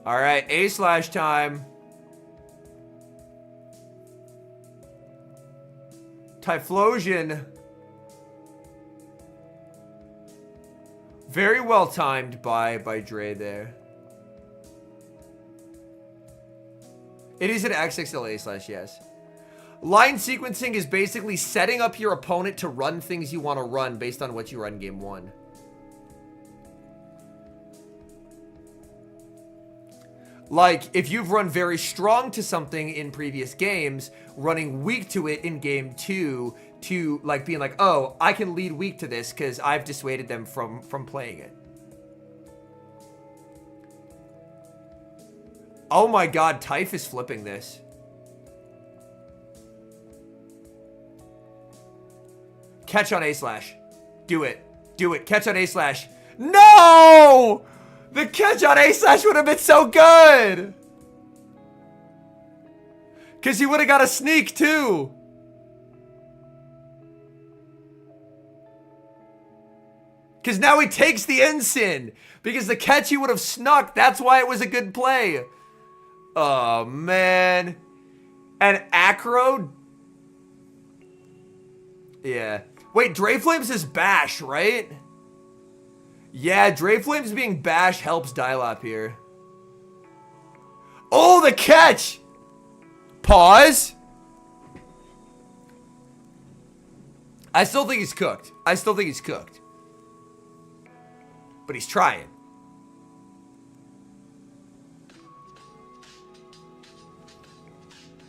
All right, A/ time. Typhlosion. Very well timed by Dre there. It is an XXL A/, yes. Line sequencing is basically setting up your opponent to run things you want to run based on what you run game 1. Like, if you've run very strong to something in previous games, running weak to it in game 2 to, like, being like, oh, I can lead weak to this because I've dissuaded them from playing it. Oh my god, Typh is flipping this. Catch on A/. Do it. Do it. Catch on A/. No! The catch on A/ would have been so good! Because he would have got a sneak too. Because now he takes the ensign. Because the catch he would have snuck. That's why it was a good play. Oh, man. And Acro? Yeah. Wait, Drayflames is bash, right? Yeah, Drayflames being bash helps Dialop here. Oh, the catch! Pause. I still think he's cooked. I still think he's cooked. But he's trying.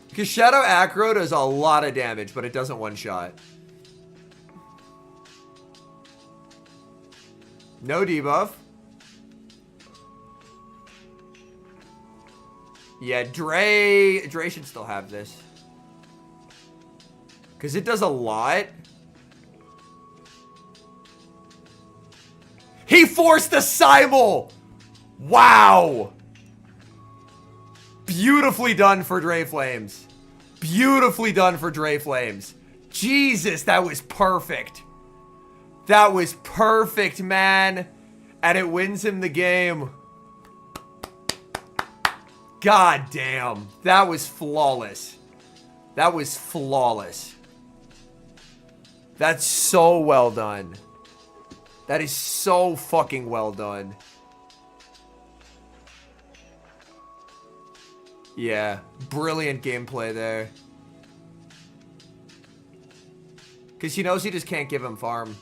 Because Shadow Acro does a lot of damage, but it doesn't one-shot. No debuff. Yeah, Dre should still have this. Because it does a lot. He forced the simul! Wow! Beautifully done for Drayflames. Beautifully done for Drayflames. Jesus, that was perfect. That was perfect, man. And it wins him the game. God damn. That was flawless. That was flawless. That's so well done. That is so fucking well done. Yeah, brilliant gameplay there. Because he knows he just can't give him farm.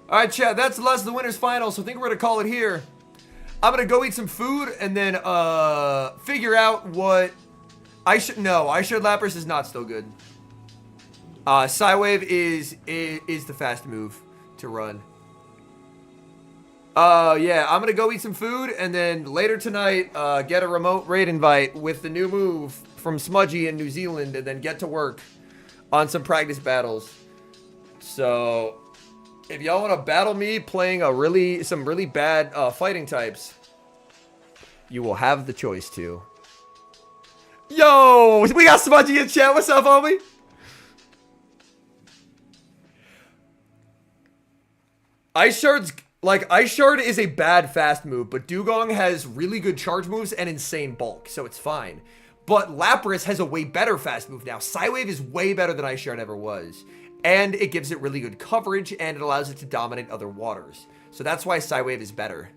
Alright, chat, that's the last of the winners final, so I think we're going to call it here. I'm going to go eat some food and then figure out what... Ice-Shard Lapras is not still good. Psywave is the fast move to run. Yeah, I'm gonna go eat some food and then later tonight get a remote raid invite with the new move from Smudgy in New Zealand and then get to work on some practice battles. So if y'all want to battle me playing some really bad fighting types, you will have the choice to. Yo, we got Smudgy in chat. What's up, homie? Ice Shard is a bad fast move, but Dugong has really good charge moves and insane bulk, so it's fine. But Lapras has a way better fast move now. Psywave is way better than Ice Shard ever was. And it gives it really good coverage, and it allows it to dominate other waters. So that's why Psywave is better.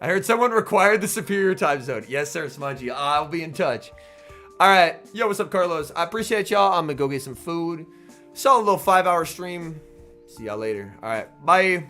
I heard someone required the superior time zone. Yes, sir, Smudgy. I'll be in touch. All right. Yo, what's up, Carlos? I appreciate y'all. I'm going to go get some food. Solid little 5-hour stream. See y'all later. All right. Bye.